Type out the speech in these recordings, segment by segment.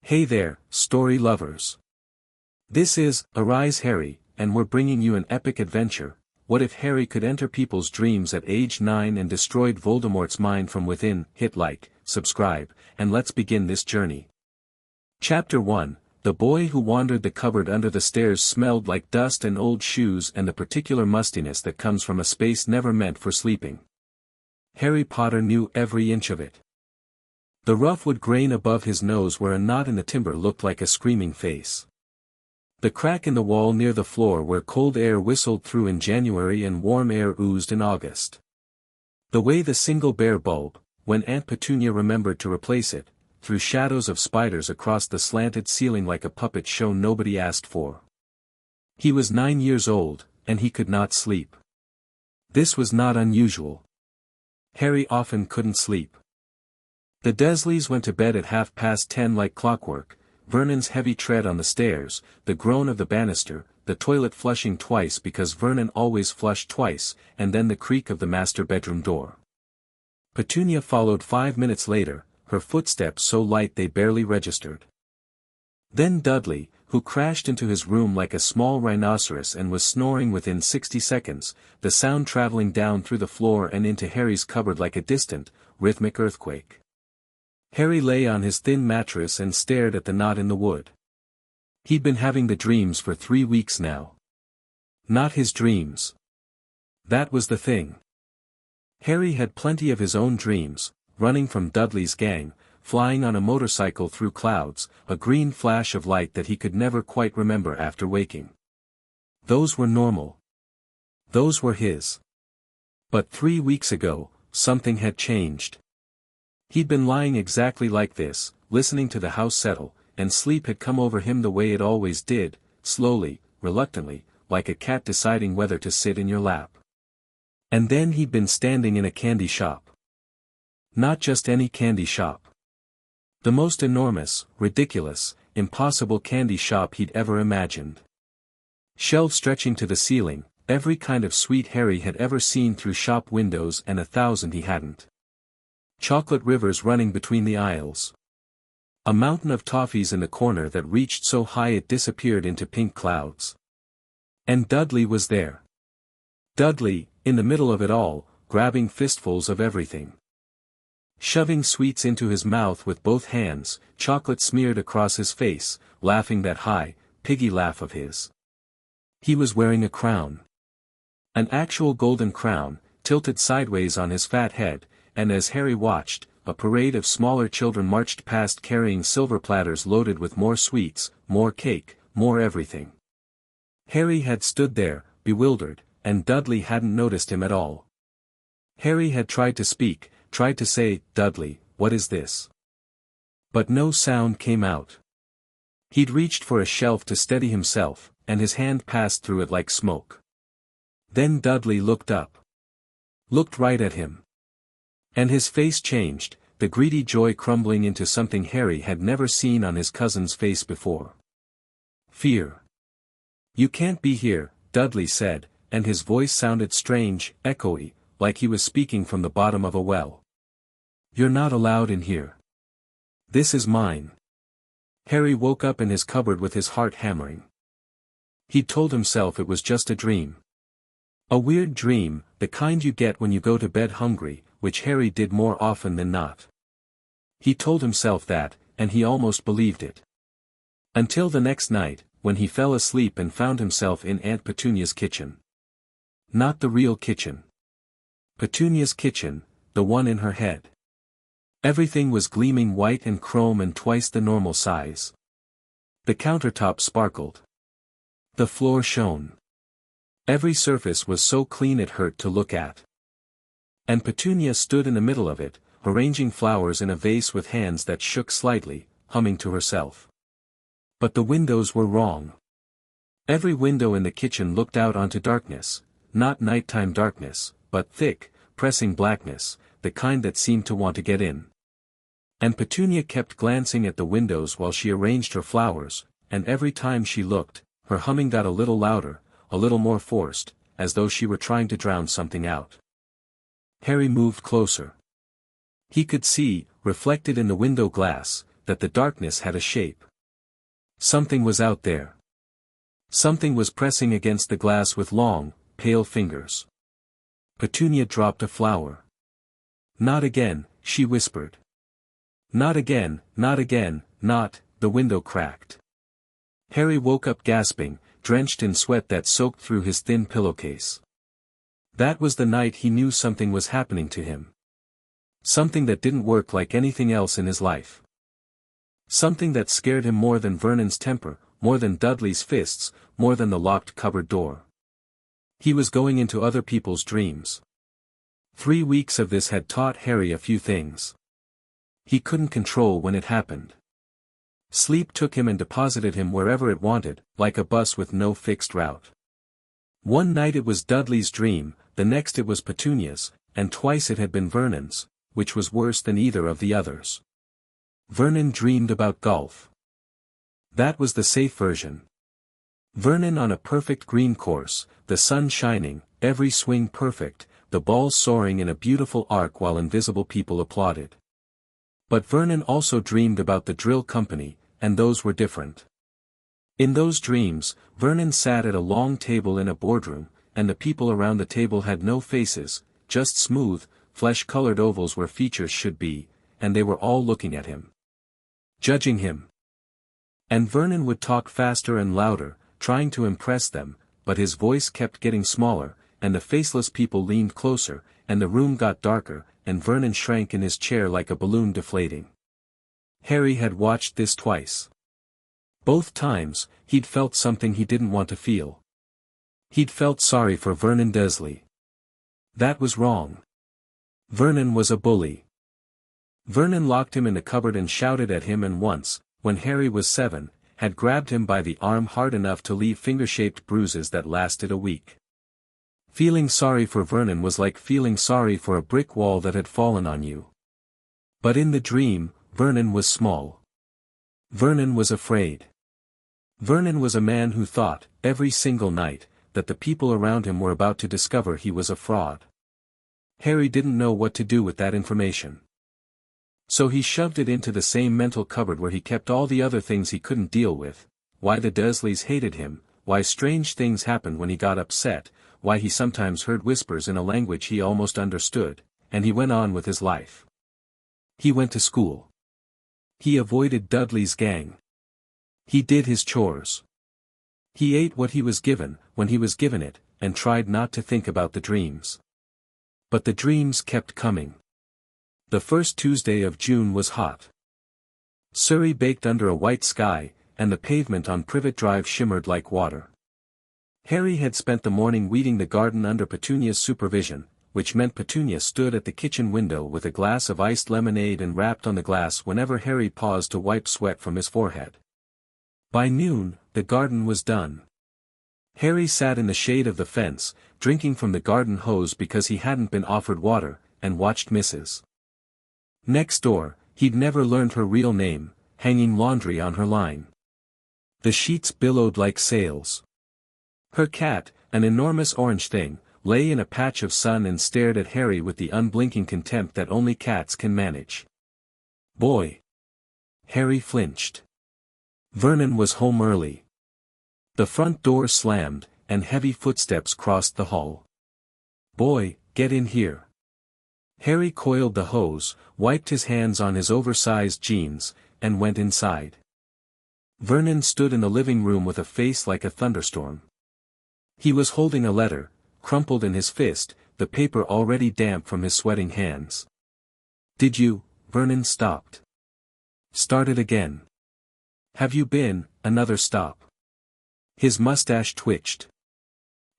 Hey there, story lovers. This is Arise Harry, and we're bringing you an epic adventure. What if Harry could enter people's dreams at age 9 and destroyed Voldemort's mind from within? Hit like, subscribe, and let's begin this journey. Chapter 1. The boy who wandered. The cupboard under the stairs smelled like dust and old shoes and the particular mustiness that comes from a space never meant for sleeping. Harry Potter knew every inch of it. The rough wood grain above his nose where a knot in the timber looked like a screaming face. The crack in the wall near the floor where cold air whistled through in January and warm air oozed in August. The way the single bare bulb, when Aunt Petunia remembered to replace it, threw shadows of spiders across the slanted ceiling like a puppet show nobody asked for. He was 9 years old, and he could not sleep. This was not unusual. Harry often couldn't sleep. The Dursleys went to bed at 10:30 like clockwork. Vernon's heavy tread on the stairs, the groan of the banister, the toilet flushing twice because Vernon always flushed twice, and then the creak of the master bedroom door. Petunia followed 5 minutes later, her footsteps so light they barely registered. Then Dudley, who crashed into his room like a small rhinoceros and was snoring within 60 seconds, the sound traveling down through the floor and into Harry's cupboard like a distant, rhythmic earthquake. Harry lay on his thin mattress and stared at the knot in the wood. He'd been having the dreams for 3 weeks now. Not his dreams. That was the thing. Harry had plenty of his own dreams, running from Dudley's gang, flying on a motorcycle through clouds, a green flash of light that he could never quite remember after waking. Those were normal. Those were his. But 3 weeks ago, something had changed. He'd been lying exactly like this, listening to the house settle, and sleep had come over him the way it always did, slowly, reluctantly, like a cat deciding whether to sit in your lap. And then he'd been standing in a candy shop. Not just any candy shop. The most enormous, ridiculous, impossible candy shop he'd ever imagined. Shelves stretching to the ceiling, every kind of sweet Harry had ever seen through shop windows and 1,000 he hadn't. Chocolate rivers running between the aisles. A mountain of toffees in the corner that reached so high it disappeared into pink clouds. And Dudley was there. Dudley, in the middle of it all, grabbing fistfuls of everything. Shoving sweets into his mouth with both hands, chocolate smeared across his face, laughing that high, piggy laugh of his. He was wearing a crown. An actual golden crown, tilted sideways on his fat head, and as Harry watched, a parade of smaller children marched past carrying silver platters loaded with more sweets, more cake, more everything. Harry had stood there, bewildered, and Dudley hadn't noticed him at all. Harry had tried to speak, tried to say, "Dudley, what is this?" But no sound came out. He'd reached for a shelf to steady himself, and his hand passed through it like smoke. Then Dudley looked up. Looked right at him. And his face changed, the greedy joy crumbling into something Harry had never seen on his cousin's face before. Fear. "You can't be here," Dudley said, and his voice sounded strange, echoey, like he was speaking from the bottom of a well. "You're not allowed in here. This is mine." Harry woke up in his cupboard with his heart hammering. He'd told himself it was just a dream. A weird dream, the kind you get when you go to bed hungry, which Harry did more often than not. He told himself that, and he almost believed it. Until the next night, when he fell asleep and found himself in Aunt Petunia's kitchen. Not the real kitchen. Petunia's kitchen, the one in her head. Everything was gleaming white and chrome and twice the normal size. The countertop sparkled. The floor shone. Every surface was so clean it hurt to look at. And Petunia stood in the middle of it, arranging flowers in a vase with hands that shook slightly, humming to herself. But the windows were wrong. Every window in the kitchen looked out onto darkness, not nighttime darkness, but thick, pressing blackness, the kind that seemed to want to get in. And Petunia kept glancing at the windows while she arranged her flowers, and every time she looked, her humming got a little louder, a little more forced, as though she were trying to drown something out. Harry moved closer. He could see, reflected in the window glass, that the darkness had a shape. Something was out there. Something was pressing against the glass with long, pale fingers. Petunia dropped a flower. "Not again," she whispered. "Not again, not again, not," the window cracked. Harry woke up gasping, drenched in sweat that soaked through his thin pillowcase. That was the night he knew something was happening to him. Something that didn't work like anything else in his life. Something that scared him more than Vernon's temper, more than Dudley's fists, more than the locked cupboard door. He was going into other people's dreams. 3 weeks of this had taught Harry a few things. He couldn't control when it happened. Sleep took him and deposited him wherever it wanted, like a bus with no fixed route. One night it was Dudley's dream, the next it was Petunia's, and twice it had been Vernon's, which was worse than either of the others. Vernon dreamed about golf. That was the safe version. Vernon on a perfect green course, the sun shining, every swing perfect, the ball soaring in a beautiful arc while invisible people applauded. But Vernon also dreamed about the drill company, and those were different. In those dreams, Vernon sat at a long table in a boardroom, and the people around the table had no faces, just smooth, flesh-colored ovals where features should be, and they were all looking at him. Judging him. And Vernon would talk faster and louder, trying to impress them, but his voice kept getting smaller, and the faceless people leaned closer, and the room got darker, and Vernon shrank in his chair like a balloon deflating. Harry had watched this twice. Both times, he'd felt something he didn't want to feel. He'd felt sorry for Vernon Dursley. That was wrong. Vernon was a bully. Vernon locked him in the cupboard and shouted at him, and once, when Harry was 7, had grabbed him by the arm hard enough to leave finger-shaped bruises that lasted a week. Feeling sorry for Vernon was like feeling sorry for a brick wall that had fallen on you. But in the dream, Vernon was small. Vernon was afraid. Vernon was a man who thought, every single night, that the people around him were about to discover he was a fraud. Harry didn't know what to do with that information. So he shoved it into the same mental cupboard where he kept all the other things he couldn't deal with: why the Dursleys hated him, why strange things happened when he got upset, why he sometimes heard whispers in a language he almost understood, and he went on with his life. He went to school. He avoided Dudley's gang. He did his chores. He ate what he was given, when he was given it, and tried not to think about the dreams. But the dreams kept coming. The first Tuesday of June was hot. Surrey baked under a white sky, and the pavement on Privet Drive shimmered like water. Harry had spent the morning weeding the garden under Petunia's supervision, which meant Petunia stood at the kitchen window with a glass of iced lemonade and rapped on the glass whenever Harry paused to wipe sweat from his forehead. By noon, the garden was done. Harry sat in the shade of the fence, drinking from the garden hose because he hadn't been offered water, and watched Mrs. Next door, he'd never learned her real name, hanging laundry on her line. The sheets billowed like sails. Her cat, an enormous orange thing, lay in a patch of sun and stared at Harry with the unblinking contempt that only cats can manage. "Boy!" Harry flinched. Vernon was home early. The front door slammed, and heavy footsteps crossed the hall. "Boy, get in here." Harry coiled the hose, wiped his hands on his oversized jeans, and went inside. Vernon stood in the living room with a face like a thunderstorm. He was holding a letter, crumpled in his fist, the paper already damp from his sweating hands. "Did you?" Vernon stopped. Started again. "Have you been?" Another stop. His mustache twitched.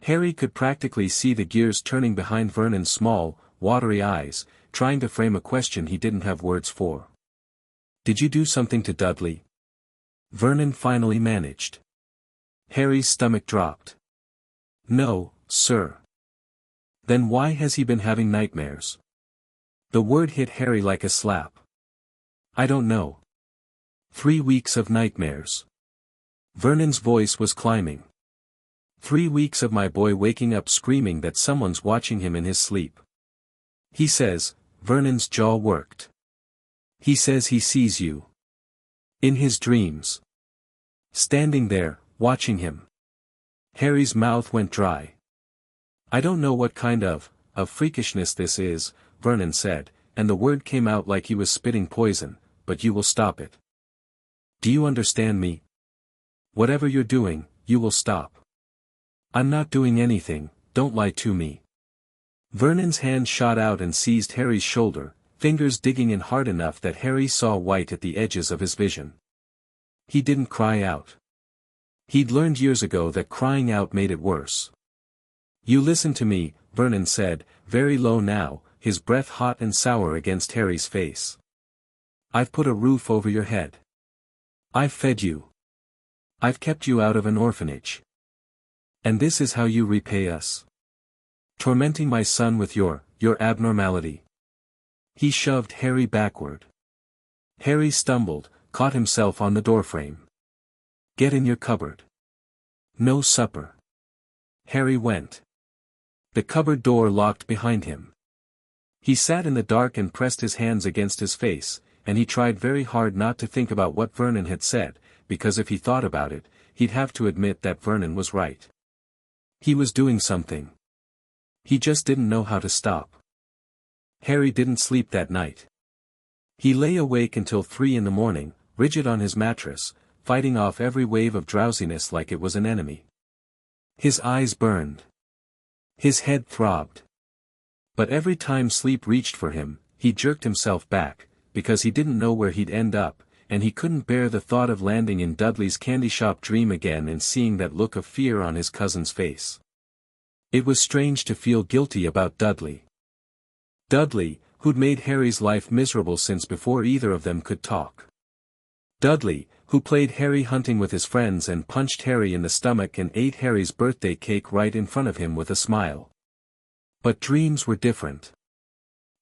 Harry could practically see the gears turning behind Vernon's small, watery eyes, trying to frame a question he didn't have words for. "Did you do something to Dudley?" Vernon finally managed. Harry's stomach dropped. "No, sir." "Then why has he been having nightmares?" The word hit Harry like a slap. "I don't know. 3 weeks of nightmares." Vernon's voice was climbing. 3 weeks of my boy waking up screaming that someone's watching him in his sleep. He says," Vernon's jaw worked. "He says he sees you." In his dreams. Standing there, watching him. Harry's mouth went dry. I don't know what kind of freakishness this is, Vernon said, and the word came out like he was spitting poison, but you will stop it. Do you understand me? Whatever you're doing, you will stop. I'm not doing anything, don't lie to me. Vernon's hand shot out and seized Harry's shoulder, fingers digging in hard enough that Harry saw white at the edges of his vision. He didn't cry out. He'd learned years ago that crying out made it worse. You listen to me, Vernon said, very low now, his breath hot and sour against Harry's face. I've put a roof over your head. I've fed you. I've kept you out of an orphanage. And this is how you repay us. Tormenting my son with your abnormality. He shoved Harry backward. Harry stumbled, caught himself on the doorframe. Get in your cupboard. No supper. Harry went. The cupboard door locked behind him. He sat in the dark and pressed his hands against his face, and he tried very hard not to think about what Vernon had said, because if he thought about it, he'd have to admit that Vernon was right. He was doing something. He just didn't know how to stop. Harry didn't sleep that night. He lay awake until 3 in the morning, rigid on his mattress, fighting off every wave of drowsiness like it was an enemy. His eyes burned. His head throbbed. But every time sleep reached for him, he jerked himself back, because he didn't know where he'd end up, and he couldn't bear the thought of landing in Dudley's candy shop dream again and seeing that look of fear on his cousin's face. It was strange to feel guilty about Dudley. Dudley, who'd made Harry's life miserable since before either of them could talk. Dudley, who played Harry hunting with his friends and punched Harry in the stomach and ate Harry's birthday cake right in front of him with a smile. But dreams were different.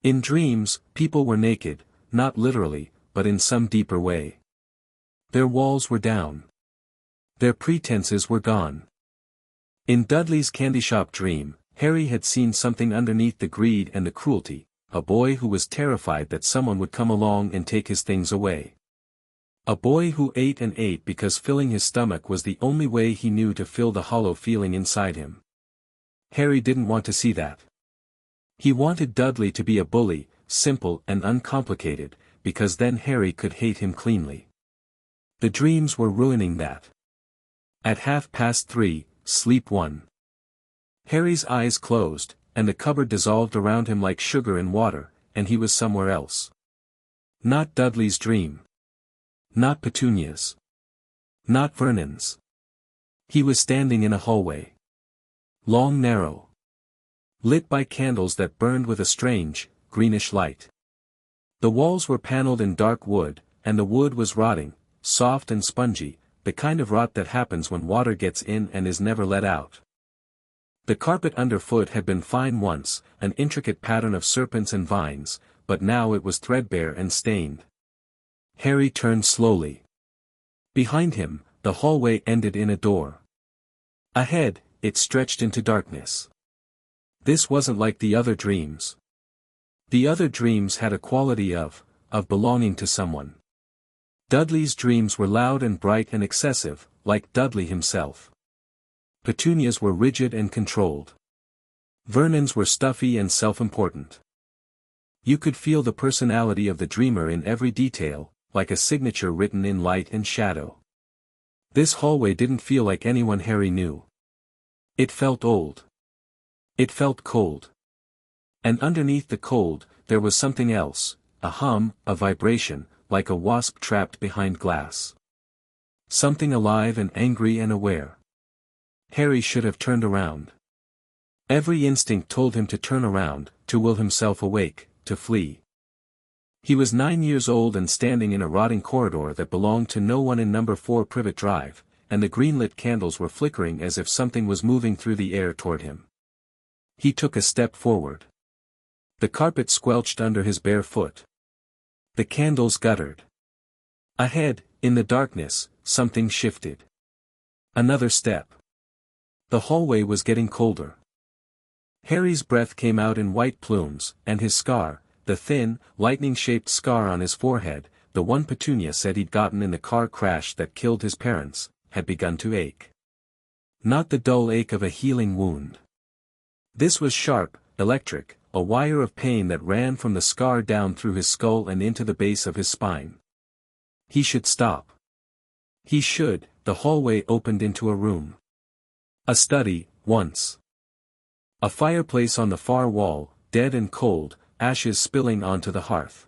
In dreams, people were naked, not literally, but in some deeper way. Their walls were down. Their pretenses were gone. In Dudley's candy shop dream, Harry had seen something underneath the greed and the cruelty, a boy who was terrified that someone would come along and take his things away. A boy who ate and ate because filling his stomach was the only way he knew to fill the hollow feeling inside him. Harry didn't want to see that. He wanted Dudley to be a bully, simple and uncomplicated, because then Harry could hate him cleanly. The dreams were ruining that. At 3:30, sleep won. Harry's eyes closed, and the cupboard dissolved around him like sugar in water, and he was somewhere else. Not Dudley's dream. Not Petunia's. Not Vernon's. He was standing in a hallway. Long, narrow. Lit by candles that burned with a strange, greenish light. The walls were paneled in dark wood, and the wood was rotting, soft and spongy, the kind of rot that happens when water gets in and is never let out. The carpet underfoot had been fine once, an intricate pattern of serpents and vines, but now it was threadbare and stained. Harry turned slowly. Behind him, the hallway ended in a door. Ahead, it stretched into darkness. This wasn't like the other dreams. The other dreams had a quality of belonging to someone. Dudley's dreams were loud and bright and excessive, like Dudley himself. Petunia's were rigid and controlled. Vernon's were stuffy and self-important. You could feel the personality of the dreamer in every detail, like a signature written in light and shadow. This hallway didn't feel like anyone Harry knew. It felt old. It felt cold. And underneath the cold, there was something else, a hum, a vibration, like a wasp trapped behind glass. Something alive and angry and aware. Harry should have turned around. Every instinct told him to turn around, to will himself awake, to flee. He was 9 years old and standing in a rotting corridor that belonged to no one in number 4 Privet Drive, and the green-lit candles were flickering as if something was moving through the air toward him. He took a step forward. The carpet squelched under his bare foot. The candles guttered. Ahead, in the darkness, something shifted. Another step. The hallway was getting colder. Harry's breath came out in white plumes, and his scar, the thin, lightning-shaped scar on his forehead, the one Petunia said he'd gotten in the car crash that killed his parents, had begun to ache. Not the dull ache of a healing wound. This was sharp, electric, a wire of pain that ran from the scar down through his skull and into the base of his spine. He should stop. He should. The hallway opened into a room. A study, once. A fireplace on the far wall, dead and cold, ashes spilling onto the hearth.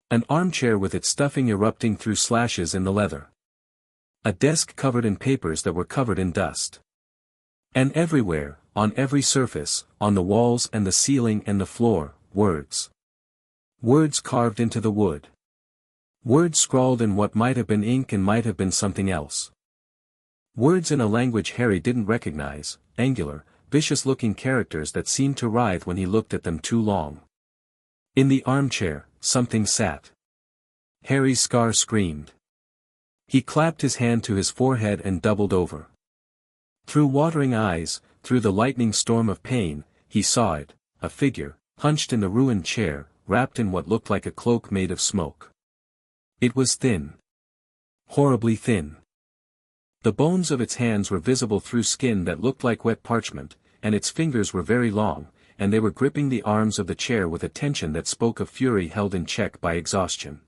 An armchair with its stuffing erupting through slashes in the leather. A desk covered in papers that were covered in dust. And everywhere, on every surface, on the walls and the ceiling and the floor, words. Words carved into the wood. Words scrawled in what might have been ink and might have been something else. Words in a language Harry didn't recognize, angular, vicious-looking characters that seemed to writhe when he looked at them too long. In the armchair, something sat. Harry's scar screamed. He clapped his hand to his forehead and doubled over. Through watering eyes, through the lightning storm of pain, he saw it, a figure, hunched in the ruined chair, wrapped in what looked like a cloak made of smoke. It was thin. Horribly thin. The bones of its hands were visible through skin that looked like wet parchment, and its fingers were very long, and they were gripping the arms of the chair with a tension that spoke of fury held in check by exhaustion.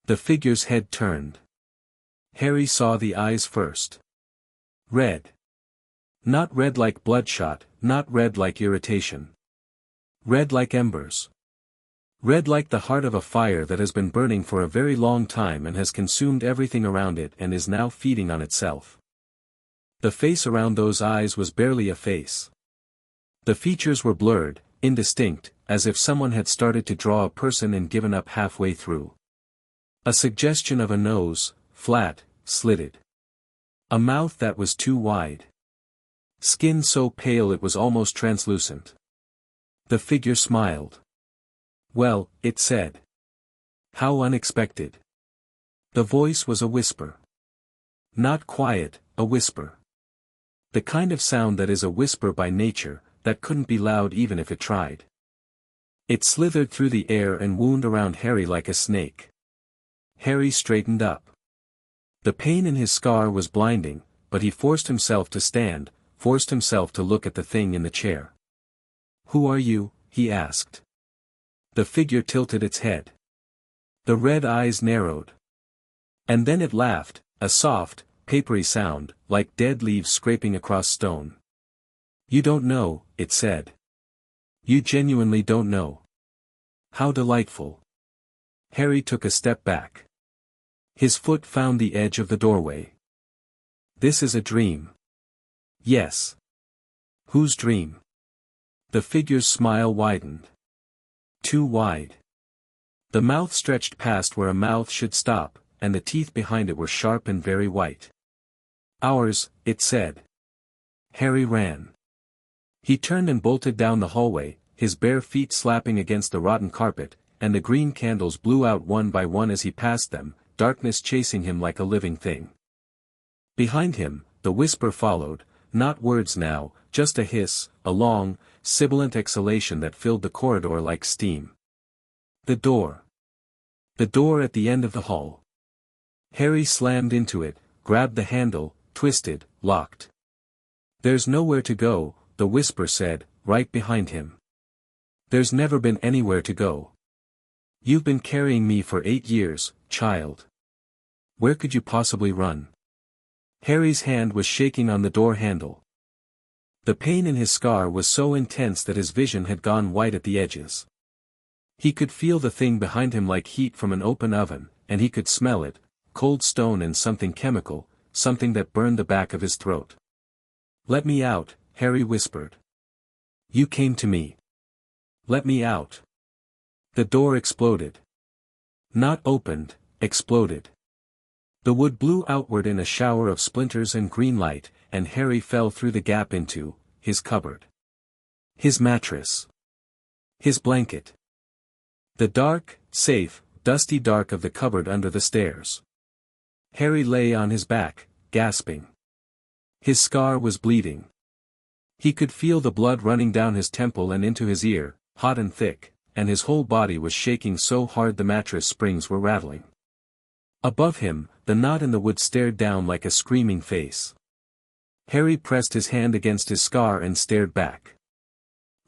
The figure's head turned. Harry saw the eyes first. Red. Not red like bloodshot, not red like irritation. Red like embers. Red like the heart of a fire that has been burning for a very long time and has consumed everything around it and is now feeding on itself. The face around those eyes was barely a face. The features were blurred, indistinct, as if someone had started to draw a person and given up halfway through. A suggestion of a nose, flat, slitted. A mouth that was too wide. Skin so pale it was almost translucent. The figure smiled. Well, it said. How unexpected. The voice was a whisper. Not quiet, a whisper. The kind of sound that is a whisper by nature, that couldn't be loud even if it tried. It slithered through the air and wound around Harry like a snake. Harry straightened up. The pain in his scar was blinding, but he forced himself to stand, forced himself to look at the thing in the chair. Who are you? He asked. The figure tilted its head. The red eyes narrowed. And then it laughed, a soft, papery sound, like dead leaves scraping across stone. You don't know, it said. You genuinely don't know. How delightful. Harry took a step back. His foot found the edge of the doorway. This is a dream. Yes. Whose dream? The figure's smile widened. Too wide. The mouth stretched past where a mouth should stop, and the teeth behind it were sharp and very white. Ours, it said. Harry ran. He turned and bolted down the hallway, his bare feet slapping against the rotten carpet, and the green candles blew out one by one as he passed them, darkness chasing him like a living thing. Behind him, the whisper followed, not words now, just a hiss, a long, sibilant exhalation that filled the corridor like steam. The door. The door at the end of the hall. Harry slammed into it, grabbed the handle, twisted, locked. There's nowhere to go, the whisper said, right behind him. There's never been anywhere to go. You've been carrying me for 8 years, child. Where could you possibly run? Harry's hand was shaking on the door handle. The pain in his scar was so intense that his vision had gone white at the edges. He could feel the thing behind him like heat from an open oven, and he could smell it, cold stone and something chemical, something that burned the back of his throat. Let me out, Harry whispered. You came to me. Let me out. The door exploded. Not opened, exploded. The wood blew outward in a shower of splinters and green light, and Harry fell through the gap into his cupboard. His mattress. His blanket. The dark, safe, dusty dark of the cupboard under the stairs. Harry lay on his back, gasping. His scar was bleeding. He could feel the blood running down his temple and into his ear, hot and thick, and his whole body was shaking so hard the mattress springs were rattling. Above him, the knot in the wood stared down like a screaming face. Harry pressed his hand against his scar and stared back.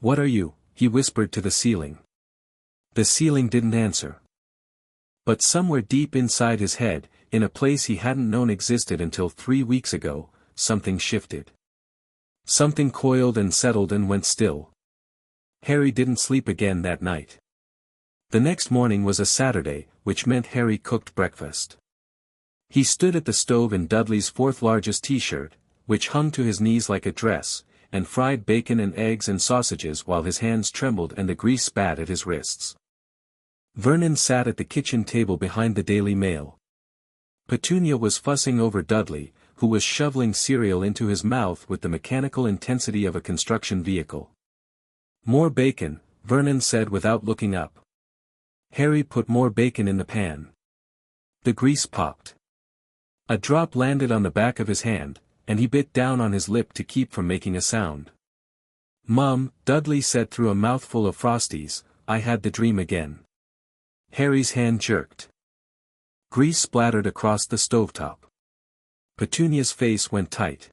"What are you?" he whispered to the ceiling. The ceiling didn't answer. But somewhere deep inside his head, in a place he hadn't known existed until 3 weeks ago, something shifted. Something coiled and settled and went still. Harry didn't sleep again that night. The next morning was a Saturday, which meant Harry cooked breakfast. He stood at the stove in Dudley's fourth largest t-shirt, which hung to his knees like a dress, and fried bacon and eggs and sausages while his hands trembled and the grease spat at his wrists. Vernon sat at the kitchen table behind the Daily Mail. Petunia was fussing over Dudley, who was shoveling cereal into his mouth with the mechanical intensity of a construction vehicle. "More bacon," Vernon said without looking up. Harry put more bacon in the pan. The grease popped. A drop landed on the back of his hand, and he bit down on his lip to keep from making a sound. "Mum," Dudley said through a mouthful of Frosties, "I had the dream again." Harry's hand jerked. Grease splattered across the stovetop. Petunia's face went tight.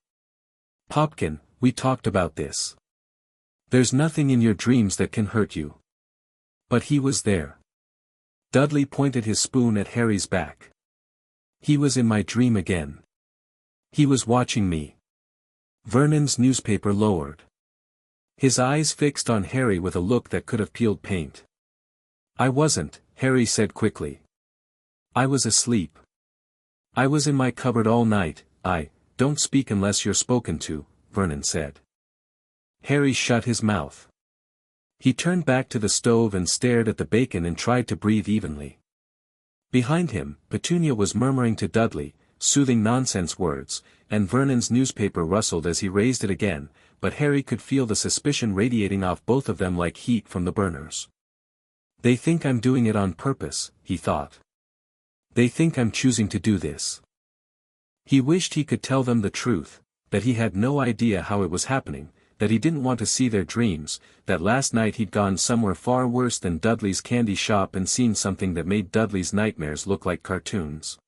"Popkin, we talked about this. There's nothing in your dreams that can hurt you." But he was there. Dudley pointed his spoon at Harry's back. "He was in my dream again. He was watching me." Vernon's newspaper lowered. His eyes fixed on Harry with a look that could have peeled paint. "I wasn't," Harry said quickly. "I was asleep. I was in my cupboard all night." "Don't speak unless you're spoken to," Vernon said. Harry shut his mouth. He turned back to the stove and stared at the bacon and tried to breathe evenly. Behind him, Petunia was murmuring to Dudley, soothing nonsense words, and Vernon's newspaper rustled as he raised it again, but Harry could feel the suspicion radiating off both of them like heat from the burners. "They think I'm doing it on purpose," he thought. "They think I'm choosing to do this." He wished he could tell them the truth, that he had no idea how it was happening, that he didn't want to see their dreams, that last night he'd gone somewhere far worse than Dudley's candy shop and seen something that made Dudley's nightmares look like cartoons.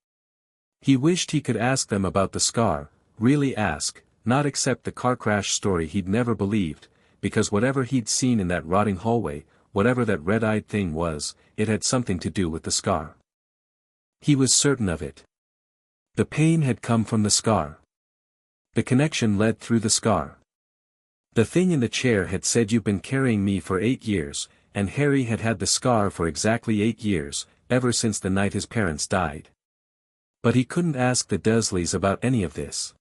He wished he could ask them about the scar, really ask, not accept the car crash story he'd never believed, because whatever he'd seen in that rotting hallway, whatever that red-eyed thing was, it had something to do with the scar. He was certain of it. The pain had come from the scar. The connection led through the scar. The thing in the chair had said, "You've been carrying me for 8 years, and Harry had had the scar for exactly 8 years, ever since the night his parents died. But he couldn't ask the Dursleys about any of this.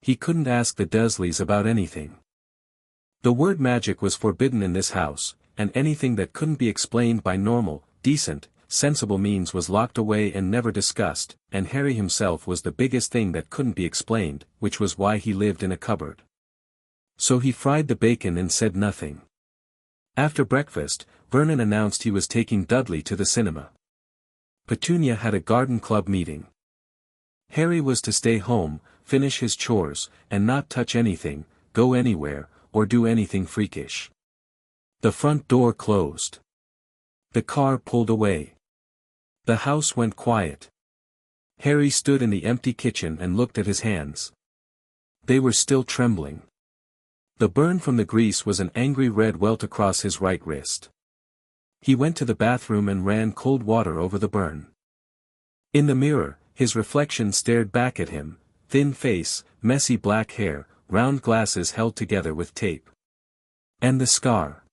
He couldn't ask the Dursleys about anything. The word magic was forbidden in this house, and anything that couldn't be explained by normal, decent, sensible means was locked away and never discussed, and Harry himself was the biggest thing that couldn't be explained, which was why he lived in a cupboard. So he fried the bacon and said nothing. After breakfast, Vernon announced he was taking Dudley to the cinema. Petunia had a garden club meeting. Harry was to stay home, finish his chores, and not touch anything, go anywhere, or do anything freakish. The front door closed. The car pulled away. The house went quiet. Harry stood in the empty kitchen and looked at his hands. They were still trembling. The burn from the grease was an angry red welt across his right wrist. He went to the bathroom and ran cold water over the burn. In the mirror, his reflection stared back at him, thin face, messy black hair, round glasses held together with tape. And the scar.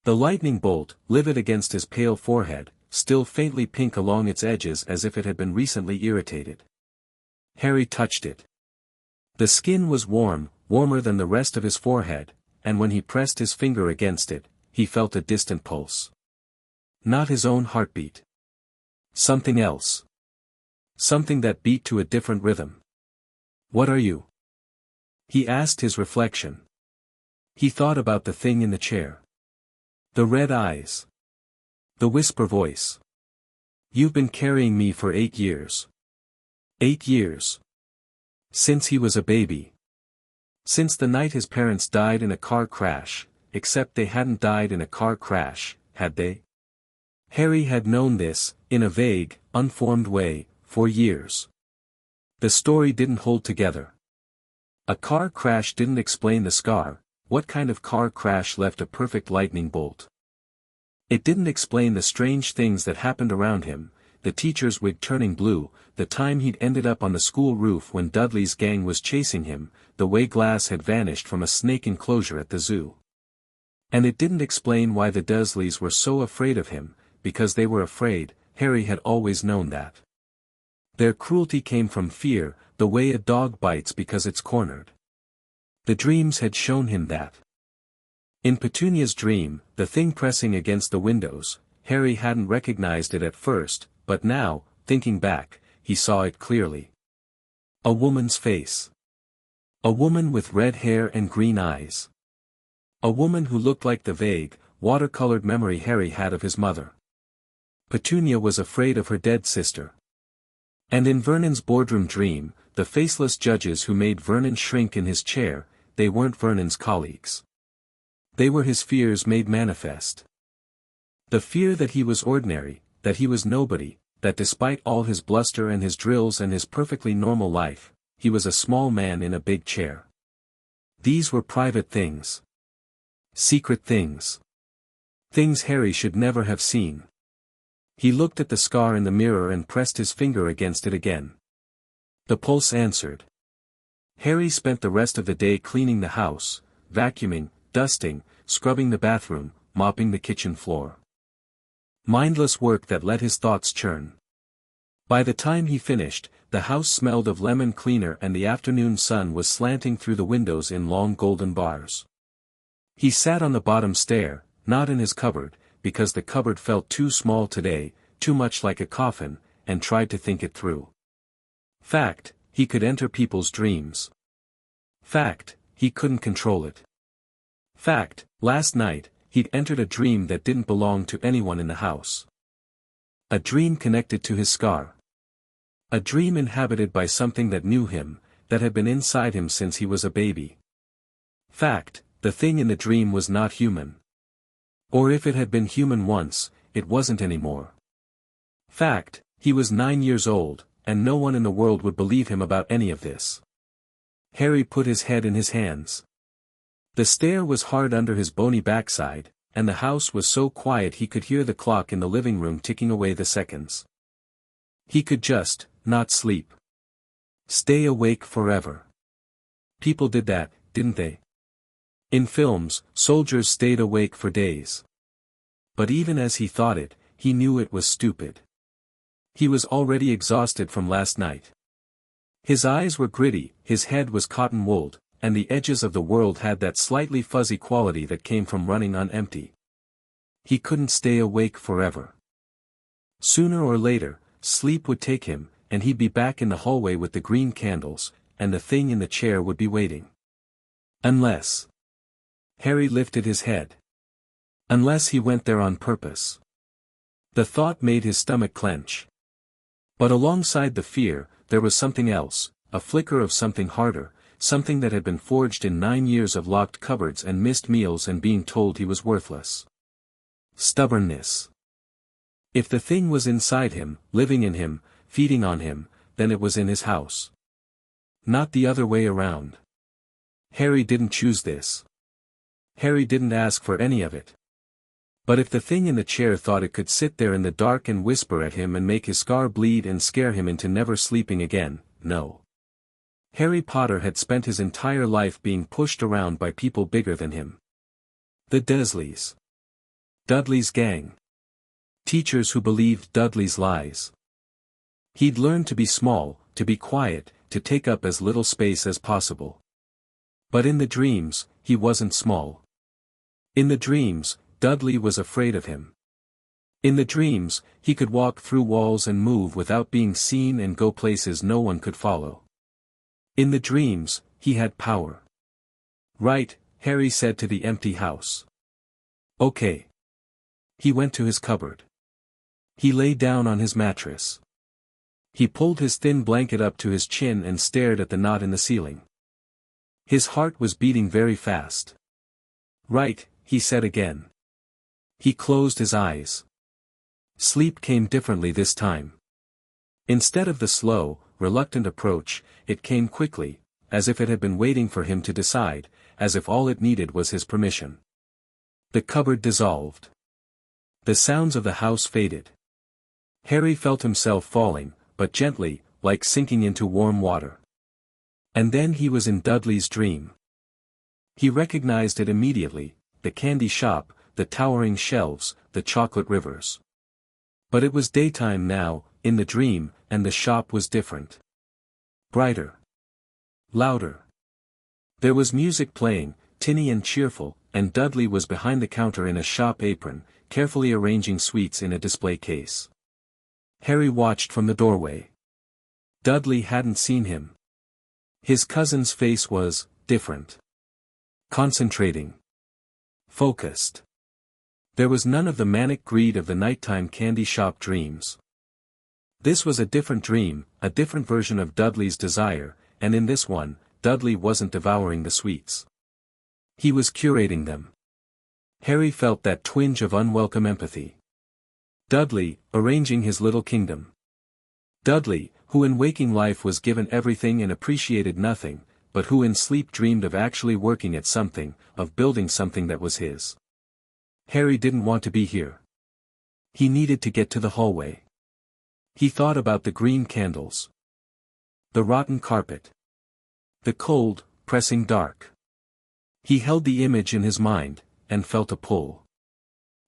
The lightning bolt, livid against his pale forehead, still faintly pink along its edges as if it had been recently irritated. Harry touched it. The skin was warm, warmer than the rest of his forehead, and when he pressed his finger against it, he felt a distant pulse. Not his own heartbeat. Something else. Something that beat to a different rhythm. "What are you?" he asked his reflection. He thought about the thing in the chair. The red eyes. The whisper voice. "You've been carrying me for 8 years. 8 years. Since he was a baby. Since the night his parents died in a car crash, except they hadn't died in a car crash, had they? Harry had known this, in a vague, unformed way, for years. The story didn't hold together. A car crash didn't explain the scar. What kind of car crash left a perfect lightning bolt? It didn't explain the strange things that happened around him, the teacher's wig turning blue, the time he'd ended up on the school roof when Dudley's gang was chasing him, the way Glass had vanished from a snake enclosure at the zoo. And it didn't explain why the Dursleys were so afraid of him, because they were afraid. Harry had always known that. Their cruelty came from fear, the way a dog bites because it's cornered. The dreams had shown him that. In Petunia's dream, the thing pressing against the windows, Harry hadn't recognized it at first, but now, thinking back, he saw it clearly. A woman's face. A woman with red hair and green eyes. A woman who looked like the vague, watercolored memory Harry had of his mother. Petunia was afraid of her dead sister. And in Vernon's boardroom dream, the faceless judges who made Vernon shrink in his chair, they weren't Vernon's colleagues. They were his fears made manifest. The fear that he was ordinary, that he was nobody, that despite all his bluster and his drills and his perfectly normal life, he was a small man in a big chair. These were private things. Secret things. Things Harry should never have seen. He looked at the scar in the mirror and pressed his finger against it again. The pulse answered. Harry spent the rest of the day cleaning the house, vacuuming, dusting, scrubbing the bathroom, mopping the kitchen floor. Mindless work that let his thoughts churn. By the time he finished, the house smelled of lemon cleaner and the afternoon sun was slanting through the windows in long golden bars. He sat on the bottom stair, not in his cupboard, because the cupboard felt too small today, too much like a coffin, and tried to think it through. Fact, he could enter people's dreams. Fact, he couldn't control it. Fact, last night, he'd entered a dream that didn't belong to anyone in the house. A dream connected to his scar. A dream inhabited by something that knew him, that had been inside him since he was a baby. Fact, the thing in the dream was not human. Or if it had been human once, it wasn't anymore. Fact, he was 9 years old, and no one in the world would believe him about any of this. Harry put his head in his hands. The stair was hard under his bony backside, and the house was so quiet he could hear the clock in the living room ticking away the seconds. He could just, not sleep. Stay awake forever. People did that, didn't they? In films, soldiers stayed awake for days. But even as he thought it, he knew it was stupid. He was already exhausted from last night. His eyes were gritty, his head was cotton-wooled, and the edges of the world had that slightly fuzzy quality that came from running on empty. He couldn't stay awake forever. Sooner or later, sleep would take him, and he'd be back in the hallway with the green candles, and the thing in the chair would be waiting. Unless... Harry lifted his head. Unless he went there on purpose. The thought made his stomach clench. But alongside the fear, there was something else, a flicker of something harder, something that had been forged in 9 years of locked cupboards and missed meals and being told he was worthless. Stubbornness. If the thing was inside him, living in him, feeding on him, then it was in his house. Not the other way around. Harry didn't choose this. Harry didn't ask for any of it. But if the thing in the chair thought it could sit there in the dark and whisper at him and make his scar bleed and scare him into never sleeping again, no. Harry Potter had spent his entire life being pushed around by people bigger than him. The Dursleys. Dudley's gang. Teachers who believed Dudley's lies. He'd learned to be small, to be quiet, to take up as little space as possible. But in the dreams, he wasn't small. In the dreams, Dudley was afraid of him. In the dreams, he could walk through walls and move without being seen and go places no one could follow. In the dreams, he had power. Right, Harry said to the empty house. Okay. He went to his cupboard. He lay down on his mattress. He pulled his thin blanket up to his chin and stared at the knot in the ceiling. His heart was beating very fast. Right, he said again. He closed his eyes. Sleep came differently this time. Instead of the slow, reluctant approach, it came quickly, as if it had been waiting for him to decide, as if all it needed was his permission. The cupboard dissolved. The sounds of the house faded. Harry felt himself falling, but gently, like sinking into warm water. And then he was in Dudley's dream. He recognized it immediately, the candy shop, the towering shelves, the chocolate rivers. But it was daytime now, in the dream, and the shop was different. Brighter. Louder. There was music playing, tinny and cheerful, and Dudley was behind the counter in a shop apron, carefully arranging sweets in a display case. Harry watched from the doorway. Dudley hadn't seen him. His cousin's face was different. Concentrating. Focused. There was none of the manic greed of the nighttime candy shop dreams. This was a different dream, a different version of Dudley's desire, and in this one, Dudley wasn't devouring the sweets. He was curating them. Harry felt that twinge of unwelcome empathy. Dudley, arranging his little kingdom. Dudley, who in waking life was given everything and appreciated nothing, but who in sleep dreamed of actually working at something, of building something that was his. Harry didn't want to be here. He needed to get to the hallway. He thought about the green candles. The rotten carpet. The cold, pressing dark. He held the image in his mind, and felt a pull.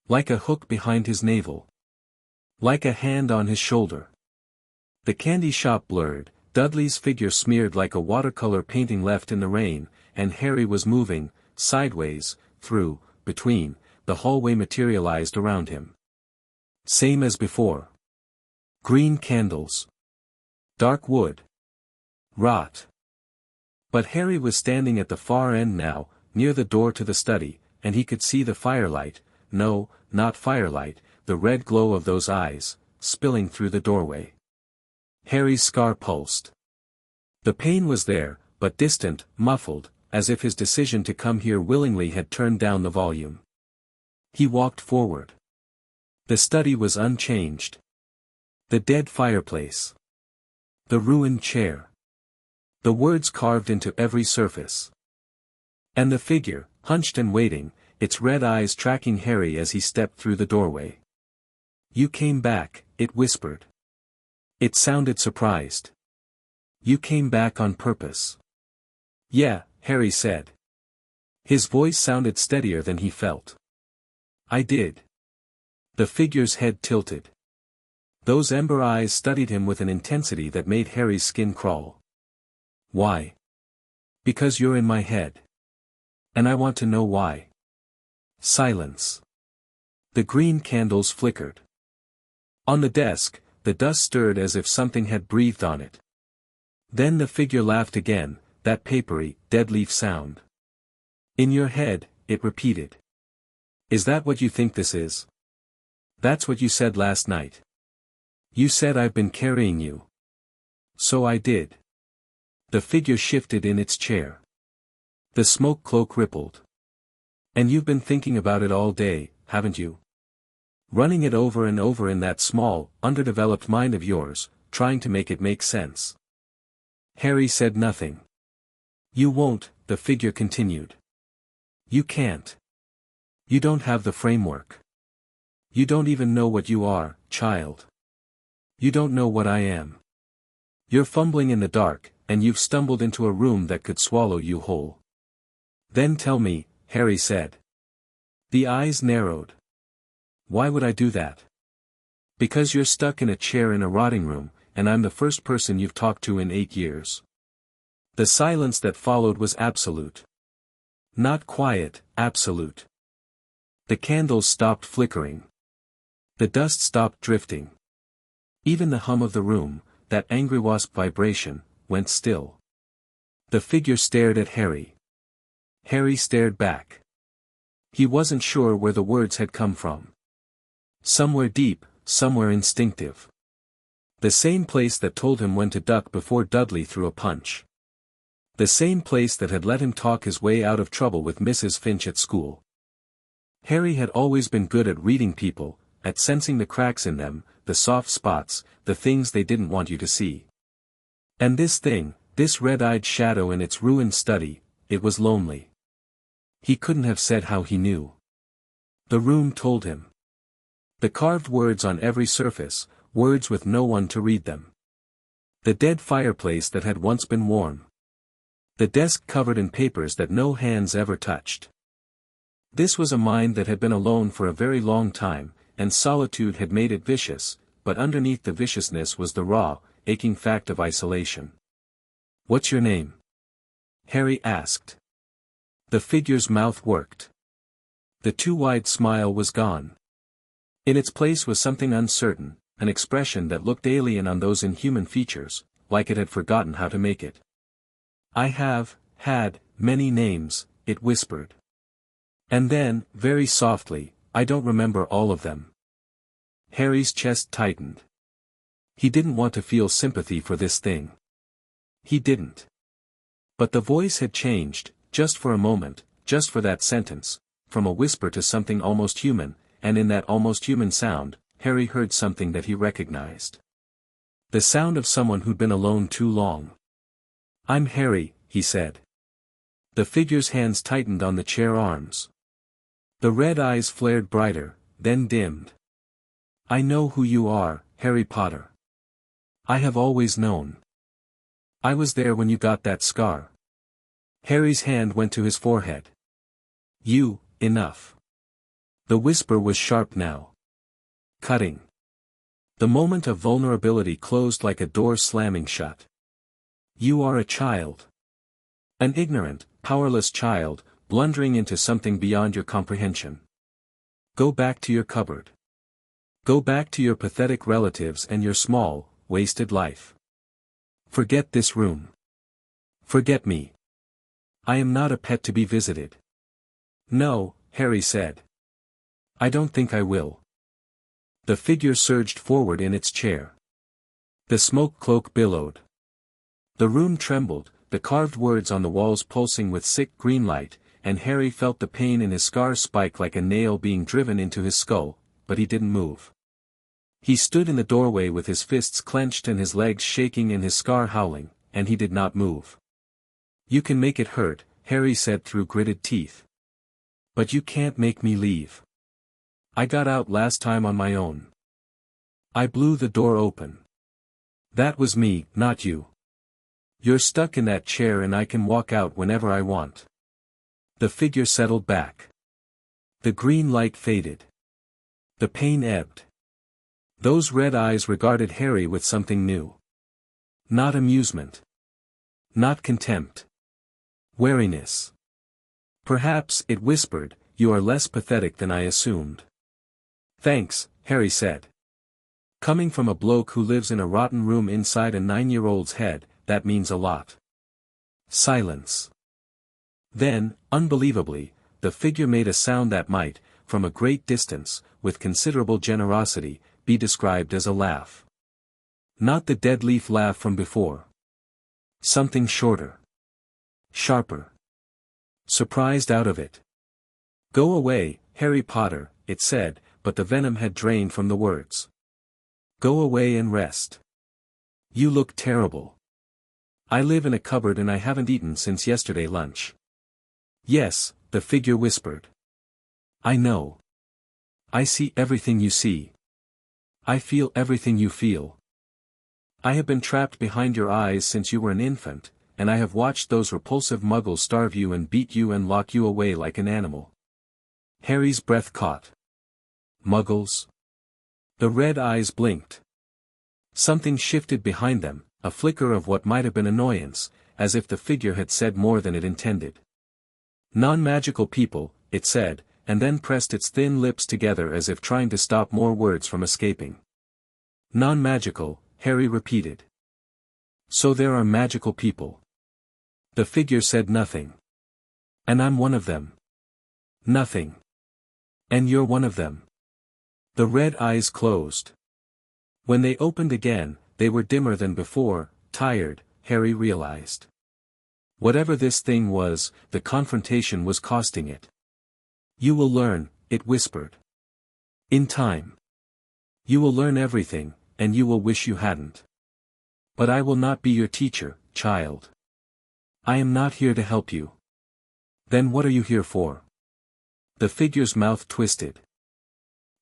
Like a hook behind his navel. Like a hand on his shoulder. The candy shop blurred, Dudley's figure smeared like a watercolor painting left in the rain, and Harry was moving, sideways, through, between, the hallway materialized around him. Same as before. Green candles. Dark wood. Rot. But Harry was standing at the far end now, near the door to the study, and he could see the firelight, no, not firelight, the red glow of those eyes, spilling through the doorway. Harry's scar pulsed. The pain was there, but distant, muffled, as if his decision to come here willingly had turned down the volume. He walked forward. The study was unchanged. The dead fireplace. The ruined chair. The words carved into every surface. And the figure, hunched and waiting, its red eyes tracking Harry as he stepped through the doorway. "You came back," it whispered. It sounded surprised. "You came back on purpose." "Yeah," Harry said. His voice sounded steadier than he felt. "I did." The figure's head tilted. Those ember eyes studied him with an intensity that made Harry's skin crawl. "Why?" "Because you're in my head. And I want to know why." Silence. The green candles flickered. On the desk, the dust stirred as if something had breathed on it. Then the figure laughed again, that papery, dead-leaf sound. "In your head," it repeated. "Is that what you think this is?" "That's what you said last night. You said I've been carrying you." "So I did." The figure shifted in its chair. The smoke cloak rippled. "And you've been thinking about it all day, haven't you? Running it over and over in that small, underdeveloped mind of yours, trying to make it make sense." Harry said nothing. "You won't," the figure continued. "You can't. You don't have the framework. You don't even know what you are, child. You don't know what I am. You're fumbling in the dark, and you've stumbled into a room that could swallow you whole." "Then tell me," Harry said. The eyes narrowed. "Why would I do that?" "Because you're stuck in a chair in a rotting room, and I'm the first person you've talked to in 8 years. The silence that followed was absolute. Not quiet, absolute. The candles stopped flickering. The dust stopped drifting. Even the hum of the room, that angry wasp vibration, went still. The figure stared at Harry. Harry stared back. He wasn't sure where the words had come from. Somewhere deep, somewhere instinctive. The same place that told him when to duck before Dudley threw a punch. The same place that had let him talk his way out of trouble with Mrs. Finch at school. Harry had always been good at reading people, at sensing the cracks in them, the soft spots, the things they didn't want you to see. And this thing, this red-eyed shadow in its ruined study, it was lonely. He couldn't have said how he knew. The room told him. The carved words on every surface, words with no one to read them. The dead fireplace that had once been warm. The desk covered in papers that no hands ever touched. This was a mind that had been alone for a very long time, and solitude had made it vicious, but underneath the viciousness was the raw, aching fact of isolation. "What's your name?" Harry asked. The figure's mouth worked. The too-wide smile was gone. In its place was something uncertain, an expression that looked alien on those inhuman features, like it had forgotten how to make it. "I have had many names," it whispered. And then, very softly, "I don't remember all of them." Harry's chest tightened. He didn't want to feel sympathy for this thing. He didn't. But the voice had changed, just for a moment, just for that sentence, from a whisper to something almost human, and in that almost human sound, Harry heard something that he recognized. The sound of someone who'd been alone too long. "I'm Harry," he said. The figure's hands tightened on the chair arms. The red eyes flared brighter, then dimmed. "I know who you are, Harry Potter. I have always known. I was there when you got that scar." Harry's hand went to his forehead. Enough." The whisper was sharp now. Cutting. The moment of vulnerability closed like a door slamming shut. "You are a child. An ignorant, powerless child, blundering into something beyond your comprehension. Go back to your cupboard. Go back to your pathetic relatives and your small, wasted life. Forget this room. Forget me. I am not a pet to be visited." "No," Harry said. "I don't think I will." The figure surged forward in its chair. The smoke cloak billowed. The room trembled, the carved words on the walls pulsing with sick green light, and Harry felt the pain in his scar spike like a nail being driven into his skull, but he didn't move. He stood in the doorway with his fists clenched and his legs shaking and his scar howling, and he did not move. "You can make it hurt," Harry said through gritted teeth. "But you can't make me leave. I got out last time on my own. I blew the door open. That was me, not you. You're stuck in that chair and I can walk out whenever I want." The figure settled back. The green light faded. The pain ebbed. Those red eyes regarded Harry with something new. Not amusement. Not contempt. Wariness. "Perhaps," it whispered, "you are less pathetic than I assumed." "Thanks," Harry said. "Coming from a bloke who lives in a rotten room inside a 9-year-old's head, that means a lot." Silence. Then, unbelievably, the figure made a sound that might, from a great distance, with considerable generosity, be described as a laugh. Not the dead leaf laugh from before. Something shorter. Sharper. Surprised out of it. "Go away, Harry Potter," it said, but the venom had drained from the words. "Go away and rest. You look terrible. I live in a cupboard and I haven't eaten since yesterday lunch." "Yes," the figure whispered. "I know. I see everything you see. I feel everything you feel. I have been trapped behind your eyes since you were an infant, and I have watched those repulsive muggles starve you and beat you and lock you away like an animal." Harry's breath caught. Muggles? The red eyes blinked. Something shifted behind them, a flicker of what might have been annoyance, as if the figure had said more than it intended. "Non-magical people," it said, and then pressed its thin lips together as if trying to stop more words from escaping. "Non-magical," Harry repeated. "So there are magical people." The figure said nothing. "And I'm one of them." "Nothing. And you're one of them." The red eyes closed. When they opened again, they were dimmer than before, tired, Harry realized. Whatever this thing was, the confrontation was costing it. "You will learn," it whispered. In time. You will learn everything, and you will wish you hadn't. But I will not be your teacher, child. I am not here to help you. Then what are you here for? The figure's mouth twisted.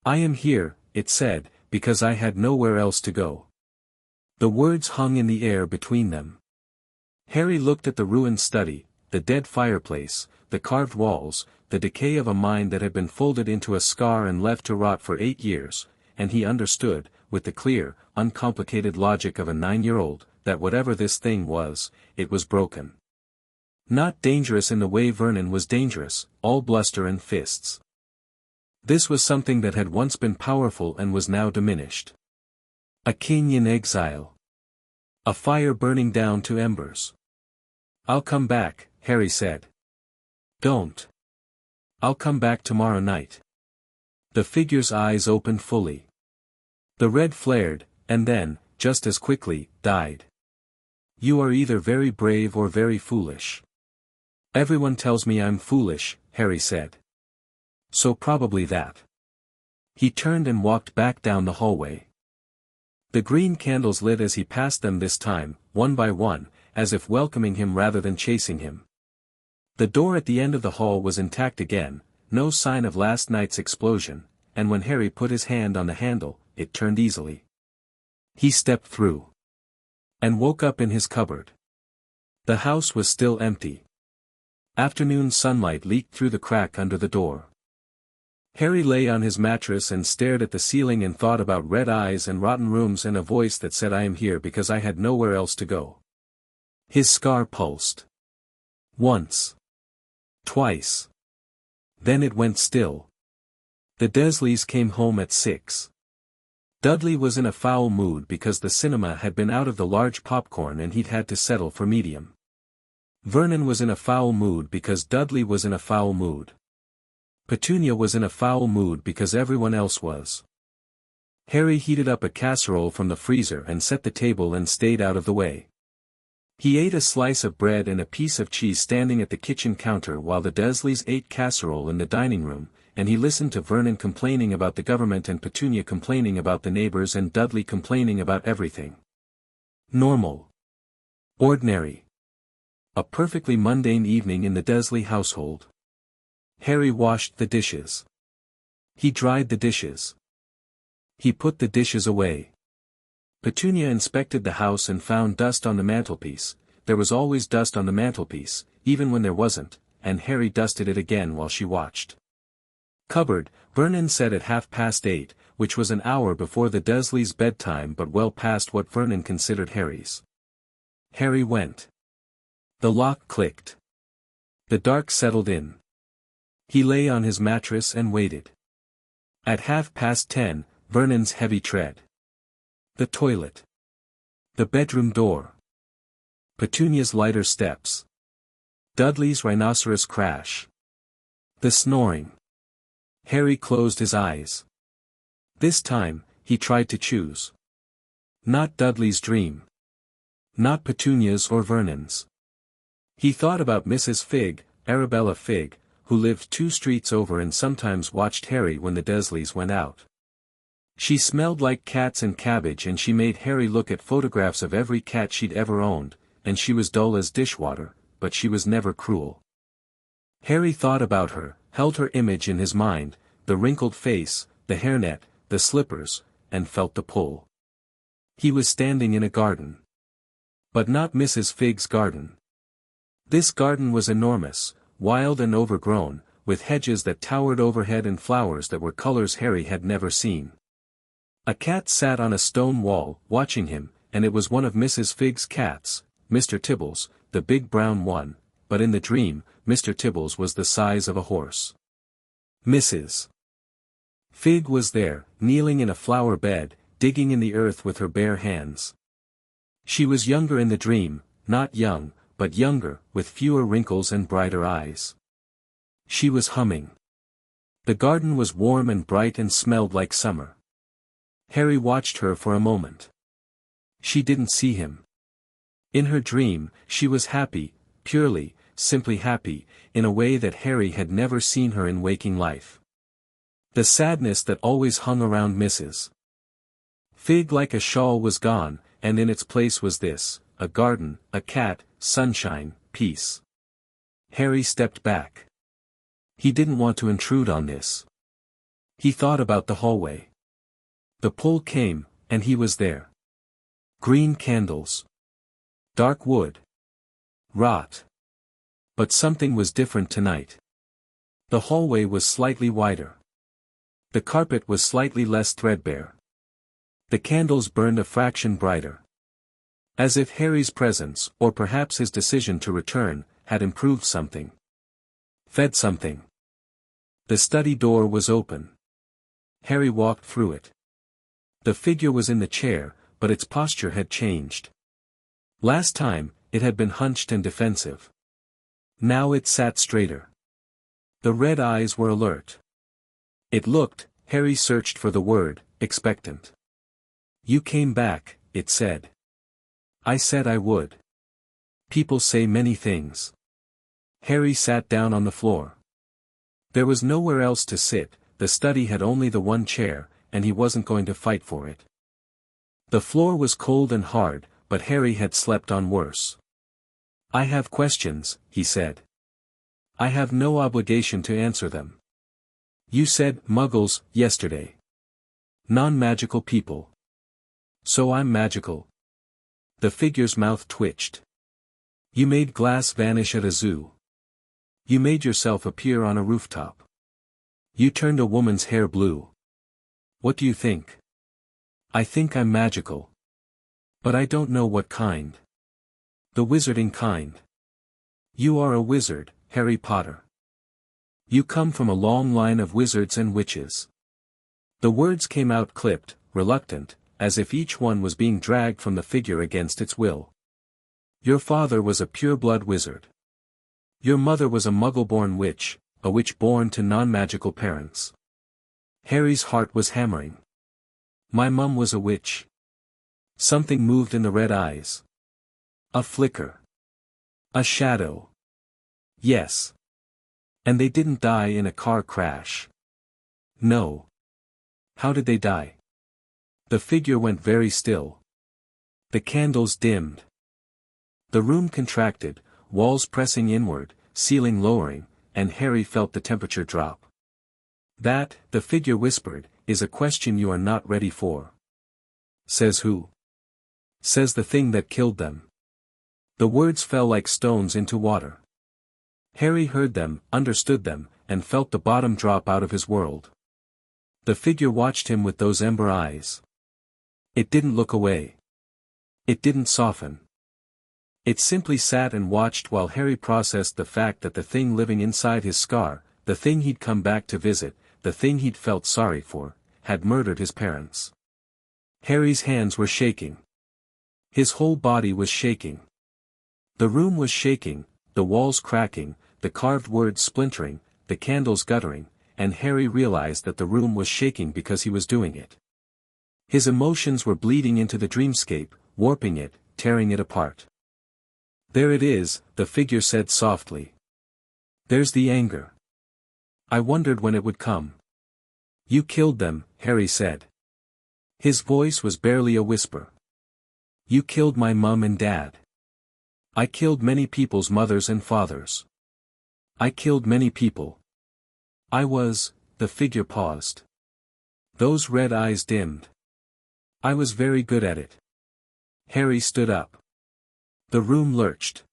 I am here, it said, because I had nowhere else to go. The words hung in the air between them. Harry looked at the ruined study, the dead fireplace, the carved walls, the decay of a mind that had been folded into a scar and left to rot for 8 years, and he understood, with the clear, uncomplicated logic of a 9-year-old, that whatever this thing was, it was broken. Not dangerous in the way Vernon was dangerous, all bluster and fists. This was something that had once been powerful and was now diminished. A king in exile. A fire burning down to embers. I'll come back, Harry said. Don't. I'll come back tomorrow night. The figure's eyes opened fully. The red flared, and then, just as quickly, died. You are either very brave or very foolish. Everyone tells me I'm foolish, Harry said. So probably that. He turned and walked back down the hallway. The green candles lit as he passed them this time, one by one, as if welcoming him rather than chasing him. The door at the end of the hall was intact again, no sign of last night's explosion, and when Harry put his hand on the handle, it turned easily. He stepped through. And woke up in his cupboard. The house was still empty. Afternoon sunlight leaked through the crack under the door. Harry lay on his mattress and stared at the ceiling and thought about red eyes and rotten rooms and a voice that said I am here because I had nowhere else to go. His scar pulsed. Once. Twice. Then it went still. The Dursleys came home at 6. Dudley was in a foul mood because the cinema had been out of the large popcorn and he'd had to settle for medium. Vernon was in a foul mood because Dudley was in a foul mood. Petunia was in a foul mood because everyone else was. Harry heated up a casserole from the freezer and set the table and stayed out of the way. He ate a slice of bread and a piece of cheese standing at the kitchen counter while the Dursleys ate casserole in the dining room, and he listened to Vernon complaining about the government and Petunia complaining about the neighbors and Dudley complaining about everything. Normal. Ordinary. A perfectly mundane evening in the Dursley household. Harry washed the dishes. He dried the dishes. He put the dishes away. Petunia inspected the house and found dust on the mantelpiece. There was always dust on the mantelpiece, even when there wasn't, and Harry dusted it again while she watched. Cupboard, Vernon said at 8:30, which was an hour before the Dursleys' bedtime but well past what Vernon considered Harry's. Harry went. The lock clicked. The dark settled in. He lay on his mattress and waited. At 10:30, Vernon's heavy tread. The toilet. The bedroom door. Petunia's lighter steps. Dudley's rhinoceros crash. The snoring. Harry closed his eyes. This time, he tried to choose. Not Dudley's dream. Not Petunia's or Vernon's. He thought about Mrs. Figg, Arabella Figg, who lived 2 streets over and sometimes watched Harry when the Dursleys went out. She smelled like cats and cabbage and she made Harry look at photographs of every cat she'd ever owned, and she was dull as dishwater, but she was never cruel. Harry thought about her, held her image in his mind, the wrinkled face, the hairnet, the slippers, and felt the pull. He was standing in a garden. But not Mrs. Figg's garden. This garden was enormous, wild and overgrown, with hedges that towered overhead and flowers that were colors Harry had never seen. A cat sat on a stone wall, watching him, and it was one of Mrs. Figg's cats, Mr. Tibbles, the big brown one, but in the dream, Mr. Tibbles was the size of a horse. Mrs. Figg was there, kneeling in a flower bed, digging in the earth with her bare hands. She was younger in the dream, not young, but younger, with fewer wrinkles and brighter eyes. She was humming. The garden was warm and bright and smelled like summer. Harry watched her for a moment. She didn't see him. In her dream, she was happy, purely, simply happy, in a way that Harry had never seen her in waking life. The sadness that always hung around Mrs. Fig like a shawl was gone, and in its place was this, a garden, a cat, sunshine, peace. Harry stepped back. He didn't want to intrude on this. He thought about the hallway. The pull came, and he was there. Green candles. Dark wood. Rot. But something was different tonight. The hallway was slightly wider. The carpet was slightly less threadbare. The candles burned a fraction brighter. As if Harry's presence, or perhaps his decision to return, had improved something. Fed something. The study door was open. Harry walked through it. The figure was in the chair, but its posture had changed. Last time, it had been hunched and defensive. Now it sat straighter. The red eyes were alert. It looked, Harry searched for the word, expectant. "You came back," it said. "I said I would. People say many things." Harry sat down on the floor. There was nowhere else to sit, the study had only the one chair, and he wasn't going to fight for it. The floor was cold and hard, but Harry had slept on worse. "I have questions," he said. "I have no obligation to answer them. You said, muggles, yesterday. Non-magical people. So I'm magical." The figure's mouth twitched. "You made glass vanish at a zoo. You made yourself appear on a rooftop. You turned a woman's hair blue. What do you think?" "I think I'm magical. But I don't know what kind. The wizarding kind." "You are a wizard, Harry Potter. You come from a long line of wizards and witches." The words came out clipped, reluctant, as if each one was being dragged from the figure against its will. "Your father was a pure-blood wizard. Your mother was a muggle-born witch, a witch born to non-magical parents." Harry's heart was hammering. "My mum was a witch." Something moved in the red eyes. A flicker. A shadow. "Yes. And they didn't die in a car crash." "No. How did they die?" The figure went very still. The candles dimmed. The room contracted, walls pressing inward, ceiling lowering, and Harry felt the temperature drop. "That," the figure whispered, "is a question you are not ready for." "Says who?" "Says the thing that killed them." The words fell like stones into water. Harry heard them, understood them, and felt the bottom drop out of his world. The figure watched him with those ember eyes. It didn't look away. It didn't soften. It simply sat and watched while Harry processed the fact that the thing living inside his scar, the thing he'd come back to visit, the thing he'd felt sorry for, had murdered his parents. Harry's hands were shaking. His whole body was shaking. The room was shaking, the walls cracking, the carved words splintering, the candles guttering, and Harry realized that the room was shaking because he was doing it. His emotions were bleeding into the dreamscape, warping it, tearing it apart. "There it is," the figure said softly. "There's the anger. I wondered when it would come." "You killed them," Harry said. His voice was barely a whisper. "You killed my mum and dad. I killed many people's mothers and fathers. I killed many people. The figure paused. Those red eyes dimmed. "I was very good at it." Harry stood up. The room lurched.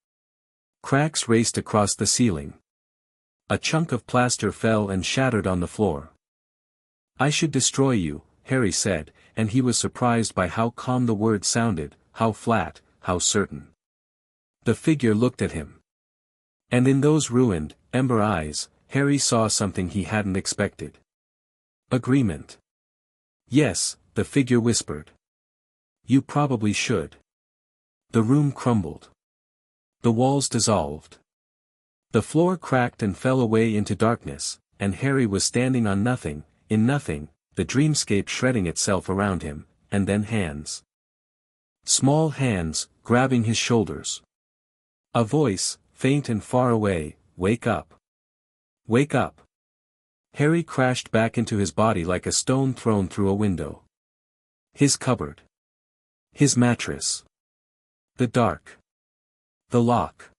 Cracks raced across the ceiling. A chunk of plaster fell and shattered on the floor. "I should destroy you," Harry said, and he was surprised by how calm the words sounded, how flat, how certain. The figure looked at him. And in those ruined, ember eyes, Harry saw something he hadn't expected. Agreement. "Yes," the figure whispered. "You probably should." The room crumbled. The walls dissolved. The floor cracked and fell away into darkness, and Harry was standing on nothing, in nothing, the dreamscape shredding itself around him, and then hands. Small hands, grabbing his shoulders. A voice, faint and far away, "Wake up. Wake up." Harry crashed back into his body like a stone thrown through a window. His cupboard. His mattress. The dark. The lock.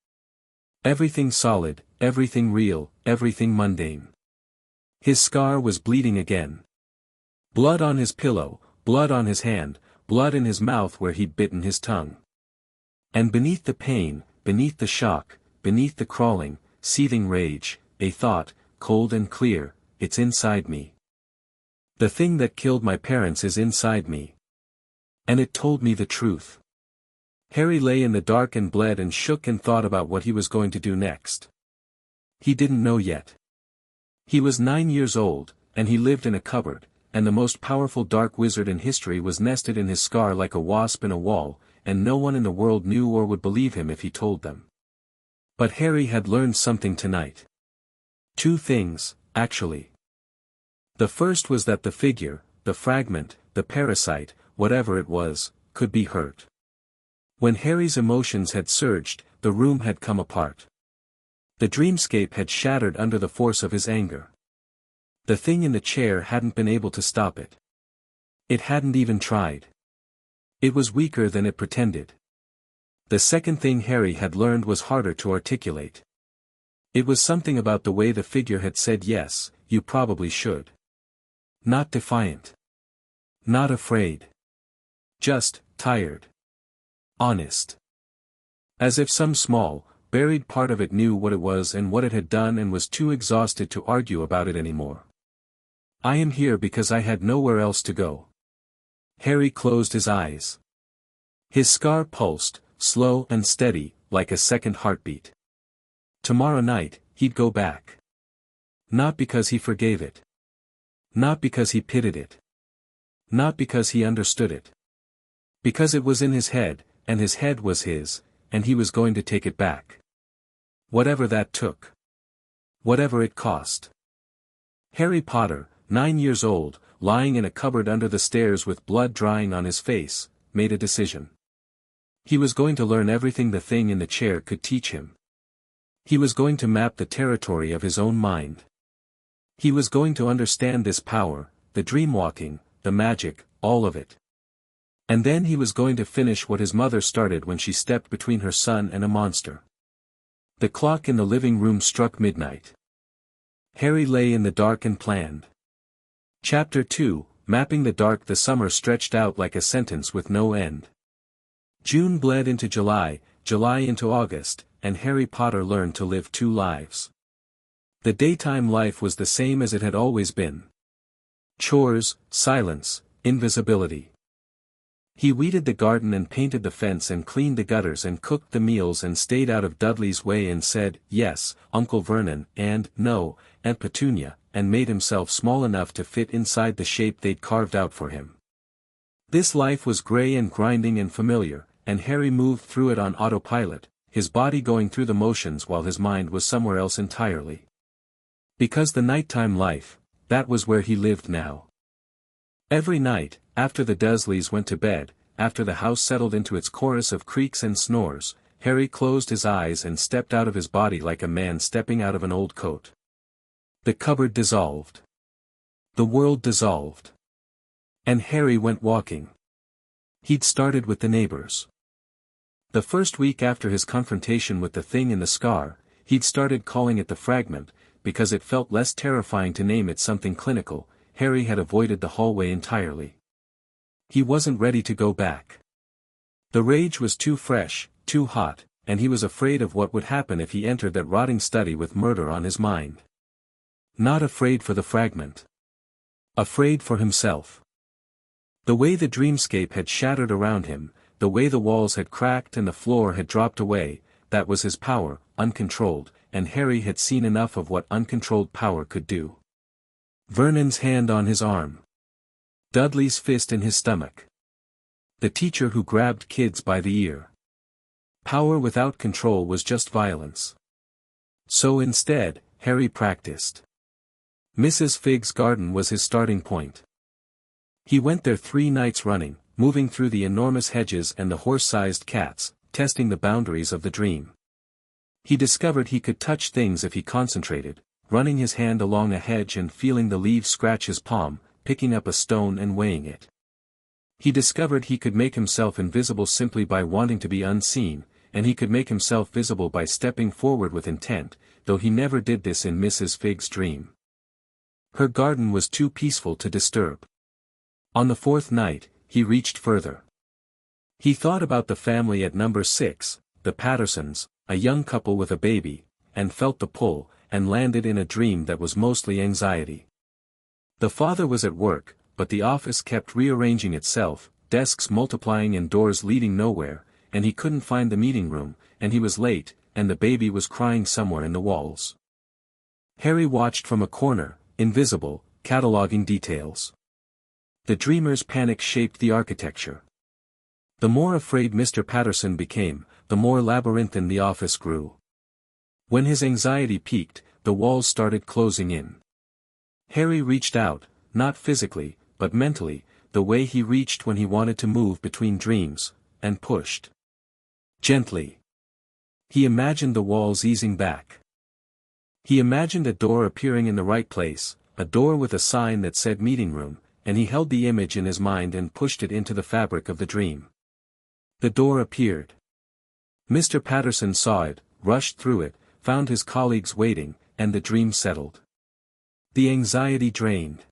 Everything solid, everything real, everything mundane. His scar was bleeding again. Blood on his pillow, blood on his hand, blood in his mouth where he'd bitten his tongue. And beneath the pain, beneath the shock, beneath the crawling, seething rage, a thought, cold and clear, it's inside me. The thing that killed my parents is inside me. And it told me the truth. Harry lay in the dark and bled and shook and thought about what he was going to do next. He didn't know yet. He was 9 years old, and he lived in a cupboard, and the most powerful dark wizard in history was nested in his scar like a wasp in a wall, and no one in the world knew or would believe him if he told them. But Harry had learned something tonight. 2 things, actually. The first was that the figure, the fragment, the parasite, whatever it was, could be hurt. When Harry's emotions had surged, the room had come apart. The dreamscape had shattered under the force of his anger. The thing in the chair hadn't been able to stop it. It hadn't even tried. It was weaker than it pretended. The second thing Harry had learned was harder to articulate. It was something about the way the figure had said yes, you probably should. Not defiant. Not afraid. Just, tired. Honest. As if some small, buried part of it knew what it was and what it had done and was too exhausted to argue about it anymore. I am here because I had nowhere else to go. Harry closed his eyes. His scar pulsed, slow and steady, like a second heartbeat. Tomorrow night, he'd go back. Not because he forgave it. Not because he pitied it. Not because he understood it. Because it was in his head, and his head was his, and he was going to take it back. Whatever that took. Whatever it cost. Harry Potter, 9 years old, lying in a cupboard under the stairs with blood drying on his face, made a decision. He was going to learn everything the thing in the chair could teach him. He was going to map the territory of his own mind. He was going to understand this power, the dreamwalking, the magic, all of it. And then he was going to finish what his mother started when she stepped between her son and a monster. The clock in the living room struck midnight. Harry lay in the dark and planned. Chapter 2, Mapping the Dark. The summer stretched out like a sentence with no end. June bled into July, July into August, and Harry Potter learned to live 2 lives. The daytime life was the same as it had always been. Chores, silence, invisibility. He weeded the garden and painted the fence and cleaned the gutters and cooked the meals and stayed out of Dudley's way and said, yes, Uncle Vernon, and, no, Aunt Petunia, and made himself small enough to fit inside the shape they'd carved out for him. This life was gray and grinding and familiar, and Harry moved through it on autopilot, his body going through the motions while his mind was somewhere else entirely. Because the nighttime life, that was where he lived now. Every night, after the Dursleys went to bed, after the house settled into its chorus of creaks and snores, Harry closed his eyes and stepped out of his body like a man stepping out of an old coat. The cupboard dissolved. The world dissolved. And Harry went walking. He'd started with the neighbors. The first week after his confrontation with the thing in the scar, he'd started calling it the fragment, because it felt less terrifying to name it something clinical. Harry had avoided the hallway entirely. He wasn't ready to go back. The rage was too fresh, too hot, and he was afraid of what would happen if he entered that rotting study with murder on his mind. Not afraid for the fragment. Afraid for himself. The way the dreamscape had shattered around him, the way the walls had cracked and the floor had dropped away, that was his power, uncontrolled, and Harry had seen enough of what uncontrolled power could do. Vernon's hand on his arm. Dudley's fist in his stomach. The teacher who grabbed kids by the ear. Power without control was just violence. So instead, Harry practiced. Mrs. Figg's garden was his starting point. He went there 3 nights running, moving through the enormous hedges and the horse-sized cats, testing the boundaries of the dream. He discovered he could touch things if he concentrated, running his hand along a hedge and feeling the leaves scratch his palm, picking up a stone and weighing it. He discovered he could make himself invisible simply by wanting to be unseen, and he could make himself visible by stepping forward with intent, though he never did this in Mrs. Fig's dream. Her garden was too peaceful to disturb. On the fourth night, he reached further. He thought about the family at number 6, the Pattersons, a young couple with a baby, and felt the pull, and landed in a dream that was mostly anxiety. The father was at work, but the office kept rearranging itself, desks multiplying and doors leading nowhere, and he couldn't find the meeting room, and he was late, and the baby was crying somewhere in the walls. Harry watched from a corner, invisible, cataloging details. The dreamer's panic shaped the architecture. The more afraid Mr. Patterson became, the more labyrinthine the office grew. When his anxiety peaked, the walls started closing in. Harry reached out, not physically, but mentally, the way he reached when he wanted to move between dreams, and pushed. Gently. He imagined the walls easing back. He imagined a door appearing in the right place, a door with a sign that said meeting room, and he held the image in his mind and pushed it into the fabric of the dream. The door appeared. Mr. Patterson saw it, rushed through it, found his colleagues waiting, and the dream settled. The anxiety drained.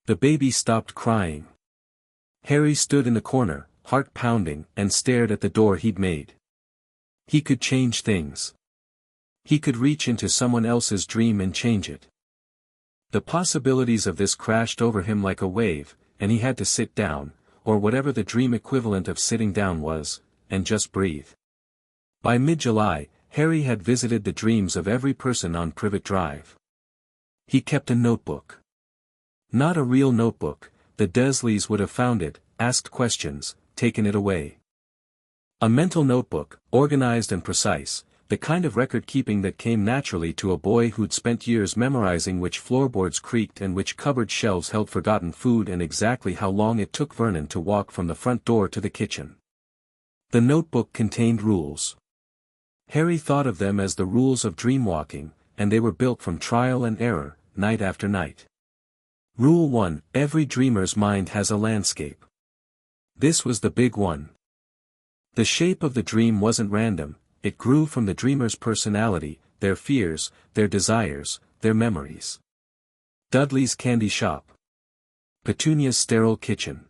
The baby stopped crying. Harry stood in the corner, heart pounding, and stared at the door he'd made. He could change things. He could reach into someone else's dream and change it. The possibilities of this crashed over him like a wave, and he had to sit down, or whatever the dream equivalent of sitting down was, and just breathe. By mid-July, Harry had visited the dreams of every person on Privet Drive. He kept a notebook. Not a real notebook, the Dursleys would have found it, asked questions, taken it away. A mental notebook, organized and precise, the kind of record-keeping that came naturally to a boy who'd spent years memorizing which floorboards creaked and which cupboard shelves held forgotten food and exactly how long it took Vernon to walk from the front door to the kitchen. The notebook contained rules. Harry thought of them as the rules of dreamwalking, and they were built from trial and error, night after night. Rule 1: Every dreamer's mind has a landscape. This was the big one. The shape of the dream wasn't random. It grew from the dreamer's personality, their fears, their desires, their memories. Dudley's candy shop. Petunia's sterile kitchen.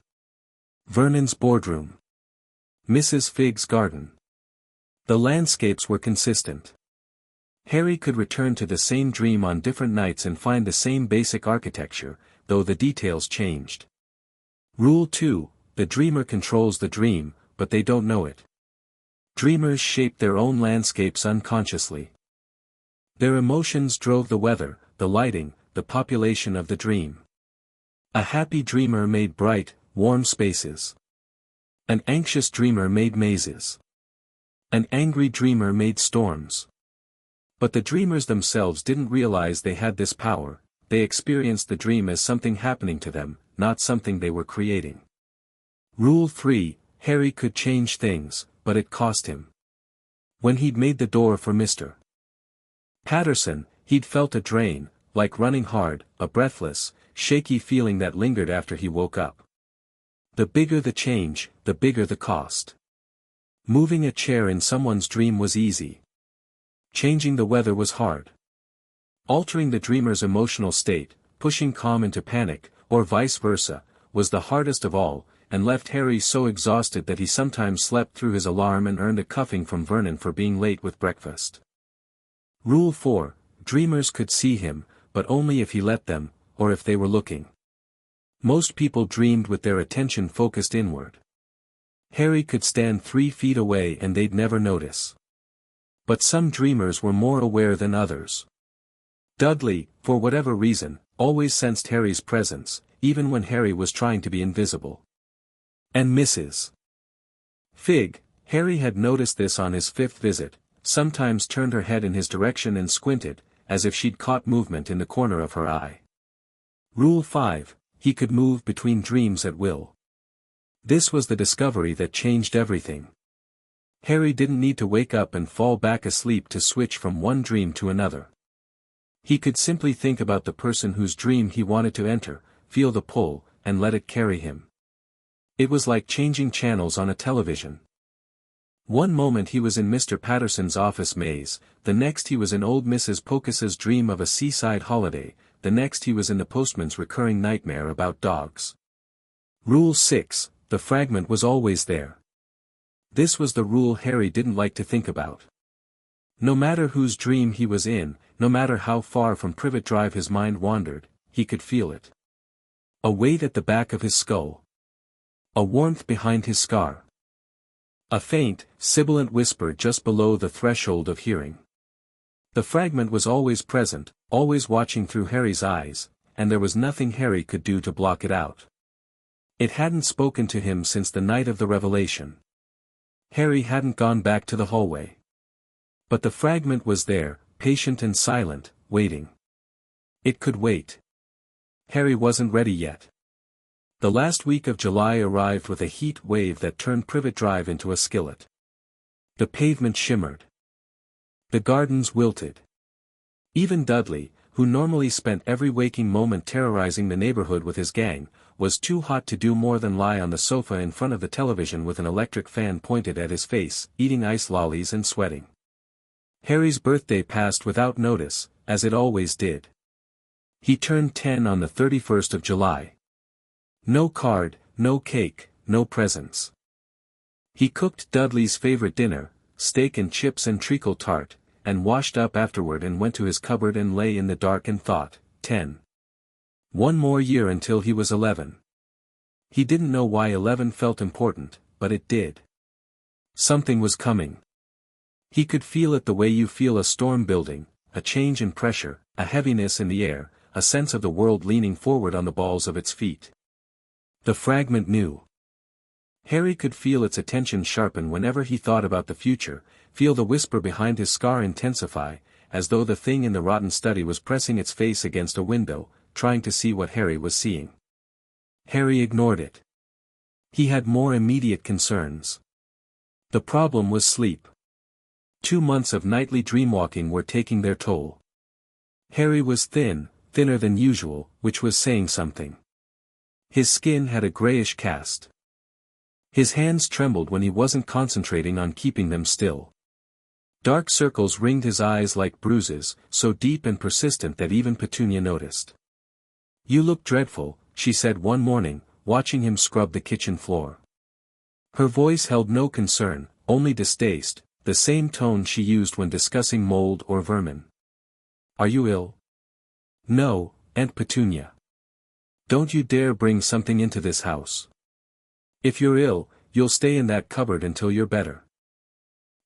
Vernon's boardroom. Mrs. Fig's garden. The landscapes were consistent. Harry could return to the same dream on different nights and find the same basic architecture, though the details changed. Rule 2: The dreamer controls the dream, but they don't know it. Dreamers shape their own landscapes unconsciously. Their emotions drove the weather, the lighting, the population of the dream. A happy dreamer made bright, warm spaces. An anxious dreamer made mazes. An angry dreamer made storms. But the dreamers themselves didn't realize they had this power. They experienced the dream as something happening to them, not something they were creating. Rule 3: Harry could change things, but it cost him. When he'd made the door for Mr. Patterson, he'd felt a drain, like running hard, a breathless, shaky feeling that lingered after he woke up. The bigger the change, the bigger the cost. Moving a chair in someone's dream was easy. Changing the weather was hard. Altering the dreamer's emotional state, pushing calm into panic, or vice versa, was the hardest of all, and left Harry so exhausted that he sometimes slept through his alarm and earned a cuffing from Vernon for being late with breakfast. Rule 4: Dreamers could see him, but only if he let them, or if they were looking. Most people dreamed with their attention focused inward. Harry could stand 3 feet away and they'd never notice. But some dreamers were more aware than others. Dudley, for whatever reason, always sensed Harry's presence, even when Harry was trying to be invisible. And Mrs. Fig, Harry had noticed this on his 5th visit, sometimes turned her head in his direction and squinted, as if she'd caught movement in the corner of her eye. Rule 5: He could move between dreams at will. This was the discovery that changed everything. Harry didn't need to wake up and fall back asleep to switch from one dream to another. He could simply think about the person whose dream he wanted to enter, feel the pull, and let it carry him. It was like changing channels on a television. One moment he was in Mr. Patterson's office maze, the next he was in old Mrs. Pocus's dream of a seaside holiday, the next he was in the postman's recurring nightmare about dogs. Rule 6, the fragment was always there. This was the rule Harry didn't like to think about. No matter whose dream he was in, no matter how far from Privet Drive his mind wandered, he could feel it. A weight at the back of his skull. A warmth behind his scar. A faint, sibilant whisper just below the threshold of hearing. The fragment was always present, always watching through Harry's eyes, and there was nothing Harry could do to block it out. It hadn't spoken to him since the night of the revelation. Harry hadn't gone back to the hallway. But the fragment was there, patient and silent, waiting. It could wait. Harry wasn't ready yet. The last week of July arrived with a heat wave that turned Privet Drive into a skillet. The pavement shimmered. The gardens wilted. Even Dudley, who normally spent every waking moment terrorizing the neighborhood with his gang, was too hot to do more than lie on the sofa in front of the television with an electric fan pointed at his face, eating ice lollies and sweating. Harry's birthday passed without notice, as it always did. He turned 10 on the 31st of July. No card, no cake, no presents. He cooked Dudley's favorite dinner, steak and chips and treacle tart, and washed up afterward and went to his cupboard and lay in the dark and thought, 10. One more year until he was 11. He didn't know why 11 felt important, but it did. Something was coming. He could feel it the way you feel a storm building, a change in pressure, a heaviness in the air, a sense of the world leaning forward on the balls of its feet. The fragment knew. Harry could feel its attention sharpen whenever he thought about the future, feel the whisper behind his scar intensify, as though the thing in the rotten study was pressing its face against a window, trying to see what Harry was seeing. Harry ignored it. He had more immediate concerns. The problem was sleep. 2 months of nightly dreamwalking were taking their toll. Harry was thin, thinner than usual, which was saying something. His skin had a grayish cast. His hands trembled when he wasn't concentrating on keeping them still. Dark circles ringed his eyes like bruises, so deep and persistent that even Petunia noticed. "You look dreadful," she said one morning, watching him scrub the kitchen floor. Her voice held no concern, only distaste, the same tone she used when discussing mold or vermin. "Are you ill?" "No, Aunt Petunia. Don't you dare bring something into this house. If you're ill, you'll stay in that cupboard until you're better.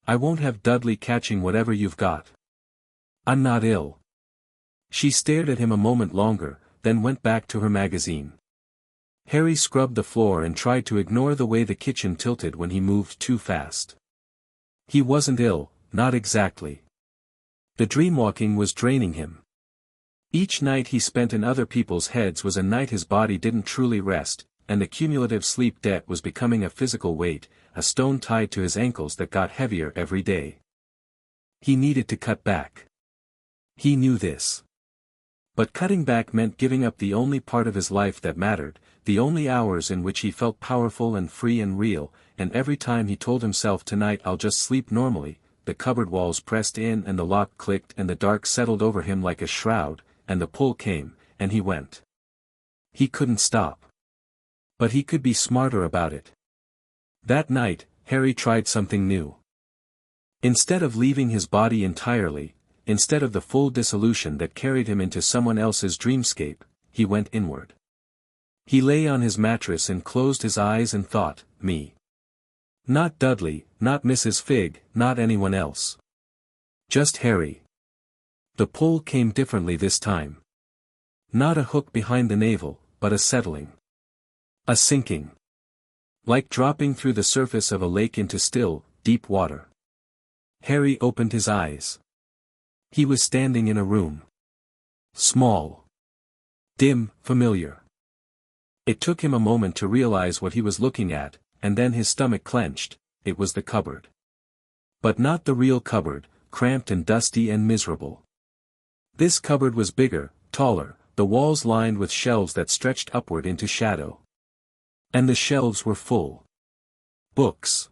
I won't have Dudley catching whatever you've got." "I'm not ill." She stared at him a moment longer, then went back to her magazine. Harry scrubbed the floor and tried to ignore the way the kitchen tilted when he moved too fast. He wasn't ill, not exactly. The dreamwalking was draining him. Each night he spent in other people's heads was a night his body didn't truly rest, and the cumulative sleep debt was becoming a physical weight, a stone tied to his ankles that got heavier every day. He needed to cut back. He knew this. But cutting back meant giving up the only part of his life that mattered, the only hours in which he felt powerful and free and real, and every time he told himself tonight I'll just sleep normally, the cupboard walls pressed in and the lock clicked and the dark settled over him like a shroud, and the pull came, and he went. He couldn't stop. But he could be smarter about it. That night, Harry tried something new. Instead of leaving his body entirely, instead of the full dissolution that carried him into someone else's dreamscape, he went inward. He lay on his mattress and closed his eyes and thought, me. Not Dudley, not Mrs. Figg, not anyone else. Just Harry. The pull came differently this time. Not a hook behind the navel, but a settling. A sinking. Like dropping through the surface of a lake into still, deep water. Harry opened his eyes. He was standing in a room. Small. Dim, familiar. It took him a moment to realize what he was looking at, and then his stomach clenched. It was the cupboard. But not the real cupboard, cramped and dusty and miserable. This cupboard was bigger, taller, the walls lined with shelves that stretched upward into shadow. And the shelves were full. Books.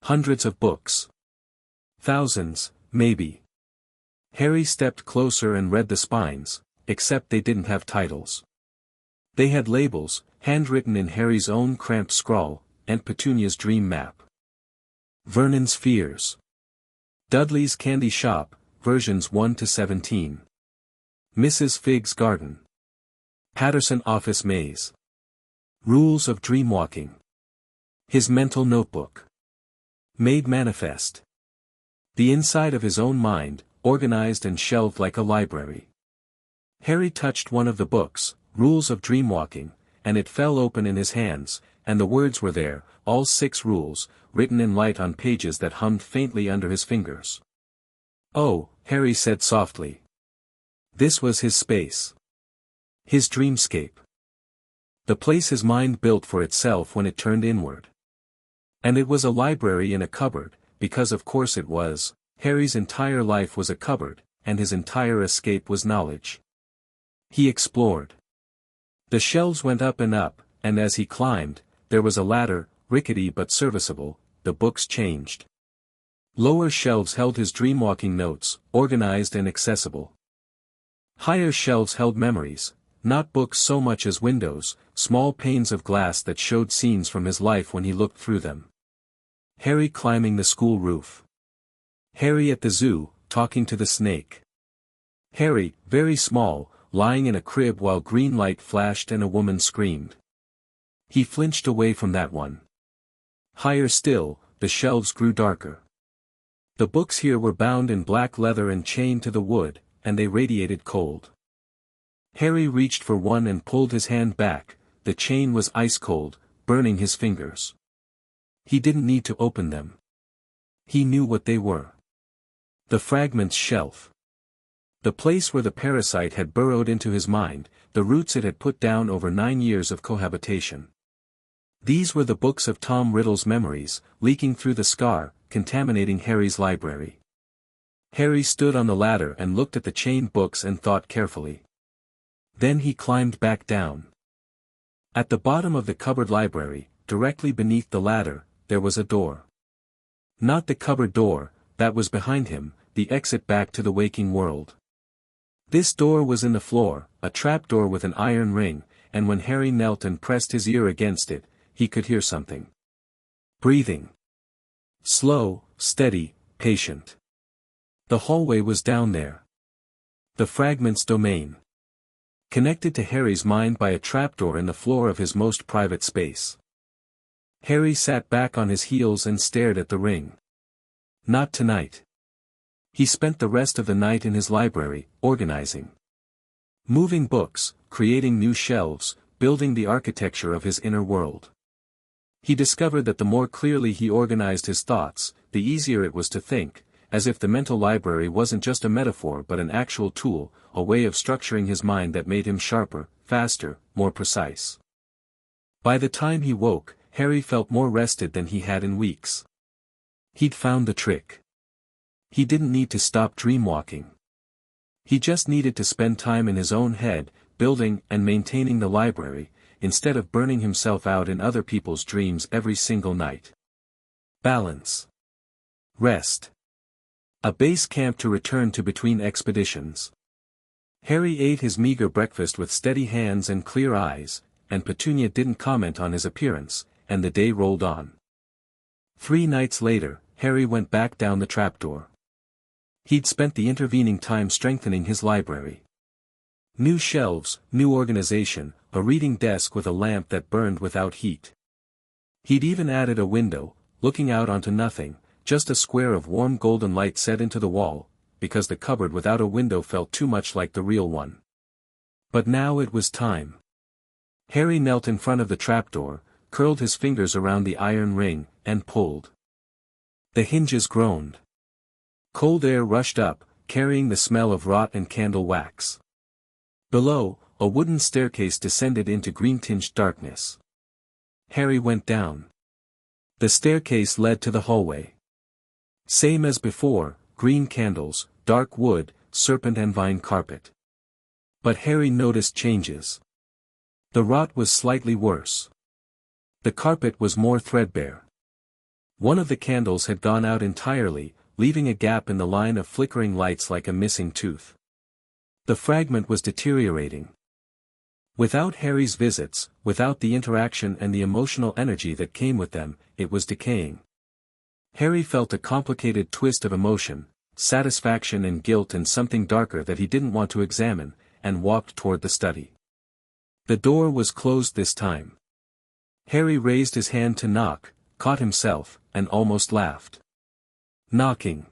Hundreds of books. Thousands, maybe. Harry stepped closer and read the spines, except they didn't have titles. They had labels, handwritten in Harry's own cramped scrawl, and Petunia's dream map. Vernon's Fears. Dudley's Candy Shop, versions 1 to 17. Mrs. Fig's Garden. Patterson Office Maze. Rules of Dreamwalking. His Mental Notebook. Made Manifest. The inside of his own mind, organized and shelved like a library. Harry touched one of the books, Rules of Dreamwalking, and it fell open in his hands, and the words were there, all 6 rules, written in light on pages that hummed faintly under his fingers. "Oh," Harry said softly. This was his space. His dreamscape. The place his mind built for itself when it turned inward. And it was a library in a cupboard, because of course it was. Harry's entire life was a cupboard, and his entire escape was knowledge. He explored. The shelves went up, and as he climbed, there was a ladder, rickety but serviceable. The books changed. Lower shelves held his dreamwalking notes, organized and accessible. Higher shelves held memories, not books so much as windows, small panes of glass that showed scenes from his life when he looked through them. Harry climbing the school roof. Harry at the zoo, talking to the snake. Harry, very small, lying in a crib while green light flashed and a woman screamed. He flinched away from that one. Higher still, the shelves grew darker. The books here were bound in black leather and chained to the wood, and they radiated cold. Harry reached for one and pulled his hand back. The chain was ice cold, burning his fingers. He didn't need to open them. He knew what they were. The fragments shelf. The place where the parasite had burrowed into his mind, the roots it had put down over 9 years of cohabitation. These were the books of Tom Riddle's memories, leaking through the scar, contaminating Harry's library. Harry stood on the ladder and looked at the chained books and thought carefully. Then he climbed back down. At the bottom of the cupboard library, directly beneath the ladder, there was a door. Not the cupboard door, that was behind him, the exit back to the waking world. This door was in the floor, a trapdoor with an iron ring, and when Harry knelt and pressed his ear against it, he could hear something. Breathing. Slow, steady, patient. The hallway was down there. The fragments domain. Connected to Harry's mind by a trapdoor in the floor of his most private space. Harry sat back on his heels and stared at the ring. Not tonight. He spent the rest of the night in his library, organizing. Moving books, creating new shelves, building the architecture of his inner world. He discovered that the more clearly he organized his thoughts, the easier it was to think, as if the mental library wasn't just a metaphor but an actual tool, a way of structuring his mind that made him sharper, faster, more precise. By the time he woke, Harry felt more rested than he had in weeks. He'd found the trick. He didn't need to stop dreamwalking. He just needed to spend time in his own head, building and maintaining the library, instead of burning himself out in other people's dreams every single night. Balance. Rest. A base camp to return to between expeditions. Harry ate his meager breakfast with steady hands and clear eyes, and Petunia didn't comment on his appearance, and the day rolled on. 3 nights later, Harry went back down the trapdoor. He'd spent the intervening time strengthening his library. New shelves, new organization, a reading desk with a lamp that burned without heat. He'd even added a window, looking out onto nothing, just a square of warm golden light set into the wall, because the cupboard without a window felt too much like the real one. But now it was time. Harry knelt in front of the trapdoor, curled his fingers around the iron ring, and pulled. The hinges groaned. Cold air rushed up, carrying the smell of rot and candle wax. Below, a wooden staircase descended into green-tinged darkness. Harry went down. The staircase led to the hallway. Same as before, green candles, dark wood, serpent and vine carpet. But Harry noticed changes. The rot was slightly worse. The carpet was more threadbare. One of the candles had gone out entirely, leaving a gap in the line of flickering lights like a missing tooth. The fragment was deteriorating. Without Harry's visits, without the interaction and the emotional energy that came with them, it was decaying. Harry felt a complicated twist of emotion, satisfaction and guilt and something darker that he didn't want to examine, and walked toward the study. The door was closed this time. Harry raised his hand to knock, caught himself, and almost laughed. Knocking.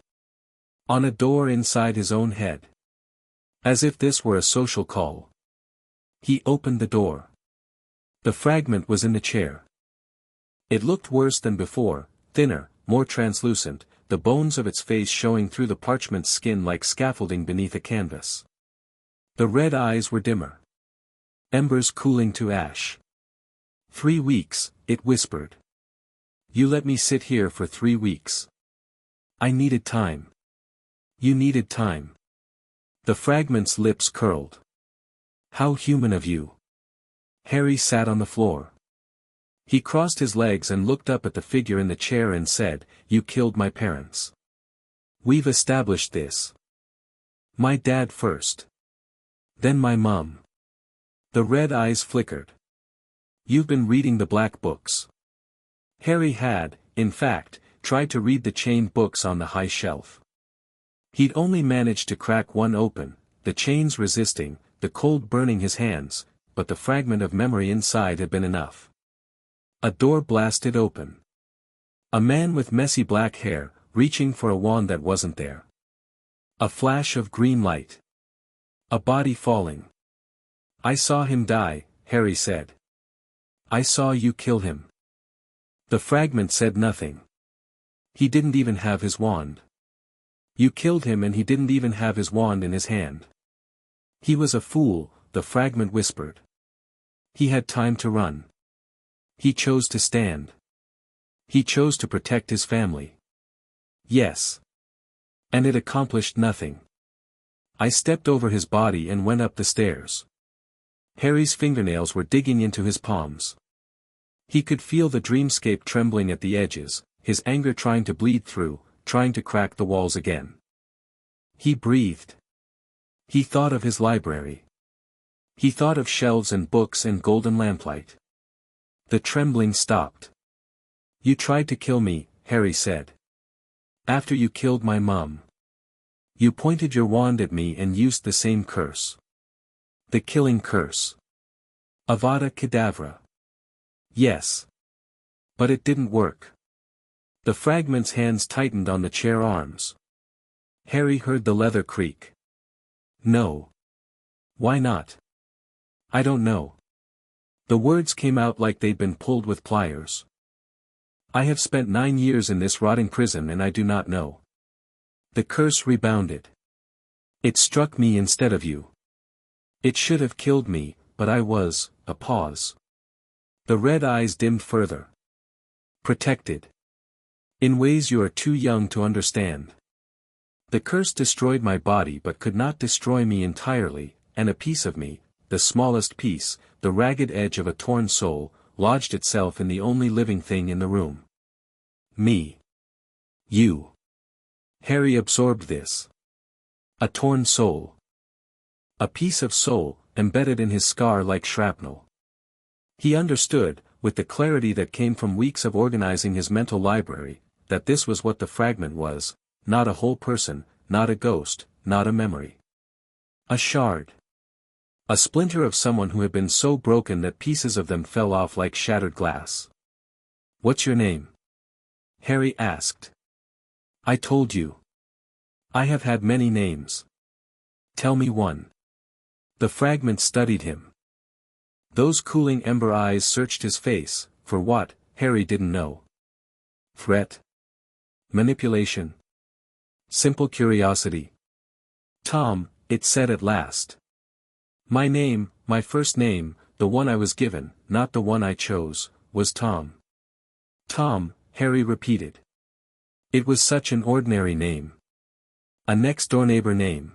On a door inside his own head. As if this were a social call. He opened the door. The fragment was in the chair. It looked worse than before, thinner, more translucent, the bones of its face showing through the parchment skin like scaffolding beneath a canvas. The red eyes were dimmer. Embers cooling to ash. 3 weeks, it whispered. You let me sit here for 3 weeks. I needed time. You needed time. The fragment's lips curled. How human of you. Harry sat on the floor. He crossed his legs and looked up at the figure in the chair and said, You killed my parents. We've established this. My dad first. Then my mum. The red eyes flickered. You've been reading the black books. Harry had, in fact, tried to read the chained books on the high shelf. He'd only managed to crack one open, the chains resisting, the cold burning his hands, but the fragment of memory inside had been enough. A door blasted open. A man with messy black hair, reaching for a wand that wasn't there. A flash of green light. A body falling. I saw him die, Harry said. I saw you kill him. The fragment said nothing. He didn't even have his wand. You killed him and he didn't even have his wand in his hand. He was a fool, the fragment whispered. He had time to run. He chose to stand. He chose to protect his family. Yes. And it accomplished nothing. I stepped over his body and went up the stairs. Harry's fingernails were digging into his palms. He could feel the dreamscape trembling at the edges, his anger trying to bleed through, trying to crack the walls again. He breathed. He thought of his library. He thought of shelves and books and golden lamplight. The trembling stopped. You tried to kill me, Harry said. After you killed my mum. You pointed your wand at me and used the same curse. The killing curse. Avada Kedavra. Yes. But it didn't work. The fragment's hands tightened on the chair arms. Harry heard the leather creak. No. Why not? I don't know. The words came out like they'd been pulled with pliers. I have spent 9 years in this rotting prison and I do not know. The curse rebounded. It struck me instead of you. It should have killed me, but I was, a pause. The red eyes dimmed further. Protected. In ways you are too young to understand. The curse destroyed my body but could not destroy me entirely, and a piece of me, the smallest piece, the ragged edge of a torn soul, lodged itself in the only living thing in the room. Me. You. Harry absorbed this. A torn soul. A piece of soul, embedded in his scar like shrapnel. He understood, with the clarity that came from weeks of organizing his mental library, that this was what the fragment was, not a whole person, not a ghost, not a memory. A shard. A splinter of someone who had been so broken that pieces of them fell off like shattered glass. What's your name? Harry asked. I told you. I have had many names. Tell me one. The fragment studied him. Those cooling ember eyes searched his face, for what, Harry didn't know. Threat? Manipulation? Simple curiosity? Tom, it said at last. My name, my first name, the one I was given, not the one I chose, was Tom. Tom, Harry repeated. It was such an ordinary name. A next-door neighbor name.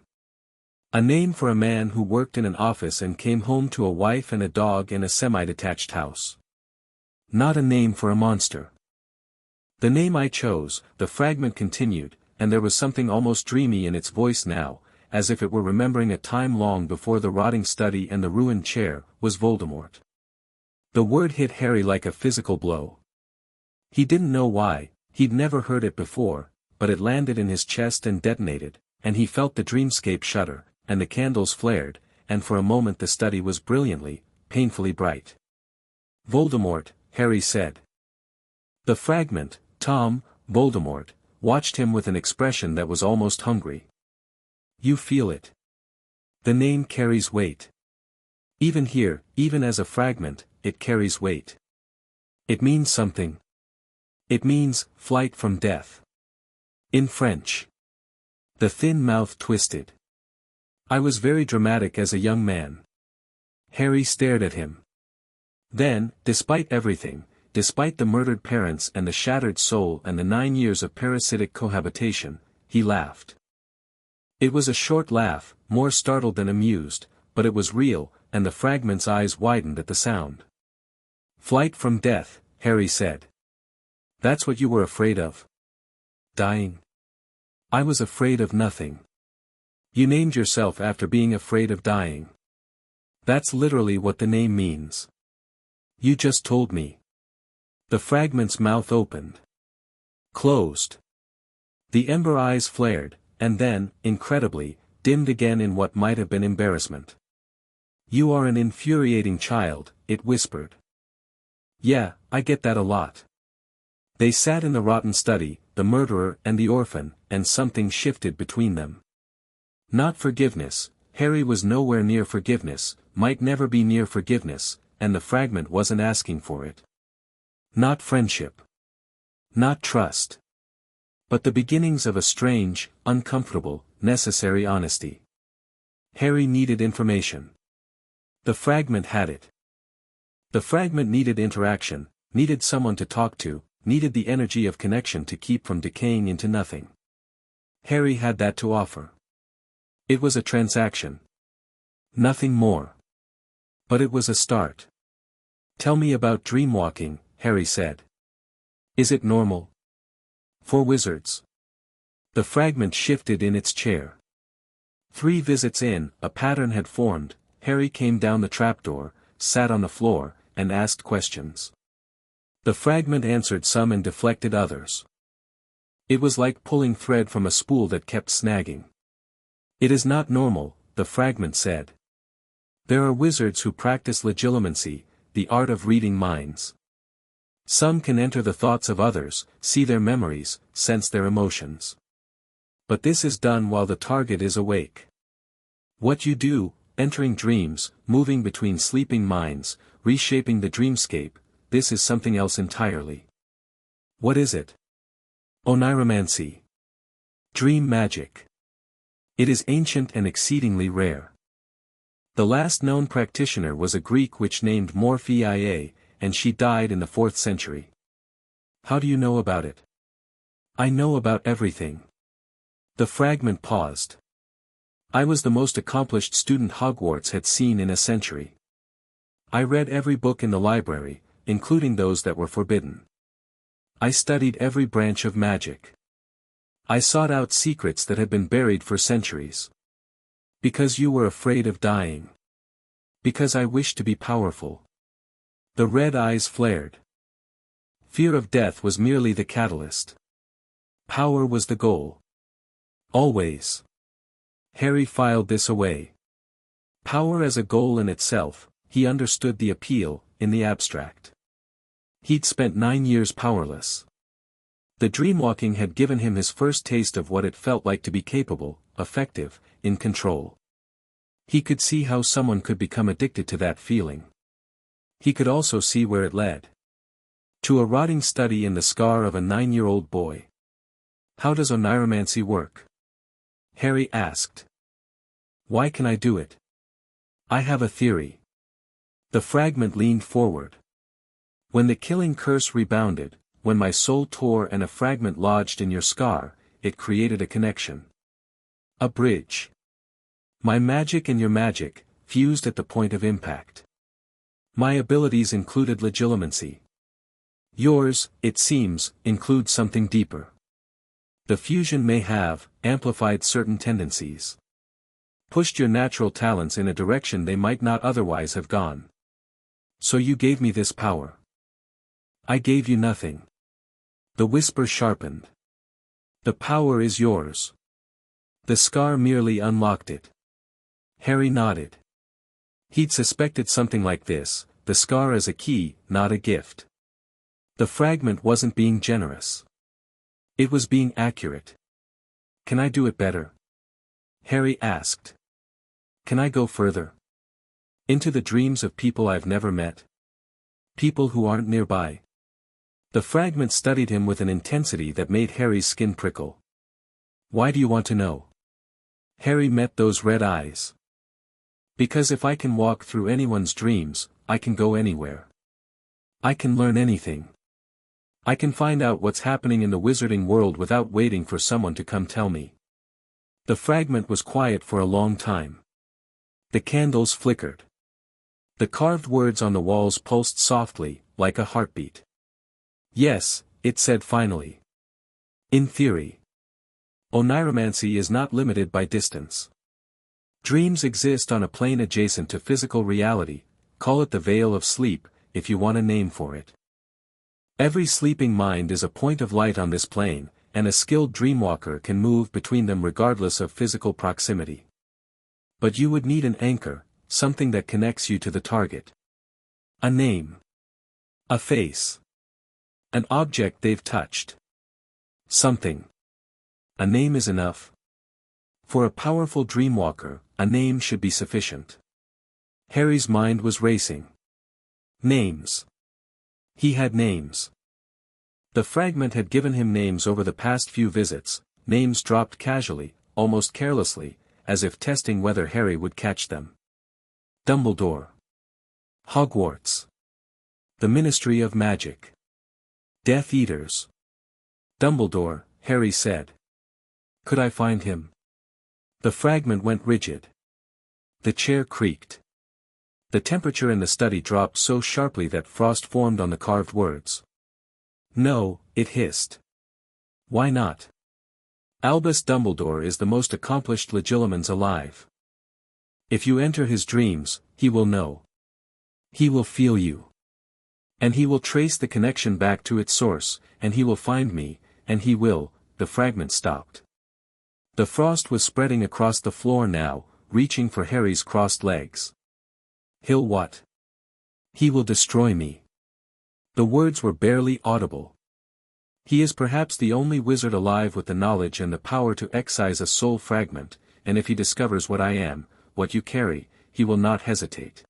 A name for a man who worked in an office and came home to a wife and a dog in a semi-detached house. Not a name for a monster. The name I chose, the fragment continued, and there was something almost dreamy in its voice now, as if it were remembering a time long before the rotting study and the ruined chair, was Voldemort. The word hit Harry like a physical blow. He didn't know why, he'd never heard it before, but it landed in his chest and detonated, and he felt the dreamscape shudder, and the candles flared, and for a moment the study was brilliantly, painfully bright. Voldemort, Harry said. The fragment, Tom, Voldemort, watched him with an expression that was almost hungry. You feel it. The name carries weight. Even here, even as a fragment, it carries weight. It means something. It means, flight from death. In French. The thin mouth twisted. I was very dramatic as a young man. Harry stared at him. Then, despite everything, despite the murdered parents and the shattered soul and the 9 years of parasitic cohabitation, he laughed. It was a short laugh, more startled than amused, but it was real, and the fragment's eyes widened at the sound. Flight from death, Harry said. That's what you were afraid of? Dying? I was afraid of nothing. You named yourself after being afraid of dying. That's literally what the name means. You just told me. The fragment's mouth opened. Closed. The ember eyes flared, and then, incredibly, dimmed again in what might have been embarrassment. You are an infuriating child, it whispered. Yeah, I get that a lot. They sat in the rotten study, the murderer and the orphan, and something shifted between them. Not forgiveness, Harry was nowhere near forgiveness, might never be near forgiveness, and the fragment wasn't asking for it. Not friendship. Not trust. But the beginnings of a strange, uncomfortable, necessary honesty. Harry needed information. The fragment had it. The fragment needed interaction, needed someone to talk to, needed the energy of connection to keep from decaying into nothing. Harry had that to offer. It was a transaction. Nothing more. But it was a start. Tell me about dreamwalking, Harry said. Is it normal? For wizards. The fragment shifted in its chair. 3 visits in, a pattern had formed. Harry came down the trapdoor, sat on the floor, and asked questions. The fragment answered some and deflected others. It was like pulling thread from a spool that kept snagging. It is not normal, the fragment said. There are wizards who practice legilimency, the art of reading minds. Some can enter the thoughts of others, see their memories, sense their emotions. But this is done while the target is awake. What you do, entering dreams, moving between sleeping minds, reshaping the dreamscape, this is something else entirely. What is it? Oniromancy. Dream magic. It is ancient and exceedingly rare. The last known practitioner was a Greek witch named Morphiae, and she died in the 4th century. How do you know about it? I know about everything. The fragment paused. I was the most accomplished student Hogwarts had seen in a century. I read every book in the library, including those that were forbidden. I studied every branch of magic. I sought out secrets that had been buried for centuries. Because you were afraid of dying. Because I wished to be powerful. The red eyes flared. Fear of death was merely the catalyst. Power was the goal. Always. Harry filed this away. Power as a goal in itself, he understood the appeal, in the abstract. He'd spent 9 years powerless. The dreamwalking had given him his first taste of what it felt like to be capable, effective, in control. He could see how someone could become addicted to that feeling. He could also see where it led. To a rotting study in the scar of a 9-year-old boy. How does oniromancy work? Harry asked. Why can I do it? I have a theory. The fragment leaned forward. When the killing curse rebounded, when my soul tore and a fragment lodged in your scar, it created a connection. A bridge. My magic and your magic, fused at the point of impact. My abilities included legilimency. Yours, it seems, includes something deeper. The fusion may have amplified certain tendencies. Pushed your natural talents in a direction they might not otherwise have gone. So you gave me this power. I gave you nothing. The whisper sharpened. The power is yours. The scar merely unlocked it. Harry nodded. He'd suspected something like this, the scar as a key, not a gift. The fragment wasn't being generous. It was being accurate. Can I do it better? Harry asked. Can I go further? Into the dreams of people I've never met? People who aren't nearby? The fragment studied him with an intensity that made Harry's skin prickle. Why do you want to know? Harry met those red eyes. Because if I can walk through anyone's dreams, I can go anywhere. I can learn anything. I can find out what's happening in the wizarding world without waiting for someone to come tell me. The fragment was quiet for a long time. The candles flickered. The carved words on the walls pulsed softly, like a heartbeat. Yes, it said finally. In theory. Oniromancy is not limited by distance. Dreams exist on a plane adjacent to physical reality, call it the veil of sleep, if you want a name for it. Every sleeping mind is a point of light on this plane, and a skilled dreamwalker can move between them regardless of physical proximity. But you would need an anchor, something that connects you to the target. A name. A face. An object they've touched. Something. A name is enough. For a powerful dreamwalker, a name should be sufficient. Harry's mind was racing. Names. He had names. The fragment had given him names over the past few visits, names dropped casually, almost carelessly, as if testing whether Harry would catch them. Dumbledore. Hogwarts. The Ministry of Magic. Death Eaters. Dumbledore, Harry said. Could I find him? The fragment went rigid. The chair creaked. The temperature in the study dropped so sharply that frost formed on the carved words. No, it hissed. Why not? Albus Dumbledore is the most accomplished legilimens alive. If you enter his dreams, he will know. He will feel you. And he will trace the connection back to its source, and he will find me, and he will. The fragment stopped. The frost was spreading across the floor now, reaching for Harry's crossed legs. He'll what? He will destroy me. The words were barely audible. He is perhaps the only wizard alive with the knowledge and the power to excise a soul fragment, and if he discovers what I am, what you carry, he will not hesitate.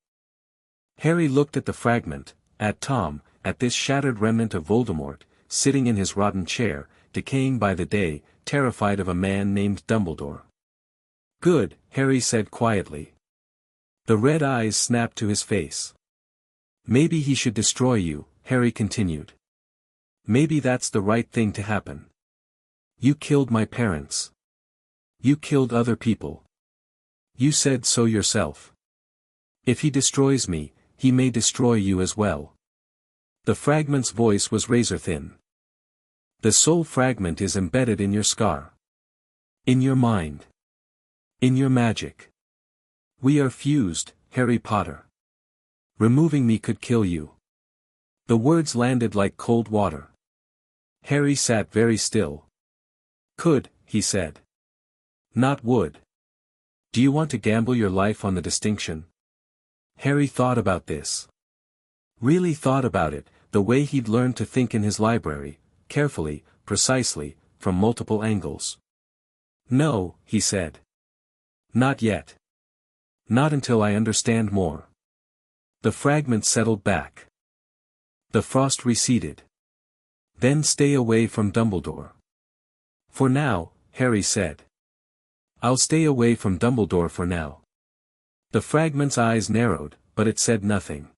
Harry looked at the fragment, at Tom, at this shattered remnant of Voldemort, sitting in his rotten chair, decaying by the day, terrified of a man named Dumbledore. Good, Harry said quietly. The red eyes snapped to his face. Maybe he should destroy you, Harry continued. Maybe that's the right thing to happen. You killed my parents. You killed other people. You said so yourself. If he destroys me, he may destroy you as well. The fragment's voice was razor-thin. The soul fragment is embedded in your scar. In your mind. In your magic. We are fused, Harry Potter. Removing me could kill you. The words landed like cold water. Harry sat very still. Could, he said. Not would. Do you want to gamble your life on the distinction? Harry thought about this. Really thought about it, the way he'd learned to think in his library, carefully, precisely, from multiple angles. No, he said. Not yet. Not until I understand more. The fragment settled back. The frost receded. Then stay away from Dumbledore. For now, Harry said. I'll stay away from Dumbledore for now. The fragment's eyes narrowed, but it said nothing.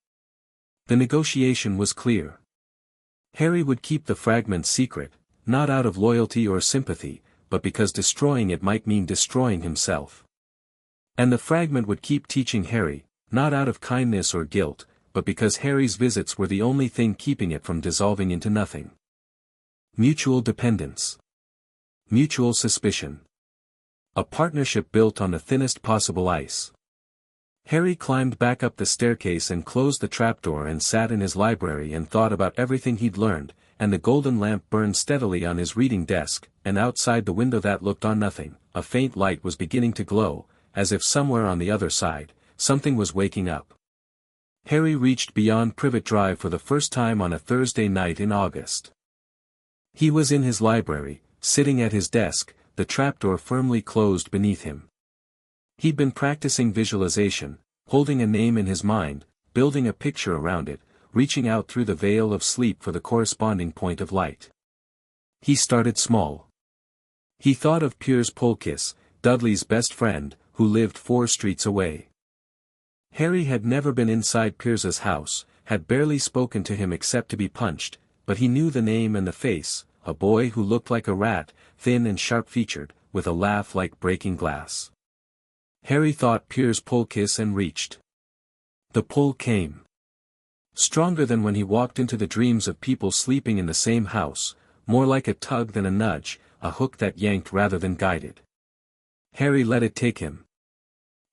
The negotiation was clear. Harry would keep the fragment secret, not out of loyalty or sympathy, but because destroying it might mean destroying himself. And the fragment would keep teaching Harry, not out of kindness or guilt, but because Harry's visits were the only thing keeping it from dissolving into nothing. Mutual dependence. Mutual suspicion. A partnership built on the thinnest possible ice. Harry climbed back up the staircase and closed the trapdoor and sat in his library and thought about everything he'd learned, and the golden lamp burned steadily on his reading desk, and outside the window that looked on nothing, a faint light was beginning to glow, as if somewhere on the other side, something was waking up. Harry reached beyond Privet Drive for the first time on a Thursday night in August. He was in his library, sitting at his desk, the trapdoor firmly closed beneath him. He'd been practicing visualization, holding a name in his mind, building a picture around it, reaching out through the veil of sleep for the corresponding point of light. He started small. He thought of Piers Polkiss, Dudley's best friend, who lived 4 streets away. Harry had never been inside Piers's house, had barely spoken to him except to be punched, but he knew the name and the face, a boy who looked like a rat, thin and sharp-featured, with a laugh like breaking glass. Harry thought Piers Polkiss and reached. The pull came. Stronger than when he walked into the dreams of people sleeping in the same house, more like a tug than a nudge, a hook that yanked rather than guided. Harry let it take him.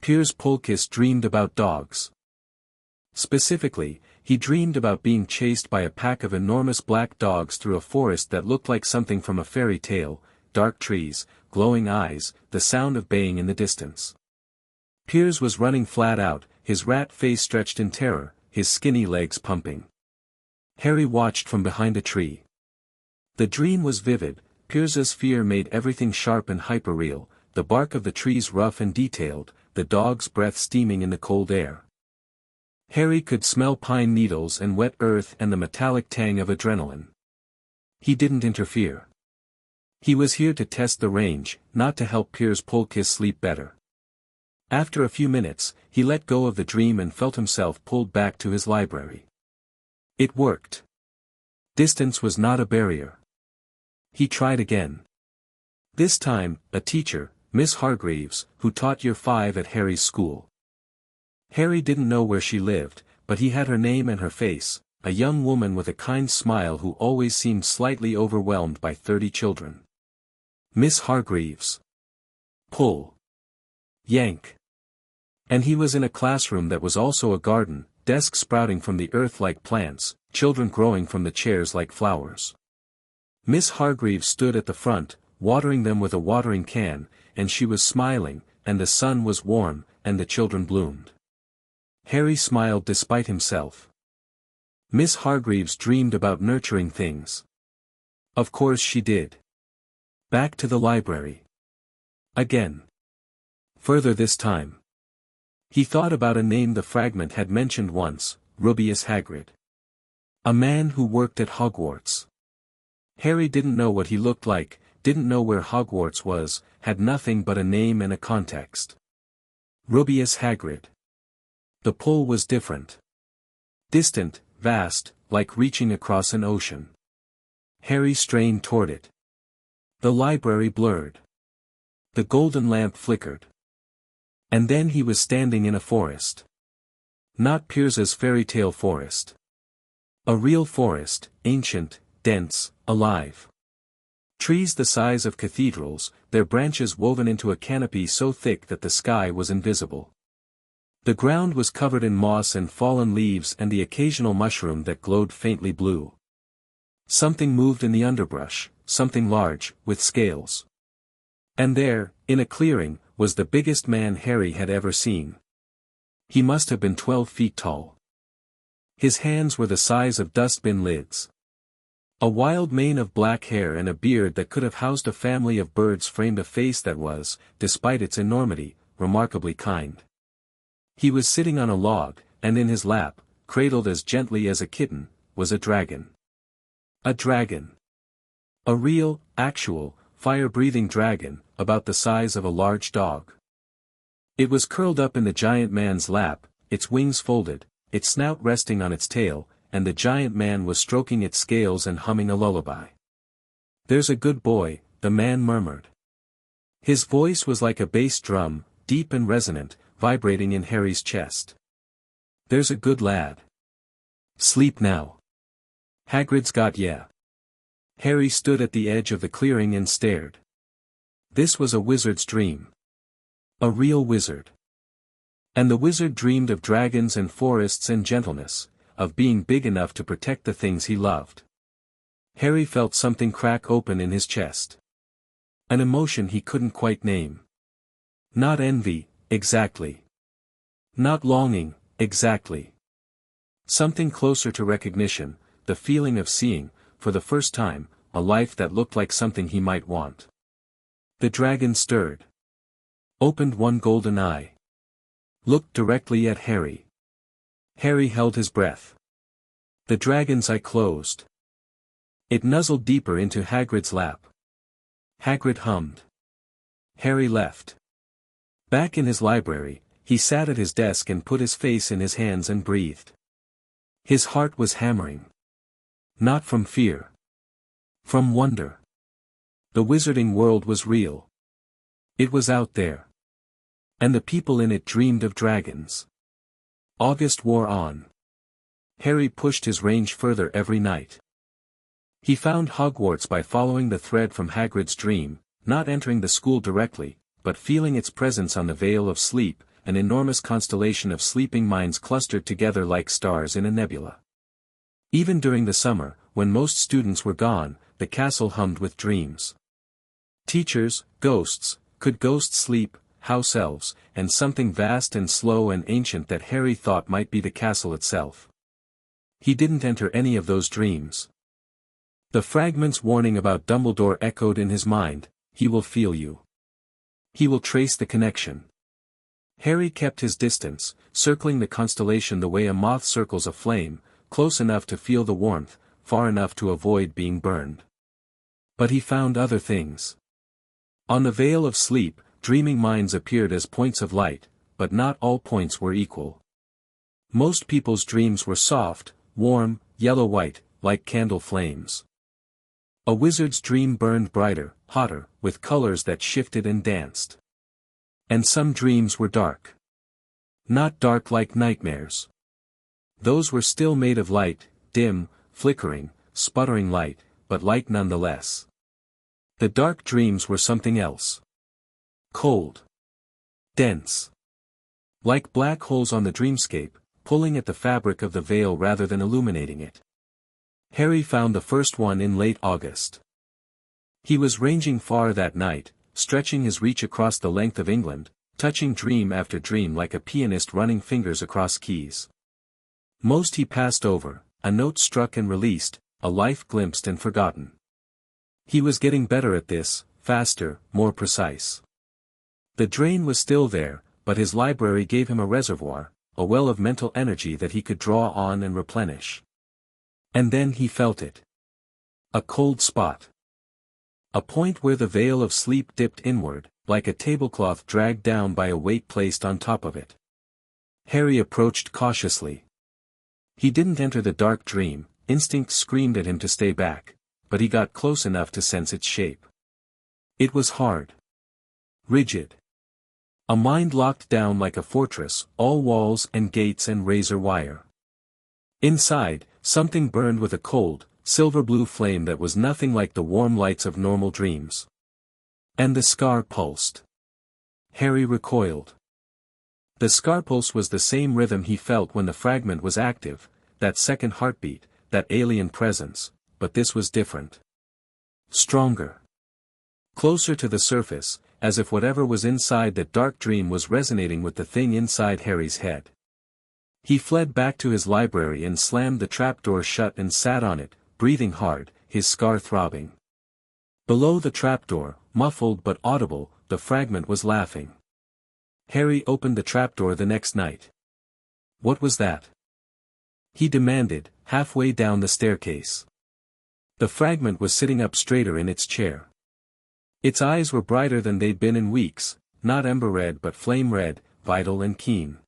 Piers Polkiss dreamed about dogs. Specifically, he dreamed about being chased by a pack of enormous black dogs through a forest that looked like something from a fairy tale, dark trees, glowing eyes, the sound of baying in the distance. Piers was running flat out, his rat face stretched in terror, his skinny legs pumping. Harry watched from behind a tree. The dream was vivid, Piers's fear made everything sharp and hyperreal, the bark of the trees rough and detailed, the dog's breath steaming in the cold air. Harry could smell pine needles and wet earth and the metallic tang of adrenaline. He didn't interfere. He was here to test the range, not to help Piers Polkiss sleep better. After a few minutes, he let go of the dream and felt himself pulled back to his library. It worked. Distance was not a barrier. He tried again. This time, a teacher, Miss Hargreaves, who taught Year 5 at Harry's school. Harry didn't know where she lived, but he had her name and her face, a young woman with a kind smile who always seemed slightly overwhelmed by 30 children. Miss Hargreaves. Pull. Yank. And he was in a classroom that was also a garden, desks sprouting from the earth like plants, children growing from the chairs like flowers. Miss Hargreaves stood at the front, watering them with a watering can, and she was smiling, and the sun was warm, and the children bloomed. Harry smiled despite himself. Miss Hargreaves dreamed about nurturing things. Of course she did. Back to the library. Again. Further this time. He thought about a name the fragment had mentioned once, Rubeus Hagrid. A man who worked at Hogwarts. Harry didn't know what he looked like, didn't know where Hogwarts was, had nothing but a name and a context. Rubeus Hagrid. The pull was different. Distant, vast, like reaching across an ocean. Harry strained toward it. The library blurred. The golden lamp flickered. And then he was standing in a forest. Not Piers's fairy tale forest. A real forest, ancient, dense, alive. Trees the size of cathedrals, their branches woven into a canopy so thick that the sky was invisible. The ground was covered in moss and fallen leaves and the occasional mushroom that glowed faintly blue. Something moved in the underbrush, something large, with scales. And there, in a clearing, was the biggest man Harry had ever seen. He must have been 12 feet tall. His hands were the size of dustbin lids. A wild mane of black hair and a beard that could have housed a family of birds framed a face that was, despite its enormity, remarkably kind. He was sitting on a log, and in his lap, cradled as gently as a kitten, was a dragon. A dragon. A real, actual, fire-breathing dragon, about the size of a large dog. It was curled up in the giant man's lap, its wings folded, its snout resting on its tail, and the giant man was stroking its scales and humming a lullaby. "There's a good boy," the man murmured. His voice was like a bass drum, deep and resonant, vibrating in Harry's chest. "There's a good lad. Sleep now. Hagrid's got ya." Harry stood at the edge of the clearing and stared. This was a wizard's dream. A real wizard. And the wizard dreamed of dragons and forests and gentleness, of being big enough to protect the things he loved. Harry felt something crack open in his chest. An emotion he couldn't quite name. Not envy, exactly. Not longing, exactly. Something closer to recognition, the feeling of seeing, for the first time, a life that looked like something he might want. The dragon stirred. Opened one golden eye. Looked directly at Harry. Harry held his breath. The dragon's eye closed. It nuzzled deeper into Hagrid's lap. Hagrid hummed. Harry left. Back in his library, he sat at his desk and put his face in his hands and breathed. His heart was hammering. Not from fear. From wonder. The wizarding world was real. It was out there. And the people in it dreamed of dragons. August wore on. Harry pushed his range further every night. He found Hogwarts by following the thread from Hagrid's dream, not entering the school directly, but feeling its presence on the Veil of Sleep, an enormous constellation of sleeping minds clustered together like stars in a nebula. Even during the summer, when most students were gone, the castle hummed with dreams. Teachers, ghosts, could ghosts sleep, house elves, and something vast and slow and ancient that Harry thought might be the castle itself. He didn't enter any of those dreams. The fragment's warning about Dumbledore echoed in his mind, "He will feel you. He will trace the connection." Harry kept his distance, circling the constellation the way a moth circles a flame, close enough to feel the warmth, far enough to avoid being burned. But he found other things. On the Veil of Sleep, dreaming minds appeared as points of light, but not all points were equal. Most people's dreams were soft, warm, yellow-white, like candle flames. A wizard's dream burned brighter, hotter, with colors that shifted and danced. And some dreams were dark. Not dark like nightmares. Those were still made of light, dim, flickering, sputtering light, but light nonetheless. The dark dreams were something else. Cold. Dense. Like black holes on the dreamscape, pulling at the fabric of the veil rather than illuminating it. Harry found the first one in late August. He was ranging far that night, stretching his reach across the length of England, touching dream after dream like a pianist running fingers across keys. Most he passed over, a note struck and released, a life glimpsed and forgotten. He was getting better at this, faster, more precise. The drain was still there, but his library gave him a reservoir, a well of mental energy that he could draw on and replenish. And then he felt it. A cold spot. A point where the Veil of Sleep dipped inward, like a tablecloth dragged down by a weight placed on top of it. Harry approached cautiously. He didn't enter the dark dream, instinct screamed at him to stay back, but he got close enough to sense its shape. It was hard. Rigid. A mind locked down like a fortress, all walls and gates and razor wire. Inside, something burned with a cold, silver-blue flame that was nothing like the warm lights of normal dreams. And the scar pulsed. Harry recoiled. The scar pulse was the same rhythm he felt when the fragment was active, that second heartbeat, that alien presence, but this was different. Stronger. Closer to the surface, as if whatever was inside that dark dream was resonating with the thing inside Harry's head. He fled back to his library and slammed the trapdoor shut and sat on it, breathing hard, his scar throbbing. Below the trapdoor, muffled but audible, the fragment was laughing. Harry opened the trapdoor the next night. What was that? He demanded, halfway down the staircase. The fragment was sitting up straighter in its chair. Its eyes were brighter than they'd been in weeks, not ember red but flame red, vital and keen.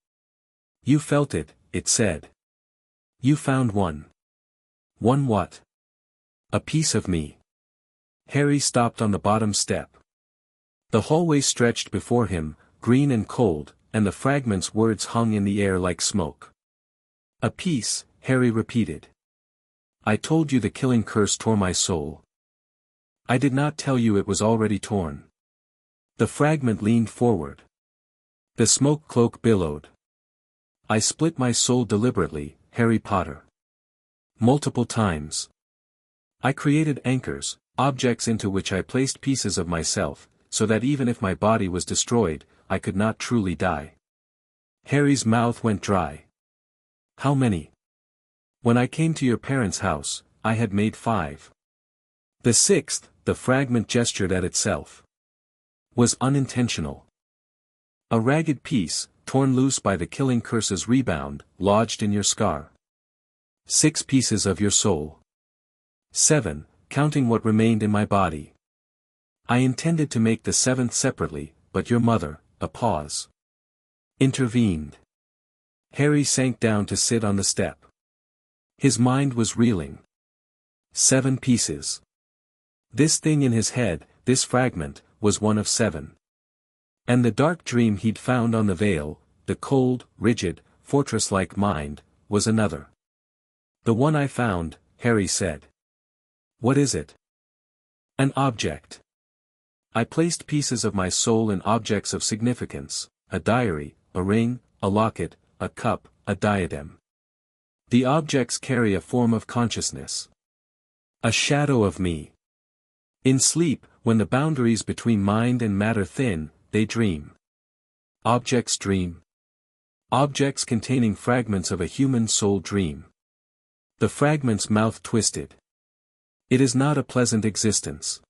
You felt it, it said. You found one. One what? A piece of me. Harry stopped on the bottom step. The hallway stretched before him, green and cold, and the fragment's words hung in the air like smoke. A piece, Harry repeated. I told you the killing curse tore my soul. I did not tell you it was already torn. The fragment leaned forward. The smoke cloak billowed. I split my soul deliberately, Harry Potter. Multiple times. I created anchors, objects into which I placed pieces of myself, so that even if my body was destroyed, I could not truly die. Harry's mouth went dry. How many? When I came to your parents' house, I had made 5. The 6th, the fragment gestured at itself, was unintentional. A ragged piece, torn loose by the killing curse's rebound, lodged in your scar. 6 pieces of your soul. 7, counting what remained in my body. I intended to make the 7th separately, but your mother, a pause, intervened. Harry sank down to sit on the step. His mind was reeling. 7 pieces. This thing in his head, this fragment, was one of 7. And the dark dream he'd found on the veil, the cold, rigid, fortress-like mind, was another. The one I found, Harry said. What is it? An object. I placed pieces of my soul in objects of significance, a diary, a ring, a locket, a cup, a diadem. The objects carry a form of consciousness. A shadow of me. In sleep, when the boundaries between mind and matter thin, they dream. Objects dream. Objects containing fragments of a human soul dream. The fragment's mouth twisted. It is not a pleasant existence.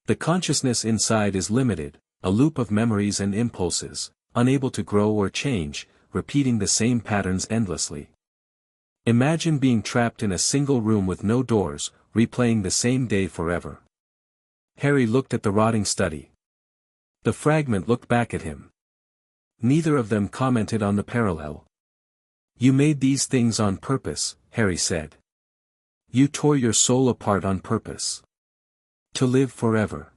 The consciousness inside is limited, a loop of memories and impulses, unable to grow or change, repeating the same patterns endlessly. Imagine being trapped in a single room with no doors, replaying the same day forever. Harry looked at the rotting study. The fragment looked back at him. Neither of them commented on the parallel. You made these things on purpose, Harry said. You tore your soul apart on purpose. To live forever.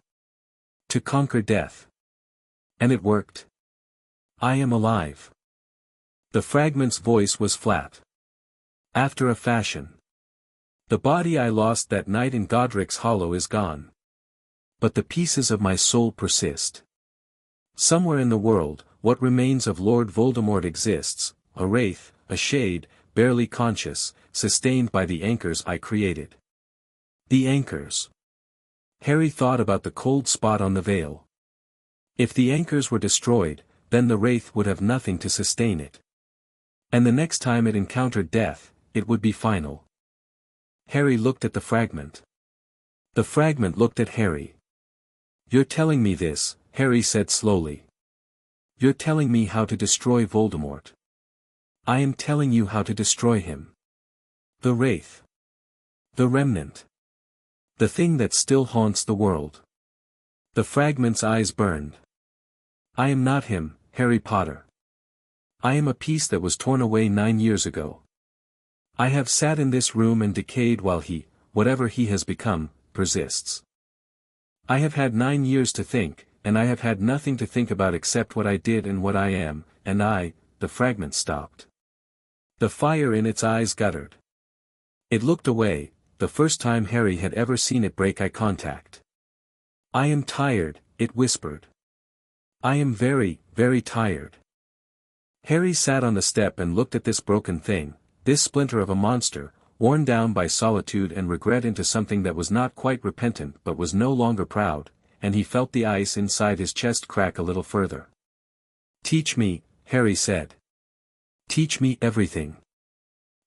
To conquer death. And it worked. I am alive. The fragment's voice was flat. After a fashion. The body I lost that night in Godric's Hollow is gone. But the pieces of my soul persist. Somewhere in the world, what remains of Lord Voldemort exists, a wraith, a shade, barely conscious, sustained by the anchors I created. The anchors. Harry thought about the cold spot on the veil. If the anchors were destroyed, then the wraith would have nothing to sustain it. And the next time it encountered death, it would be final. Harry looked at the fragment. The fragment looked at Harry. You're telling me this, Harry said slowly. You're telling me how to destroy Voldemort. I am telling you how to destroy him. The wraith. The remnant. The thing that still haunts the world. The fragment's eyes burned. I am not him, Harry Potter. I am a piece that was torn away 9 years ago. I have sat in this room and decayed while he, whatever he has become, persists. I have had 9 years to think, and I have had nothing to think about except what I did and what I am, and the fragment stopped. The fire in its eyes guttered. It looked away, the first time Harry had ever seen it break eye contact. I am tired, it whispered. I am very, very tired. Harry sat on the step and looked at this broken thing, this splinter of a monster, worn down by solitude and regret into something that was not quite repentant but was no longer proud, and he felt the ice inside his chest crack a little further. Teach me, Harry said. Teach me everything.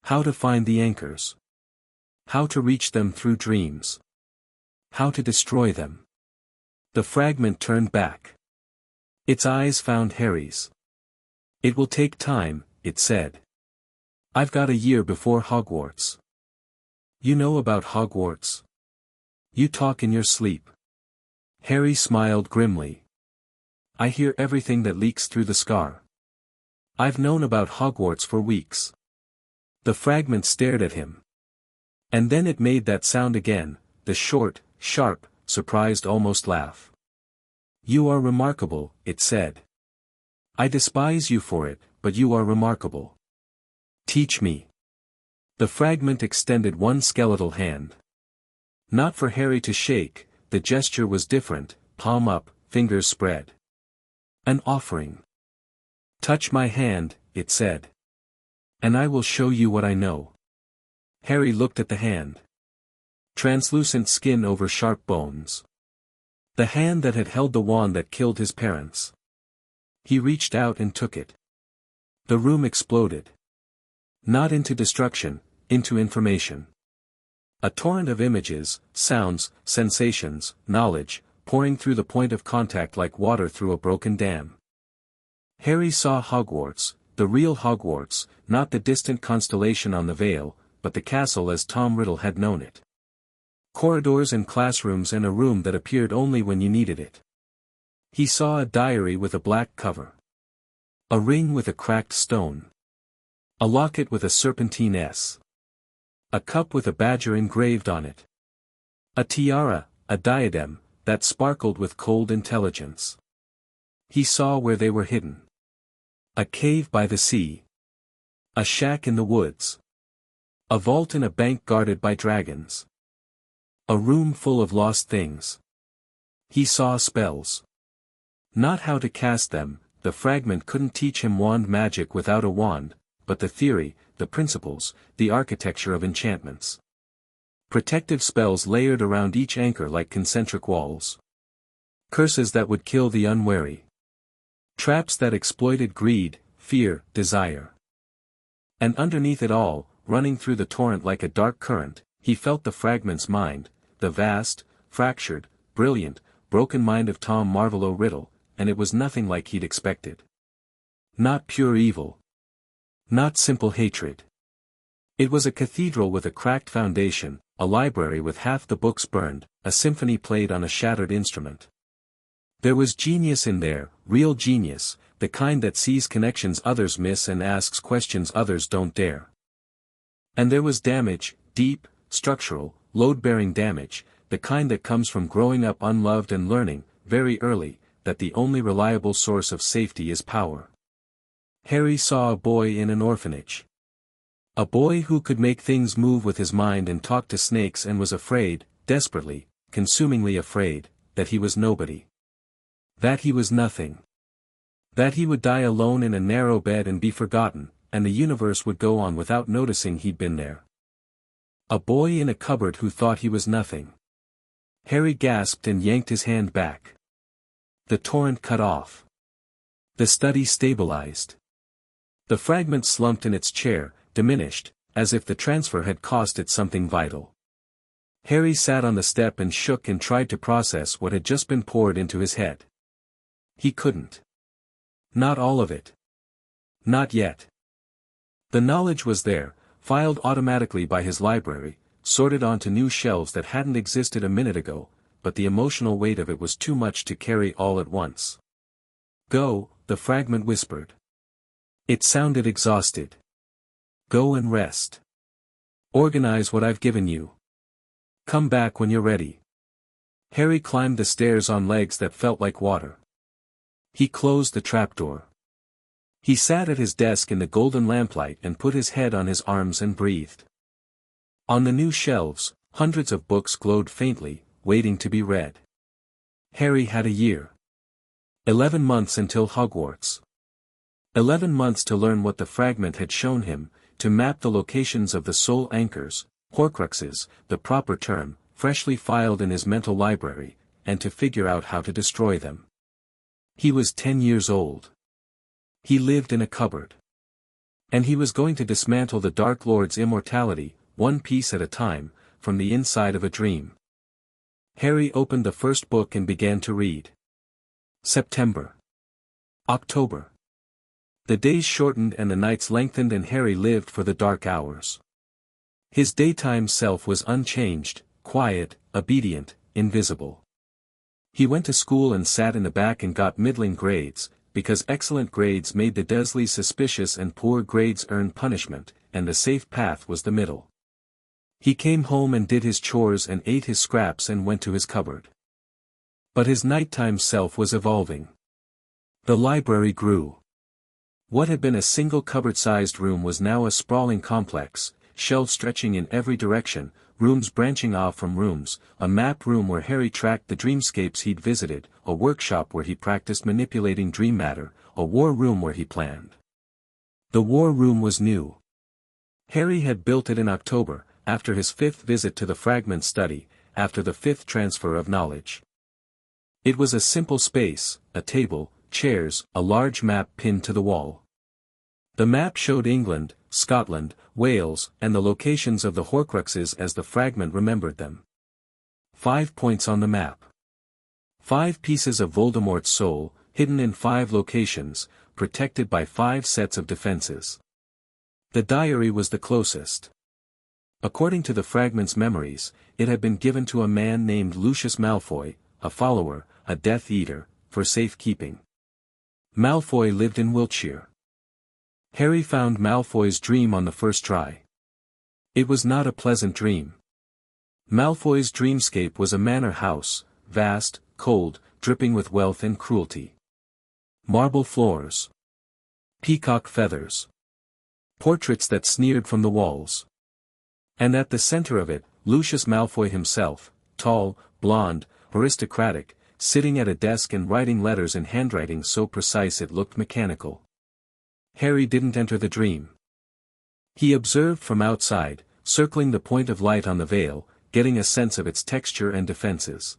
How to find the anchors. How to reach them through dreams. How to destroy them. The fragment turned back. Its eyes found Harry's. It will take time, it said. I've got a year before Hogwarts. You know about Hogwarts? You talk in your sleep. Harry smiled grimly. I hear everything that leaks through the scar. I've known about Hogwarts for weeks. The fragment stared at him. And then it made that sound again, the short, sharp, surprised almost laugh. You are remarkable, it said. I despise you for it, but you are remarkable. Teach me. The fragment extended one skeletal hand. Not for Harry to shake, the gesture was different, palm up, fingers spread. An offering. Touch my hand, it said. And I will show you what I know. Harry looked at the hand. Translucent skin over sharp bones. The hand that had held the wand that killed his parents. He reached out and took it. The room exploded. Not into destruction, into information. A torrent of images, sounds, sensations, knowledge, pouring through the point of contact like water through a broken dam. Harry saw Hogwarts, the real Hogwarts, not the distant constellation on the Vale, but the castle as Tom Riddle had known it. Corridors and classrooms and a room that appeared only when you needed it. He saw a diary with a black cover. A ring with a cracked stone. A locket with a serpentine S. A cup with a badger engraved on it. A tiara, a diadem, that sparkled with cold intelligence. He saw where they were hidden. A cave by the sea. A shack in the woods. A vault in a bank guarded by dragons. A room full of lost things. He saw spells. Not how to cast them, the fragment couldn't teach him wand magic without a wand, but the theory, the principles, the architecture of enchantments. Protective spells layered around each anchor like concentric walls. Curses that would kill the unwary. Traps that exploited greed, fear, desire. And underneath it all, running through the torrent like a dark current, he felt the fragment's mind, the vast, fractured, brilliant, broken mind of Tom Marvolo Riddle, and it was nothing like he'd expected. Not pure evil. Not simple hatred. It was a cathedral with a cracked foundation, a library with half the books burned, a symphony played on a shattered instrument. There was genius in there, real genius, the kind that sees connections others miss and asks questions others don't dare. And there was damage, deep, structural, load-bearing damage, the kind that comes from growing up unloved and learning, very early, that the only reliable source of safety is power. Harry saw a boy in an orphanage. A boy who could make things move with his mind and talk to snakes and was afraid, desperately, consumingly afraid, that he was nobody. That he was nothing. That he would die alone in a narrow bed and be forgotten, and the universe would go on without noticing he'd been there. A boy in a cupboard who thought he was nothing. Harry gasped and yanked his hand back. The torrent cut off. The study stabilized. The fragment slumped in its chair, diminished, as if the transfer had cost it something vital. Harry sat on the step and shook and tried to process what had just been poured into his head. He couldn't. Not all of it. Not yet. The knowledge was there, filed automatically by his library, sorted onto new shelves that hadn't existed a minute ago, but the emotional weight of it was too much to carry all at once. Go, the fragment whispered. It sounded exhausted. Go and rest. Organize what I've given you. Come back when you're ready. Harry climbed the stairs on legs that felt like water. He closed the trapdoor. He sat at his desk in the golden lamplight and put his head on his arms and breathed. On the new shelves, hundreds of books glowed faintly, waiting to be read. Harry had a year. 11 months until Hogwarts. 11 months to learn what the fragment had shown him, to map the locations of the soul anchors, horcruxes, the proper term, freshly filed in his mental library, and to figure out how to destroy them. He was 10 years old. He lived in a cupboard. And he was going to dismantle the Dark Lord's immortality, one piece at a time, from the inside of a dream. Harry opened the first book and began to read. September. October. The days shortened and the nights lengthened and Harry lived for the dark hours. His daytime self was unchanged, quiet, obedient, invisible. He went to school and sat in the back and got middling grades, because excellent grades made the Dursleys suspicious and poor grades earned punishment, and the safe path was the middle. He came home and did his chores and ate his scraps and went to his cupboard. But his nighttime self was evolving. The library grew. What had been a single cupboard-sized room was now a sprawling complex, shelves stretching in every direction, rooms branching off from rooms, a map room where Harry tracked the dreamscapes he'd visited, a workshop where he practiced manipulating dream matter, a war room where he planned. The war room was new. Harry had built it in October, after his 5th visit to the fragment study, after the 5th transfer of knowledge. It was a simple space, a table, chairs, a large map pinned to the wall. The map showed England, Scotland, Wales, and the locations of the Horcruxes as the fragment remembered them. 5 points on the map. 5 pieces of Voldemort's soul, hidden in 5 locations, protected by 5 sets of defenses. The diary was the closest. According to the fragment's memories, it had been given to a man named Lucius Malfoy, a follower, a Death Eater, for safekeeping. Malfoy lived in Wiltshire. Harry found Malfoy's dream on the first try. It was not a pleasant dream. Malfoy's dreamscape was a manor house, vast, cold, dripping with wealth and cruelty. Marble floors. Peacock feathers. Portraits that sneered from the walls. And at the center of it, Lucius Malfoy himself, tall, blonde, aristocratic, sitting at a desk and writing letters in handwriting so precise it looked mechanical. Harry didn't enter the dream. He observed from outside, circling the point of light on the veil, getting a sense of its texture and defenses.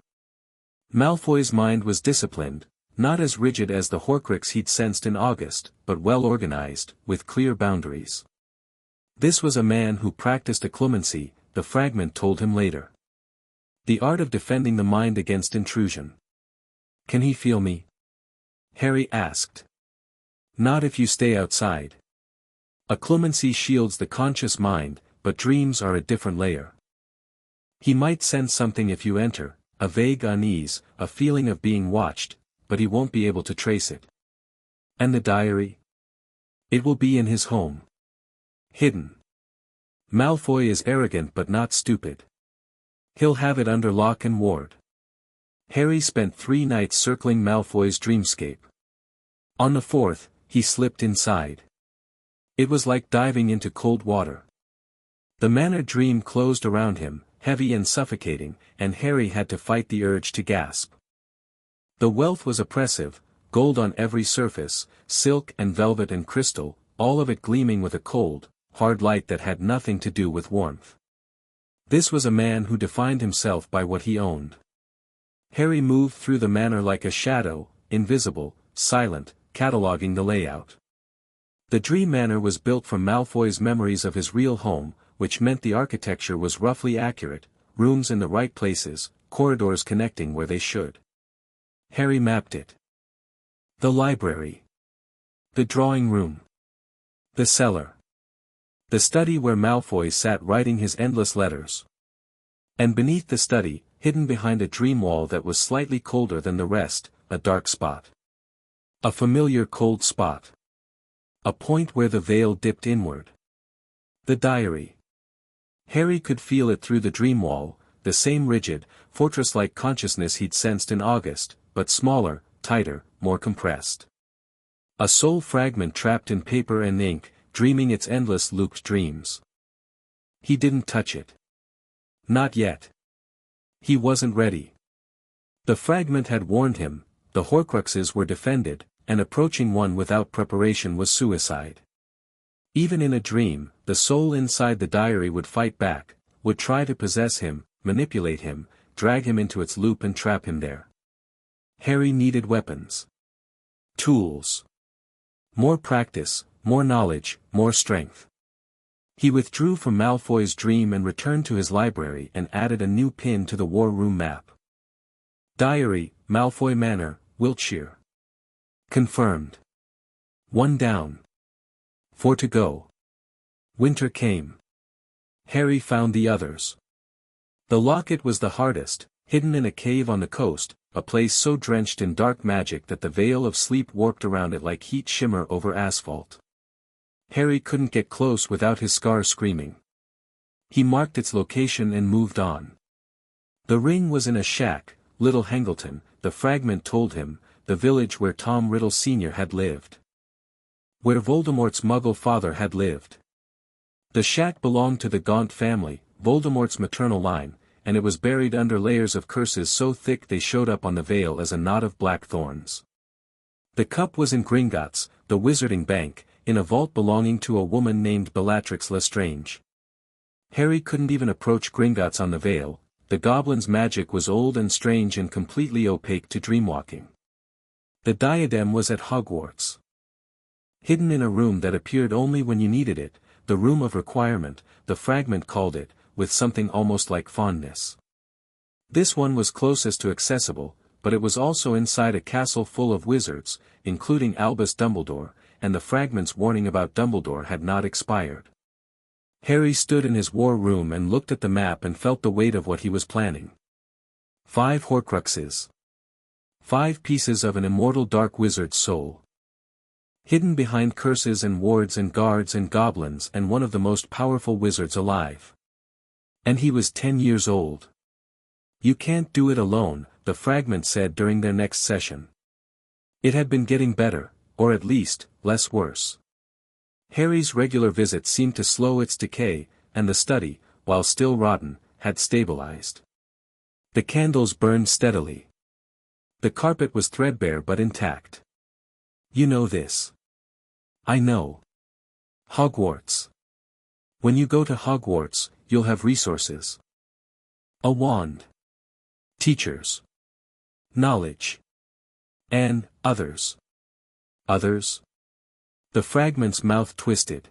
Malfoy's mind was disciplined, not as rigid as the Horcrux he'd sensed in August, but well organized, with clear boundaries. This was a man who practiced occlumency, the fragment told him later. The art of defending the mind against intrusion. Can he feel me? Harry asked. Not if you stay outside. Occlumency shields the conscious mind, but dreams are a different layer. He might sense something if you enter, a vague unease, a feeling of being watched, but he won't be able to trace it. And the diary? It will be in his home. Hidden. Malfoy is arrogant but not stupid. He'll have it under lock and ward. Harry spent 3 nights circling Malfoy's dreamscape. On the 4th, he slipped inside. It was like diving into cold water. The manor dream closed around him, heavy and suffocating, and Harry had to fight the urge to gasp. The wealth was oppressive, gold on every surface, silk and velvet and crystal, all of it gleaming with a cold, hard light that had nothing to do with warmth. This was a man who defined himself by what he owned. Harry moved through the manor like a shadow, invisible, silent, cataloging the layout. The Dream Manor was built from Malfoy's memories of his real home, which meant the architecture was roughly accurate, rooms in the right places, corridors connecting where they should. Harry mapped it. The library. The drawing room. The cellar. The study where Malfoy sat writing his endless letters. And beneath the study, hidden behind a dream wall that was slightly colder than the rest, a dark spot. A familiar cold spot. A point where the veil dipped inward. The diary. Harry could feel it through the dream wall, the same rigid, fortress-like consciousness he'd sensed in August, but smaller, tighter, more compressed. A soul fragment trapped in paper and ink, dreaming its endless looped dreams. He didn't touch it. Not yet. He wasn't ready. The fragment had warned him, the Horcruxes were defended, and approaching one without preparation was suicide. Even in a dream, the soul inside the diary would fight back, would try to possess him, manipulate him, drag him into its loop and trap him there. Harry needed weapons. Tools. More practice, more knowledge, more strength. He withdrew from Malfoy's dream and returned to his library and added a new pin to the war room map. Diary, Malfoy Manor, Wiltshire. Confirmed. 1 down. 4 to go. Winter came. Harry found the others. The locket was the hardest, hidden in a cave on the coast, a place so drenched in dark magic that the veil of sleep warped around it like heat shimmer over asphalt. Harry couldn't get close without his scar screaming. He marked its location and moved on. The ring was in a shack, Little Hangleton, the fragment told him, the village where Tom Riddle Sr. had lived. where Voldemort's Muggle father had lived. The shack belonged to the Gaunt family, Voldemort's maternal line, and it was buried under layers of curses so thick they showed up on the veil as a knot of black thorns. The cup was in Gringotts, the wizarding bank, in a vault belonging to a woman named Bellatrix Lestrange. Harry couldn't even approach Gringotts on the veil. The goblin's magic was old and strange and completely opaque to dreamwalking. The diadem was at Hogwarts. Hidden in a room that appeared only when you needed it, the room of requirement, the fragment called it, with something almost like fondness. This one was closest to accessible, but it was also inside a castle full of wizards, including Albus Dumbledore, and the fragment's warning about Dumbledore had not expired. Harry stood in his war room and looked at the map and felt the weight of what he was planning. 5 Horcruxes. 5 pieces of an immortal dark wizard's soul. Hidden behind curses and wards and guards and goblins and one of the most powerful wizards alive. And he was 10 years old. You can't do it alone, the fragment said during their next session. It had been getting better, or at least, less worse. Harry's regular visits seemed to slow its decay, and the study, while still rotten, had stabilized. The candles burned steadily. The carpet was threadbare but intact. You know this. I know. Hogwarts. When you go to Hogwarts, you'll have resources. A wand. Teachers. Knowledge. And, others. Others? The fragment's mouth twisted.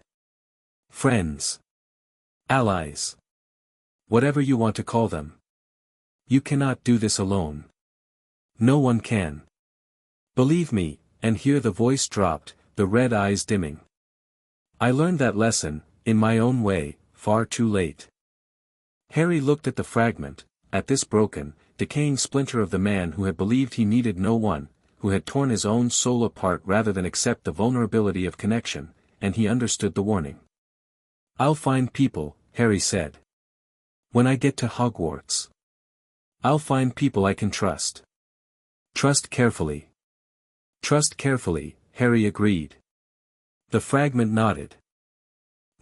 Friends. Allies. Whatever you want to call them. You cannot do this alone. No one can. Believe me, and here the voice dropped, the red eyes dimming. I learned that lesson, in my own way, far too late. Harry looked at the fragment, at this broken, decaying splinter of the man who had believed he needed no one, who had torn his own soul apart rather than accept the vulnerability of connection, and he understood the warning. I'll find people, Harry said. When I get to Hogwarts. I'll find people I can trust. Trust carefully. Trust carefully, Harry agreed. The fragment nodded.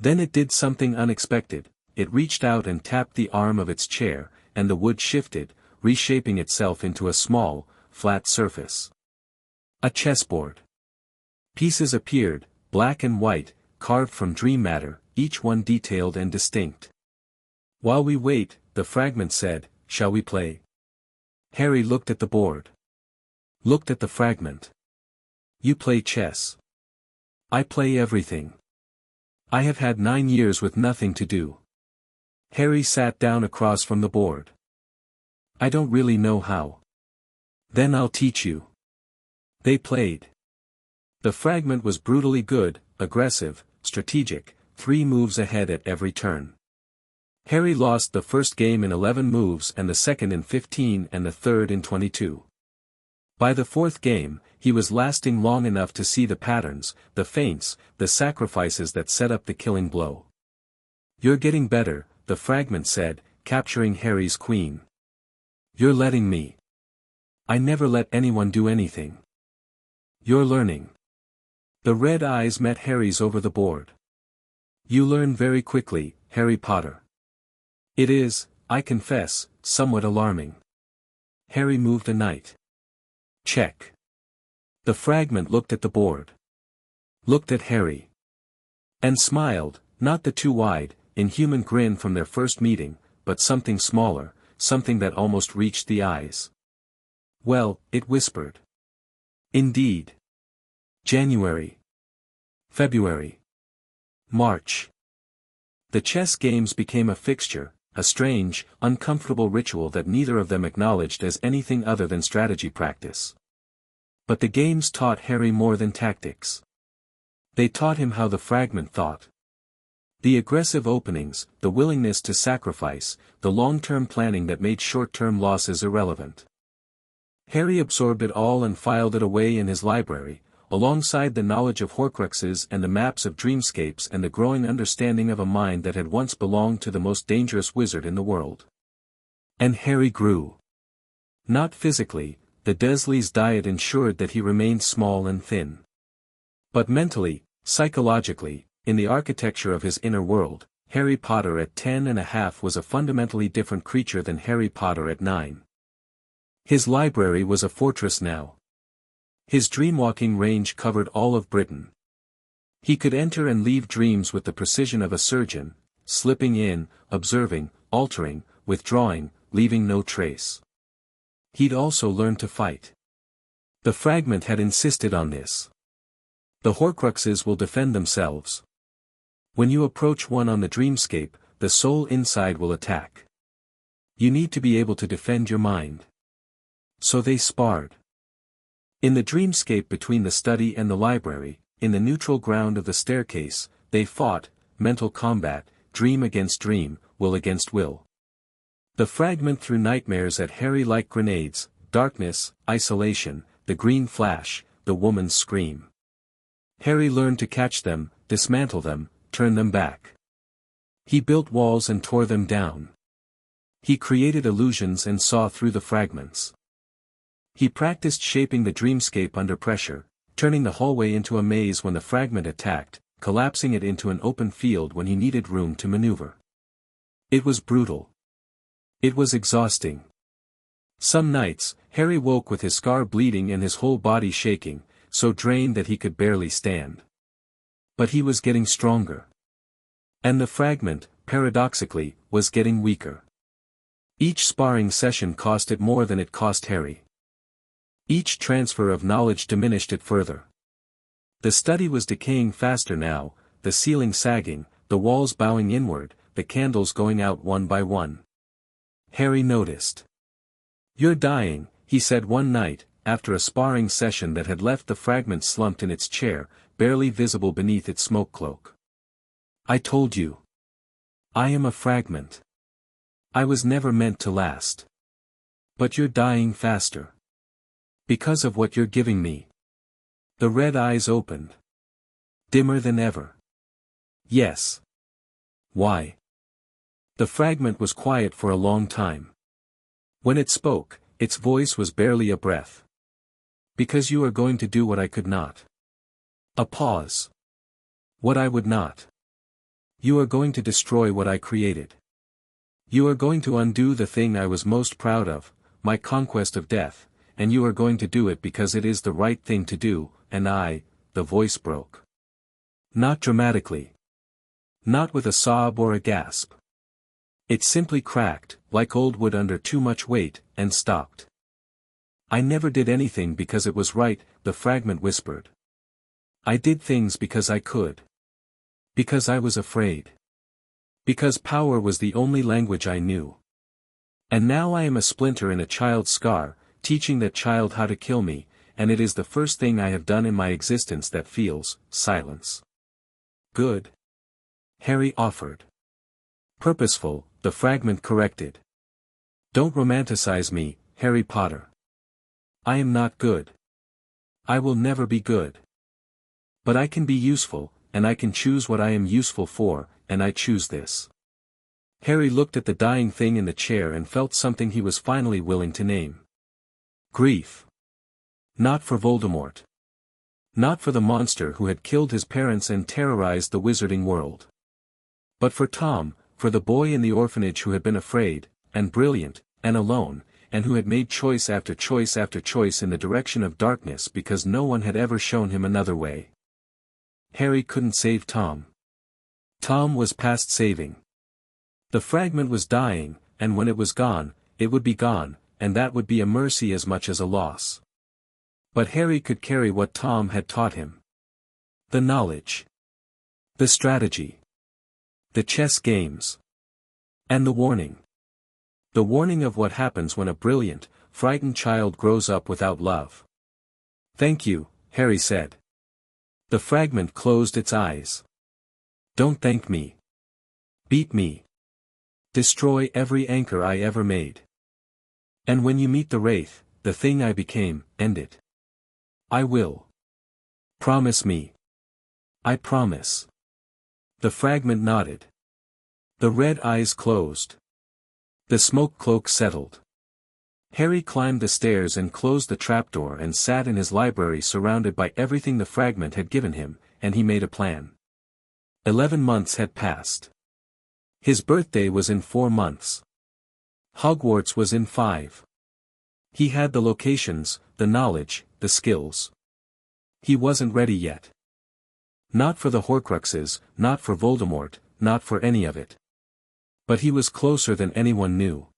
Then it did something unexpected. It reached out and tapped the arm of its chair, and the wood shifted, reshaping itself into a small, flat surface. A chessboard. Pieces appeared, black and white, carved from dream matter, each one detailed and distinct. While we wait, the fragment said, shall we play? Harry looked at the board. Looked at the fragment. You play chess. I play everything. I have had 9 years with nothing to do. Harry sat down across from the board. I don't really know how. Then I'll teach you. They played. The fragment was brutally good, aggressive, strategic, 3 moves ahead at every turn. Harry lost the first game in 11 moves and the second in 15 and the third in 22. By the 4th game, he was lasting long enough to see the patterns, the feints, the sacrifices that set up the killing blow. You're getting better, the fragment said, capturing Harry's queen. You're letting me. I never let anyone do anything. You're learning. The red eyes met Harry's over the board. You learn very quickly, Harry Potter. It is, I confess, somewhat alarming. Harry moved a knight. Check. The fragment looked at the board. Looked at Harry. And smiled, not the too wide, inhuman grin from their first meeting, but something smaller, something that almost reached the eyes. Well, it whispered. Indeed. January. February. March. The chess games became a fixture, a strange, uncomfortable ritual that neither of them acknowledged as anything other than strategy practice. But the games taught Harry more than tactics. They taught him how the fragment thought. The aggressive openings, the willingness to sacrifice, the long-term planning that made short-term losses irrelevant. Harry absorbed it all and filed it away in his library, alongside the knowledge of Horcruxes and the maps of dreamscapes and the growing understanding of a mind that had once belonged to the most dangerous wizard in the world. And Harry grew. Not physically, the Dursleys' diet ensured that he remained small and thin. But mentally, Psychologically, in the architecture of his inner world, Harry Potter at 10 and a half was a fundamentally different creature than Harry Potter at 9. His library was a fortress now. His dreamwalking range covered all of Britain. He could enter and leave dreams with the precision of a surgeon, slipping in, observing, altering, withdrawing, leaving no trace. He'd also learned to fight. The fragment had insisted on this. The Horcruxes will defend themselves. When you approach one on the dreamscape, the soul inside will attack. You need to be able to defend your mind. So they sparred. In the dreamscape between the study and the library, in the neutral ground of the staircase, they fought, mental combat, dream against dream, will against will. The fragment threw nightmares at Harry like grenades, darkness, isolation, the green flash, the woman's scream. Harry learned to catch them, dismantle them, turn them back. He built walls and tore them down. He created illusions and saw through the fragments. He practiced shaping the dreamscape under pressure, turning the hallway into a maze when the fragment attacked, collapsing it into an open field when he needed room to maneuver. It was brutal. It was exhausting. Some nights, Harry woke with his scar bleeding and his whole body shaking, so drained that he could barely stand. But he was getting stronger. And the fragment, paradoxically, was getting weaker. Each sparring session cost it more than it cost Harry. Each transfer of knowledge diminished it further. The study was decaying faster now, the ceiling sagging, the walls bowing inward, the candles going out one by one. Harry noticed. "You're dying," he said one night, after a sparring session that had left the fragment slumped in its chair, barely visible beneath its smoke cloak. "I told you. I am a fragment. I was never meant to last. But you're dying faster. Because of what you're giving me." The red eyes opened. Dimmer than ever. "Yes." "Why?" The fragment was quiet for a long time. When it spoke, its voice was barely a breath. "Because you are going to do what I could not." A pause. "What I would not." "You are going to destroy what I created. You are going to undo the thing I was most proud of, my conquest of death, and you are going to do it because it is the right thing to do, and the voice broke. Not dramatically. Not with a sob or a gasp. It simply cracked, like old wood under too much weight, and stopped. "I never did anything because it was right," the fragment whispered. "I did things because I could. Because I was afraid. Because power was the only language I knew. And now I am a splinter in a child's scar, teaching that child how to kill me, and it is the first thing I have done in my existence that feels silence." "Good," Harry offered. "Purposeful," the fragment corrected. "Don't romanticize me, Harry Potter. I am not good. I will never be good. But I can be useful, and I can choose what I am useful for, and I choose this." Harry looked at the dying thing in the chair and felt something he was finally willing to name. Grief. Not for Voldemort. Not for the monster who had killed his parents and terrorized the wizarding world. But for Tom, for the boy in the orphanage who had been afraid, and brilliant, and alone, and who had made choice after choice after choice in the direction of darkness because no one had ever shown him another way. Harry couldn't save Tom. Tom was past saving. The fragment was dying, and when it was gone, it would be gone, and that would be a mercy as much as a loss. But Harry could carry what Tom had taught him. The knowledge. The strategy. The chess games. And the warning. The warning of what happens when a brilliant, frightened child grows up without love. "Thank you," Harry said. The fragment closed its eyes. "Don't thank me. Beat me. Destroy every anchor I ever made. And when you meet the wraith, the thing I became, end it. I will. Promise me." "I promise." The fragment nodded. The red eyes closed. The smoke cloak settled. Harry climbed the stairs and closed the trapdoor and sat in his library surrounded by everything the fragment had given him, and he made a plan. 11 months had passed. His birthday was in 4 months. Hogwarts was in 5. He had the locations, the knowledge, the skills. He wasn't ready yet. Not for the Horcruxes, not for Voldemort, not for any of it. But he was closer than anyone knew.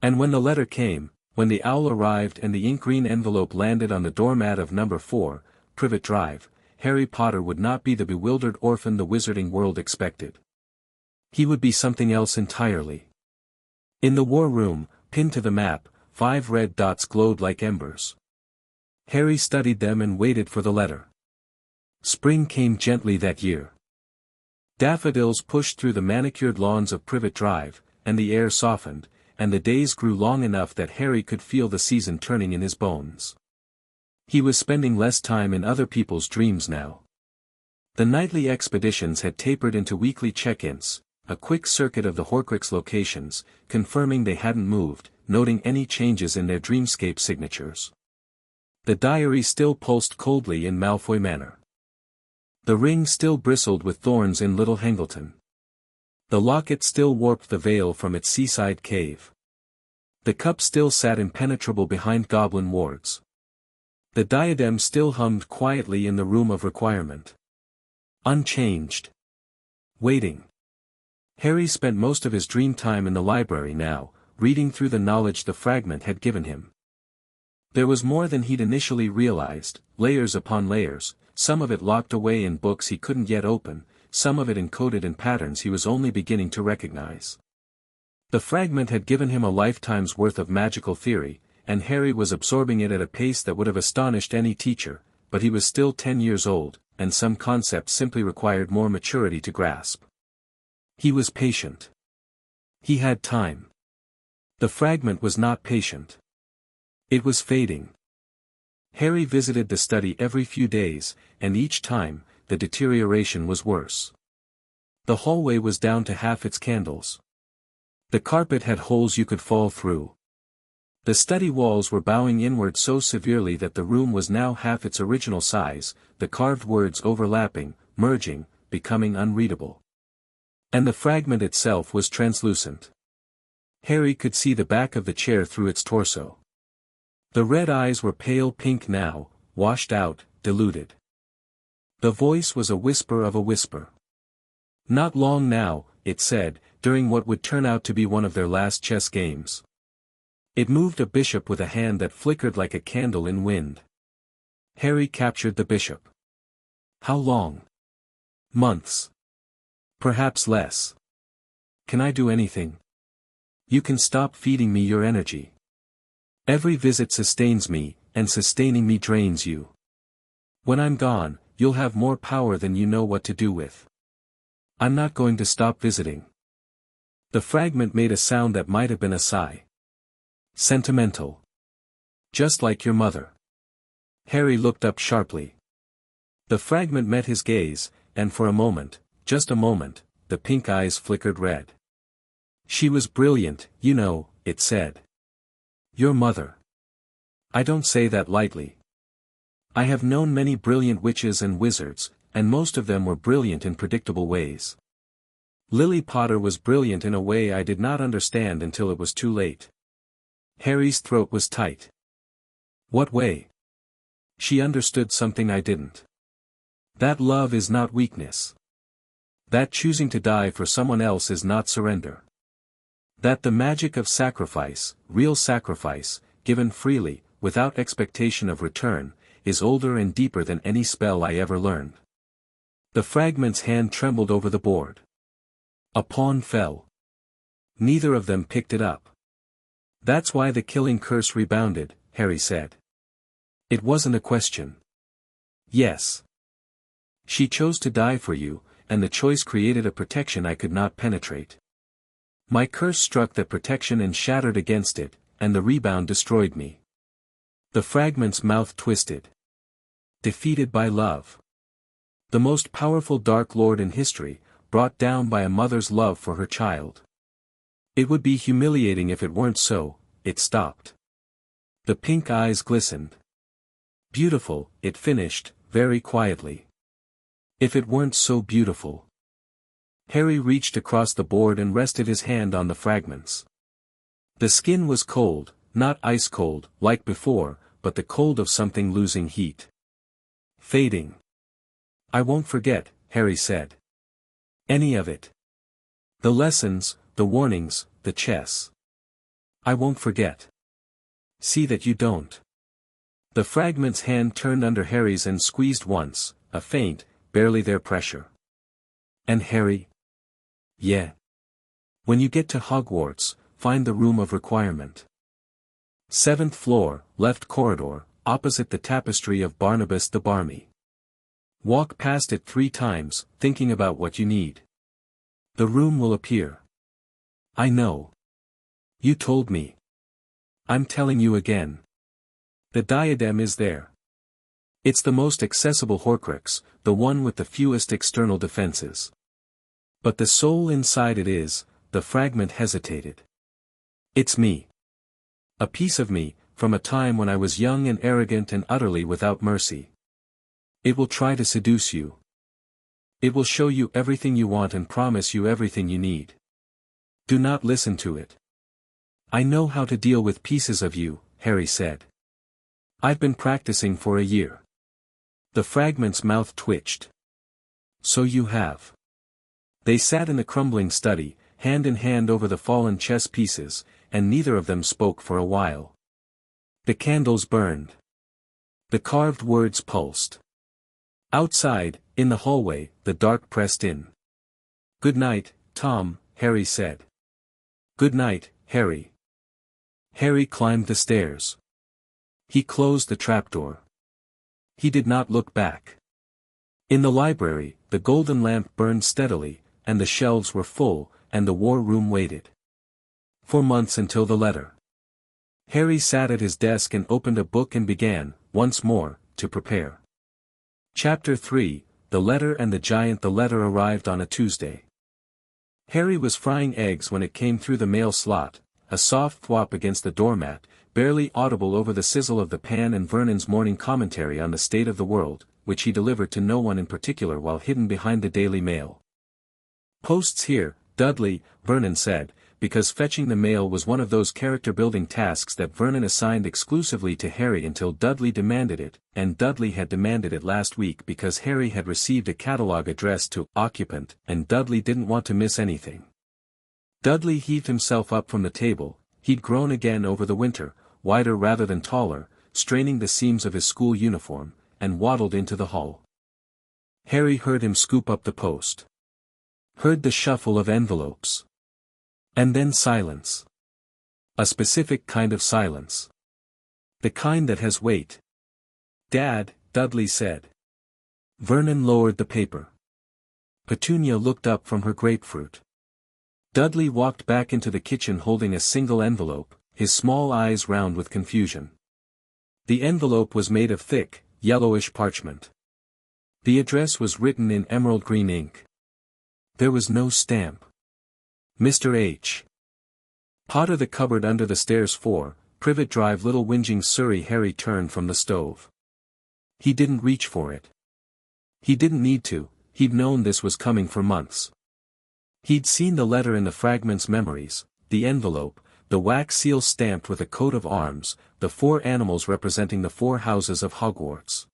And when the letter came, when the owl arrived and the ink-green envelope landed on the doormat of number 4, Privet Drive, Harry Potter would not be the bewildered orphan the wizarding world expected. He would be something else entirely. In the war room, pinned to the map, 5 red dots glowed like embers. Harry studied them and waited for the letter. Spring came gently that year. Daffodils pushed through the manicured lawns of Privet Drive, and the air softened, and the days grew long enough that Harry could feel the season turning in his bones. He was spending less time in other people's dreams now. The nightly expeditions had tapered into weekly check-ins, a quick circuit of the Horcrux locations, confirming they hadn't moved, noting any changes in their dreamscape signatures. The diary still pulsed coldly in Malfoy Manor. The ring still bristled with thorns in Little Hangleton. The locket still warped the veil from its seaside cave. The cup still sat impenetrable behind goblin wards. The diadem still hummed quietly in the room of requirement. Unchanged. Waiting. Harry spent most of his dream time in the library now, reading through the knowledge the fragment had given him. There was more than he'd initially realized, layers upon layers, some of it locked away in books he couldn't yet open, some of it encoded in patterns he was only beginning to recognize. The fragment had given him a lifetime's worth of magical theory, and Harry was absorbing it at a pace that would have astonished any teacher, but he was still 10 years old, and some concepts simply required more maturity to grasp. He was patient. He had time. The fragment was not patient. It was fading. Harry visited the study every few days, and each time, the deterioration was worse. The hallway was down to half its candles. The carpet had holes you could fall through. The study walls were bowing inward so severely that the room was now half its original size, the carved words overlapping, merging, becoming unreadable. And the fragment itself was translucent. Harry could see the back of the chair through its torso. The red eyes were pale pink now, washed out, diluted. The voice was a whisper of a whisper. Not long now, it said, during what would turn out to be one of their last chess games. It moved a bishop with a hand that flickered like a candle in wind. Harry captured the bishop. How long? Months. Perhaps less. Can I do anything? You can stop feeding me your energy. Every visit sustains me, and sustaining me drains you. When I'm gone, you'll have more power than you know what to do with. I'm not going to stop visiting. The fragment made a sound that might have been a sigh. Sentimental. Just like your mother. Harry looked up sharply. The fragment met his gaze, and for a moment, just a moment, the pink eyes flickered red. She was brilliant, you know, it said. Your mother. I don't say that lightly. I have known many brilliant witches and wizards, and most of them were brilliant in predictable ways. Lily Potter was brilliant in a way I did not understand until it was too late. Harry's throat was tight. What way? She understood something I didn't. That love is not weakness. That choosing to die for someone else is not surrender. That the magic of sacrifice, real sacrifice, given freely, without expectation of return, is older and deeper than any spell I ever learned. The fragment's hand trembled over the board. A pawn fell. Neither of them picked it up. That's why the killing curse rebounded, Harry said. It wasn't a question. Yes. She chose to die for you, and the choice created a protection I could not penetrate. My curse struck that protection and shattered against it, and the rebound destroyed me. The fragment's mouth twisted. Defeated by love. The most powerful Dark Lord in history, brought down by a mother's love for her child. It would be humiliating if it weren't so. It stopped. The pink eyes glistened. Beautiful, it finished, very quietly. If it weren't so beautiful. Harry reached across the board and rested his hand on the fragments. The skin was cold, not ice cold, like before, but the cold of something losing heat. Fading. I won't forget, Harry said. Any of it. The lessons, the warnings, the chess. I won't forget. See that you don't. The fragment's hand turned under Harry's and squeezed once, a faint, barely there pressure. And Harry? Yeah. When you get to Hogwarts, find the room of requirement. 7th floor, left corridor, opposite the tapestry of Barnabas the Barmy. Walk past it 3 times, thinking about what you need. The room will appear. I know. You told me. I'm telling you again. The diadem is there. It's the most accessible Horcrux, the one with the fewest external defenses. But the soul inside it is, the fragment hesitated. It's me. A piece of me, from a time when I was young and arrogant and utterly without mercy. It will try to seduce you. It will show you everything you want and promise you everything you need. Do not listen to it. I know how to deal with pieces of you, Harry said. I've been practicing for a year. The fragment's mouth twitched. So you have. They sat in the crumbling study, hand in hand over the fallen chess pieces, and neither of them spoke for a while. The candles burned. The carved words pulsed. Outside, in the hallway, the dark pressed in. Good night, Tom, Harry said. Good night, Harry. Harry climbed the stairs. He closed the trapdoor. He did not look back. In the library, the golden lamp burned steadily, and the shelves were full, and the war room waited. For months until the letter. Harry sat at his desk and opened a book and began, once more, to prepare. Chapter 3, The Letter and the Giant. The letter arrived on a Tuesday. Harry was frying eggs when it came through the mail slot, a soft thwop against the doormat, barely audible over the sizzle of the pan, and Vernon's morning commentary on the state of the world, which he delivered to no one in particular while hidden behind the Daily Mail. Posts here, Dudley, Vernon said, because fetching the mail was one of those character-building tasks that Vernon assigned exclusively to Harry until Dudley demanded it, and Dudley had demanded it last week because Harry had received a catalogue addressed to occupant, and Dudley didn't want to miss anything. Dudley heaved himself up from the table. He'd grown again over the winter, wider rather than taller, straining the seams of his school uniform, and waddled into the hall. Harry heard him scoop up the post. Heard the shuffle of envelopes. And then silence. A specific kind of silence. The kind that has weight. Dad, Dudley said. Vernon lowered the paper. Petunia looked up from her grapefruit. Dudley walked back into the kitchen holding a single envelope, his small eyes round with confusion. The envelope was made of thick, yellowish parchment. The address was written in emerald green ink. There was no stamp. Mr. H. Potter. The cupboard under the stairs 4, Privet Drive. Little whinging Surrey. Harry turned from the stove. He didn't reach for it. He didn't need to, he'd known this was coming for months. He'd seen the letter in the fragment's memories, the envelope, the wax seal stamped with a coat of arms, the 4 animals representing the 4 houses of Hogwarts.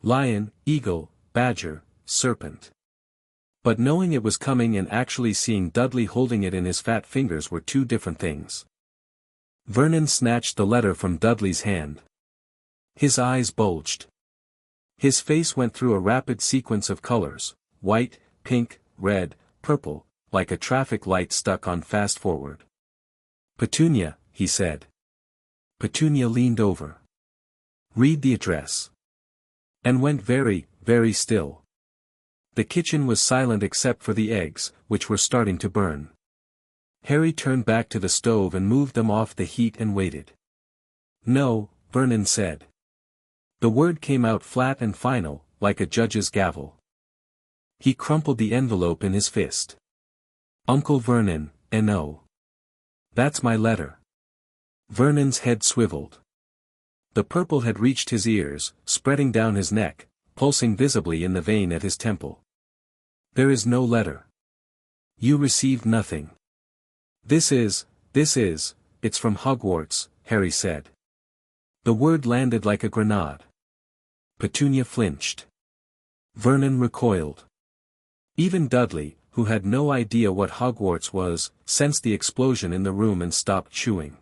Lion, eagle, badger, serpent. But knowing it was coming and actually seeing Dudley holding it in his fat fingers were 2 different things. Vernon snatched the letter from Dudley's hand. His eyes bulged. His face went through a rapid sequence of colors, white, pink, red, purple, like a traffic light stuck on fast forward. Petunia, he said. Petunia leaned over. Read the address. And went very, very still. The kitchen was silent except for the eggs, which were starting to burn. Harry turned back to the stove and moved them off the heat and waited. No, Vernon said. The word came out flat and final, like a judge's gavel. He crumpled the envelope in his fist. Uncle Vernon, N.O. That's my letter. Vernon's head swiveled. The purple had reached his ears, spreading down his neck, pulsing visibly in the vein at his temple. There is no letter. You received nothing. It's from Hogwarts, Harry said. The word landed like a grenade. Petunia flinched. Vernon recoiled. Even Dudley, who had no idea what Hogwarts was, sensed the explosion in the room and stopped chewing.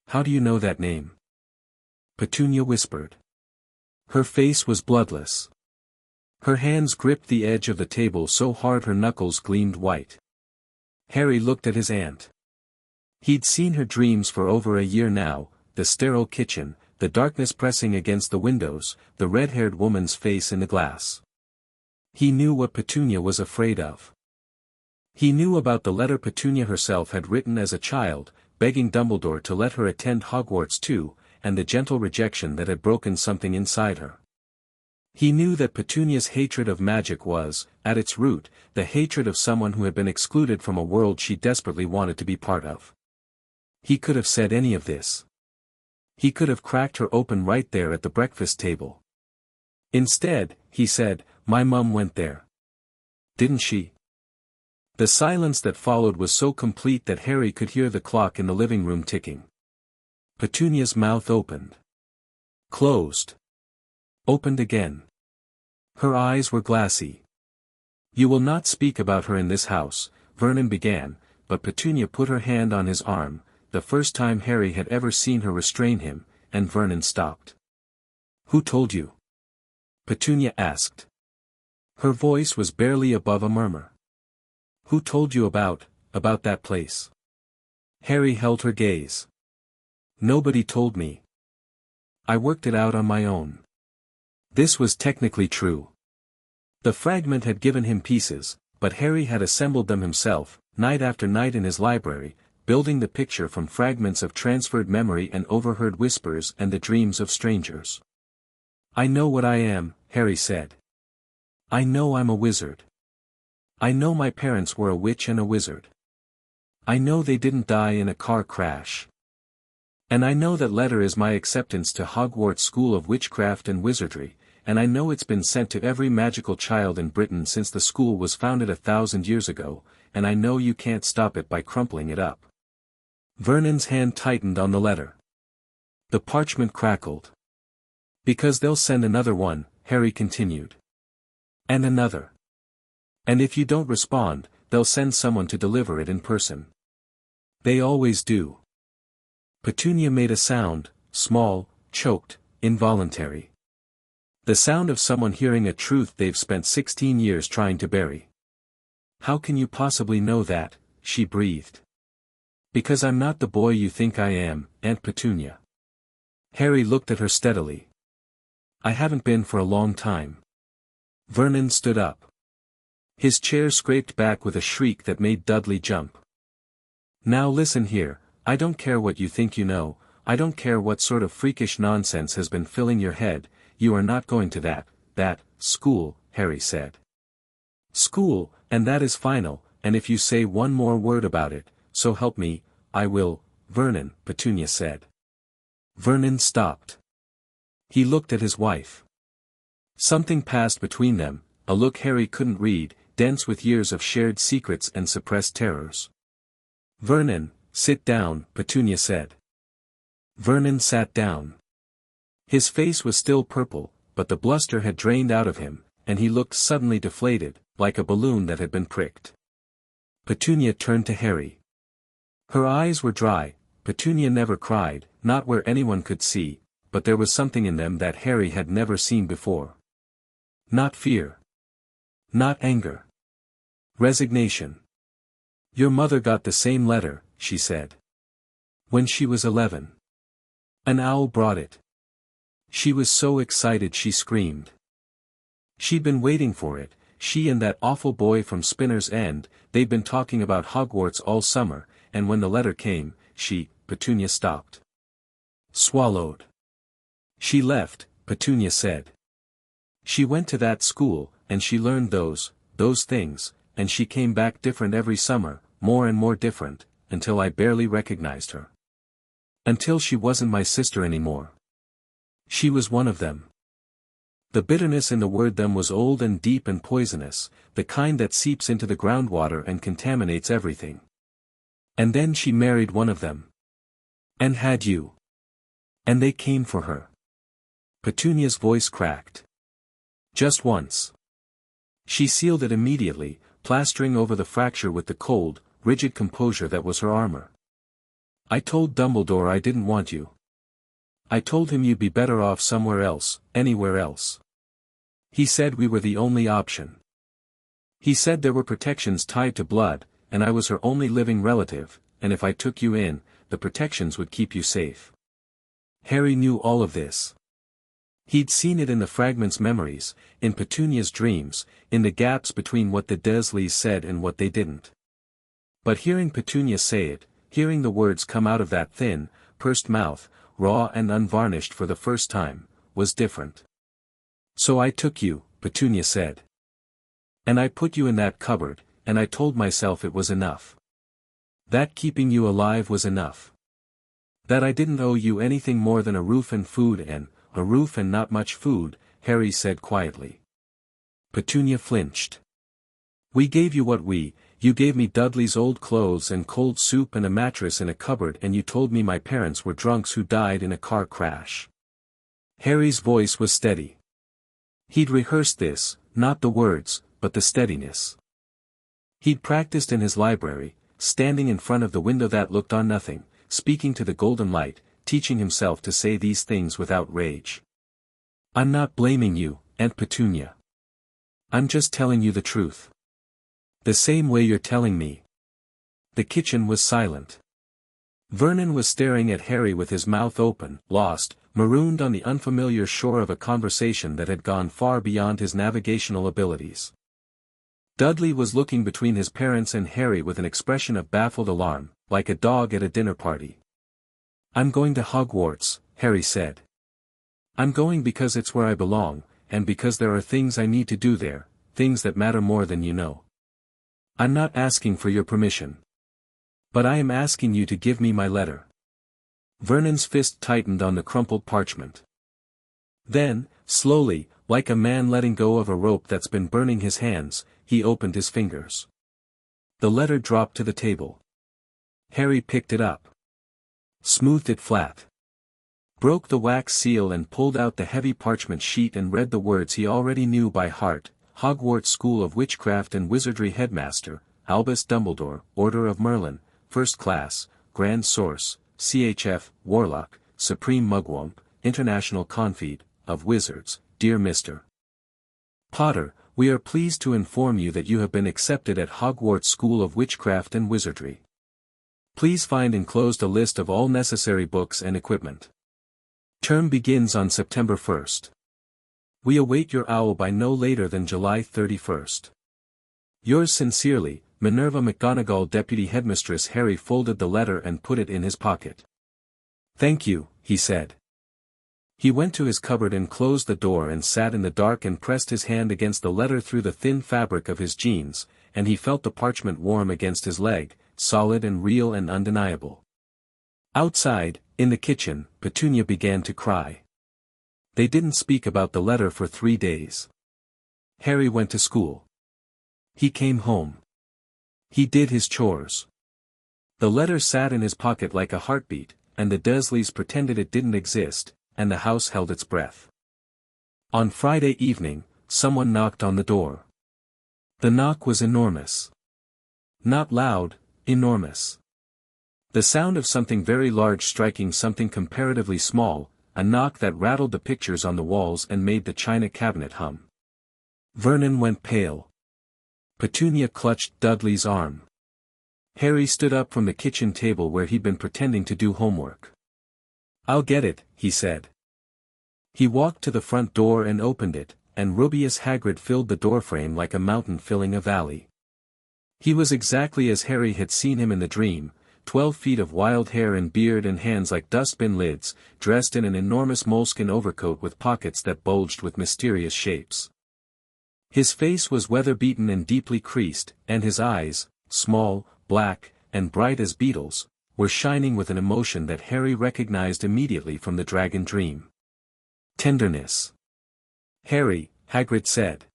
How do you know that name? Petunia whispered. Her face was bloodless. Her hands gripped the edge of the table so hard her knuckles gleamed white. Harry looked at his aunt. He'd seen her dreams for over a year now, the sterile kitchen, the darkness pressing against the windows, the red-haired woman's face in the glass. He knew what Petunia was afraid of. He knew about the letter Petunia herself had written as a child, begging Dumbledore to let her attend Hogwarts too, and the gentle rejection that had broken something inside her. He knew that Petunia's hatred of magic was, at its root, the hatred of someone who had been excluded from a world she desperately wanted to be part of. He could have said any of this. He could have cracked her open right there at the breakfast table. Instead, he said, "My mum went there." Didn't she? The silence that followed was so complete that Harry could hear the clock in the living room ticking. Petunia's mouth opened. Closed. Opened again. Her eyes were glassy. "You will not speak about her in this house," Vernon began, but Petunia put her hand on his arm, the first time Harry had ever seen her restrain him, and Vernon stopped. "Who told you?" Petunia asked. Her voice was barely above a murmur. "Who told you about that place?" Harry held her gaze. "Nobody told me. I worked it out on my own." This was technically true. The fragment had given him pieces, but Harry had assembled them himself, night after night in his library, building the picture from fragments of transferred memory and overheard whispers and the dreams of strangers. "I know what I am," Harry said. "I know I'm a wizard. I know my parents were a witch and a wizard. I know they didn't die in a car crash. And I know that letter is my acceptance to Hogwarts School of Witchcraft and Wizardry, and I know it's been sent to every magical child in Britain since the school was founded 1,000 years ago, and I know you can't stop it by crumpling it up." Vernon's hand tightened on the letter. The parchment crackled. "Because they'll send another one," Harry continued. "And another. And if you don't respond, they'll send someone to deliver it in person. They always do." Petunia made a sound, small, choked, involuntary. The sound of someone hearing a truth they've spent 16 years trying to bury. "How can you possibly know that?" she breathed. "Because I'm not the boy you think I am, Aunt Petunia." Harry looked at her steadily. "I haven't been for a long time." Vernon stood up. His chair scraped back with a shriek that made Dudley jump. "Now listen here, I don't care what you think you know, I don't care what sort of freakish nonsense has been filling your head, you are not going to that school," Harry said. "School, and that is final, and if you say one more word about it, so help me, I will, Vernon," Petunia said. Vernon stopped. He looked at his wife. Something passed between them, a look Harry couldn't read, dense with years of shared secrets and suppressed terrors. "Vernon, sit down," Petunia said. Vernon sat down. His face was still purple, but the bluster had drained out of him, and he looked suddenly deflated, like a balloon that had been pricked. Petunia turned to Harry. Her eyes were dry. Petunia never cried, not where anyone could see, but there was something in them that Harry had never seen before. Not fear. Not anger. Resignation. "Your mother got the same letter," she said. "When she was 11. An owl brought it. She was so excited she screamed. She'd been waiting for it, she and that awful boy from Spinner's End, they'd been talking about Hogwarts all summer, and when the letter came, Petunia stopped. Swallowed. She left, Petunia said. She went to that school, and she learned those things, and she came back different every summer, more and more different, until I barely recognized her. Until she wasn't my sister anymore. She was one of them. The bitterness in the word them was old and deep and poisonous, the kind that seeps into the groundwater and contaminates everything. And then she married one of them. And had you. And they came for her. Petunia's voice cracked. Just once. She sealed it immediately, plastering over the fracture with the cold, rigid composure that was her armor. I told Dumbledore I didn't want you. I told him you'd be better off somewhere else, anywhere else. He said we were the only option. He said there were protections tied to blood, and I was her only living relative, and if I took you in, the protections would keep you safe. Harry knew all of this. He'd seen it in the fragment's memories, in Petunia's dreams, in the gaps between what the Dursleys said and what they didn't. But hearing Petunia say it, hearing the words come out of that thin, pursed mouth, raw and unvarnished for the first time, was different. So I took you, Petunia said. And I put you in that cupboard, and I told myself it was enough. That keeping you alive was enough. That I didn't owe you anything more than a roof and food and, a roof and not much food, Harry said quietly. Petunia flinched. We gave you what you gave me Dudley's old clothes and cold soup and a mattress in a cupboard, and you told me my parents were drunks who died in a car crash. Harry's voice was steady. He'd rehearsed this, not the words, but the steadiness. He'd practiced in his library, standing in front of the window that looked on nothing, speaking to the golden light, teaching himself to say these things without rage. I'm not blaming you, Aunt Petunia. I'm just telling you the truth. The same way you're telling me. The kitchen was silent. Vernon was staring at Harry with his mouth open, lost, marooned on the unfamiliar shore of a conversation that had gone far beyond his navigational abilities. Dudley was looking between his parents and Harry with an expression of baffled alarm, like a dog at a dinner party. I'm going to Hogwarts, Harry said. I'm going because it's where I belong, and because there are things I need to do there, things that matter more than you know. I'm not asking for your permission. But I am asking you to give me my letter. Vernon's fist tightened on the crumpled parchment. Then, slowly, like a man letting go of a rope that's been burning his hands, he opened his fingers. The letter dropped to the table. Harry picked it up. Smoothed it flat. Broke the wax seal and pulled out the heavy parchment sheet and read the words he already knew by heart: Hogwarts School of Witchcraft and Wizardry Headmaster, Albus Dumbledore, Order of Merlin, First Class, Grand Source, CHF, Warlock, Supreme Mugwump, International Confede, of Wizards, Dear Mr. Potter, we are pleased to inform you that you have been accepted at Hogwarts School of Witchcraft and Wizardry. Please find enclosed a list of all necessary books and equipment. Term begins on September 1st. We await your owl by no later than July 31st. Yours sincerely, Minerva McGonagall. Deputy Headmistress. Harry folded the letter and put it in his pocket. Thank you, he said. He went to his cupboard and closed the door and sat in the dark and pressed his hand against the letter through the thin fabric of his jeans, and he felt the parchment warm against his leg, solid and real and undeniable. Outside, in the kitchen, Petunia began to cry. They didn't speak about the letter for 3 days. Harry went to school. He came home. He did his chores. The letter sat in his pocket like a heartbeat, and the Dursleys pretended it didn't exist, and the house held its breath. On Friday evening, someone knocked on the door. The knock was enormous. Not loud, enormous. The sound of something very large striking something comparatively small, a knock that rattled the pictures on the walls and made the china cabinet hum. Vernon went pale. Petunia clutched Dudley's arm. Harry stood up from the kitchen table where he'd been pretending to do homework. I'll get it, he said. He walked to the front door and opened it, and Rubeus Hagrid filled the doorframe like a mountain filling a valley. He was exactly as Harry had seen him in the dream, 12 feet of wild hair and beard and hands like dustbin lids, dressed in an enormous moleskin overcoat with pockets that bulged with mysterious shapes. His face was weather-beaten and deeply creased, and his eyes, small, black, and bright as beetles, were shining with an emotion that Harry recognized immediately from the dragon dream. Tenderness. Harry, Hagrid said.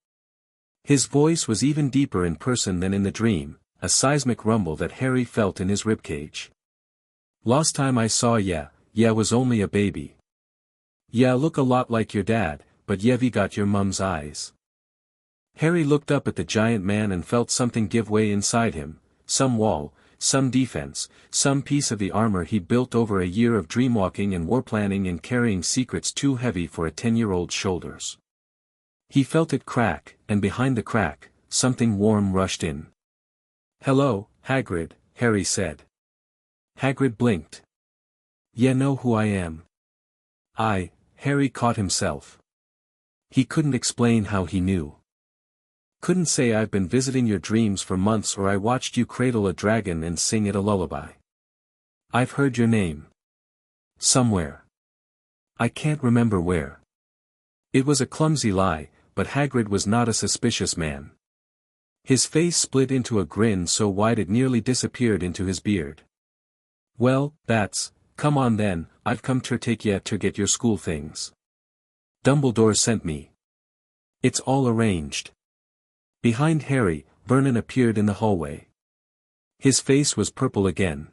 His voice was even deeper in person than in the dream, a seismic rumble that Harry felt in his ribcage. Last time I saw ya was only a baby. Ya look a lot like your dad, but ye've got your mum's eyes. Harry looked up at the giant man and felt something give way inside him, some wall, some defense, some piece of the armor he'd built over a year of dreamwalking and warplanning and carrying secrets too heavy for a 10-year-old's shoulders. He felt it crack, and behind the crack, something warm rushed in. "Hello, Hagrid," Harry said. Hagrid blinked. "Ya know who I am?" Harry caught himself. He couldn't explain how he knew. "Couldn't say I've been visiting your dreams for months or I watched you cradle a dragon and sing it a lullaby. I've heard your name. Somewhere. I can't remember where." It was a clumsy lie, but Hagrid was not a suspicious man. His face split into a grin so wide it nearly disappeared into his beard. "Well, come on then, I've come to take ya to get your school things. Dumbledore sent me. It's all arranged." Behind Harry, Vernon appeared in the hallway. His face was purple again.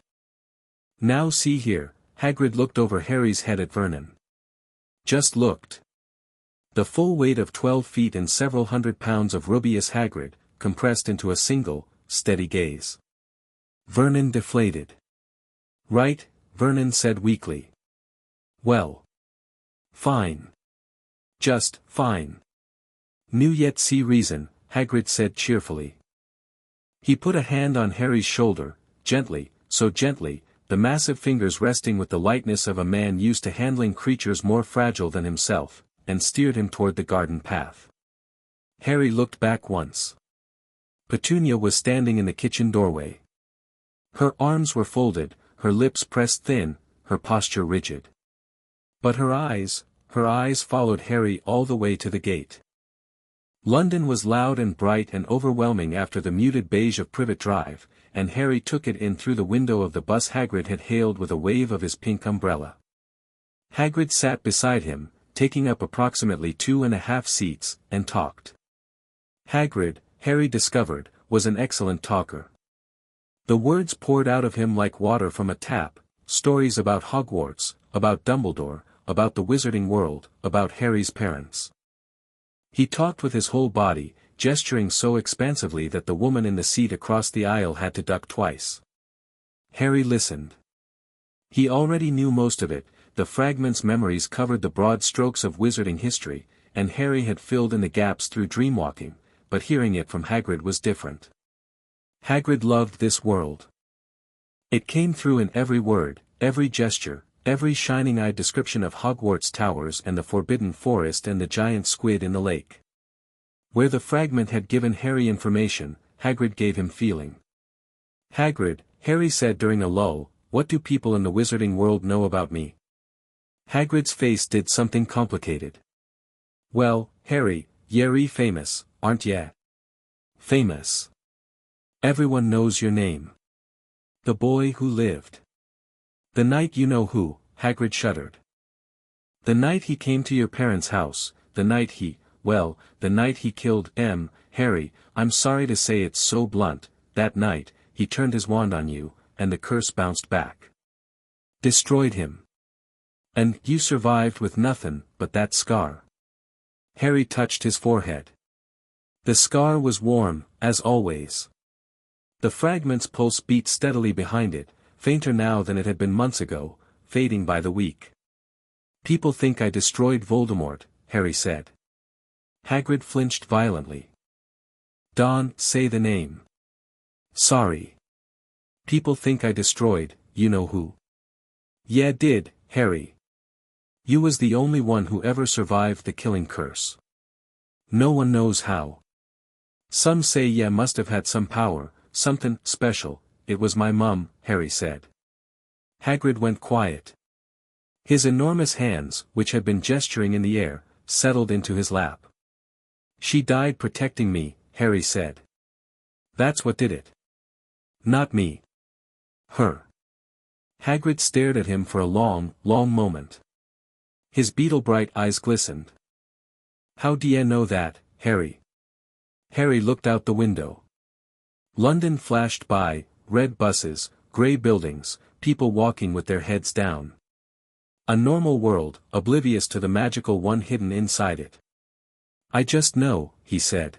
"Now see here," Hagrid looked over Harry's head at Vernon. Just looked. The full weight of 12 feet and several hundred pounds of Rubeus Hagrid, compressed into a single, steady gaze. Vernon deflated. "Right," Vernon said weakly. "Well. Fine. Just fine. New yet see reason," Hagrid said cheerfully. He put a hand on Harry's shoulder, gently, so gently, the massive fingers resting with the lightness of a man used to handling creatures more fragile than himself, and steered him toward the garden path. Harry looked back once. Petunia was standing in the kitchen doorway. Her arms were folded, her lips pressed thin, her posture rigid. But her eyes followed Harry all the way to the gate. London was loud and bright and overwhelming after the muted beige of Privet Drive, and Harry took it in through the window of the bus Hagrid had hailed with a wave of his pink umbrella. Hagrid sat beside him, taking up approximately 2.5 seats, and talked. Hagrid, Harry discovered, was an excellent talker. The words poured out of him like water from a tap, stories about Hogwarts, about Dumbledore, about the wizarding world, about Harry's parents. He talked with his whole body, gesturing so expansively that the woman in the seat across the aisle had to duck twice. Harry listened. He already knew most of it, the fragments' memories covered the broad strokes of wizarding history, and Harry had filled in the gaps through dreamwalking, but hearing it from Hagrid was different. Hagrid loved this world. It came through in every word, every gesture, every shining-eyed description of Hogwarts towers and the Forbidden Forest and the giant squid in the lake. Where the fragment had given Harry information, Hagrid gave him feeling. "Hagrid," Harry said during a lull, "what do people in the wizarding world know about me?" Hagrid's face did something complicated. "Well, Harry, you're famous, aren't ya?" "Famous. Everyone knows your name. The boy who lived. The night you know who," Hagrid shuddered. "The night he came to your parents' house, the night he killed Harry, I'm sorry to say it's so blunt, that night, he turned his wand on you, and the curse bounced back. Destroyed him. And you survived with nothing but that scar." Harry touched his forehead. The scar was warm, as always. The fragment's pulse beat steadily behind it, fainter now than it had been months ago, fading by the week. "People think I destroyed Voldemort," Harry said. Hagrid flinched violently. "Don't say the name." "Sorry. People think I destroyed, you know who." "Yeah, did, Harry. You was the only one who ever survived the killing curse. No one knows how. Some say ya must have had some power, something special. It was my mum," Harry said. Hagrid went quiet. His enormous hands, which had been gesturing in the air, settled into his lap. "She died protecting me," Harry said. "That's what did it. Not me. Her." Hagrid stared at him for a long, long moment. His beetle-bright eyes glistened. How d'ye know that, Harry? Harry looked out the window. London flashed by, red buses, grey buildings, people walking with their heads down. A normal world, oblivious to the magical one hidden inside it. I just know, he said.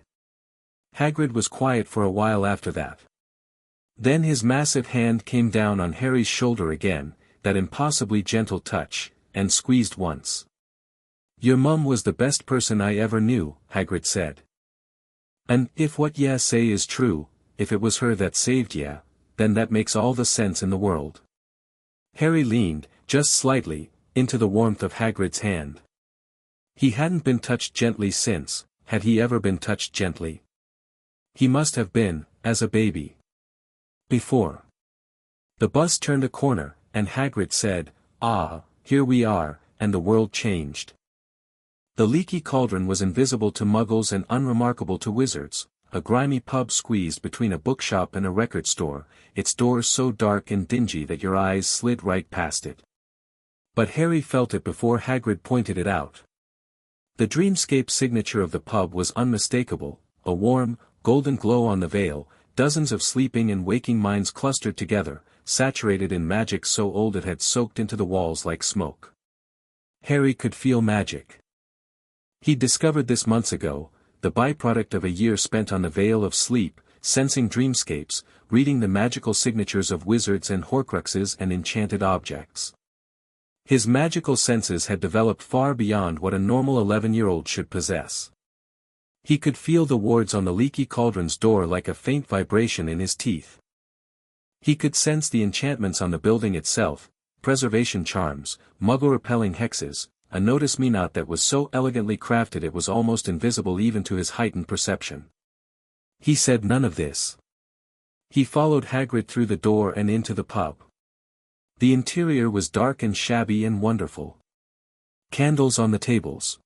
Hagrid was quiet for a while after that. Then his massive hand came down on Harry's shoulder again, that impossibly gentle touch, and squeezed once. Your mum was the best person I ever knew, Hagrid said. And, if what ye say is true, if it was her that saved ye, then that makes all the sense in the world. Harry leaned, just slightly, into the warmth of Hagrid's hand. He hadn't been touched gently since, had he ever been touched gently? He must have been, as a baby. Before. The bus turned a corner, and Hagrid said, "Ah, here we are," and the world changed. The leaky cauldron was invisible to muggles and unremarkable to wizards, a grimy pub squeezed between a bookshop and a record store, its doors so dark and dingy that your eyes slid right past it. But Harry felt it before Hagrid pointed it out. The dreamscape signature of the pub was unmistakable, a warm, golden glow on the veil, dozens of sleeping and waking minds clustered together, saturated in magic so old it had soaked into the walls like smoke. Harry could feel magic. He'd discovered this months ago, the byproduct of a year spent on the Vale of Sleep, sensing dreamscapes, reading the magical signatures of wizards and horcruxes and enchanted objects. His magical senses had developed far beyond what a normal 11-year-old should possess. He could feel the wards on the leaky cauldron's door like a faint vibration in his teeth. He could sense the enchantments on the building itself, preservation charms, muggle-repelling hexes, a notice-me-not that was so elegantly crafted it was almost invisible even to his heightened perception. He said none of this. He followed Hagrid through the door and into the pub. The interior was dark and shabby and wonderful. Candles on the tables.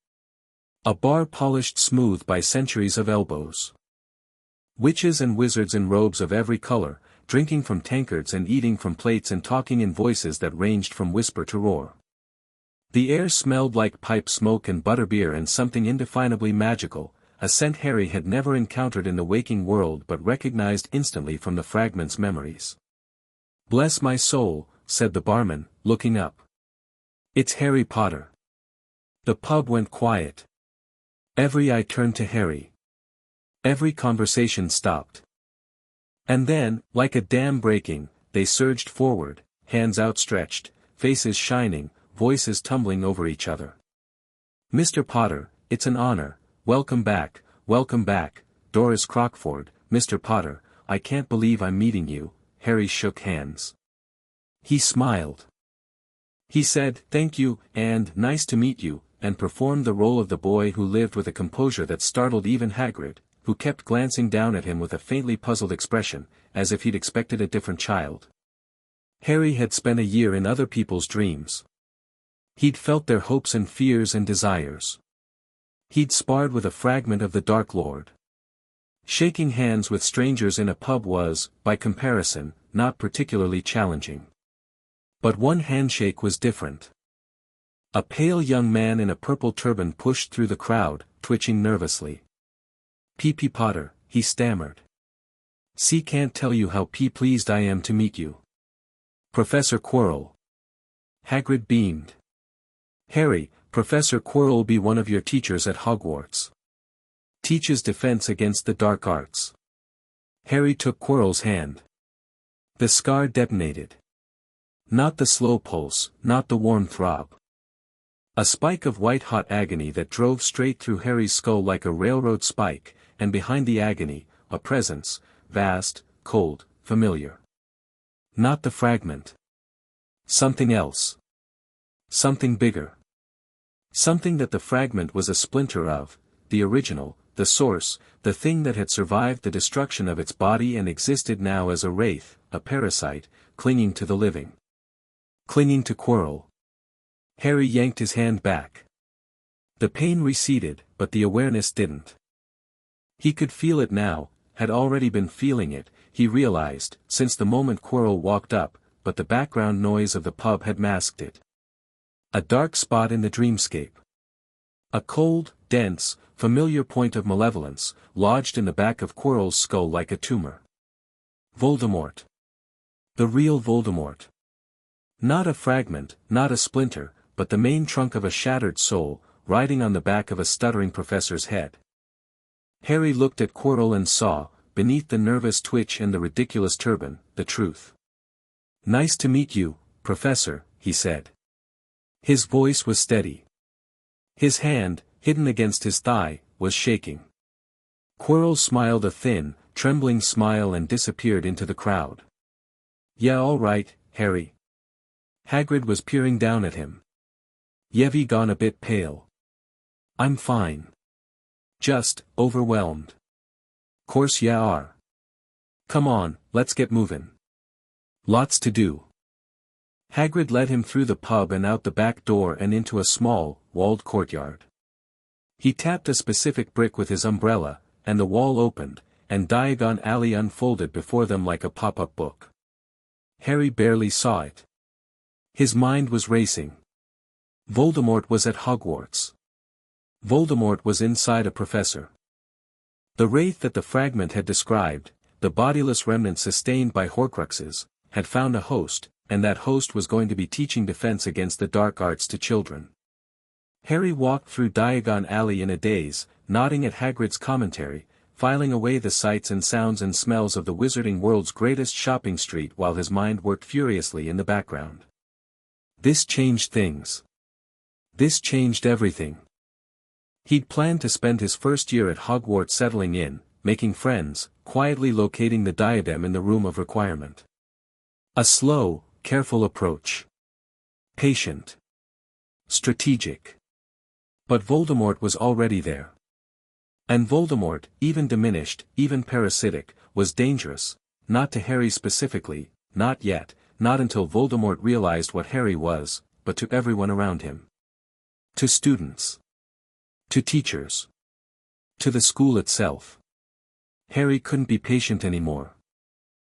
A bar polished smooth by centuries of elbows. Witches and wizards in robes of every color, drinking from tankards and eating from plates and talking in voices that ranged from whisper to roar. The air smelled like pipe smoke and butterbeer and something indefinably magical, a scent Harry had never encountered in the waking world but recognized instantly from the fragment's memories. "Bless my soul," said the barman, looking up. "It's Harry Potter." The pub went quiet. Every eye turned to Harry. Every conversation stopped. And then, like a dam breaking, they surged forward, hands outstretched, faces shining, voices tumbling over each other. "Mr. Potter, it's an honor, welcome back, Doris Crockford, Mr. Potter, I can't believe I'm meeting you." Harry shook hands. He smiled. He said, "Thank you, and nice to meet you," and performed the role of the boy who lived with a composure that startled even Hagrid, who kept glancing down at him with a faintly puzzled expression, as if he'd expected a different child. Harry had spent a year in other people's dreams. He'd felt their hopes and fears and desires. He'd sparred with a fragment of the Dark Lord. Shaking hands with strangers in a pub was, by comparison, not particularly challenging. But one handshake was different. A pale young man in a purple turban pushed through the crowd, twitching nervously. "P.P. Potter," he stammered. "See, can't tell you how pleased I am to meet you. Professor Quirrell." Hagrid beamed. "Harry, Professor Quirrell be one of your teachers at Hogwarts. Teaches defense against the dark arts." Harry took Quirrell's hand. The scar detonated. Not the slow pulse, not the warm throb. A spike of white-hot agony that drove straight through Harry's skull like a railroad spike, and behind the agony, a presence, vast, cold, familiar. Not the fragment. Something else. Something bigger. Something that the fragment was a splinter of, the original, the source, the thing that had survived the destruction of its body and existed now as a wraith, a parasite, clinging to the living. Clinging to Quirrell. Harry yanked his hand back. The pain receded, but the awareness didn't. He could feel it now, had already been feeling it, he realized, since the moment Quirrell walked up, but the background noise of the pub had masked it. A dark spot in the dreamscape. A cold, dense, familiar point of malevolence, lodged in the back of Quirrell's skull like a tumor. Voldemort. The real Voldemort. Not a fragment, not a splinter, but the main trunk of a shattered soul, riding on the back of a stuttering professor's head. Harry looked at Quirrell and saw, beneath the nervous twitch and the ridiculous turban, the truth. "Nice to meet you, Professor," he said. His voice was steady. His hand, hidden against his thigh, was shaking. Quirrell smiled a thin, trembling smile and disappeared into the crowd. "Yeah, all right, Harry." Hagrid was peering down at him. "You've gone a bit pale." "I'm fine. Just, overwhelmed." "Course ya are. Come on, let's get moving. Lots to do." Hagrid led him through the pub and out the back door and into a small, walled courtyard. He tapped a specific brick with his umbrella, and the wall opened, and Diagon Alley unfolded before them like a pop-up book. Harry barely saw it. His mind was racing. Voldemort was at Hogwarts. Voldemort was inside a professor. The wraith that the fragment had described, the bodiless remnant sustained by Horcruxes, had found a host, and that host was going to be teaching defense against the dark arts to children. Harry walked through Diagon Alley in a daze, nodding at Hagrid's commentary, filing away the sights and sounds and smells of the wizarding world's greatest shopping street while his mind worked furiously in the background. This changed things. This changed everything. He'd planned to spend his first year at Hogwarts settling in, making friends, quietly locating the diadem in the room of requirement. A slow, careful approach. Patient. Strategic. But Voldemort was already there. And Voldemort, even diminished, even parasitic, was dangerous, not to Harry specifically, not yet, not until Voldemort realized what Harry was, but to everyone around him. To students. To teachers. To the school itself. Harry couldn't be patient anymore.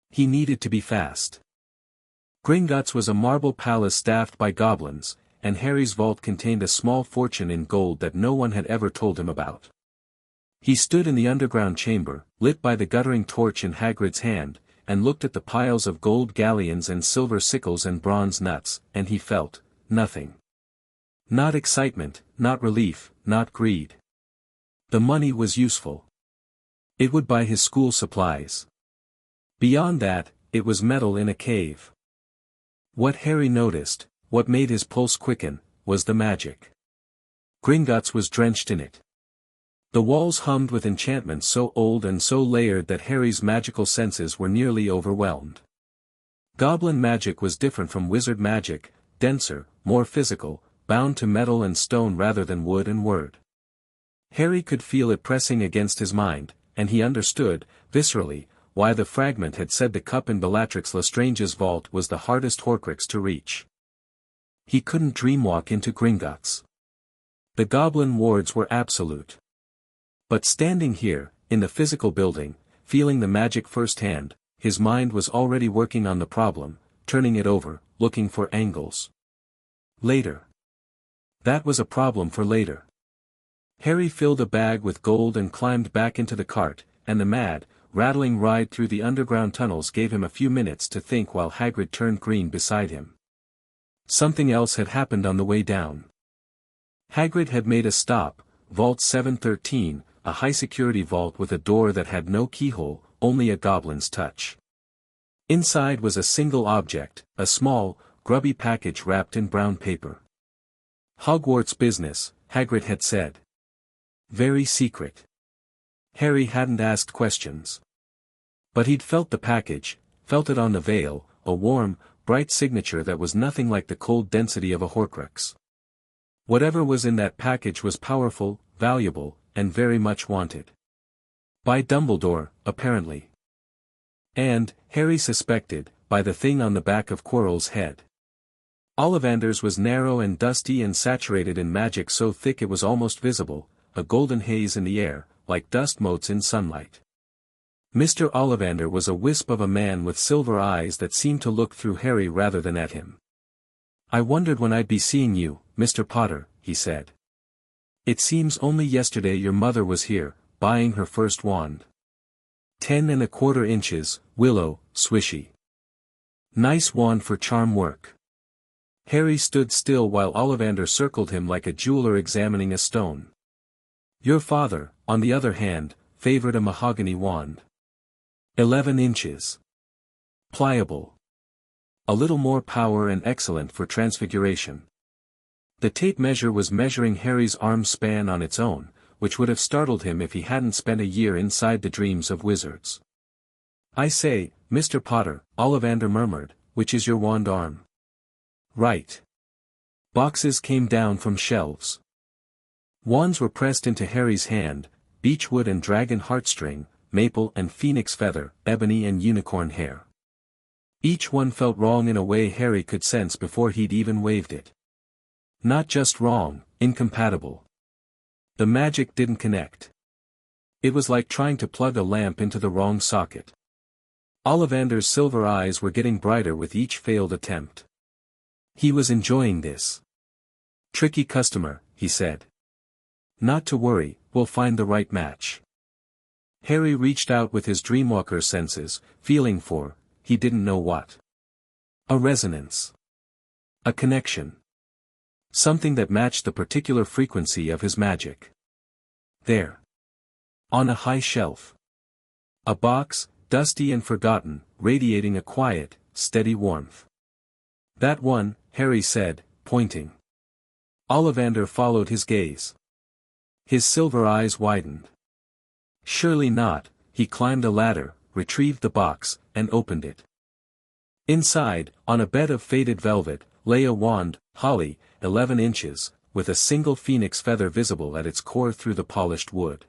He needed to be fast. Gringotts was a marble palace staffed by goblins, and Harry's vault contained a small fortune in gold that no one had ever told him about. He stood in the underground chamber, lit by the guttering torch in Hagrid's hand, and looked at the piles of gold galleons and silver sickles and bronze nuts, and he felt nothing. Not excitement, not relief, not greed. The money was useful. It would buy his school supplies. Beyond that, it was metal in a cave. What Harry noticed, what made his pulse quicken, was the magic. Gringotts was drenched in it. The walls hummed with enchantments so old and so layered that Harry's magical senses were nearly overwhelmed. Goblin magic was different from wizard magic, denser, more physical, bound to metal and stone rather than wood and word. Harry could feel it pressing against his mind, and he understood, viscerally, why the fragment had said the cup in Bellatrix Lestrange's vault was the hardest Horcrux to reach. He couldn't dreamwalk into Gringotts. The goblin wards were absolute. But standing here, in the physical building, feeling the magic firsthand, his mind was already working on the problem, turning it over, looking for angles. Later. That was a problem for later. Harry filled a bag with gold and climbed back into the cart, and the mad, rattling ride through the underground tunnels gave him a few minutes to think while Hagrid turned green beside him. Something else had happened on the way down. Hagrid had made a stop, Vault 713, a high-security vault with a door that had no keyhole, only a goblin's touch. Inside was a single object, a small, grubby package wrapped in brown paper. Hogwarts business, Hagrid had said. Very secret. Harry hadn't asked questions. But he'd felt the package, felt it on the veil, a warm, bright signature that was nothing like the cold density of a Horcrux. Whatever was in that package was powerful, valuable, and very much wanted. By Dumbledore, apparently. And, Harry suspected, by the thing on the back of Quirrell's head. Ollivander's was narrow and dusty and saturated in magic so thick it was almost visible, a golden haze in the air, like dust motes in sunlight. Mr. Ollivander was a wisp of a man with silver eyes that seemed to look through Harry rather than at him. "I wondered when I'd be seeing you, Mr. Potter," he said. It seems only yesterday your mother was here, buying her first wand. 10¼ inches, willow, swishy. Nice wand for charm work. Harry stood still while Ollivander circled him like a jeweler examining a stone. Your father, on the other hand, favored a mahogany wand. 11 inches. Pliable. A little more power and excellent for transfiguration. The tape measure was measuring Harry's arm span on its own, which would have startled him if he hadn't spent a year inside the dreams of wizards. I say, Mr. Potter, Ollivander murmured, which is your wand arm? Right. Boxes came down from shelves. Wands were pressed into Harry's hand, beechwood and dragon heartstring, maple and phoenix feather, ebony and unicorn hair. Each one felt wrong in a way Harry could sense before he'd even waved it. Not just wrong, incompatible. The magic didn't connect. It was like trying to plug a lamp into the wrong socket. Ollivander's silver eyes were getting brighter with each failed attempt. He was enjoying this. Tricky customer, he said. Not to worry, we'll find the right match. Harry reached out with his dreamwalker senses, feeling for, he didn't know what. A resonance. A connection. Something that matched the particular frequency of his magic. There. On a high shelf. A box, dusty and forgotten, radiating a quiet, steady warmth. That one, Harry said, pointing. Ollivander followed his gaze. His silver eyes widened. Surely not, he climbed a ladder, retrieved the box, and opened it. Inside, on a bed of faded velvet, lay a wand, holly, 11 inches, with a single phoenix feather visible at its core through the polished wood.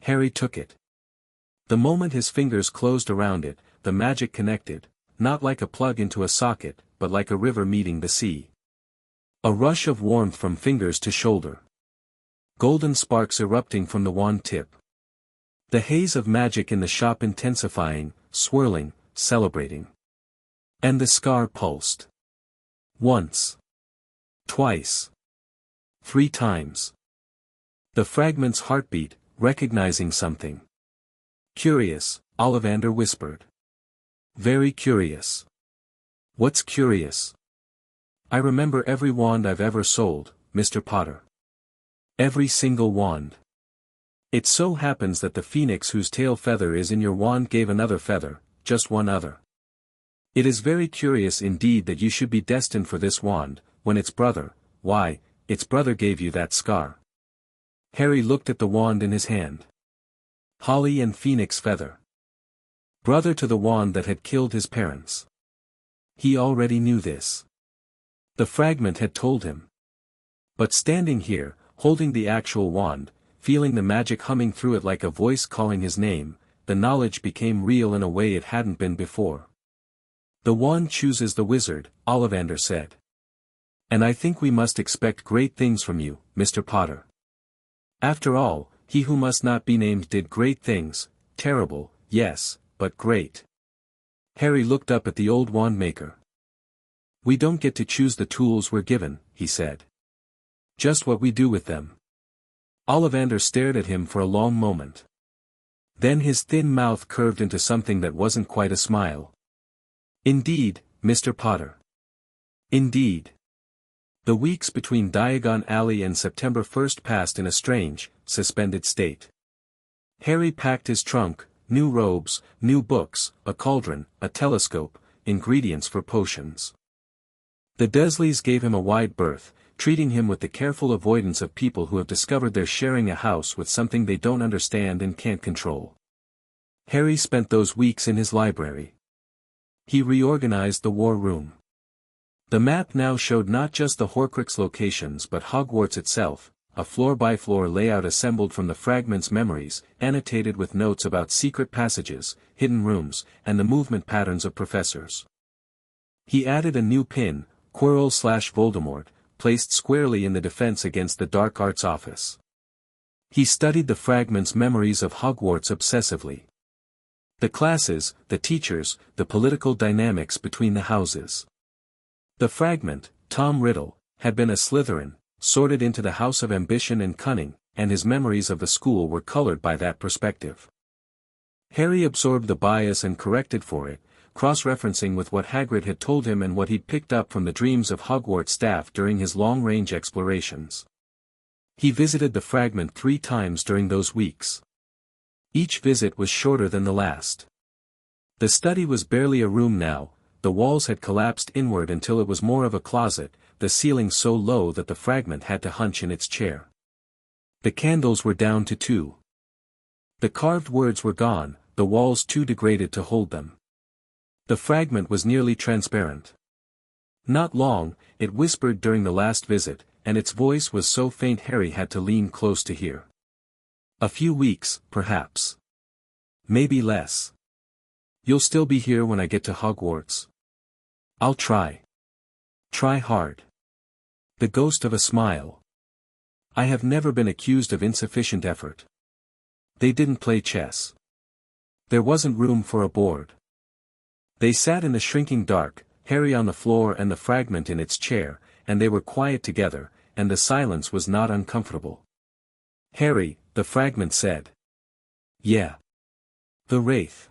Harry took it. The moment his fingers closed around it, the magic connected, not like a plug into a socket, but like a river meeting the sea. A rush of warmth from fingers to shoulder. Golden sparks erupting from the wand tip. The haze of magic in the shop intensifying, swirling, celebrating. And the scar pulsed. Once. Twice. 3 times. The fragment's heartbeat, recognizing something. Curious, Ollivander whispered. Very curious. What's curious? I remember every wand I've ever sold, Mr. Potter. Every single wand. It so happens that the phoenix whose tail feather is in your wand gave another feather, just one other. It is very curious indeed that you should be destined for this wand, when its brother, why, its brother gave you that scar. Harry looked at the wand in his hand. Holly and phoenix feather. Brother to the wand that had killed his parents. He already knew this. The fragment had told him. But standing here, holding the actual wand, feeling the magic humming through it like a voice calling his name, the knowledge became real in a way it hadn't been before. The wand chooses the wizard, Ollivander said. And I think we must expect great things from you, Mr. Potter. After all, he who must not be named did great things, terrible, yes, but great. Harry looked up at the old wandmaker. We don't get to choose the tools we're given, he said. Just what we do with them. Ollivander stared at him for a long moment. Then his thin mouth curved into something that wasn't quite a smile. Indeed, Mr. Potter. Indeed. The weeks between Diagon Alley and September 1st passed in a strange, suspended state. Harry packed his trunk, new robes, new books, a cauldron, a telescope, ingredients for potions. The Dursleys gave him a wide berth, treating him with the careful avoidance of people who have discovered they're sharing a house with something they don't understand and can't control. Harry spent those weeks in his library. He reorganized the war room. The map now showed not just the Horcrux locations but Hogwarts itself, a floor-by-floor layout assembled from the fragment's memories, annotated with notes about secret passages, hidden rooms, and the movement patterns of professors. He added a new pin, Quirrell/Voldemort, placed squarely in the defense against the dark arts office. He studied the fragment's memories of Hogwarts obsessively. The classes, the teachers, the political dynamics between the houses. The fragment, Tom Riddle, had been a Slytherin, sorted into the house of ambition and cunning, and his memories of the school were colored by that perspective. Harry absorbed the bias and corrected for it, cross-referencing with what Hagrid had told him and what he'd picked up from the dreams of Hogwarts staff during his long-range explorations. He visited the fragment 3 times during those weeks. Each visit was shorter than the last. The study was barely a room now, the walls had collapsed inward until it was more of a closet, the ceiling so low that the fragment had to hunch in its chair. The candles were down to 2. The carved words were gone, the walls too degraded to hold them. The fragment was nearly transparent. Not long, it whispered during the last visit, and its voice was so faint Harry had to lean close to hear. A few weeks, perhaps. Maybe less. You'll still be here when I get to Hogwarts. I'll try. Try hard. The ghost of a smile. I have never been accused of insufficient effort. They didn't play chess. There wasn't room for a board. They sat in the shrinking dark, Harry on the floor and the fragment in its chair, and they were quiet together, and the silence was not uncomfortable. Harry, the fragment said. Yeah. The wraith.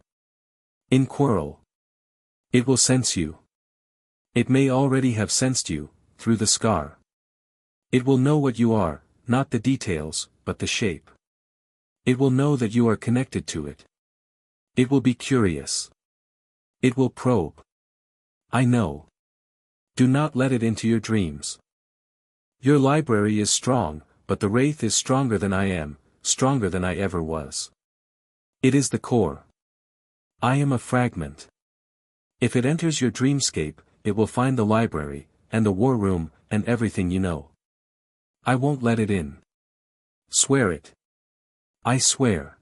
In Quirrell. It will sense you. It may already have sensed you, through the scar. It will know what you are, not the details, but the shape. It will know that you are connected to it. It will be curious. It will probe. I know. Do not let it into your dreams. Your library is strong, but the wraith is stronger than I am, stronger than I ever was. It is the core. I am a fragment. If it enters your dreamscape, it will find the library, and the war room, and everything you know. I won't let it in. Swear it. I swear.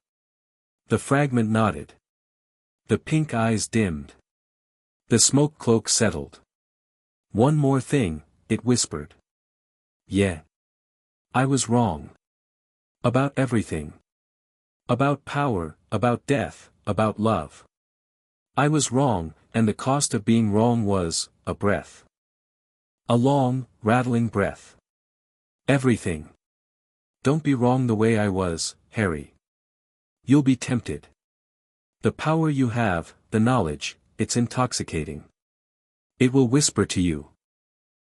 The fragment nodded. The pink eyes dimmed. The smoke cloak settled. One more thing, it whispered. Yeah. I was wrong. About everything. About power, about death, about love. I was wrong, and the cost of being wrong was, a breath. A long, rattling breath. Everything. Don't be wrong the way I was, Harry. You'll be tempted. The power you have, the knowledge, it's intoxicating. It will whisper to you.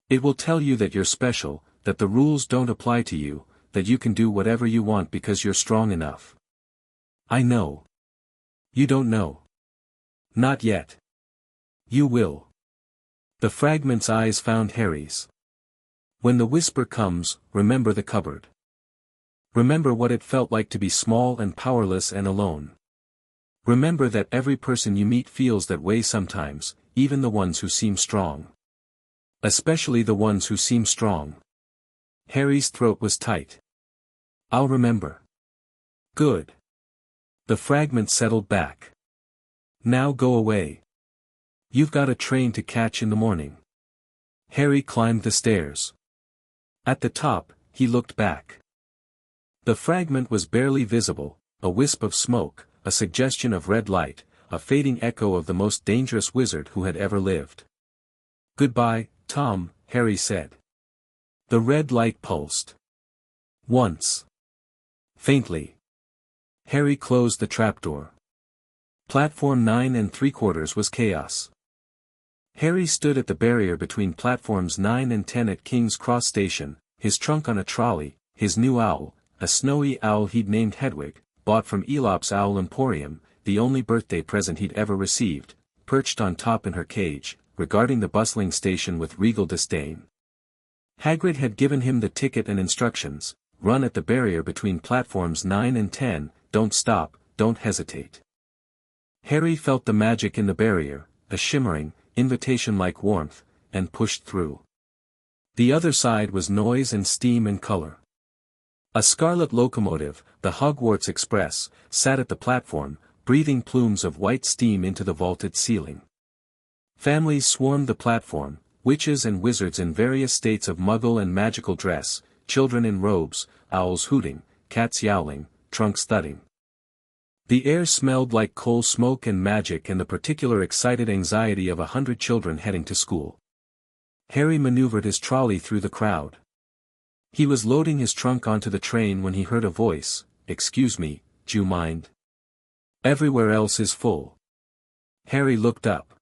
It will tell you that you're special, that the rules don't apply to you, that you can do whatever you want because you're strong enough. I know. You don't know. Not yet. You will. The fragment's eyes found Harry's. When the whisper comes, remember the cupboard. Remember what it felt like to be small and powerless and alone. Remember that every person you meet feels that way sometimes, even the ones who seem strong. Especially the ones who seem strong. Harry's throat was tight. I'll remember. Good. The fragment settled back. Now go away. You've got a train to catch in the morning. Harry climbed the stairs. At the top, he looked back. The fragment was barely visible, a wisp of smoke, a suggestion of red light, a fading echo of the most dangerous wizard who had ever lived. Goodbye, Tom, Harry said. The red light pulsed. Once. Faintly. Harry closed the trapdoor. Platform 9 3/4 was chaos. Harry stood at the barrier between platforms 9 and 10 at King's Cross Station, his trunk on a trolley, his new owl, a snowy owl he'd named Hedwig, bought from Elop's Owl Emporium, the only birthday present he'd ever received, perched on top in her cage, regarding the bustling station with regal disdain. Hagrid had given him the ticket and instructions, run at the barrier between platforms 9 and 10, don't stop, don't hesitate. Harry felt the magic in the barrier, a shimmering, invitation-like warmth, and pushed through. The other side was noise and steam and color. A scarlet locomotive, the Hogwarts Express, sat at the platform, breathing plumes of white steam into the vaulted ceiling. Families swarmed the platform, witches and wizards in various states of muggle and magical dress, children in robes, owls hooting, cats yowling, trunks thudding. The air smelled like coal smoke and magic and the particular excited anxiety of 100 children heading to school. Harry maneuvered his trolley through the crowd. He was loading his trunk onto the train when he heard a voice, "Excuse me, do you mind? Everywhere else is full." Harry looked up.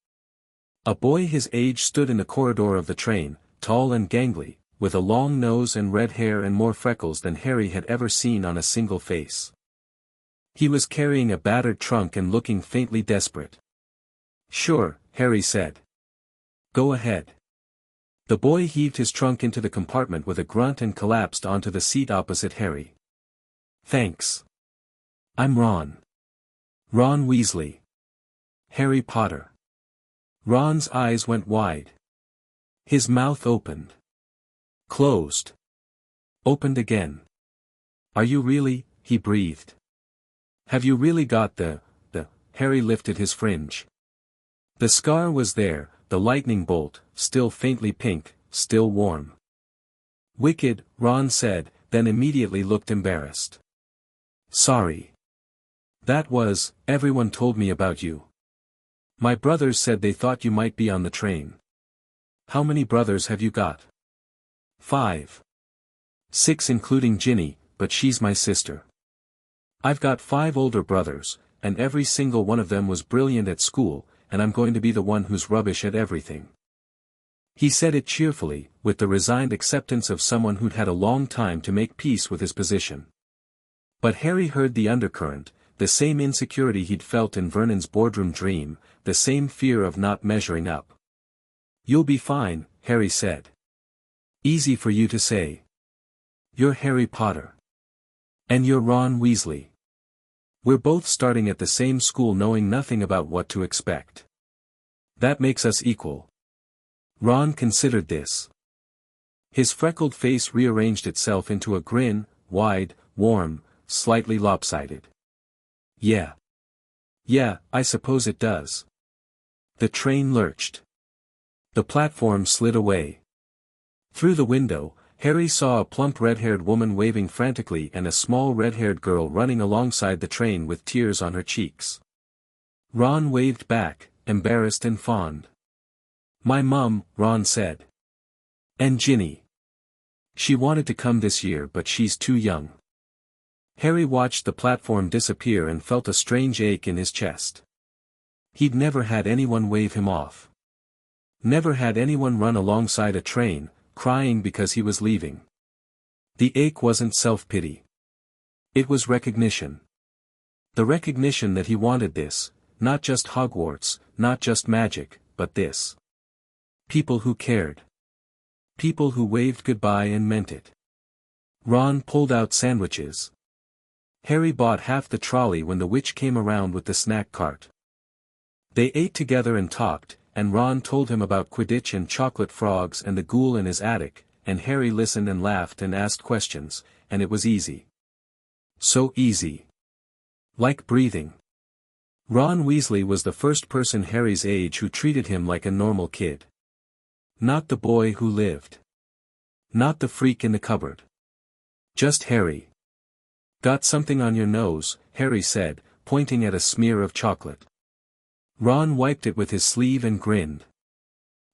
A boy his age stood in the corridor of the train, tall and gangly, with a long nose and red hair and more freckles than Harry had ever seen on a single face. He was carrying a battered trunk and looking faintly desperate. "Sure," Harry said. "Go ahead." The boy heaved his trunk into the compartment with a grunt and collapsed onto the seat opposite Harry. "Thanks. I'm Ron. Ron Weasley. Harry Potter." Ron's eyes went wide. His mouth opened. Closed. Opened again. "Are you really?" he breathed. "Have you really got the... Harry lifted his fringe. The scar was there, the lightning bolt, still faintly pink, still warm. "Wicked," Ron said, then immediately looked embarrassed. "Sorry. Everyone told me about you. My brothers said they thought you might be on the train." "How many brothers have you got?" "5. 6 including Ginny, but she's my sister. I've got 5 older brothers, and every single one of them was brilliant at school, and I'm going to be the one who's rubbish at everything." He said it cheerfully, with the resigned acceptance of someone who'd had a long time to make peace with his position. But Harry heard the undercurrent, the same insecurity he'd felt in Vernon's boardroom dream, the same fear of not measuring up. "You'll be fine," Harry said. "Easy for you to say. You're Harry Potter. And you're Ron Weasley. We're both starting at the same school knowing nothing about what to expect. That makes us equal." Ron considered this. His freckled face rearranged itself into a grin, wide, warm, slightly lopsided. Yeah. Yeah, I suppose it does." The train lurched. The platform slid away. Through the window, Harry saw a plump red-haired woman waving frantically and a small red-haired girl running alongside the train with tears on her cheeks. Ron waved back, embarrassed and fond. "My mum," Ron said. "And Ginny. She wanted to come this year but she's too young." Harry watched the platform disappear and felt a strange ache in his chest. He'd never had anyone wave him off. Never had anyone run alongside a train, crying because he was leaving. The ache wasn't self-pity. It was recognition. The recognition that he wanted this, not just Hogwarts, not just magic, but this. People who cared. People who waved goodbye and meant it. Ron pulled out sandwiches. Harry bought half the trolley when the witch came around with the snack cart. They ate together and talked, and Ron told him about Quidditch and chocolate frogs and the ghoul in his attic, and Harry listened and laughed and asked questions, and it was easy. So easy. Like breathing. Ron Weasley was the first person Harry's age who treated him like a normal kid. Not the boy who lived. Not the freak in the cupboard. Just Harry. "Got something on your nose," Harry said, pointing at a smear of chocolate. Ron wiped it with his sleeve and grinned.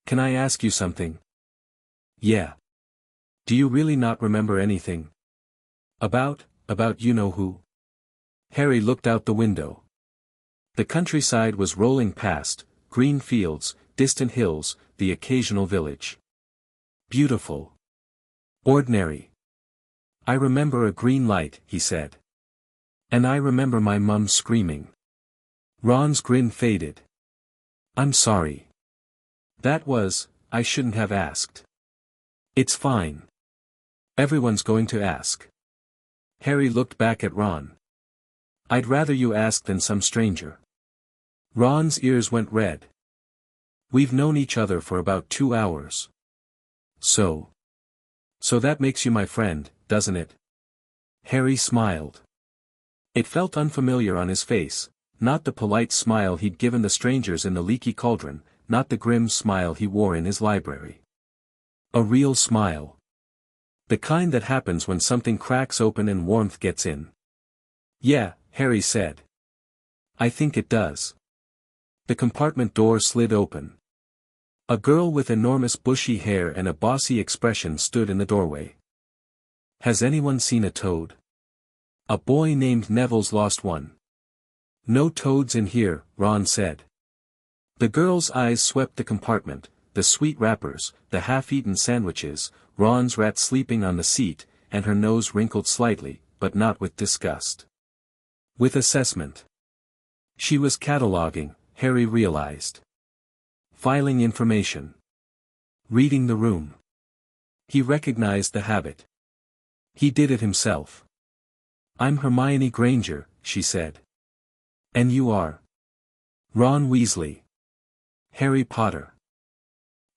"Can I ask you something?" "Yeah. Do you really not remember anything? About you-know-who?" Harry looked out the window. The countryside was rolling past, green fields, distant hills, the occasional village. Beautiful. Ordinary. "I remember a green light," he said. "And I remember my mum screaming." Ron's grin faded. "I'm sorry. I shouldn't have asked." "It's fine. Everyone's going to ask." Harry looked back at Ron. "I'd rather you ask than some stranger." Ron's ears went red. "We've known each other for about 2 hours. So that makes you my friend, doesn't it?" Harry smiled. It felt unfamiliar on his face, not the polite smile he'd given the strangers in the leaky cauldron, not the grim smile he wore in his library. A real smile. The kind that happens when something cracks open and warmth gets in. "Yeah," Harry said. "I think it does." The compartment door slid open. A girl with enormous bushy hair and a bossy expression stood in the doorway. Has anyone seen a toad? A boy named Neville's lost one. No toads in here, Ron said. The girl's eyes swept the compartment, the sweet wrappers, the half-eaten sandwiches, Ron's rat sleeping on the seat, and her nose wrinkled slightly, but not with disgust. With assessment. She was cataloging, Harry realized. Filing information. Reading the room. He recognized the habit. He did it himself. I'm Hermione Granger, she said. And you are? Ron Weasley. Harry Potter.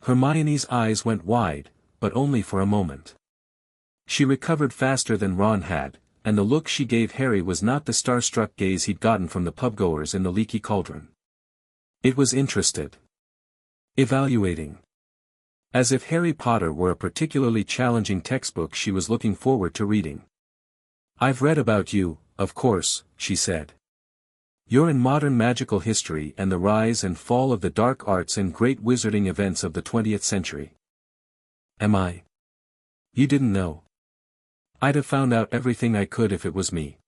Hermione's eyes went wide, but only for a moment. She recovered faster than Ron had, and the look she gave Harry was not the starstruck gaze he'd gotten from the pubgoers in the Leaky Cauldron. It was interested. Evaluating. As if Harry Potter were a particularly challenging textbook she was looking forward to reading. I've read about you, of course, she said. You're in modern magical history and the rise and fall of the dark arts and great wizarding events of the 20th century. Am I? You didn't know. I'd have found out everything I could if it was me.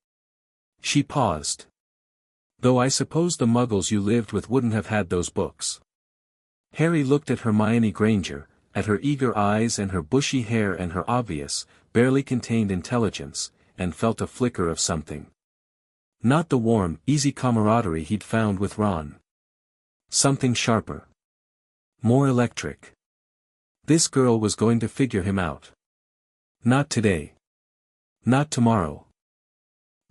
She paused. Though I suppose the muggles you lived with wouldn't have had those books. Harry looked at Hermione Granger, at her eager eyes and her bushy hair and her obvious, barely contained intelligence, and felt a flicker of something. Not the warm, easy camaraderie he'd found with Ron. Something sharper. More electric. This girl was going to figure him out. Not today. Not tomorrow.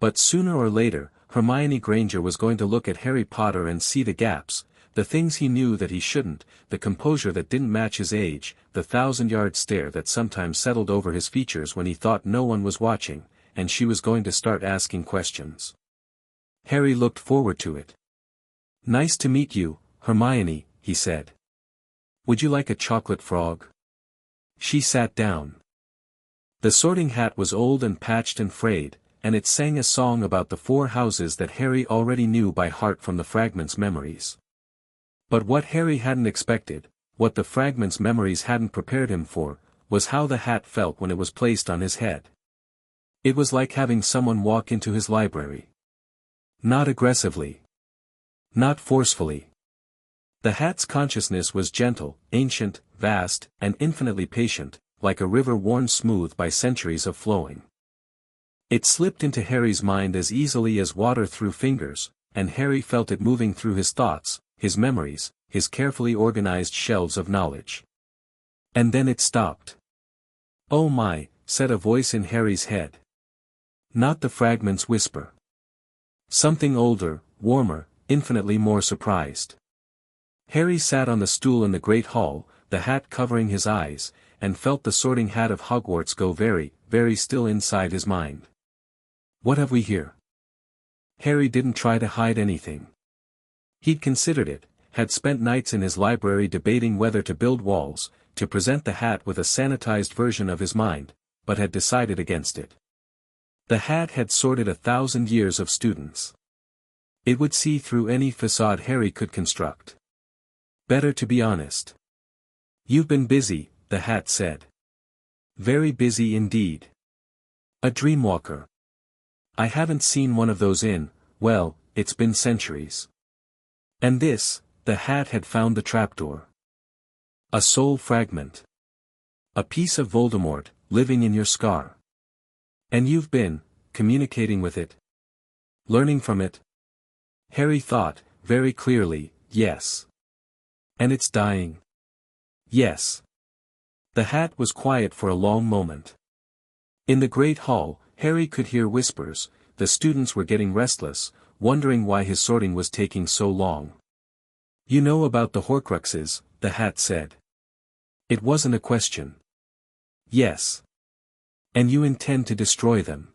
But sooner or later, Hermione Granger was going to look at Harry Potter and see the gaps, the things he knew that he shouldn't, the composure that didn't match his age, the 1,000-yard stare that sometimes settled over his features when he thought no one was watching, and she was going to start asking questions. Harry looked forward to it. Nice to meet you, Hermione, he said. Would you like a chocolate frog? She sat down. The sorting hat was old and patched and frayed, and it sang a song about the 4 houses that Harry already knew by heart from the fragment's memories. But what Harry hadn't expected, what the fragment's memories hadn't prepared him for, was how the hat felt when it was placed on his head. It was like having someone walk into his library. Not aggressively. Not forcefully. The hat's consciousness was gentle, ancient, vast, and infinitely patient, like a river worn smooth by centuries of flowing. It slipped into Harry's mind as easily as water through fingers, and Harry felt it moving through his thoughts, his memories, his carefully organized shelves of knowledge. And then it stopped. Oh my, said a voice in Harry's head. Not the fragment's whisper. Something older, warmer, infinitely more surprised. Harry sat on the stool in the great hall, the hat covering his eyes, and felt the sorting hat of Hogwarts go very, very still inside his mind. What have we here? Harry didn't try to hide anything. He'd considered it, had spent nights in his library debating whether to build walls, to present the hat with a sanitized version of his mind, but had decided against it. The hat had sorted 1,000 years of students. It would see through any facade Harry could construct. Better to be honest. You've been busy, the hat said. Very busy indeed. A dreamwalker. I haven't seen one of those in, well, it's been centuries. And this, the hat had found the trapdoor. A soul fragment. A piece of Voldemort, living in your scar. And you've been, communicating with it? Learning from it? Harry thought, very clearly, yes. And it's dying? Yes. The hat was quiet for a long moment. In the great hall, Harry could hear whispers, the students were getting restless, wondering why his sorting was taking so long. You know about the Horcruxes, the hat said. It wasn't a question. Yes. And you intend to destroy them?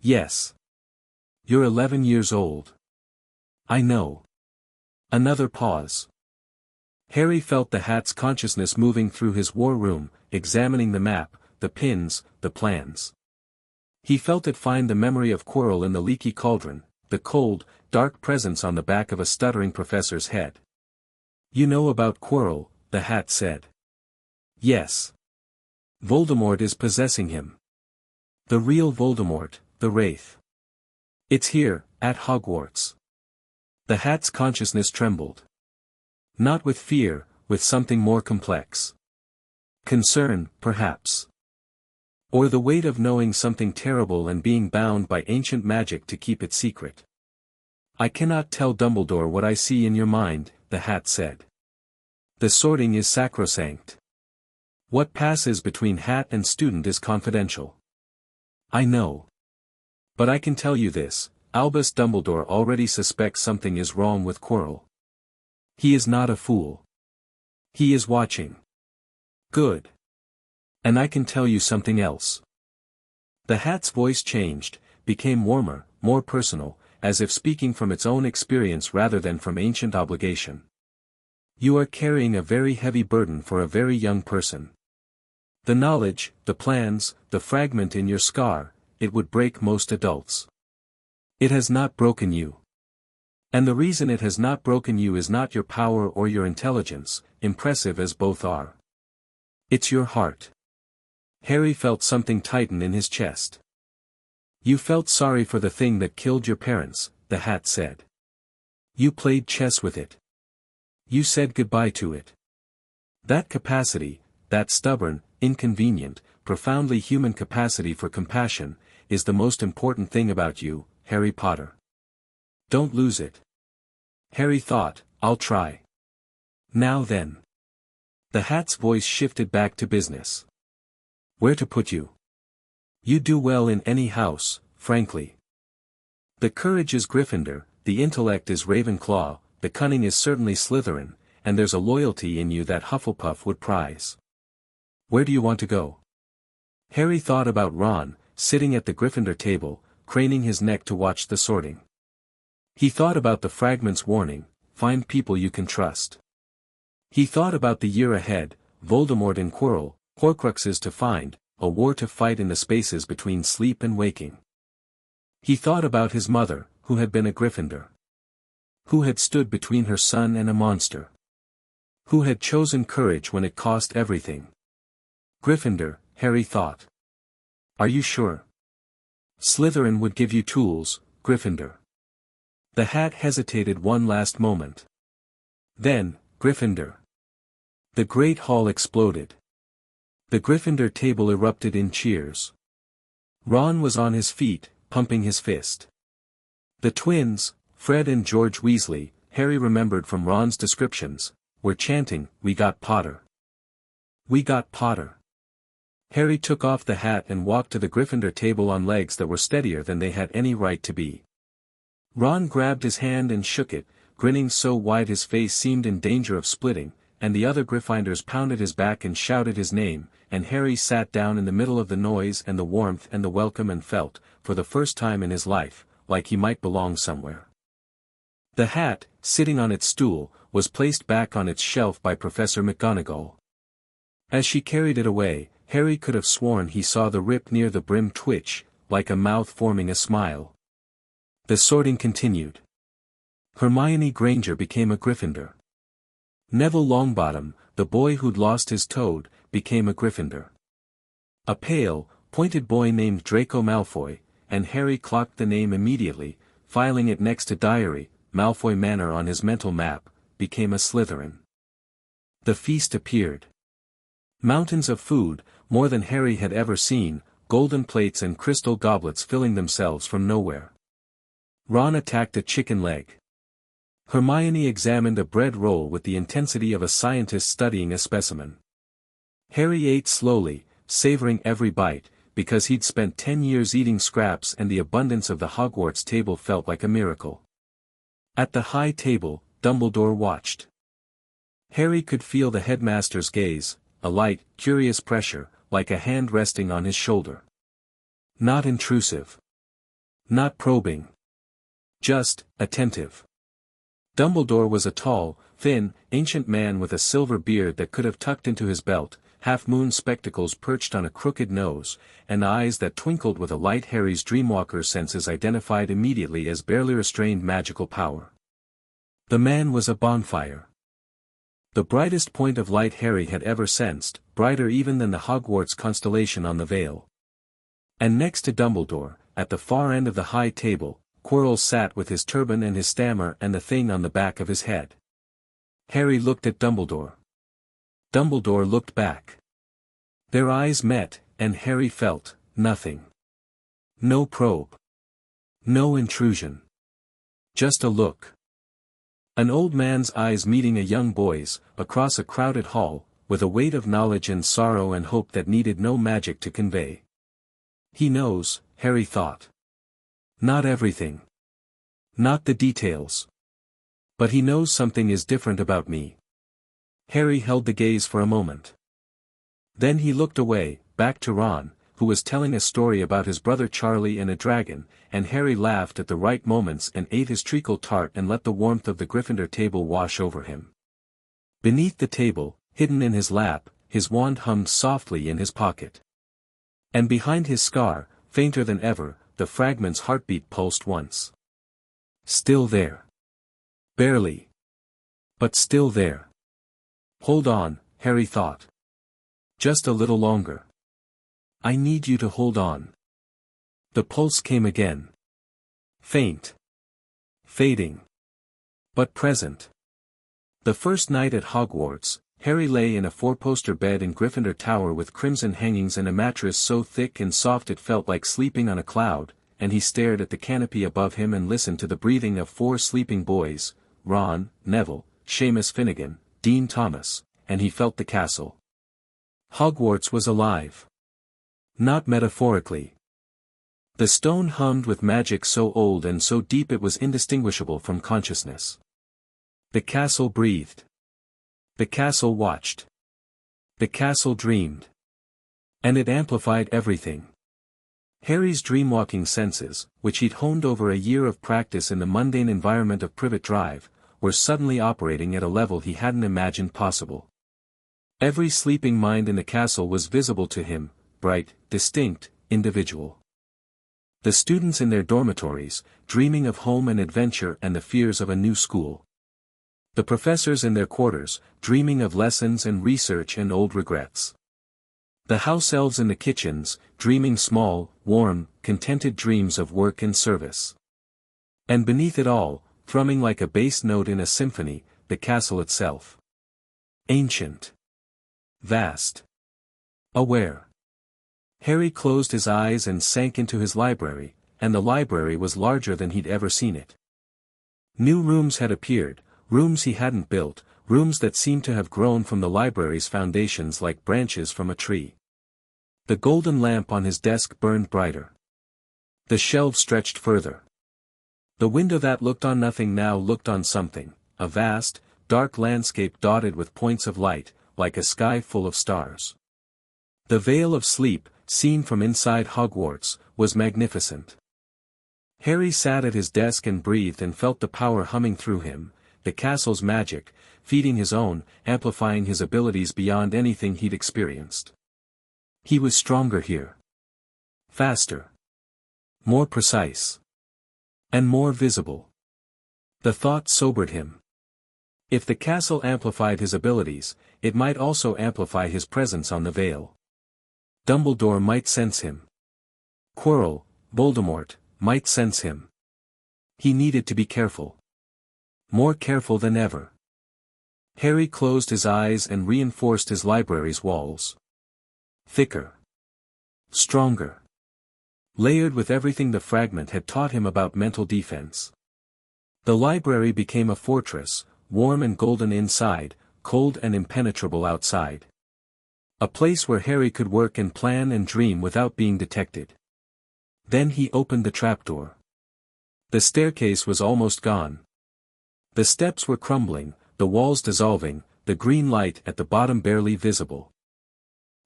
Yes. You're 11 years old. I know. Another pause. Harry felt the hat's consciousness moving through his war room, examining the map, the pins, the plans. He felt it find the memory of Quirrell in the Leaky Cauldron, the cold, dark presence on the back of a stuttering professor's head. You know about Quirrell, the hat said. Yes. Voldemort is possessing him. The real Voldemort, the Wraith. It's here, at Hogwarts. The Hat's consciousness trembled. Not with fear, with something more complex. Concern, perhaps. Or the weight of knowing something terrible and being bound by ancient magic to keep it secret. I cannot tell Dumbledore what I see in your mind, the Hat said. The sorting is sacrosanct. What passes between Hat and student is confidential. I know. But I can tell you this, Albus Dumbledore already suspects something is wrong with Quirrell. He is not a fool. He is watching. Good. And I can tell you something else. The Hat's voice changed, became warmer, more personal, as if speaking from its own experience rather than from ancient obligation. You are carrying a very heavy burden for a very young person. The knowledge, the plans, the fragment in your scar, it would break most adults. It has not broken you. And the reason it has not broken you is not your power or your intelligence, impressive as both are. It's your heart. Harry felt something tighten in his chest. You felt sorry for the thing that killed your parents, the Hat said. You played chess with it. You said goodbye to it. That capacity, that stubborn, inconvenient, profoundly human capacity for compassion, is the most important thing about you, Harry Potter. Don't lose it. Harry thought, I'll try. Now then. The Hat's voice shifted back to business. Where to put you? You do well in any house, frankly. The courage is Gryffindor, the intellect is Ravenclaw, the cunning is certainly Slytherin, and there's a loyalty in you that Hufflepuff would prize. Where do you want to go? Harry thought about Ron, sitting at the Gryffindor table, craning his neck to watch the sorting. He thought about the fragment's warning, find people you can trust. He thought about the year ahead, Voldemort and Quirrell, Horcruxes to find, a war to fight in the spaces between sleep and waking. He thought about his mother, who had been a Gryffindor. Who had stood between her son and a monster. Who had chosen courage when it cost everything. Gryffindor, Harry thought. Are you sure? Slytherin would give you tools, Gryffindor. The Hat hesitated one last moment. Then, Gryffindor. The great hall exploded. The Gryffindor table erupted in cheers. Ron was on his feet, pumping his fist. The twins, Fred and George Weasley, Harry remembered from Ron's descriptions, were chanting, "We got Potter. We got Potter." Harry took off the hat and walked to the Gryffindor table on legs that were steadier than they had any right to be. Ron grabbed his hand and shook it, grinning so wide his face seemed in danger of splitting, and the other Gryffindors pounded his back and shouted his name, and Harry sat down in the middle of the noise and the warmth and the welcome and felt, for the first time in his life, like he might belong somewhere. The hat, sitting on its stool, was placed back on its shelf by Professor McGonagall. As she carried it away, Harry could have sworn he saw the rip near the brim twitch, like a mouth forming a smile. The sorting continued. Hermione Granger became a Gryffindor. Neville Longbottom, the boy who'd lost his toad, became a Gryffindor. A pale, pointed boy named Draco Malfoy, and Harry clocked the name immediately, filing it next to Diary, Malfoy Manor on his mental map, became a Slytherin. The feast appeared. Mountains of food, more than Harry had ever seen, golden plates and crystal goblets filling themselves from nowhere. Ron attacked a chicken leg. Hermione examined a bread roll with the intensity of a scientist studying a specimen. Harry ate slowly, savoring every bite, because he'd spent 10 years eating scraps and the abundance of the Hogwarts table felt like a miracle. At the high table, Dumbledore watched. Harry could feel the headmaster's gaze, a light, curious pressure, like a hand resting on his shoulder. Not intrusive. Not probing. Just, attentive. Dumbledore was a tall, thin, ancient man with a silver beard that could have tucked into his belt, half-moon spectacles perched on a crooked nose, and eyes that twinkled with a light Harry's dreamwalker senses identified immediately as barely restrained magical power. The man was a bonfire. The brightest point of light Harry had ever sensed, brighter even than the Hogwarts constellation on the Vale. And next to Dumbledore, at the far end of the high table, Quirrell sat with his turban and his stammer and the thing on the back of his head. Harry looked at Dumbledore. Dumbledore looked back. Their eyes met, and Harry felt nothing. No probe. No intrusion. Just a look. An old man's eyes meeting a young boy's, across a crowded hall, with a weight of knowledge and sorrow and hope that needed no magic to convey. He knows, Harry thought. Not everything. Not the details. But he knows something is different about me. Harry held the gaze for a moment. Then he looked away, back to Ron, who was telling a story about his brother Charlie and a dragon, and Harry laughed at the right moments and ate his treacle tart and let the warmth of the Gryffindor table wash over him. Beneath the table, hidden in his lap, his wand hummed softly in his pocket. And behind his scar, fainter than ever, the fragment's heartbeat pulsed once. Still there. Barely. But still there. Hold on, Harry thought. Just a little longer. I need you to hold on. The pulse came again. Faint. Fading. But present. The first night at Hogwarts, Harry lay in a four-poster bed in Gryffindor Tower with crimson hangings and a mattress so thick and soft it felt like sleeping on a cloud, and he stared at the canopy above him and listened to the breathing of four sleeping boys, Ron, Neville, Seamus Finnegan, Dean Thomas, and he felt the castle. Hogwarts was alive. Not metaphorically. The stone hummed with magic so old and so deep it was indistinguishable from consciousness. The castle breathed. The castle watched. The castle dreamed. And it amplified everything. Harry's dreamwalking senses, which he'd honed over a year of practice in the mundane environment of Privet Drive, were suddenly operating at a level he hadn't imagined possible. Every sleeping mind in the castle was visible to him, bright, distinct, individual. The students in their dormitories, dreaming of home and adventure and the fears of a new school. The professors in their quarters, dreaming of lessons and research and old regrets. The house elves in the kitchens, dreaming small, warm, contented dreams of work and service. And beneath it all, thrumming like a bass note in a symphony, the castle itself. Ancient. Vast. Aware. Harry closed his eyes and sank into his library, and the library was larger than he'd ever seen it. New rooms had appeared, rooms he hadn't built, rooms that seemed to have grown from the library's foundations like branches from a tree. The golden lamp on his desk burned brighter. The shelves stretched further. The window that looked on nothing now looked on something, a vast, dark landscape dotted with points of light, like a sky full of stars. The Vale of Sleep, seen from inside Hogwarts, was magnificent. Harry sat at his desk and breathed and felt the power humming through him, the castle's magic, feeding his own, amplifying his abilities beyond anything he'd experienced. He was stronger here. Faster. More precise. And more visible. The thought sobered him. If the castle amplified his abilities, it might also amplify his presence on the Vale. Dumbledore might sense him. Quirrell, Voldemort, might sense him. He needed to be careful. More careful than ever. Harry closed his eyes and reinforced his library's walls. Thicker. Stronger. Layered with everything the fragment had taught him about mental defense. The library became a fortress, warm and golden inside, cold and impenetrable outside. A place where Harry could work and plan and dream without being detected. Then he opened the trapdoor. The staircase was almost gone. The steps were crumbling, the walls dissolving, the green light at the bottom barely visible.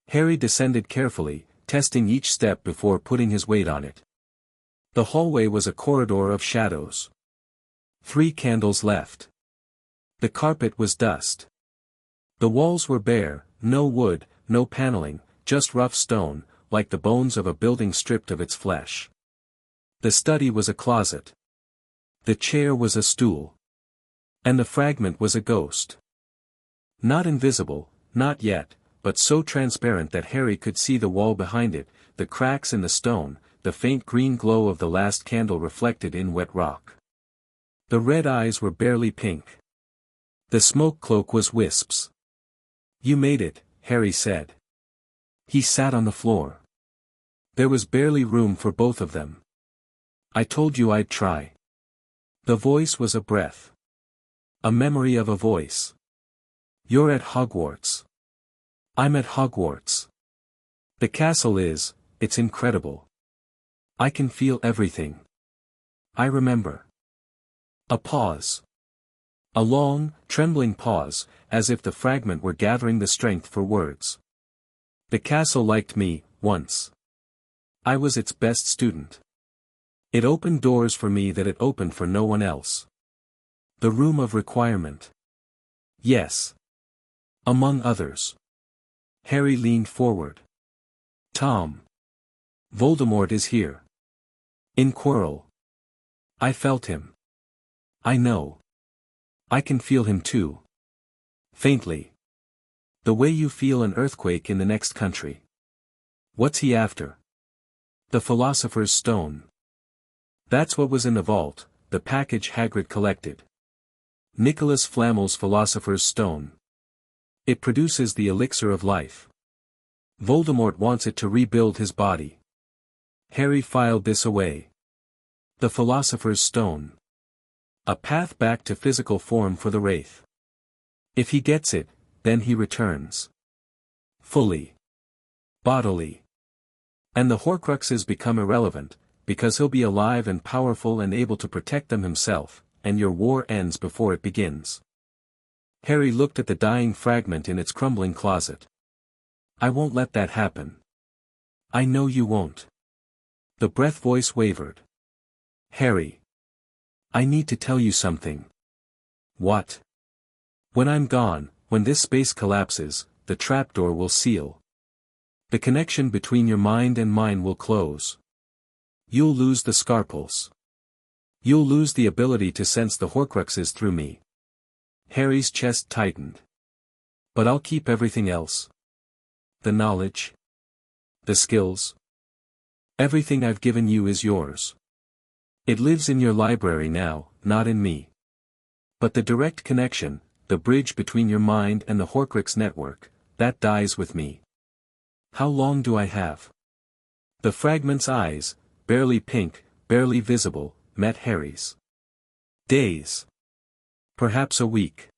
Harry descended carefully, testing each step before putting his weight on it. The hallway was a corridor of shadows. 3 candles left. The carpet was dust. The walls were bare, no wood, no paneling, just rough stone, like the bones of a building stripped of its flesh. The study was a closet. The chair was a stool. And the fragment was a ghost. Not invisible, not yet, but so transparent that Harry could see the wall behind it, the cracks in the stone, the faint green glow of the last candle reflected in wet rock. The red eyes were barely pink. The smoke cloak was wisps. "You made it," Harry said. He sat on the floor. There was barely room for both of them. "I told you I'd try." The voice was a breath. A memory of a voice. "You're at Hogwarts." "I'm at Hogwarts. The castle is, it's incredible. I can feel everything. I remember." A pause. A long, trembling pause, as if the fragment were gathering the strength for words. "The castle liked me, once. I was its best student. It opened doors for me that it opened for no one else. The room of requirement. Yes. Among others." Harry leaned forward. "Tom. Voldemort is here. In Quirrell. I felt him. I know. I can feel him too. Faintly. The way you feel an earthquake in the next country. What's he after?" "The Philosopher's Stone. That's what was in the vault, the package Hagrid collected. Nicholas Flamel's Philosopher's Stone. It produces the elixir of life. Voldemort wants it to rebuild his body." Harry filed this away. The Philosopher's Stone. A path back to physical form for the Wraith. If he gets it, then he returns. Fully. Bodily. And the Horcruxes become irrelevant, because he'll be alive and powerful and able to protect them himself, and your war ends before it begins. Harry looked at the dying fragment in its crumbling closet. "I won't let that happen." "I know you won't." The breath voice wavered. "Harry. I need to tell you something." "What?" "When I'm gone, when this space collapses, the trapdoor will seal. The connection between your mind and mine will close. You'll lose the Scarpels. You'll lose the ability to sense the Horcruxes through me." Harry's chest tightened. "But I'll keep everything else. The knowledge. The skills. Everything I've given you is yours. It lives in your library now, not in me. But the direct connection, the bridge between your mind and the Horcrux network, that dies with me. How long do I have?" The fragment's eyes, barely pink, barely visible, met Harry's. "Days. Perhaps a week.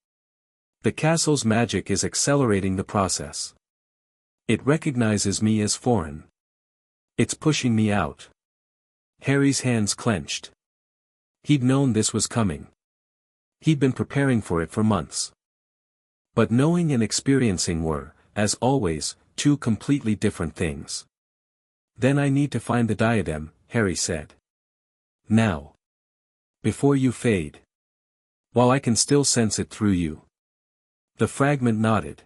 The castle's magic is accelerating the process. It recognizes me as foreign. It's pushing me out." Harry's hands clenched. He'd known this was coming. He'd been preparing for it for months. But knowing and experiencing were, as always, two completely different things. "Then I need to find the diadem," Harry said. "Now. Before you fade. While I can still sense it through you." The fragment nodded.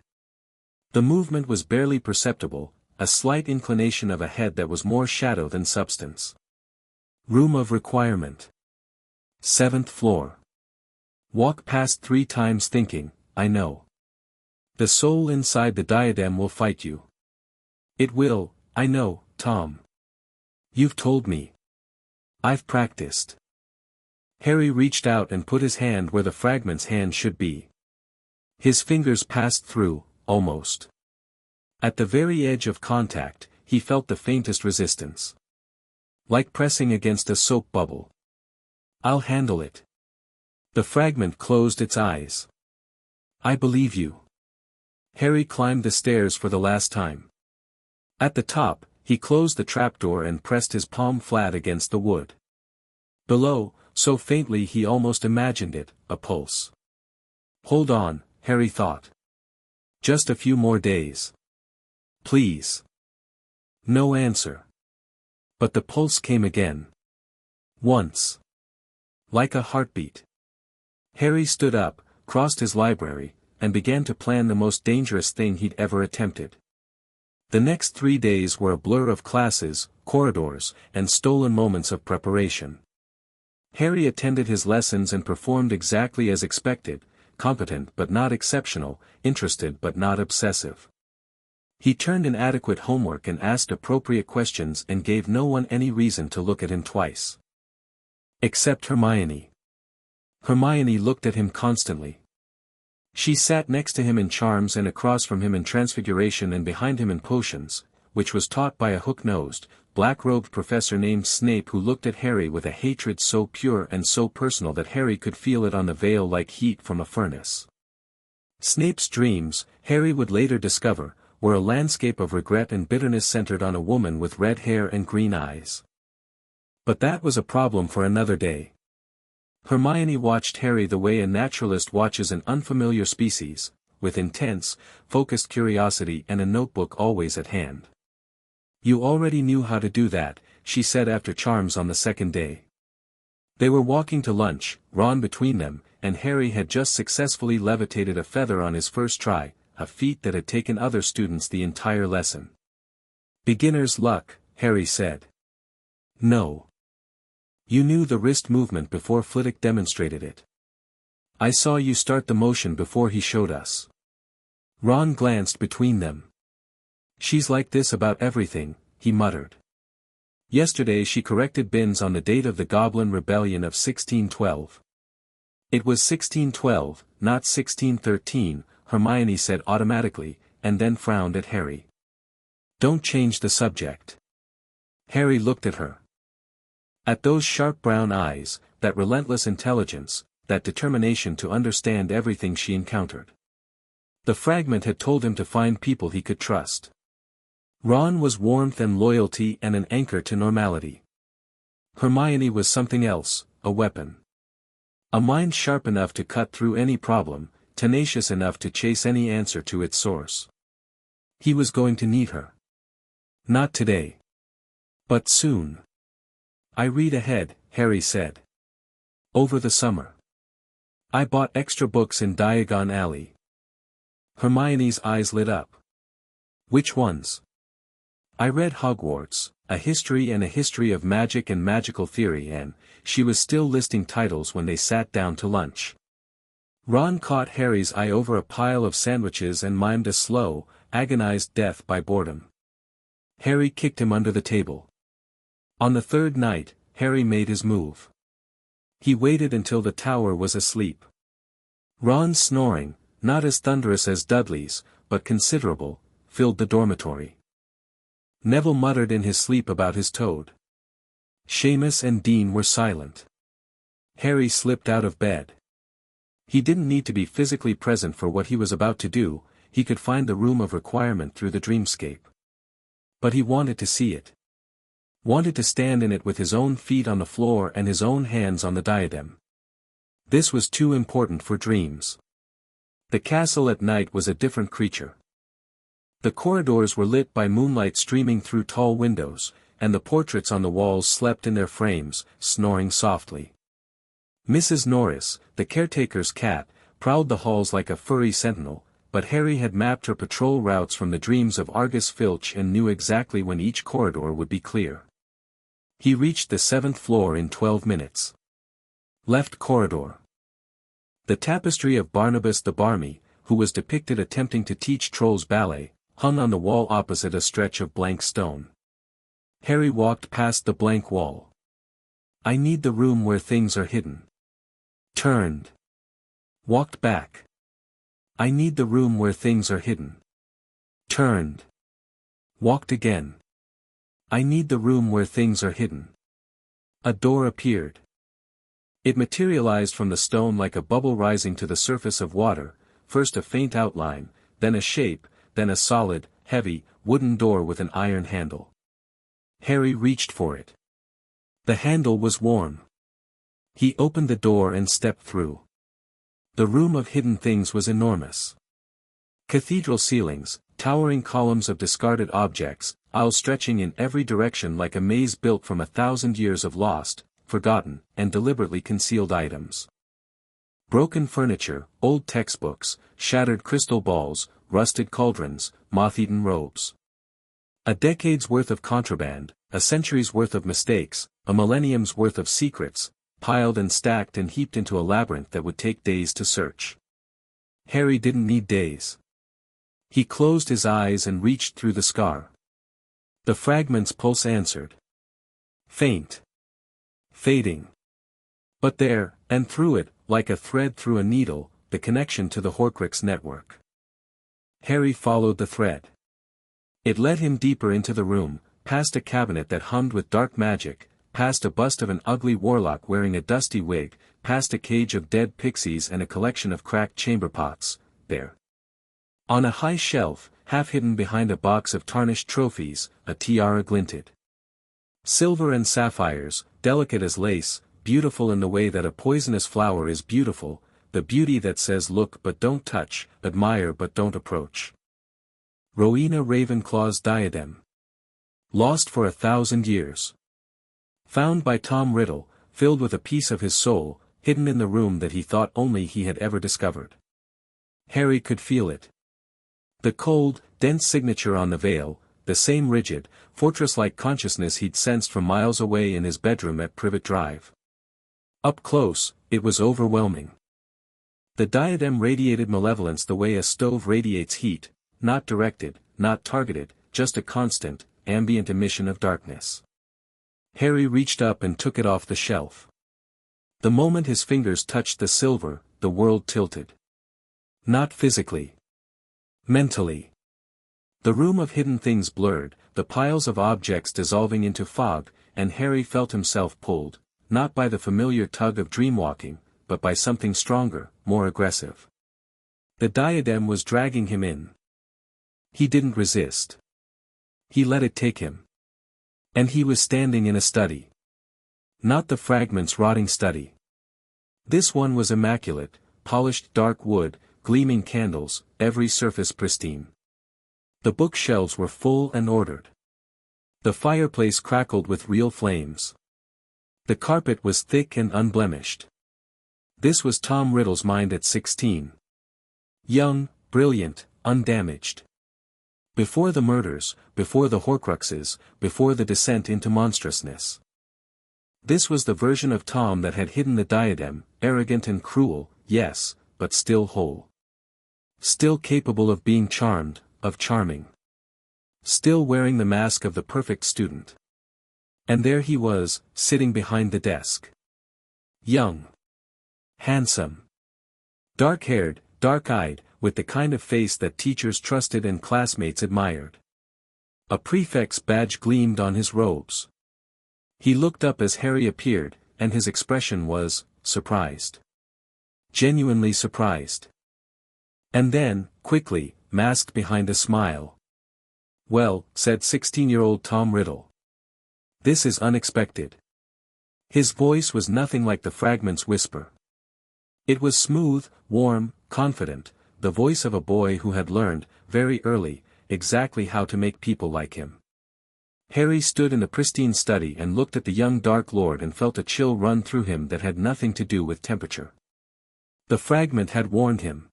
The movement was barely perceptible, a slight inclination of a head that was more shadow than substance. "Room of requirement. 7th floor. Walk past 3 times thinking, I know. The soul inside the diadem will fight you. It will, I know, Tom. You've told me. I've practiced." Harry reached out and put his hand where the fragment's hand should be. His fingers passed through, almost. At the very edge of contact, he felt the faintest resistance. Like pressing against a soap bubble. "I'll handle it." The fragment closed its eyes. "I believe you." Harry climbed the stairs for the last time. At the top, he closed the trapdoor and pressed his palm flat against the wood. Below, so faintly he almost imagined it, a pulse. Hold on, Harry thought. Just a few more days. Please. No answer. But the pulse came again. Once. Like a heartbeat. Harry stood up, crossed his library, and began to plan the most dangerous thing he'd ever attempted. The next 3 days were a blur of classes, corridors, and stolen moments of preparation. Harry attended his lessons and performed exactly as expected, competent but not exceptional, interested but not obsessive. He turned in adequate homework and asked appropriate questions and gave no one any reason to look at him twice. Except Hermione. Hermione looked at him constantly. She sat next to him in charms and across from him in transfiguration and behind him in potions, which was taught by a hook-nosed, black-robed professor named Snape who looked at Harry with a hatred so pure and so personal that Harry could feel it on the veil like heat from a furnace. Snape's dreams, Harry would later discover, were a landscape of regret and bitterness centered on a woman with red hair and green eyes. But that was a problem for another day. Hermione watched Harry the way a naturalist watches an unfamiliar species, with intense, focused curiosity and a notebook always at hand. "You already knew how to do that," she said after charms on the second day. They were walking to lunch, Ron between them, and Harry had just successfully levitated a feather on his first try, a feat that had taken other students the entire lesson. "Beginner's luck," Harry said. "No. You knew the wrist movement before Flitwick demonstrated it. I saw you start the motion before he showed us." Ron glanced between them. "She's like this about everything," he muttered. "Yesterday she corrected Binns on the date of the Goblin Rebellion of 1612. It was 1612, not 1613, Hermione said automatically, and then frowned at Harry. "Don't change the subject." Harry looked at her. At those sharp brown eyes, that relentless intelligence, that determination to understand everything she encountered. The fragment had told him to find people he could trust. Ron was warmth and loyalty and an anchor to normality. Hermione was something else, a weapon. A mind sharp enough to cut through any problem, tenacious enough to chase any answer to its source. He was going to need her. Not today. But soon. "I read ahead," Harry said. "Over the summer. I bought extra books in Diagon Alley." Hermione's eyes lit up. "Which ones?" "I read Hogwarts, a history and a history of magic and magical theory," and she was still listing titles when they sat down to lunch. Ron caught Harry's eye over a pile of sandwiches and mimed a slow, agonized death by boredom. Harry kicked him under the table. On the third night, Harry made his move. He waited until the tower was asleep. Ron's snoring, not as thunderous as Dudley's, but considerable, filled the dormitory. Neville muttered in his sleep about his toad. Seamus and Dean were silent. Harry slipped out of bed. He didn't need to be physically present for what he was about to do, he could find the room of requirement through the dreamscape. But he wanted to see it. Wanted to stand in it with his own feet on the floor and his own hands on the diadem. This was too important for dreams. The castle at night was a different creature. The corridors were lit by moonlight streaming through tall windows, and the portraits on the walls slept in their frames, snoring softly. Mrs. Norris, the caretaker's cat, prowled the halls like a furry sentinel, but Harry had mapped her patrol routes from the dreams of Argus Filch and knew exactly when each corridor would be clear. He reached the 7th floor in 12 minutes. Left corridor. The tapestry of Barnabas the Barmy, who was depicted attempting to teach trolls ballet, hung on the wall opposite a stretch of blank stone. Harry walked past the blank wall. "I need the room where things are hidden." Turned. Walked back. "I need the room where things are hidden." Turned. Walked again. "I need the room where things are hidden." A door appeared. It materialized from the stone like a bubble rising to the surface of water, first a faint outline, then a shape, then a solid, heavy, wooden door with an iron handle. Harry reached for it. The handle was warm. He opened the door and stepped through. The room of hidden things was enormous. Cathedral ceilings, towering columns of discarded objects, aisles stretching in every direction like a maze built from 1,000 years of lost, forgotten, and deliberately concealed items. Broken furniture, old textbooks, shattered crystal balls, rusted cauldrons, moth-eaten robes. A decade's worth of contraband, a century's worth of mistakes, a millennium's worth of secrets, piled and stacked and heaped into a labyrinth that would take days to search. Harry didn't need days. He closed his eyes and reached through the scar. The fragment's pulse answered. Faint. Fading. But there, and through it, like a thread through a needle, the connection to the Horcrux network. Harry followed the thread. It led him deeper into the room, past a cabinet that hummed with dark magic, past a bust of an ugly warlock wearing a dusty wig, past a cage of dead pixies and a collection of cracked chamber pots. There. On a high shelf, half hidden behind a box of tarnished trophies, a tiara glinted. Silver and sapphires, delicate as lace, beautiful in the way that a poisonous flower is beautiful, the beauty that says look but don't touch, admire but don't approach. Rowena Ravenclaw's diadem. Lost for 1,000 years. Found by Tom Riddle, filled with a piece of his soul, hidden in the room that he thought only he had ever discovered. Harry could feel it. The cold, dense signature on the veil, the same rigid, fortress-like consciousness he'd sensed from miles away in his bedroom at Privet Drive. Up close, it was overwhelming. The diadem radiated malevolence the way a stove radiates heat, not directed, not targeted, just a constant, ambient emission of darkness. Harry reached up and took it off the shelf. The moment his fingers touched the silver, the world tilted. Not physically. Mentally. The room of hidden things blurred, the piles of objects dissolving into fog, and Harry felt himself pulled, not by the familiar tug of dreamwalking, but by something stronger, more aggressive. The diadem was dragging him in. He didn't resist. He let it take him. And he was standing in a study. Not the fragment's rotting study. This one was immaculate, polished dark wood, gleaming candles, every surface pristine. The bookshelves were full and ordered. The fireplace crackled with real flames. The carpet was thick and unblemished. This was Tom Riddle's mind at 16. Young, brilliant, undamaged. Before the murders, before the Horcruxes, before the descent into monstrousness. This was the version of Tom that had hidden the diadem, arrogant and cruel, yes, but still whole. Still capable of being charmed, of charming. Still wearing the mask of the perfect student. And there he was, sitting behind the desk. Young. Handsome. Dark-haired, dark-eyed, with the kind of face that teachers trusted and classmates admired. A prefect's badge gleamed on his robes. He looked up as Harry appeared, and his expression was, surprised. Genuinely surprised. And then, quickly, masked behind a smile. Well, said 16-year-old Tom Riddle. This is unexpected. His voice was nothing like the fragment's whisper. It was smooth, warm, confident, the voice of a boy who had learned, very early, exactly how to make people like him. Harry stood in the pristine study and looked at the young Dark Lord and felt a chill run through him that had nothing to do with temperature. The fragment had warned him.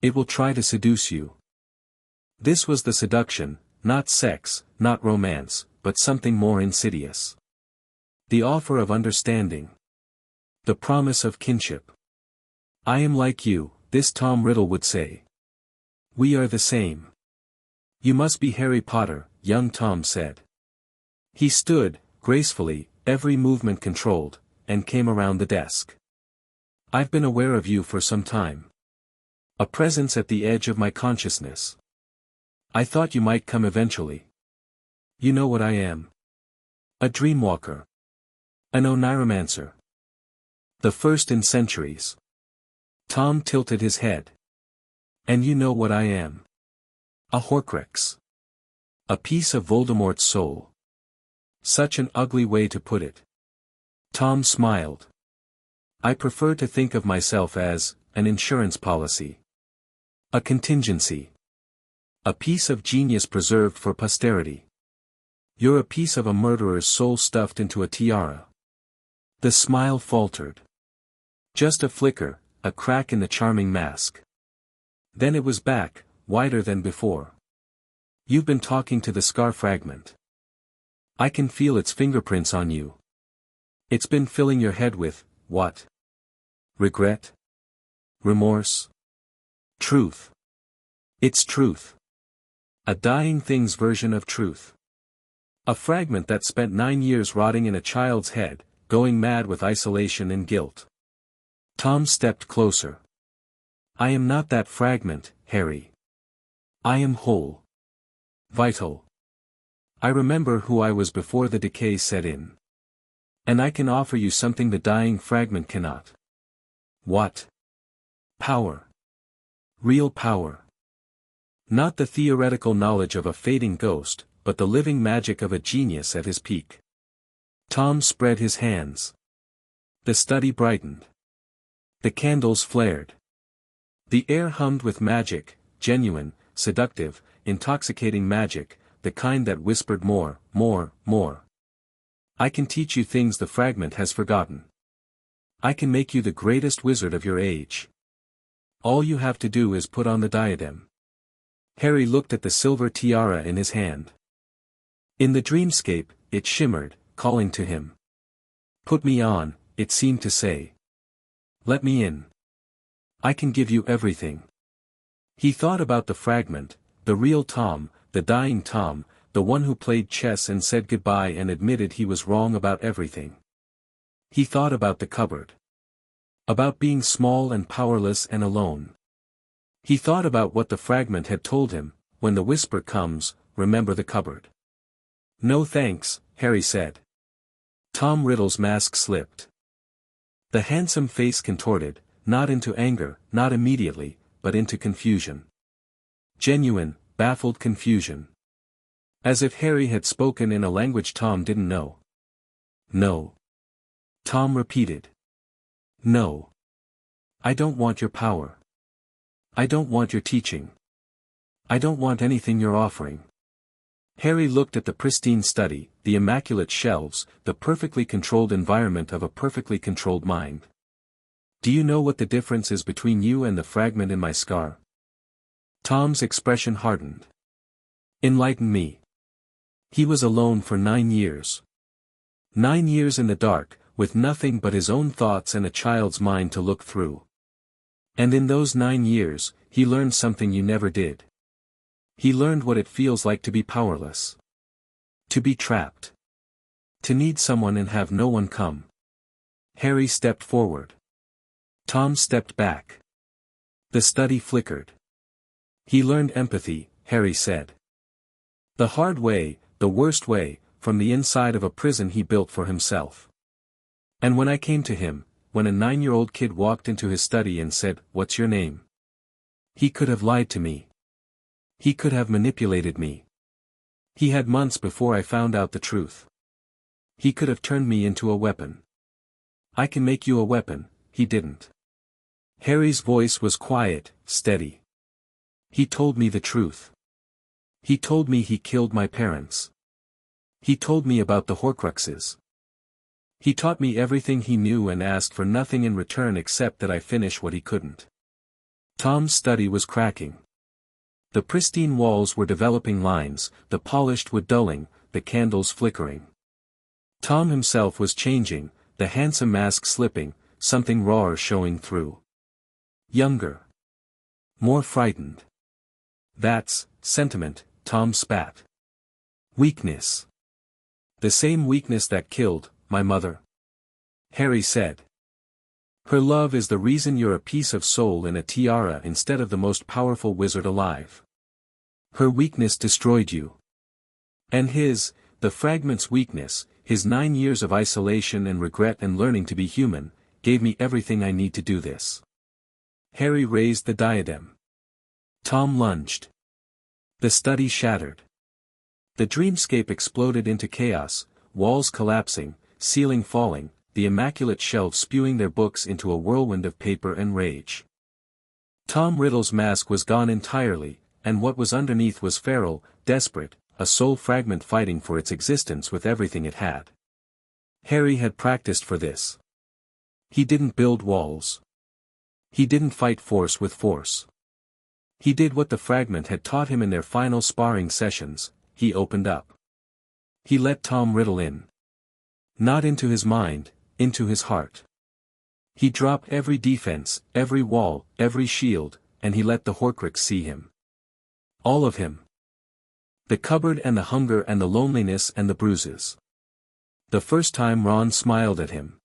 It will try to seduce you. This was the seduction, not sex, not romance, but something more insidious. The offer of understanding. The promise of kinship. I am like you, this Tom Riddle would say. We are the same. You must be Harry Potter, young Tom said. He stood, gracefully, every movement controlled, and came around the desk. I've been aware of you for some time. A presence at the edge of my consciousness. I thought you might come eventually. You know what I am. A dreamwalker. An oniromancer. The first in centuries. Tom tilted his head. And you know what I am. A Horcrux. A piece of Voldemort's soul. Such an ugly way to put it. Tom smiled. I prefer to think of myself as, an insurance policy. A contingency. A piece of genius preserved for posterity. You're a piece of a murderer's soul stuffed into a tiara. The smile faltered. Just a flicker, a crack in the charming mask. Then it was back, wider than before. You've been talking to the scar fragment. I can feel its fingerprints on you. It's been filling your head with, what? Regret? Remorse? Truth? It's truth. A dying thing's version of truth. A fragment that spent 9 years rotting in a child's head, going mad with isolation and guilt. Tom stepped closer. I am not that fragment, Harry. I am whole. Vital. I remember who I was before the decay set in. And I can offer you something the dying fragment cannot. What? Power. Real power. Not the theoretical knowledge of a fading ghost, but the living magic of a genius at his peak. Tom spread his hands. The study brightened. The candles flared. The air hummed with magic, genuine, seductive, intoxicating magic, the kind that whispered more, more, more. I can teach you things the fragment has forgotten. I can make you the greatest wizard of your age. All you have to do is put on the diadem. Harry looked at the silver tiara in his hand. In the dreamscape, it shimmered, calling to him. Put me on, it seemed to say. Let me in. I can give you everything. He thought about the fragment, the real Tom, the dying Tom, the one who played chess and said goodbye and admitted he was wrong about everything. He thought about the cupboard. About being small and powerless and alone. He thought about what the fragment had told him, when the whisper comes, remember the cupboard. No thanks, Harry said. Tom Riddle's mask slipped. The handsome face contorted, not into anger, not immediately, but into confusion. Genuine, baffled confusion. As if Harry had spoken in a language Tom didn't know. No. Tom repeated. No. I don't want your power. I don't want your teaching. I don't want anything you're offering. Harry looked at the pristine study, the immaculate shelves, the perfectly controlled environment of a perfectly controlled mind. Do you know what the difference is between you and the fragment in my scar? Tom's expression hardened. Enlighten me. He was alone for 9 years. 9 years in the dark, with nothing but his own thoughts and a child's mind to look through. And in those 9 years, he learned something you never did. He learned what it feels like to be powerless. To be trapped. To need someone and have no one come. Harry stepped forward. Tom stepped back. The study flickered. He learned empathy, Harry said. The hard way, the worst way, from the inside of a prison he built for himself. And when I came to him, when a 9-year-old kid walked into his study and said, "What's your name?" He could have lied to me. He could have manipulated me. He had months before I found out the truth. He could have turned me into a weapon. I can make you a weapon, he didn't. Harry's voice was quiet, steady. He told me the truth. He told me he killed my parents. He told me about the Horcruxes. He taught me everything he knew and asked for nothing in return except that I finish what he couldn't. Tom's study was cracking. The pristine walls were developing lines, the polished wood dulling, the candles flickering. Tom himself was changing, the handsome mask slipping, something rawer showing through. Younger. More frightened. That's sentiment, Tom spat. Weakness. The same weakness that killed my mother. Harry said. Her love is the reason you're a piece of soul in a tiara instead of the most powerful wizard alive. Her weakness destroyed you. And the fragment's weakness, his 9 years of isolation and regret and learning to be human, gave me everything I need to do this. Harry raised the diadem. Tom lunged. The study shattered. The dreamscape exploded into chaos, walls collapsing, ceiling falling, the immaculate shelves spewing their books into a whirlwind of paper and rage. Tom Riddle's mask was gone entirely, and what was underneath was feral, desperate, a soul fragment fighting for its existence with everything it had. Harry had practiced for this. He didn't build walls. He didn't fight force with force. He did what the fragment had taught him in their final sparring sessions, he opened up. He let Tom Riddle in. Not into his mind, into his heart. He dropped every defense, every wall, every shield, and he let the Horcrux see him. All of him. The cupboard and the hunger and the loneliness and the bruises. The first time Ron smiled at him.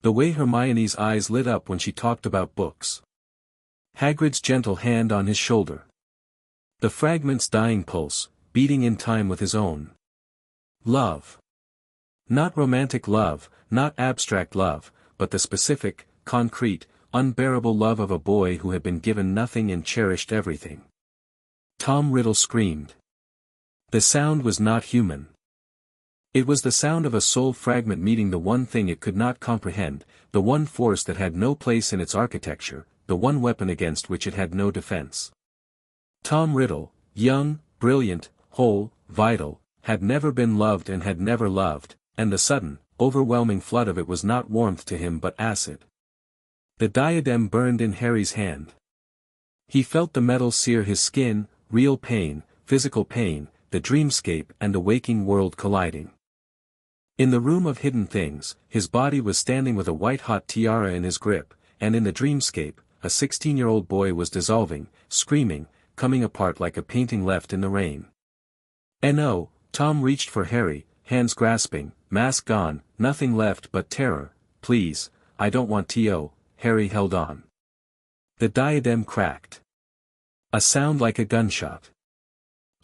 The way Hermione's eyes lit up when she talked about books. Hagrid's gentle hand on his shoulder. The fragment's dying pulse, beating in time with his own. Love. Not romantic love, not abstract love, but the specific, concrete, unbearable love of a boy who had been given nothing and cherished everything. Tom Riddle screamed. The sound was not human. It was the sound of a soul fragment meeting the one thing it could not comprehend, the one force that had no place in its architecture, the one weapon against which it had no defense. Tom Riddle, young, brilliant, whole, vital, had never been loved and had never loved, and the sudden, overwhelming flood of it was not warmth to him but acid. The diadem burned in Harry's hand. He felt the metal sear his skin, real pain, physical pain, the dreamscape and the waking world colliding. In the room of hidden things, his body was standing with a white-hot tiara in his grip, and in the dreamscape, a 16-year-old boy was dissolving, screaming, coming apart like a painting left in the rain. No, Tom reached for Harry, hands grasping, mask gone, nothing left but terror. Please, I don't want to. Harry held on. The diadem cracked. A sound like a gunshot.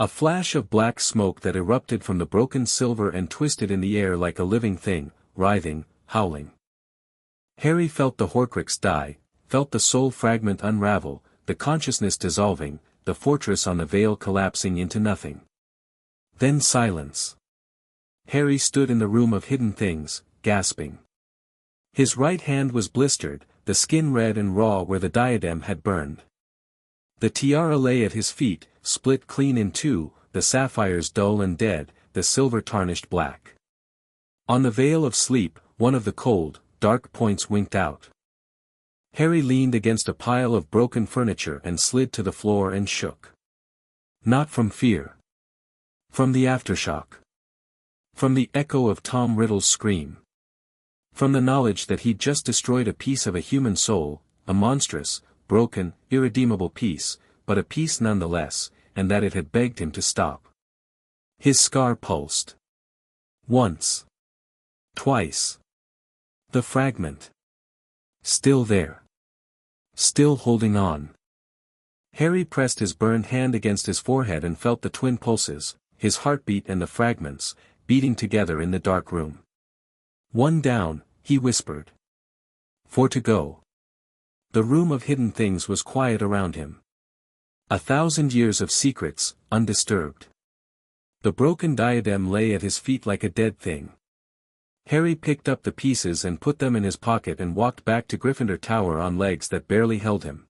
A flash of black smoke that erupted from the broken silver and twisted in the air like a living thing, writhing, howling. Harry felt the Horcrux die, felt the soul fragment unravel, the consciousness dissolving, the fortress on the Vale collapsing into nothing. Then silence. Harry stood in the room of hidden things, gasping. His right hand was blistered, the skin red and raw where the diadem had burned. The tiara lay at his feet, split clean in two, the sapphires dull and dead, the silver tarnished black. On the veil of sleep, one of the cold, dark points winked out. Harry leaned against a pile of broken furniture and slid to the floor and shook. Not from fear. From the aftershock. From the echo of Tom Riddle's scream. From the knowledge that he'd just destroyed a piece of a human soul, a monstrous, broken, irredeemable piece, but a piece nonetheless, and that it had begged him to stop. His scar pulsed. Once. Twice. The fragment. Still there. Still holding on. Harry pressed his burned hand against his forehead and felt the twin pulses, his heartbeat and the fragments, beating together in the dark room. One down, he whispered. 4 to go. The room of hidden things was quiet around him. 1,000 years of secrets, undisturbed. The broken diadem lay at his feet like a dead thing. Harry picked up the pieces and put them in his pocket and walked back to Gryffindor Tower on legs that barely held him.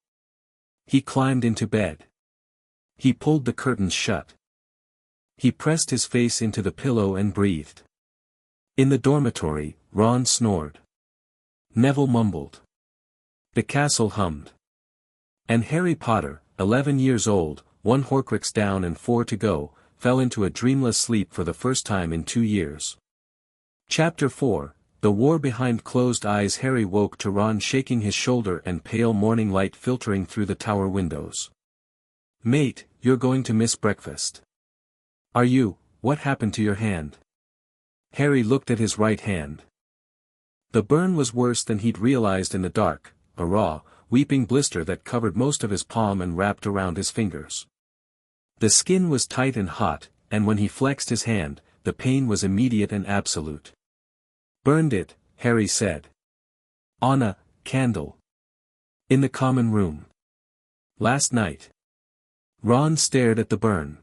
He climbed into bed. He pulled the curtains shut. He pressed his face into the pillow and breathed. In the dormitory, Ron snored. Neville mumbled. The castle hummed. And Harry Potter, 11 years old, 1 Horcrux down and 4 to go, fell into a dreamless sleep for the first time in 2 years. Chapter 4, The War Behind Closed Eyes. Harry woke to Ron shaking his shoulder and pale morning light filtering through the tower windows. Mate, you're going to miss breakfast. Are you? What happened to your hand? Harry looked at his right hand. The burn was worse than he'd realized in the dark, a raw, weeping blister that covered most of his palm and wrapped around his fingers. The skin was tight and hot, and when he flexed his hand, the pain was immediate and absolute. Burned it, Harry said. On a candle. In the common room. Last night. Ron stared at the burn.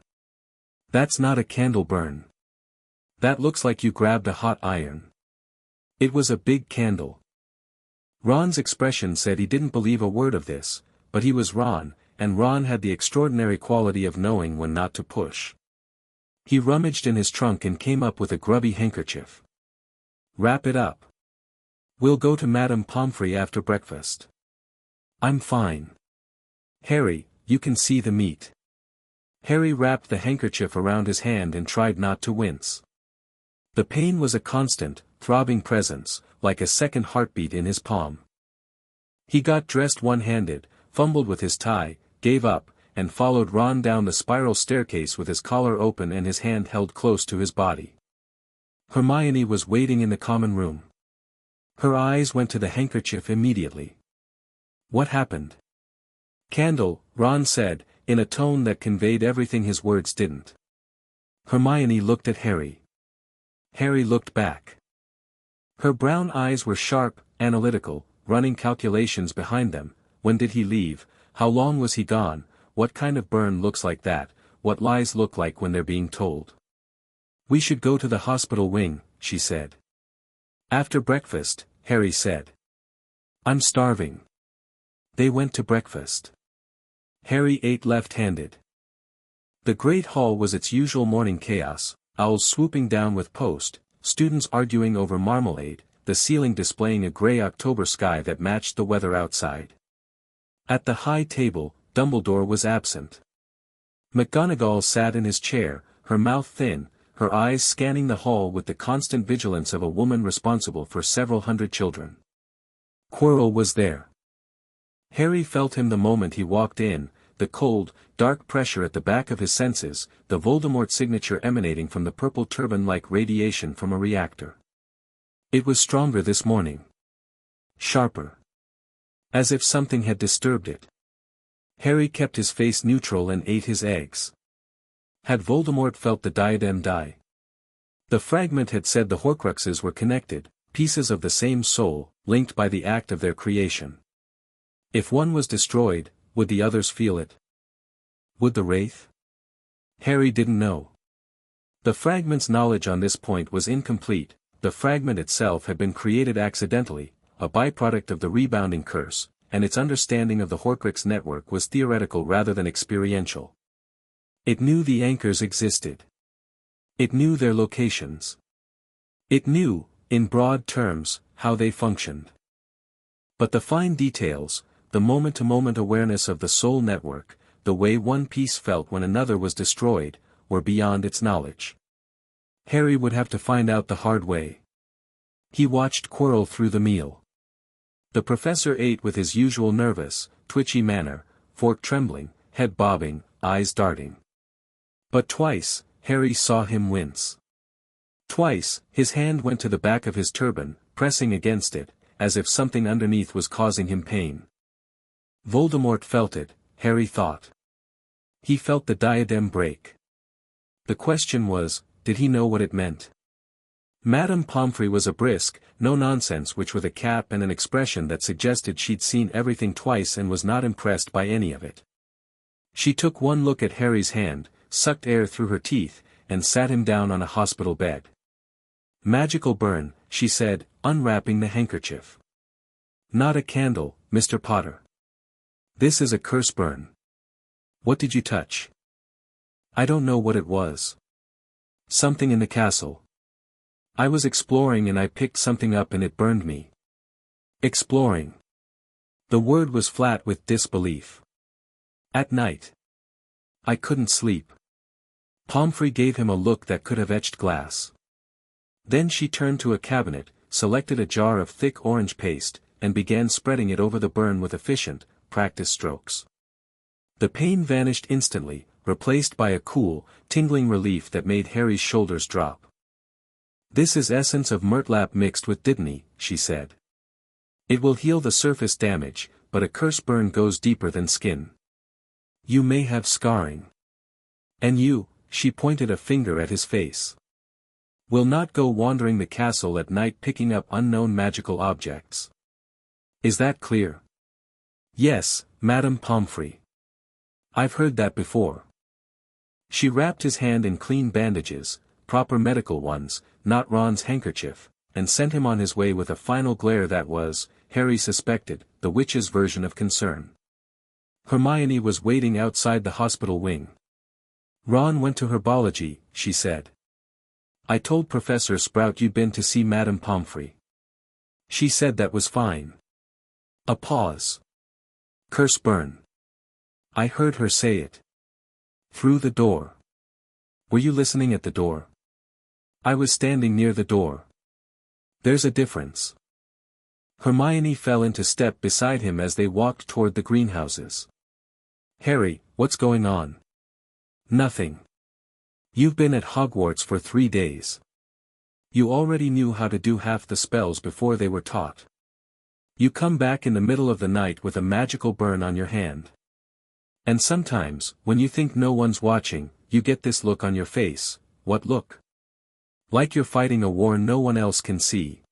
That's not a candle burn. That looks like you grabbed a hot iron. It was a big candle. Ron's expression said he didn't believe a word of this, but he was Ron, and Ron had the extraordinary quality of knowing when not to push. He rummaged in his trunk and came up with a grubby handkerchief. Wrap it up. We'll go to Madame Pomfrey after breakfast. I'm fine. Harry, you can see the meat. Harry wrapped the handkerchief around his hand and tried not to wince. The pain was a constant, throbbing presence, like a second heartbeat in his palm. He got dressed one-handed, fumbled with his tie, gave up, and followed Ron down the spiral staircase with his collar open and his hand held close to his body. Hermione was waiting in the common room. Her eyes went to the handkerchief immediately. "What happened?" "Candle," Ron said, in a tone that conveyed everything his words didn't. Hermione looked at Harry. Harry looked back. Her brown eyes were sharp, analytical, running calculations behind them. When did he leave? How long was he gone? What kind of burn looks like that? What lies look like when they're being told? "We should go to the hospital wing," she said. "After breakfast," Harry said. "I'm starving." They went to breakfast. Harry ate left-handed. The great hall was its usual morning chaos, owls swooping down with post, students arguing over marmalade, the ceiling displaying a grey October sky that matched the weather outside. At the high table, Dumbledore was absent. McGonagall sat in his chair, her mouth thin, her eyes scanning the hall with the constant vigilance of a woman responsible for several hundred children. Quirrell was there. Harry felt him the moment he walked in, the cold, dark pressure at the back of his senses, the Voldemort signature emanating from the purple turban-like radiation from a reactor. It was stronger this morning. Sharper. As if something had disturbed it. Harry kept his face neutral and ate his eggs. Had Voldemort felt the diadem die? The fragment had said the Horcruxes were connected, pieces of the same soul, linked by the act of their creation. If one was destroyed, would the others feel it? Would the Wraith? Harry didn't know. The fragment's knowledge on this point was incomplete. The fragment itself had been created accidentally, a byproduct of the rebounding curse, and its understanding of the Horcrux network was theoretical rather than experiential. It knew the anchors existed. It knew their locations. It knew, in broad terms, how they functioned. But the fine details, the moment-to-moment awareness of the soul network, the way one piece felt when another was destroyed, were beyond its knowledge. Harry would have to find out the hard way. He watched Quirrell through the meal. The professor ate with his usual nervous, twitchy manner, fork trembling, head bobbing, eyes darting. But twice, Harry saw him wince. Twice, his hand went to the back of his turban, pressing against it, as if something underneath was causing him pain. Voldemort felt it, Harry thought. He felt the diadem break. The question was, did he know what it meant? Madame Pomfrey was a brisk, no-nonsense witch with a cap and an expression that suggested she'd seen everything twice and was not impressed by any of it. She took one look at Harry's hand, sucked air through her teeth, and sat him down on a hospital bed. "Magical burn," she said, unwrapping the handkerchief. "Not a candle, Mr. Potter. This is a curse burn." "What did you touch?" "I don't know what it was. Something in the castle. I was exploring and I picked something up and it burned me." Exploring. The word was flat with disbelief. "At night. I couldn't sleep." Pomfrey gave him a look that could have etched glass. Then she turned to a cabinet, selected a jar of thick orange paste, and began spreading it over the burn with efficient, practiced strokes. The pain vanished instantly, replaced by a cool, tingling relief that made Harry's shoulders drop. "This is essence of murtlap mixed with dittany," she said. "It will heal the surface damage, but a curse burn goes deeper than skin. You may have scarring. And you," she pointed a finger at his face, "will not go wandering the castle at night picking up unknown magical objects. Is that clear?" "Yes, Madame Pomfrey. I've heard that before." She wrapped his hand in clean bandages, proper medical ones, not Ron's handkerchief, and sent him on his way with a final glare that was, Harry suspected, the witch's version of concern. Hermione was waiting outside the hospital wing. "Ron went to herbology," she said. "I told Professor Sprout you'd been to see Madame Pomfrey. She said that was fine." A pause. "Curse burn. I heard her say it. Through the door." "Were you listening at the door?" "I was standing near the door." "There's a difference." Hermione fell into step beside him as they walked toward the greenhouses. Harry, what's going on? Nothing. You've been at Hogwarts for 3 days. You already knew how to do half the spells before they were taught. You come back in the middle of the night with a magical burn on your hand. And sometimes, when you think no one's watching, you get this look on your face. What look? Like you're fighting a war no one else can see.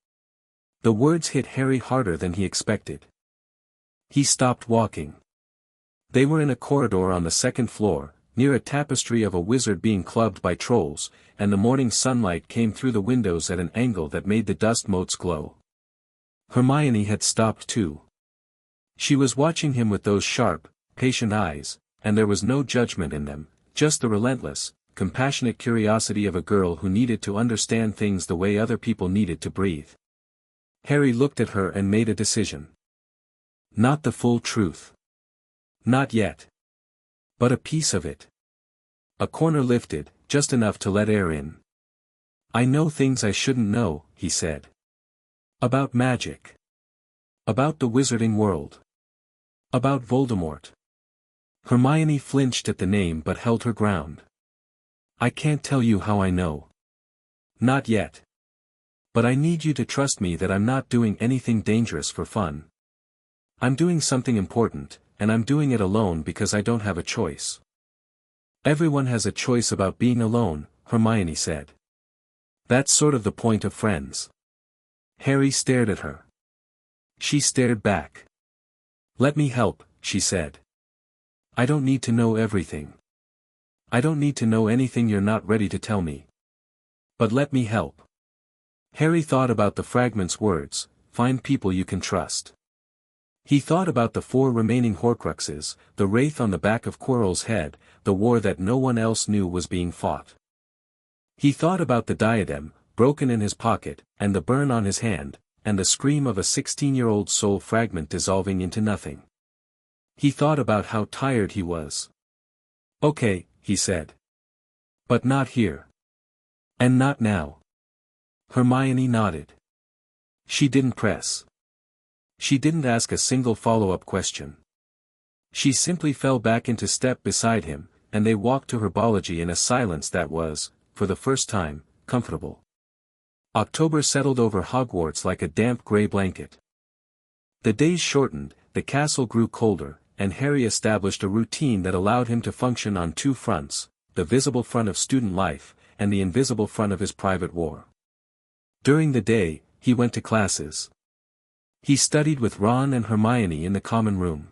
The words hit Harry harder than he expected. He stopped walking. They were in a corridor on the second floor, near a tapestry of a wizard being clubbed by trolls, and the morning sunlight came through the windows at an angle that made the dust motes glow. Hermione had stopped too. She was watching him with those sharp, patient eyes, and there was no judgment in them, just the relentless, compassionate curiosity of a girl who needed to understand things the way other people needed to breathe. Harry looked at her and made a decision. Not the full truth. Not yet. But a piece of it. A corner lifted, just enough to let air in. I know things I shouldn't know, he said. About magic. About the wizarding world. About Voldemort. Hermione flinched at the name but held her ground. I can't tell you how I know. Not yet. But I need you to trust me that I'm not doing anything dangerous for fun. I'm doing something important, and I'm doing it alone because I don't have a choice. Everyone has a choice about being alone, Hermione said. That's sort of the point of friends. Harry stared at her. She stared back. Let me help, she said. I don't need to know everything. I don't need to know anything you're not ready to tell me. But let me help. Harry thought about the fragment's words, find people you can trust. He thought about the 4 remaining Horcruxes, the wraith on the back of Quirrell's head, the war that no one else knew was being fought. He thought about the diadem, broken in his pocket, and the burn on his hand, and the scream of a 16-year-old soul fragment dissolving into nothing. He thought about how tired he was. Okay, he said. But not here. And not now. Hermione nodded. She didn't press. She didn't ask a single follow-up question. She simply fell back into step beside him, and they walked to herbology in a silence that was, for the first time, comfortable. October settled over Hogwarts like a damp gray blanket. The days shortened, the castle grew colder, and Harry established a routine that allowed him to function on 2 fronts, the visible front of student life, and the invisible front of his private war. During the day, he went to classes. He studied with Ron and Hermione in the common room.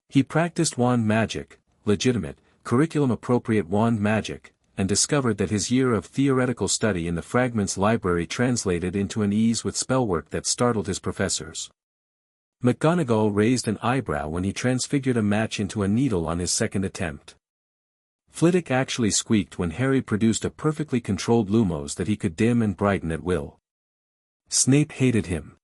He practiced wand magic, legitimate, curriculum-appropriate wand magic, and discovered that his year of theoretical study in the Fragments library translated into an ease with spellwork that startled his professors. McGonagall raised an eyebrow when he transfigured a match into a needle on his second attempt. Flitwick actually squeaked when Harry produced a perfectly controlled lumos that he could dim and brighten at will. Snape hated him.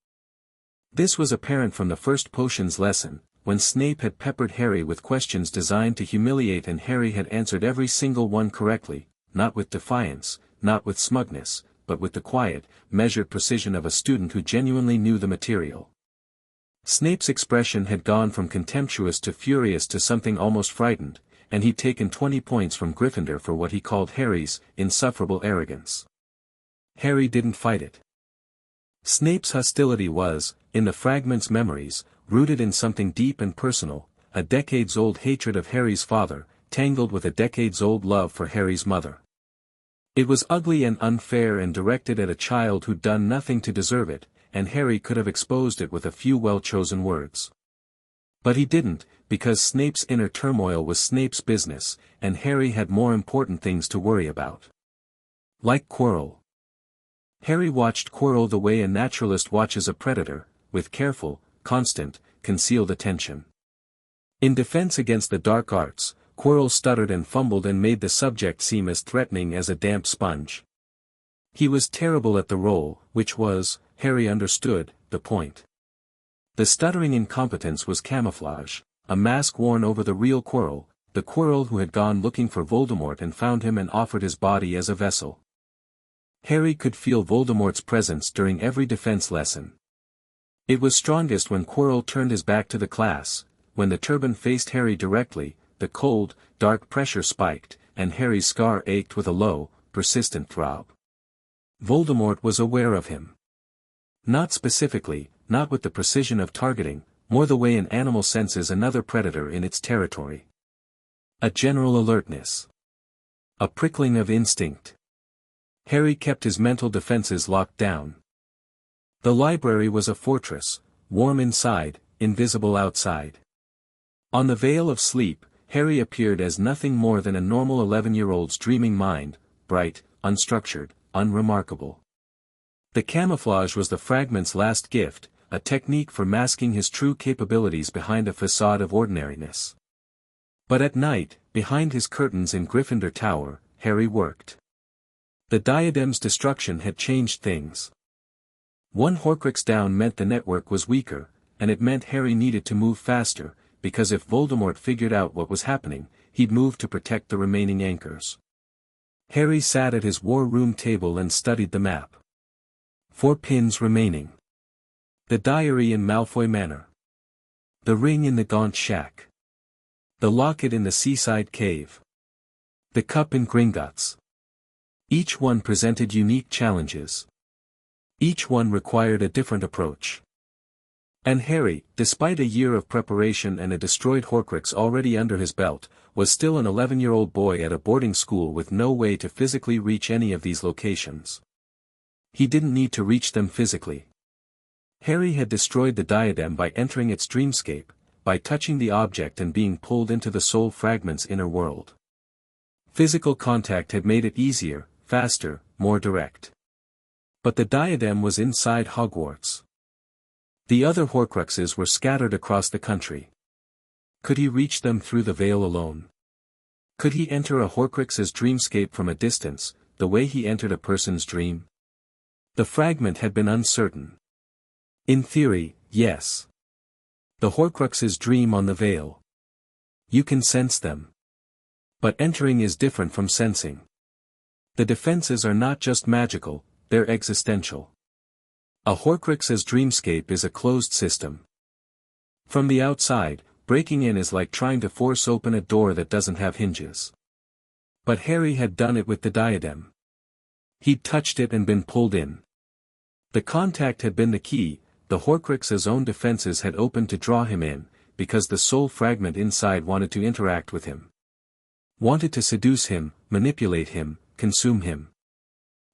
This was apparent from the first potions lesson, when Snape had peppered Harry with questions designed to humiliate and Harry had answered every single one correctly, not with defiance, not with smugness, but with the quiet, measured precision of a student who genuinely knew the material. Snape's expression had gone from contemptuous to furious to something almost frightened, and he'd taken 20 points from Gryffindor for what he called Harry's insufferable arrogance. Harry didn't fight it. Snape's hostility was, in the Fragment's memories, rooted in something deep and personal, a decades-old hatred of Harry's father, tangled with a decades-old love for Harry's mother. It was ugly and unfair and directed at a child who'd done nothing to deserve it, and Harry could have exposed it with a few well-chosen words. But he didn't, because Snape's inner turmoil was Snape's business, and Harry had more important things to worry about. Like Quirrell. Harry watched Quirrell the way a naturalist watches a predator, with careful, constant, concealed attention. In defense against the dark arts, Quirrell stuttered and fumbled and made the subject seem as threatening as a damp sponge. He was terrible at the role, which was, Harry understood, the point. The stuttering incompetence was camouflage, a mask worn over the real Quirrell, the Quirrell who had gone looking for Voldemort and found him and offered his body as a vessel. Harry could feel Voldemort's presence during every defense lesson. It was strongest when Quirrell turned his back to the class, when the turban faced Harry directly, the cold, dark pressure spiked, and Harry's scar ached with a low, persistent throb. Voldemort was aware of him. Not specifically, not with the precision of targeting, more the way an animal senses another predator in its territory. A general alertness. A prickling of instinct. Harry kept his mental defenses locked down. The library was a fortress, warm inside, invisible outside. On the veil of sleep, Harry appeared as nothing more than a normal 11-year-old's dreaming mind, bright, unstructured, unremarkable. The camouflage was the fragment's last gift, a technique for masking his true capabilities behind a facade of ordinariness. But at night, behind his curtains in Gryffindor Tower, Harry worked. The diadem's destruction had changed things. One Horcrux down meant the network was weaker, and it meant Harry needed to move faster, because if Voldemort figured out what was happening, he'd move to protect the remaining anchors. Harry sat at his war room table and studied the map. 4 pins remaining. The diary in Malfoy Manor. The ring in the Gaunt Shack. The locket in the seaside cave. The cup in Gringotts. Each one presented unique challenges. Each one required a different approach. And Harry, despite a year of preparation and a destroyed Horcrux already under his belt, was still an 11-year-old boy at a boarding school with no way to physically reach any of these locations. He didn't need to reach them physically. Harry had destroyed the diadem by entering its dreamscape, by touching the object and being pulled into the soul fragment's inner world. Physical contact had made it easier, faster, more direct. But the diadem was inside Hogwarts. The other Horcruxes were scattered across the country. Could he reach them through the veil alone? Could he enter a Horcrux's dreamscape from a distance, the way he entered a person's dream? The fragment had been uncertain. In theory, yes. The Horcruxes dream on the veil. You can sense them. But entering is different from sensing. The defenses are not just magical, they're existential. A Horcrux's dreamscape is a closed system. From the outside, breaking in is like trying to force open a door that doesn't have hinges. But Harry had done it with the diadem. He'd touched it and been pulled in. The contact had been the key, the Horcrux's own defenses had opened to draw him in, because the soul fragment inside wanted to interact with him. Wanted to seduce him, manipulate him, consume him.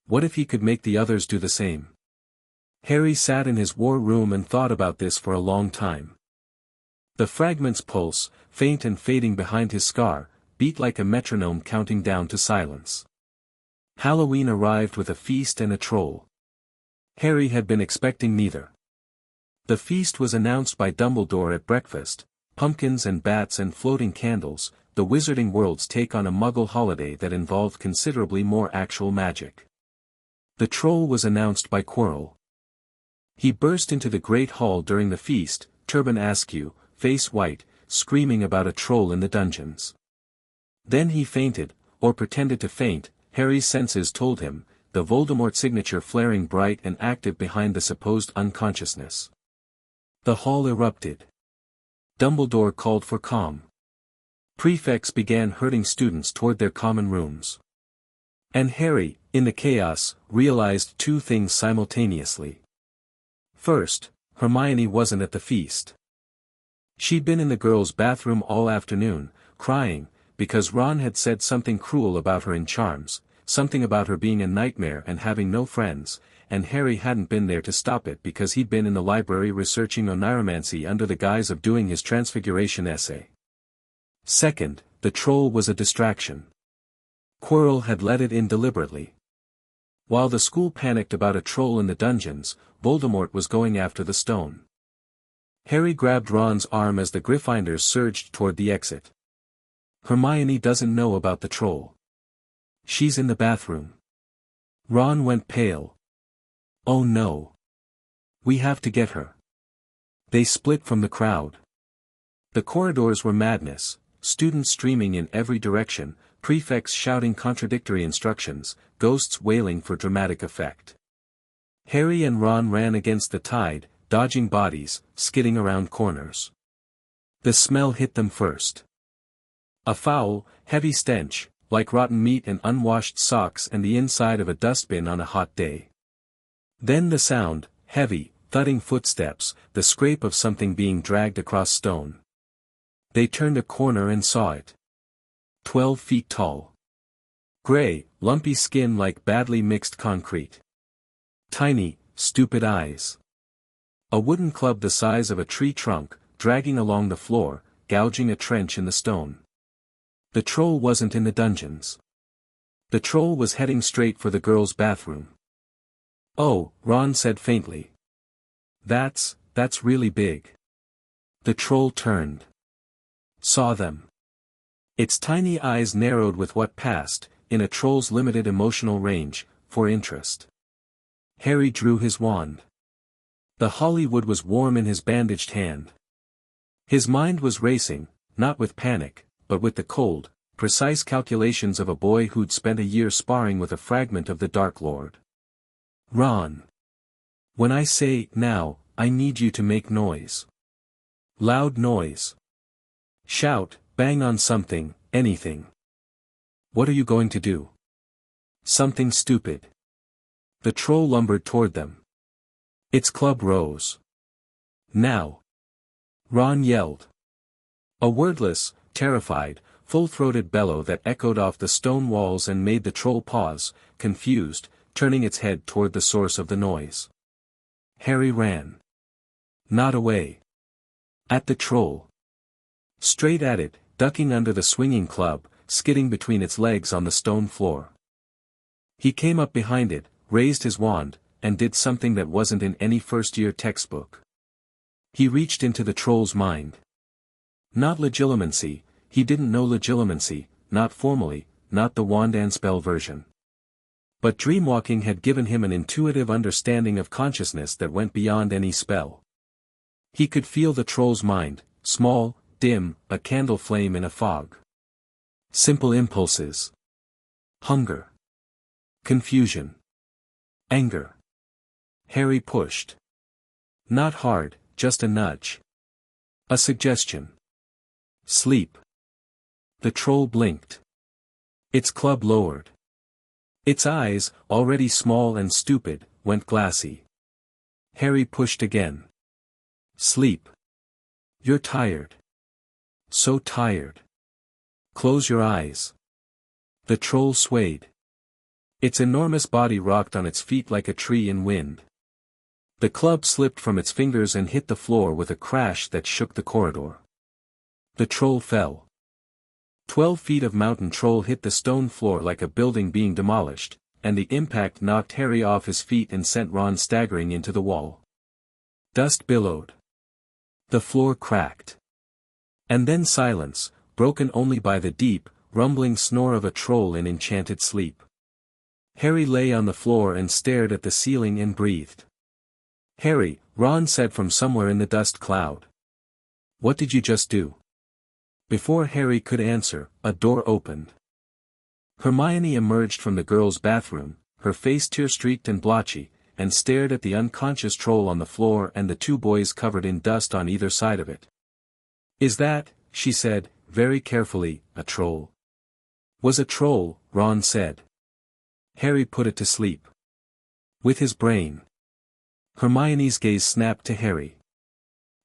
What if he could make the others do the same? Harry sat in his war room and thought about this for a long time. The fragment's pulse, faint and fading behind his scar, beat like a metronome counting down to silence. Halloween arrived with a feast and a troll. Harry had been expecting neither. The feast was announced by Dumbledore at breakfast, pumpkins and bats and floating candles, the Wizarding World's take on a Muggle holiday that involved considerably more actual magic. The troll was announced by Quirrell. He burst into the great hall during the feast, turban askew, face white, screaming about a troll in the dungeons. Then he fainted, or pretended to faint, Harry's senses told him, the Voldemort signature flaring bright and active behind the supposed unconsciousness. The hall erupted. Dumbledore called for calm. Prefects began herding students toward their common rooms. And Harry, in the chaos, realized 2 things simultaneously. First, Hermione wasn't at the feast. She'd been in the girls' bathroom all afternoon, crying, because Ron had said something cruel about her in Charms, something about her being a nightmare and having no friends, and Harry hadn't been there to stop it because he'd been in the library researching oneiromancy under the guise of doing his transfiguration essay. Second, the troll was a distraction. Quirrell had let it in deliberately. While the school panicked about a troll in the dungeons, Voldemort was going after the stone. Harry grabbed Ron's arm as the Gryffindors surged toward the exit. Hermione doesn't know about the troll. She's in the bathroom. Ron went pale. Oh no. We have to get her. They split from the crowd. The corridors were madness, students streaming in every direction, prefects shouting contradictory instructions, ghosts wailing for dramatic effect. Harry and Ron ran against the tide, dodging bodies, skidding around corners. The smell hit them first. A foul, heavy stench, like rotten meat and unwashed socks and the inside of a dustbin on a hot day. Then the sound, heavy, thudding footsteps, the scrape of something being dragged across stone. They turned a corner and saw it. 12 feet tall. Gray, lumpy skin like badly mixed concrete. Tiny, stupid eyes. A wooden club the size of a tree trunk, dragging along the floor, gouging a trench in the stone. The troll wasn't in the dungeons. The troll was heading straight for the girls' bathroom. "Oh," Ron said faintly. That's really big." The troll turned. Saw them. Its tiny eyes narrowed with what passed, in a troll's limited emotional range, for interest. Harry drew his wand. The Hollywood was warm in his bandaged hand. His mind was racing, not with panic, but with the cold, precise calculations of a boy who'd spent a year sparring with a fragment of the Dark Lord. "Ron. When I say, now, I need you to make noise. Loud noise. Shout, bang on something, anything." "What are you going to do?" "Something stupid." The troll lumbered toward them. Its club rose. "Now!" Ron yelled. A wordless, terrified, full-throated bellow that echoed off the stone walls and made the troll pause, confused, turning its head toward the source of the noise. Harry ran. Not away. At the troll. Straight at it, ducking under the swinging club, skidding between its legs on the stone floor. He came up behind it, raised his wand, and did something that wasn't in any first-year textbook. He reached into the troll's mind. Not legilimency, he didn't know legilimency, not formally, not the wand and spell version. But dreamwalking had given him an intuitive understanding of consciousness that went beyond any spell. He could feel the troll's mind, small, dim, a candle flame in a fog. Simple impulses. Hunger. Confusion. Anger. Harry pushed. Not hard, just a nudge. A suggestion. Sleep. The troll blinked. Its club lowered. Its eyes, already small and stupid, went glassy. Harry pushed again. Sleep. You're tired. So tired. Close your eyes. The troll swayed. Its enormous body rocked on its feet like a tree in wind. The club slipped from its fingers and hit the floor with a crash that shook the corridor. The troll fell. 12 feet of mountain troll hit the stone floor like a building being demolished, and the impact knocked Harry off his feet and sent Ron staggering into the wall. Dust billowed. The floor cracked. And then silence, broken only by the deep, rumbling snore of a troll in enchanted sleep. Harry lay on the floor and stared at the ceiling and breathed. "Harry," Ron said from somewhere in the dust cloud. "What did you just do?" Before Harry could answer, a door opened. Hermione emerged from the girls' bathroom, her face tear-streaked and blotchy, and stared at the unconscious troll on the floor and the two boys covered in dust on either side of it. "Is that," she said, very carefully, "a troll?" "Was a troll," Ron said. Harry put it to sleep. With his brain. Hermione's gaze snapped to Harry.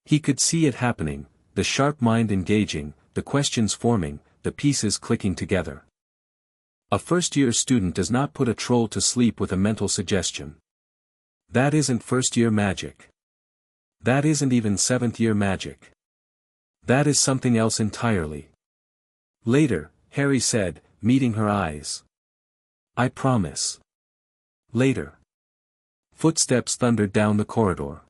He could see it happening, the sharp mind engaging, the questions forming, the pieces clicking together. A first-year student does not put a troll to sleep with a mental suggestion. That isn't first-year magic. That isn't even seventh-year magic. That is something else entirely. "Later," Harry said, meeting her eyes. "I promise." Later. Footsteps thundered down the corridor.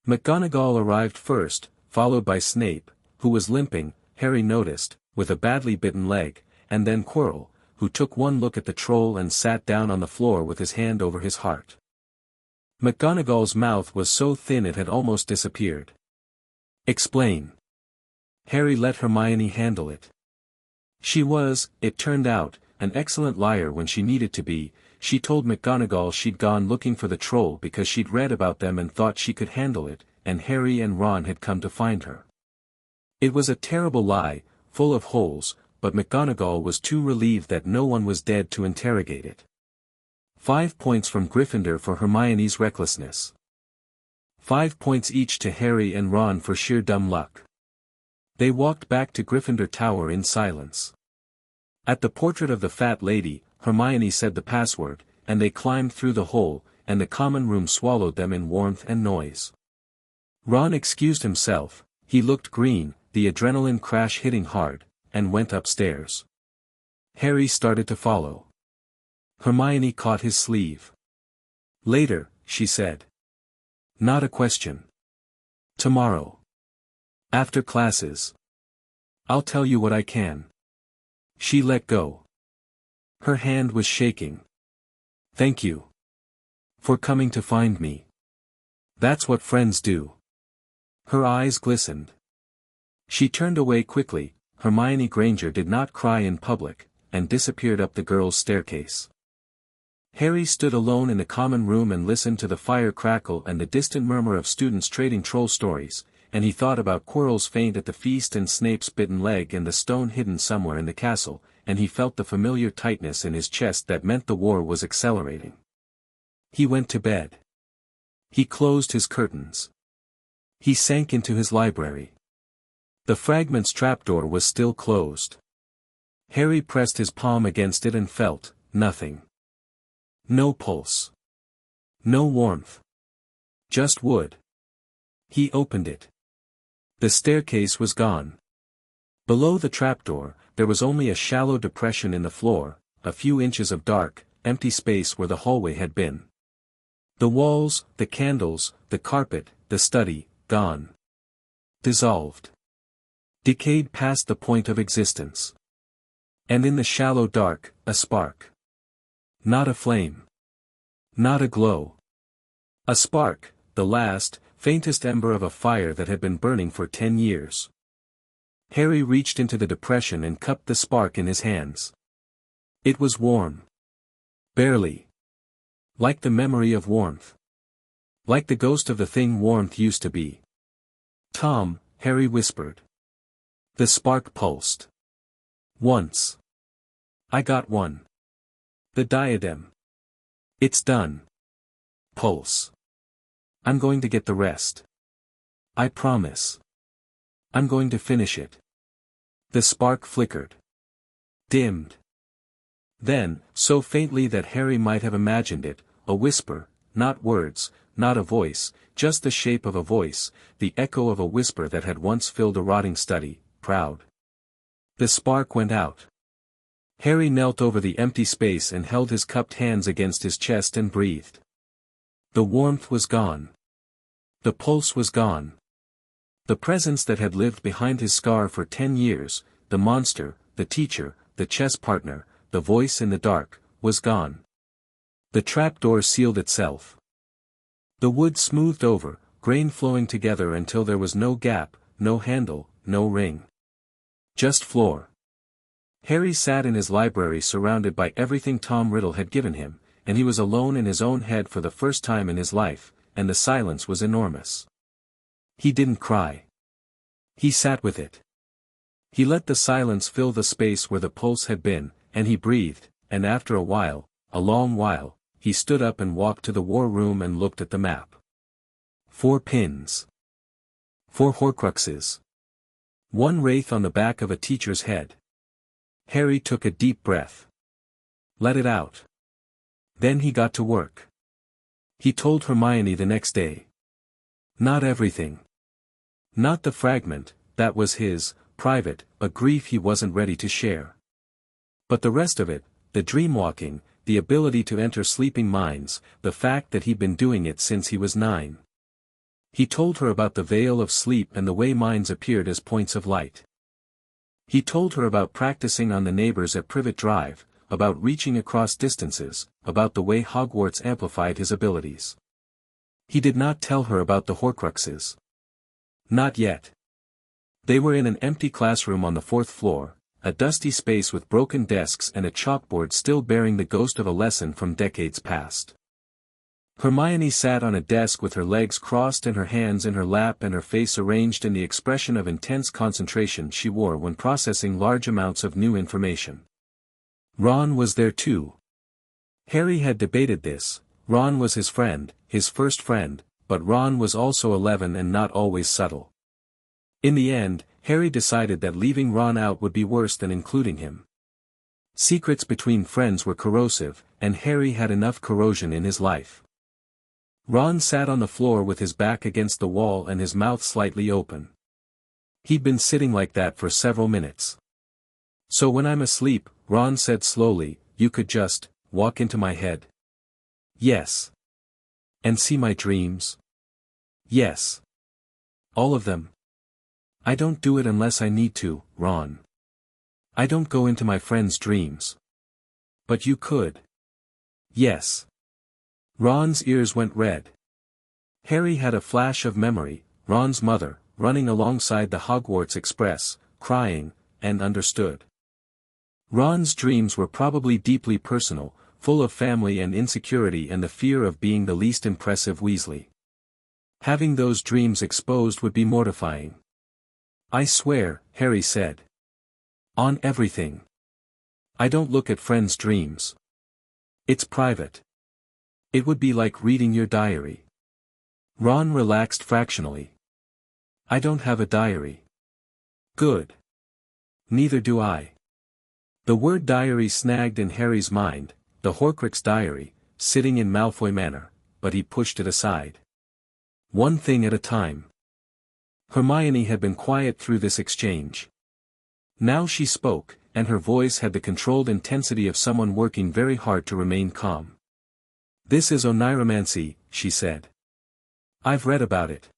McGonagall arrived first, followed by Snape, who was limping, Harry noticed, with a badly bitten leg, and then Quirrell, who took one look at the troll and sat down on the floor with his hand over his heart. McGonagall's mouth was so thin it had almost disappeared. "Explain." Harry let Hermione handle it. She was, it turned out, an excellent liar when she needed to be. She told McGonagall she'd gone looking for the troll because she'd read about them and thought she could handle it, and Harry and Ron had come to find her. It was a terrible lie, full of holes, but McGonagall was too relieved that no one was dead to interrogate it. 5 points from Gryffindor for Hermione's recklessness. 5 points each to Harry and Ron for sheer dumb luck. They walked back to Gryffindor Tower in silence. At the portrait of the fat lady, Hermione said the password, and they climbed through the hole, and the common room swallowed them in warmth and noise. Ron excused himself, he looked green, the adrenaline crash hitting hard, and went upstairs. Harry started to follow. Hermione caught his sleeve. "Later," she said. "Not a question. Tomorrow. After classes. I'll tell you what I can." She let go. Her hand was shaking. "Thank you. For coming to find me. That's what friends do." Her eyes glistened. She turned away quickly. Hermione Granger did not cry in public, and disappeared up the girls' staircase. Harry stood alone in the common room and listened to the fire crackle and the distant murmur of students trading troll stories, and he thought about Quirrell's faint at the feast and Snape's bitten leg and the stone hidden somewhere in the castle, and he felt the familiar tightness in his chest that meant the war was accelerating. He went to bed. He closed his curtains. He sank into his library. The Fragment's trapdoor was still closed. Harry pressed his palm against it and felt nothing. No pulse. No warmth. Just wood. He opened it. The staircase was gone. Below the trapdoor, there was only a shallow depression in the floor, a few inches of dark, empty space where the hallway had been. The walls, the candles, the carpet, the study, gone. Dissolved. Decayed past the point of existence. And in the shallow dark, a spark. Not a flame. Not a glow. A spark, the last, faintest ember of a fire that had been burning for 10 years. Harry reached into the depression and cupped the spark in his hands. It was warm. Barely. Like the memory of warmth. Like the ghost of the thing warmth used to be. "Tom," Harry whispered. The spark pulsed. "Once. I got one. The diadem. It's done. Pulse. I'm going to get the rest. I promise. I'm going to finish it." The spark flickered. Dimmed. Then, so faintly that Harry might have imagined it, a whisper, not words, not a voice, just the shape of a voice, the echo of a whisper that had once filled a rotting study, proud. The spark went out. Harry knelt over the empty space and held his cupped hands against his chest and breathed. The warmth was gone. The pulse was gone. The presence that had lived behind his scar for 10 years, the monster, the teacher, the chess partner, the voice in the dark, was gone. The trapdoor sealed itself. The wood smoothed over, grain flowing together until there was no gap, no handle, no ring. Just floor. Harry sat in his library surrounded by everything Tom Riddle had given him, and he was alone in his own head for the first time in his life, and the silence was enormous. He didn't cry. He sat with it. He let the silence fill the space where the pulse had been, and he breathed, and after a while, a long while, he stood up and walked to the war room and looked at the map. 4 pins. 4 Horcruxes. 1 wraith on the back of a teacher's head. Harry took a deep breath. Let it out. Then he got to work. He told Hermione the next day. Not everything. Not the fragment, that was his, private, a grief he wasn't ready to share. But the rest of it, the dreamwalking, the ability to enter sleeping minds, the fact that he'd been doing it since he was 9. He told her about the veil of sleep and the way minds appeared as points of light. He told her about practicing on the neighbors at Privet Drive, about reaching across distances, about the way Hogwarts amplified his abilities. He did not tell her about the Horcruxes. Not yet. They were in an empty classroom on the 4th floor, a dusty space with broken desks and a chalkboard still bearing the ghost of a lesson from decades past. Hermione sat on a desk with her legs crossed and her hands in her lap and her face arranged in the expression of intense concentration she wore when processing large amounts of new information. Ron was there too. Harry had debated this. Ron was his friend, his first friend, but Ron was also 11 and not always subtle. In the end, Harry decided that leaving Ron out would be worse than including him. Secrets between friends were corrosive, and Harry had enough corrosion in his life. Ron sat on the floor with his back against the wall and his mouth slightly open. He'd been sitting like that for several minutes. "So when I'm asleep," Ron said slowly, "you could just walk into my head?" "Yes." "And see my dreams?" "Yes." "All of them?" "I don't do it unless I need to, Ron. I don't go into my friends' dreams." "But you could." "Yes." Ron's ears went red. Harry had a flash of memory, Ron's mother, running alongside the Hogwarts Express, crying, and understood. Ron's dreams were probably deeply personal, full of family and insecurity and the fear of being the least impressive Weasley. Having those dreams exposed would be mortifying. "I swear," Harry said. "On everything. I don't look at friends' dreams. It's private. It would be like reading your diary." Ron relaxed fractionally. "I don't have a diary." "Good. Neither do I." The word diary snagged in Harry's mind, the Horcrux diary, sitting in Malfoy Manor, but he pushed it aside. One thing at a time. Hermione had been quiet through this exchange. Now she spoke, and her voice had the controlled intensity of someone working very hard to remain calm. "This is oniromancy," she said. "I've read about it.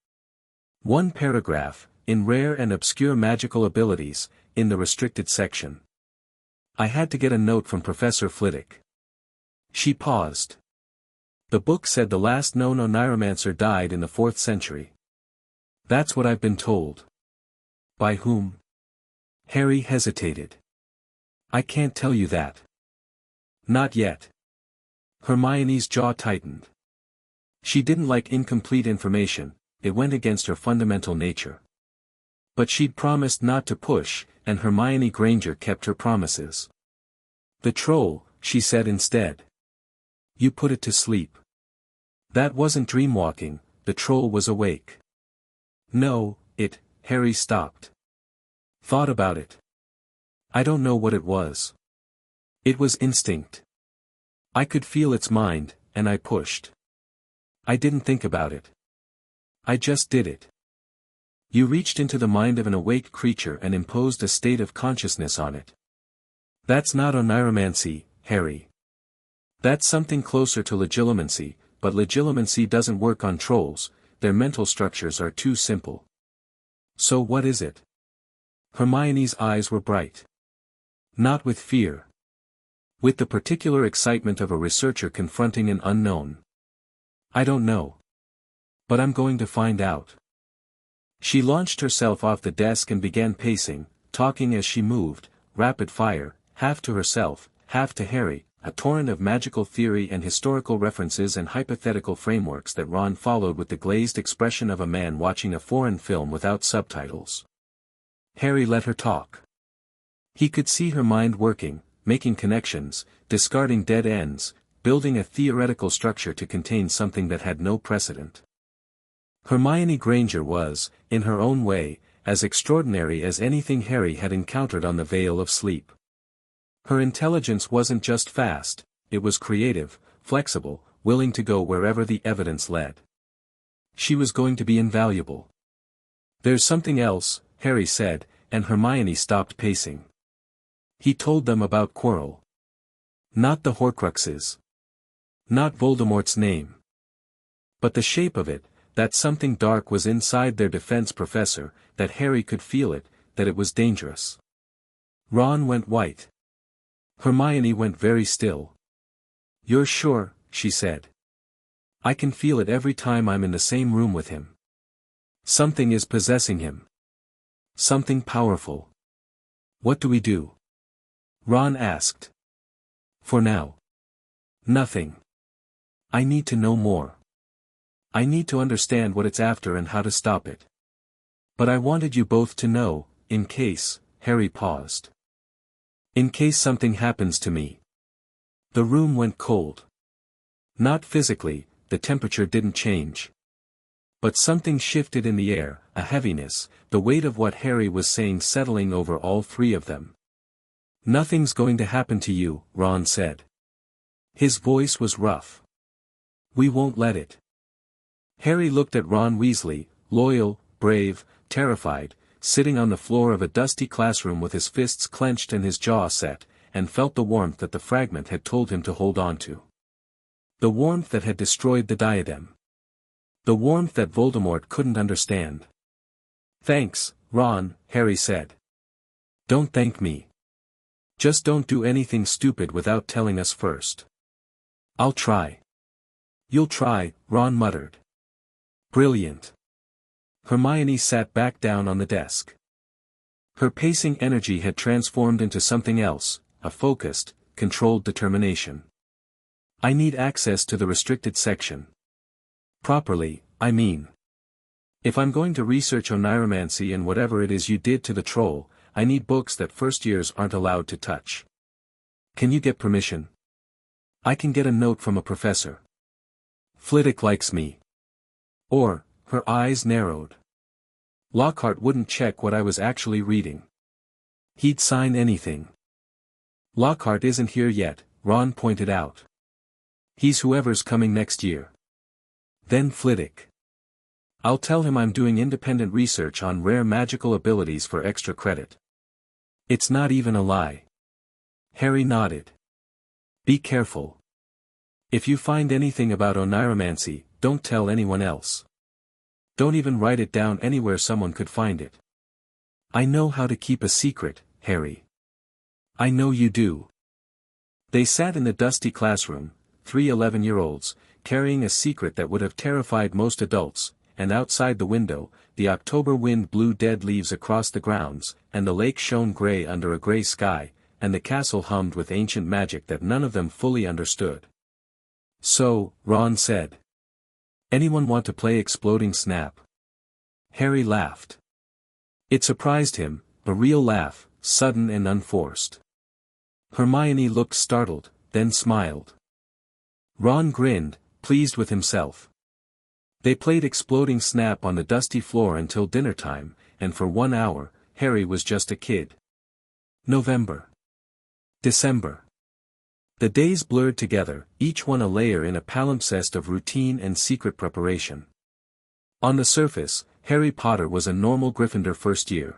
One paragraph, in rare and obscure magical abilities, in the restricted section. I had to get a note from Professor Flitwick." She paused. "The book said the last known oniromancer died in the 4th century. That's what I've been told." "By whom?" Harry hesitated. "I can't tell you that." "Not yet." Hermione's jaw tightened. She didn't like incomplete information, it went against her fundamental nature. But she'd promised not to push, and Hermione Granger kept her promises. "The troll," she said instead. "You put it to sleep." "That wasn't dreamwalking, the troll was awake." "No, Harry stopped. "Thought about it. I don't know what it was. It was instinct. I could feel its mind, and I pushed. I didn't think about it. I just did it." "You reached into the mind of an awake creature and imposed a state of consciousness on it. That's not oniromancy, Harry. That's something closer to legilimency, but legilimency doesn't work on trolls, their mental structures are too simple." "So what is it?" Hermione's eyes were bright. "Not with fear. With the particular excitement of a researcher confronting an unknown. I don't know. But I'm going to find out." She launched herself off the desk and began pacing, talking as she moved, rapid fire, half to herself, half to Harry, a torrent of magical theory and historical references and hypothetical frameworks that Ron followed with the glazed expression of a man watching a foreign film without subtitles. Harry let her talk. He could see her mind working, making connections, discarding dead ends, building a theoretical structure to contain something that had no precedent. Hermione Granger was, in her own way, as extraordinary as anything Harry had encountered on the Veil of Sleep. Her intelligence wasn't just fast, it was creative, flexible, willing to go wherever the evidence led. She was going to be invaluable. "There's something else," Harry said, and Hermione stopped pacing. "He told them about Quirrell. Not the Horcruxes. Not Voldemort's name. But the shape of it, that something dark was inside their defense professor, that Harry could feel it, that it was dangerous." Ron went white. Hermione went very still. "You're sure?" she said. "I can feel it every time I'm in the same room with him. Something is possessing him. Something powerful." "What do we do?" Ron asked. "For now. Nothing. I need to know more. I need to understand what it's after and how to stop it. But I wanted you both to know, in case, Harry paused. In case something happens to me. The room went cold. Not physically, the temperature didn't change. But something shifted in the air, a heaviness, the weight of what Harry was saying settling over all three of them. Nothing's going to happen to you, Ron said. His voice was rough. We won't let it. Harry looked at Ron Weasley, loyal, brave, terrified, sitting on the floor of a dusty classroom with his fists clenched and his jaw set, and felt the warmth that the fragment had told him to hold on to. The warmth that had destroyed the diadem. The warmth that Voldemort couldn't understand. Thanks, Ron, Harry said. Don't thank me. Just don't do anything stupid without telling us first. I'll try. You'll try, Ron muttered. Brilliant. Hermione sat back down on the desk. Her pacing energy had transformed into something else, a focused, controlled determination. I need access to the restricted section. Properly, I mean. If I'm going to research oneiromancy and whatever it is you did to the troll, I need books that first years aren't allowed to touch. Can you get permission? I can get a note from a professor. Flitwick likes me. Or, her eyes narrowed. Lockhart wouldn't check what I was actually reading. He'd sign anything. Lockhart isn't here yet, Ron pointed out. He's whoever's coming next year. Then Flitwick. I'll tell him I'm doing independent research on rare magical abilities for extra credit. It's not even a lie. Harry nodded. Be careful. If you find anything about oneiromancy, don't tell anyone else. Don't even write it down anywhere someone could find it. I know how to keep a secret, Harry. I know you do. They sat in the dusty classroom, 3 11-year-olds, carrying a secret that would have terrified most adults, and outside the window, the October wind blew dead leaves across the grounds, and the lake shone gray under a gray sky, and the castle hummed with ancient magic that none of them fully understood. So, Ron said. Anyone want to play Exploding Snap? Harry laughed. It surprised him, a real laugh, sudden and unforced. Hermione looked startled, then smiled. Ron grinned, pleased with himself. They played Exploding Snap on the dusty floor until dinner time, and for 1 hour, Harry was just a kid. November. December. The days blurred together, each one a layer in a palimpsest of routine and secret preparation. On the surface, Harry Potter was a normal Gryffindor first year.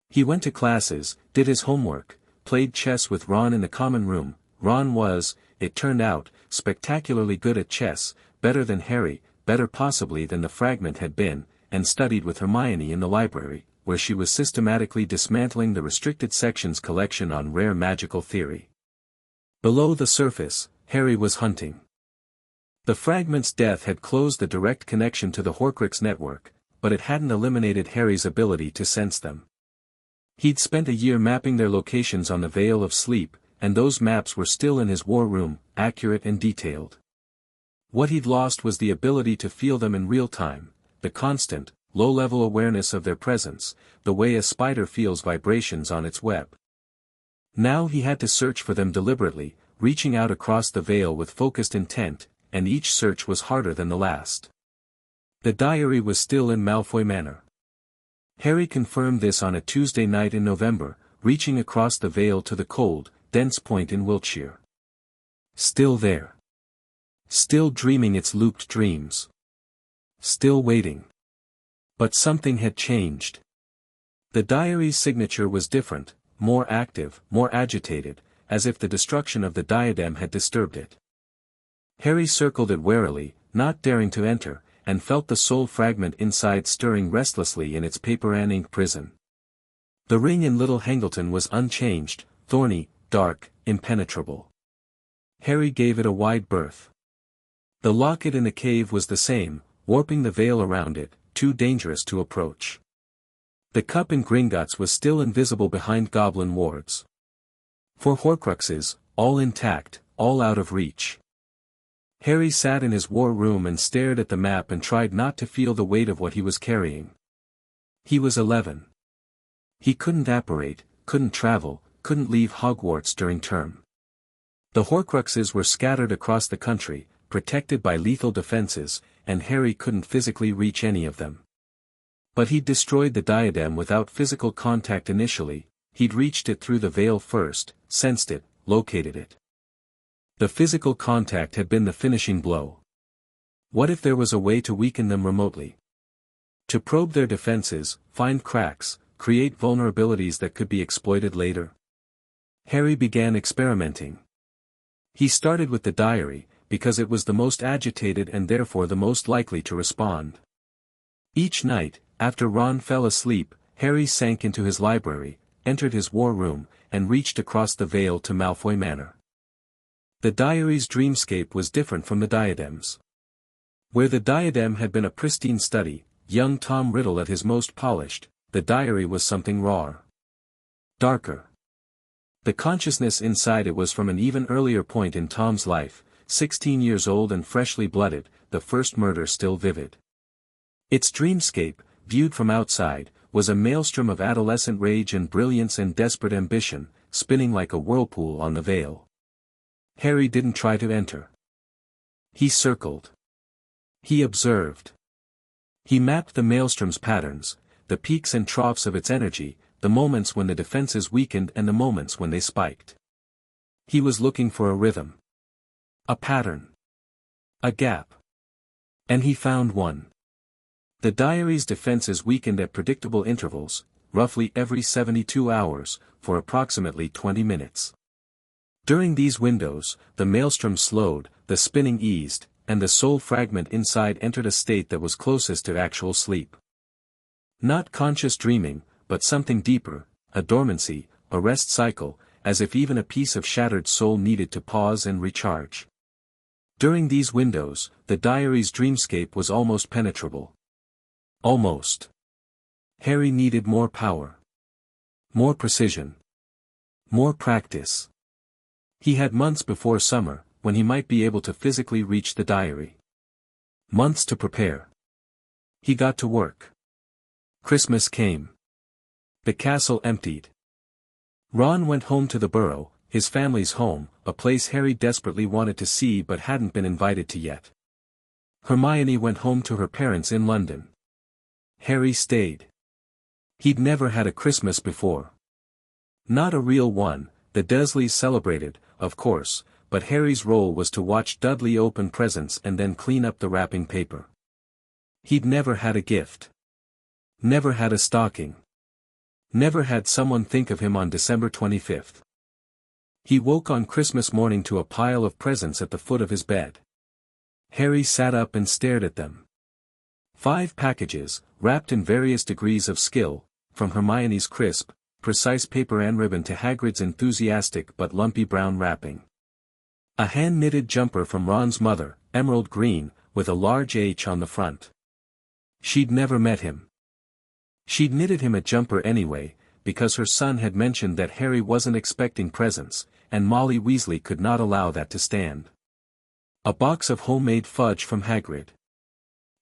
He went to classes, did his homework, played chess with Ron in the common room. Ron was, it turned out, spectacularly good at chess, better than Harry, better possibly than the fragment had been, and studied with Hermione in the library, where she was systematically dismantling the restricted section's collection on rare magical theory. Below the surface, Harry was hunting. The fragment's death had closed the direct connection to the Horcrux network, but it hadn't eliminated Harry's ability to sense them. He'd spent a year mapping their locations on the Veil of Sleep, and those maps were still in his war room, accurate and detailed. What he'd lost was the ability to feel them in real time, the constant, low-level awareness of their presence, the way a spider feels vibrations on its web. Now he had to search for them deliberately, reaching out across the veil with focused intent, and each search was harder than the last. The diary was still in Malfoy Manor. Harry confirmed this on a Tuesday night in November, reaching across the veil to the cold, dense point in Wiltshire. Still there. Still dreaming its looped dreams. Still waiting. But something had changed. The diary's signature was different, more active, more agitated, as if the destruction of the diadem had disturbed it. Harry circled it warily, not daring to enter, and felt the soul fragment inside stirring restlessly in its paper and ink prison. The ring in Little Hangleton was unchanged, thorny, dark, impenetrable. Harry gave it a wide berth. The locket in the cave was the same, warping the veil around it, too dangerous to approach. The cup in Gringotts was still invisible behind goblin wards. For Horcruxes, all intact, all out of reach. Harry sat in his war room and stared at the map and tried not to feel the weight of what he was carrying. He was 11. He couldn't apparate, couldn't travel, couldn't leave Hogwarts during term. The Horcruxes were scattered across the country, protected by lethal defenses, and Harry couldn't physically reach any of them. But he'd destroyed the diadem without physical contact initially. He'd reached it through the veil first, sensed it, located it. The physical contact had been the finishing blow. What if there was a way to weaken them remotely? To probe their defenses, find cracks, create vulnerabilities that could be exploited later? Harry began experimenting. He started with the diary, because it was the most agitated and therefore the most likely to respond. Each night, after Ron fell asleep, Harry sank into his library, entered his war room, and reached across the Vale to Malfoy Manor. The diary's dreamscape was different from the diadem's. Where the diadem had been a pristine study, young Tom Riddle at his most polished, the diary was something rawer. Darker. The consciousness inside it was from an even earlier point in Tom's life, 16 years old and freshly blooded, the first murder still vivid. Its dreamscape, viewed from outside, was a maelstrom of adolescent rage and brilliance and desperate ambition, spinning like a whirlpool on the Vale. Harry didn't try to enter. He circled. He observed. He mapped the maelstrom's patterns, the peaks and troughs of its energy, the moments when the defenses weakened and the moments when they spiked. He was looking for a rhythm. A pattern. A gap. And he found one. The diary's defenses weakened at predictable intervals, roughly every 72 hours, for approximately 20 minutes. During these windows, the maelstrom slowed, the spinning eased, and the soul fragment inside entered a state that was closest to actual sleep. Not conscious dreaming, but something deeper, a dormancy, a rest cycle, as if even a piece of shattered soul needed to pause and recharge. During these windows, the diary's dreamscape was almost penetrable. Almost. Harry needed more power. More precision. More practice. He had months before summer, when he might be able to physically reach the diary. Months to prepare. He got to work. Christmas came. The castle emptied. Ron went home to the Burrow, his family's home, a place Harry desperately wanted to see but hadn't been invited to yet. Hermione went home to her parents in London. Harry stayed. He'd never had a Christmas before. Not a real one. The Dursleys celebrated, of course, but Harry's role was to watch Dudley open presents and then clean up the wrapping paper. He'd never had a gift. Never had a stocking. Never had someone think of him on December 25th. He woke on Christmas morning to a pile of presents at the foot of his bed. Harry sat up and stared at them. 5 packages, wrapped in various degrees of skill, from Hermione's crisp, precise paper and ribbon to Hagrid's enthusiastic but lumpy brown wrapping. A hand-knitted jumper from Ron's mother, emerald green, with a large H on the front. She'd never met him. She'd knitted him a jumper anyway, because her son had mentioned that Harry wasn't expecting presents, and Molly Weasley could not allow that to stand. A box of homemade fudge from Hagrid.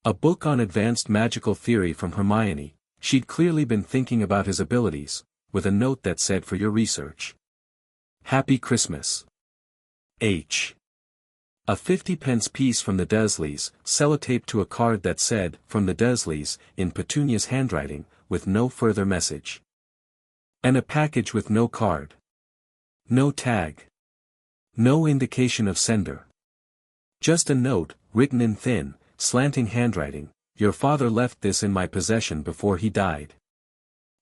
A book on advanced magical theory from Hermione. She'd clearly been thinking about his abilities, with a note that said for your research. Happy Christmas. H. A 50-pence piece from the Dursleys, sellotaped to a card that said, from the Dursleys, in Petunia's handwriting, with no further message. And a package with no card. No tag. No indication of sender. Just a note, written in thin, slanting handwriting. Your father left this in my possession before he died.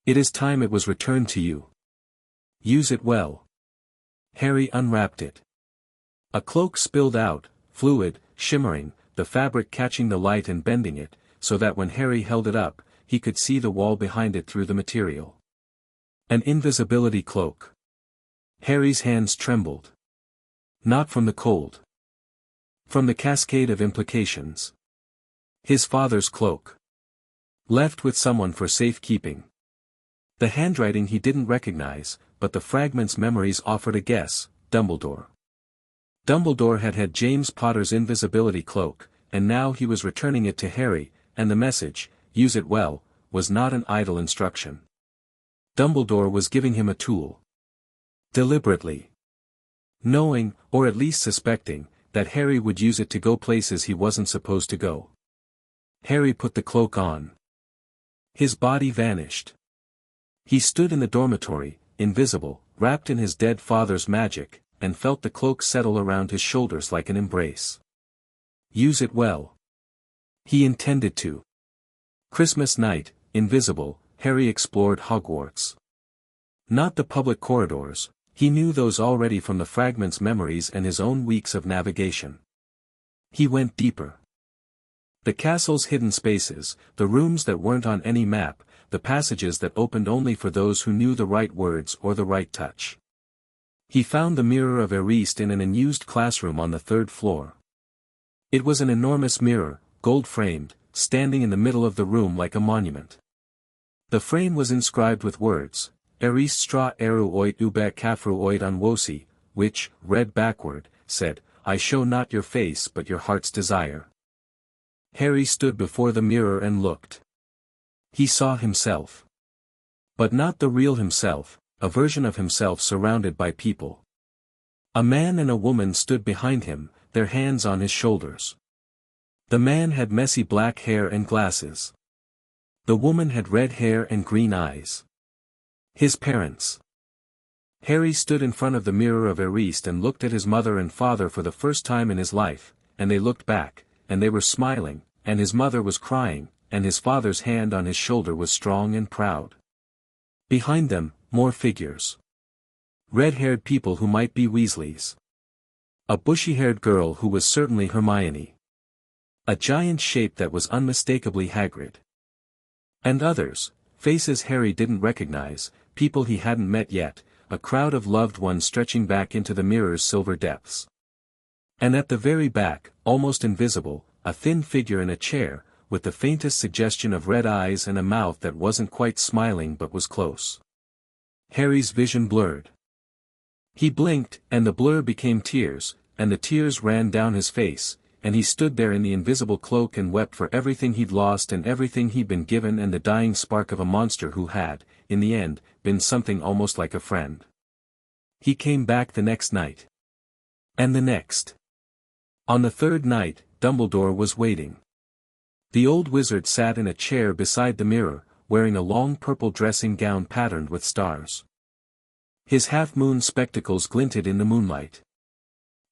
It is time it was returned to you. Use it well. Harry unwrapped it. A cloak spilled out, fluid, shimmering, the fabric catching the light and bending it, so that when Harry held it up, he could see the wall behind it through the material. An invisibility cloak. Harry's hands trembled. Not from the cold. From the cascade of implications. His father's cloak. Left with someone for safekeeping. The handwriting he didn't recognize, but the fragment's memories offered a guess, Dumbledore. Dumbledore had had James Potter's invisibility cloak, and now he was returning it to Harry, and the message, "Use it well," was not an idle instruction. Dumbledore was giving him a tool. Deliberately. Knowing, or at least suspecting, that Harry would use it to go places he wasn't supposed to go. Harry put the cloak on. His body vanished. He stood in the dormitory, invisible, wrapped in his dead father's magic, and felt the cloak settle around his shoulders like an embrace. Use it well. He intended to. Christmas night, invisible, Harry explored Hogwarts. Not the public corridors, he knew those already from the fragment's memories and his own weeks of navigation. He went deeper. The castle's hidden spaces, the rooms that weren't on any map, the passages that opened only for those who knew the right words or the right touch. He found the mirror of Eriste in an unused classroom on the 3rd floor. It was an enormous mirror, gold-framed, standing in the middle of the room like a monument. The frame was inscribed with words, Eriste stra eru oit ube kafru oit onwosi, which, read backward, said, "I show not your face but your heart's desire." Harry stood before the mirror and looked. He saw himself. But not the real himself, a version of himself surrounded by people. A man and a woman stood behind him, their hands on his shoulders. The man had messy black hair and glasses. The woman had red hair and green eyes. His parents. Harry stood in front of the mirror of Eriste and looked at his mother and father for the first time in his life, and they looked back, and they were smiling, and his mother was crying, and his father's hand on his shoulder was strong and proud. Behind them, more figures. Red-haired people who might be Weasleys. A bushy-haired girl who was certainly Hermione. A giant shape that was unmistakably Hagrid. And others, faces Harry didn't recognize, people he hadn't met yet, a crowd of loved ones stretching back into the mirror's silver depths. And at the very back, almost invisible, a thin figure in a chair, with the faintest suggestion of red eyes and a mouth that wasn't quite smiling but was close. Harry's vision blurred. He blinked, and the blur became tears, and the tears ran down his face, and he stood there in the invisible cloak and wept for everything he'd lost and everything he'd been given and the dying spark of a monster who had, in the end, been something almost like a friend. He came back the next night. And the next. On the 3rd night, Dumbledore was waiting. The old wizard sat in a chair beside the mirror, wearing a long purple dressing gown patterned with stars. His half-moon spectacles glinted in the moonlight.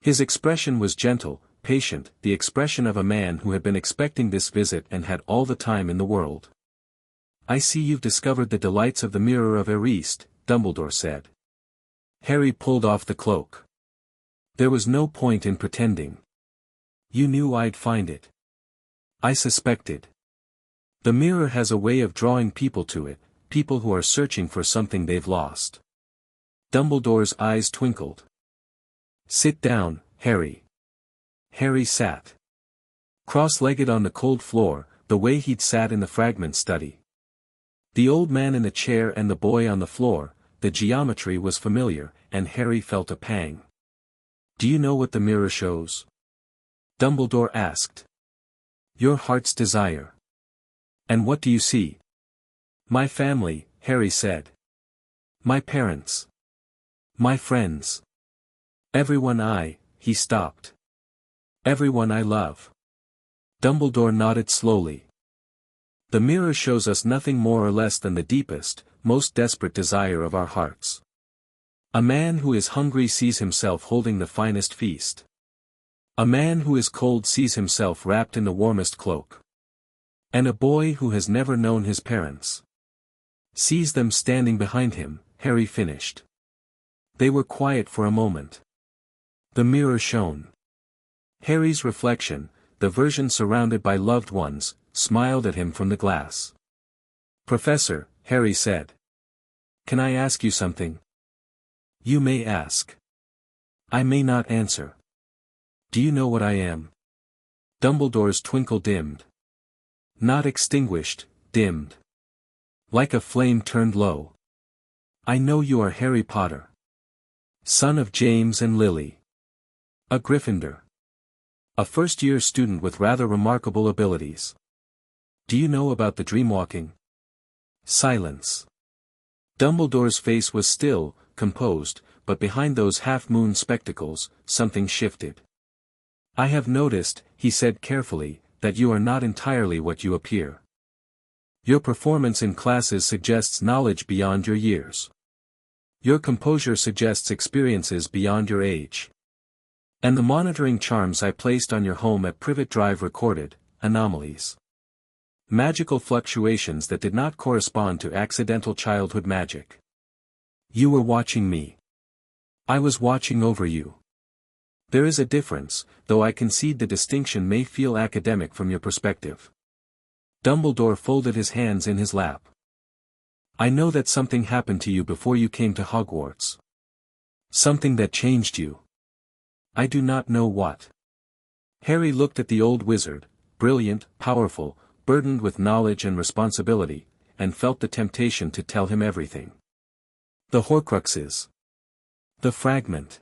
His expression was gentle, patient, the expression of a man who had been expecting this visit and had all the time in the world. "I see you've discovered the delights of the mirror of Eriste," Dumbledore said. Harry pulled off the cloak. "There was no point in pretending. You knew I'd find it. I suspected. The mirror has a way of drawing people to it, people who are searching for something they've lost." Dumbledore's eyes twinkled. "Sit down, Harry." Harry sat. Cross-legged on the cold floor, the way he'd sat in the fragment study. The old man in the chair and the boy on the floor, the geometry was familiar, and Harry felt a pang. "Do you know what the mirror shows?" Dumbledore asked. "Your heart's desire." "And what do you see?" "My family," Harry said. "My parents. My friends. Everyone he stopped. "Everyone I love." Dumbledore nodded slowly. "The mirror shows us nothing more or less than the deepest, most desperate desire of our hearts. A man who is hungry sees himself holding the finest feast. A man who is cold sees himself wrapped in the warmest cloak. And a boy who has never known his parents sees them standing behind him," Harry finished. They were quiet for a moment. The mirror shone. Harry's reflection, the version surrounded by loved ones, smiled at him from the glass. "Professor," Harry said. "Can I ask you something?" "You may ask. I may not answer. Do you know what I am?" Dumbledore's twinkle dimmed. Not extinguished, dimmed. Like a flame turned low. "I know you are Harry Potter. Son of James and Lily. A Gryffindor. A first-year student with rather remarkable abilities. Do you know about the dreamwalking? Silence. Dumbledore's face was still, composed, but behind those half-moon spectacles, something shifted. I have noticed, he said carefully, that you are not entirely what you appear. Your performance in classes suggests knowledge beyond your years. Your composure suggests experiences beyond your age. And the monitoring charms I placed on your home at Privet Drive recorded anomalies. Magical fluctuations that did not correspond to accidental childhood magic. You were watching me. I was watching over you. There is a difference, though I concede the distinction may feel academic from your perspective. Dumbledore folded his hands in his lap. I know that something happened to you before you came to Hogwarts. Something that changed you. I do not know what. Harry looked at the old wizard, brilliant, powerful, burdened with knowledge and responsibility, and felt the temptation to tell him everything. The Horcruxes. The fragment.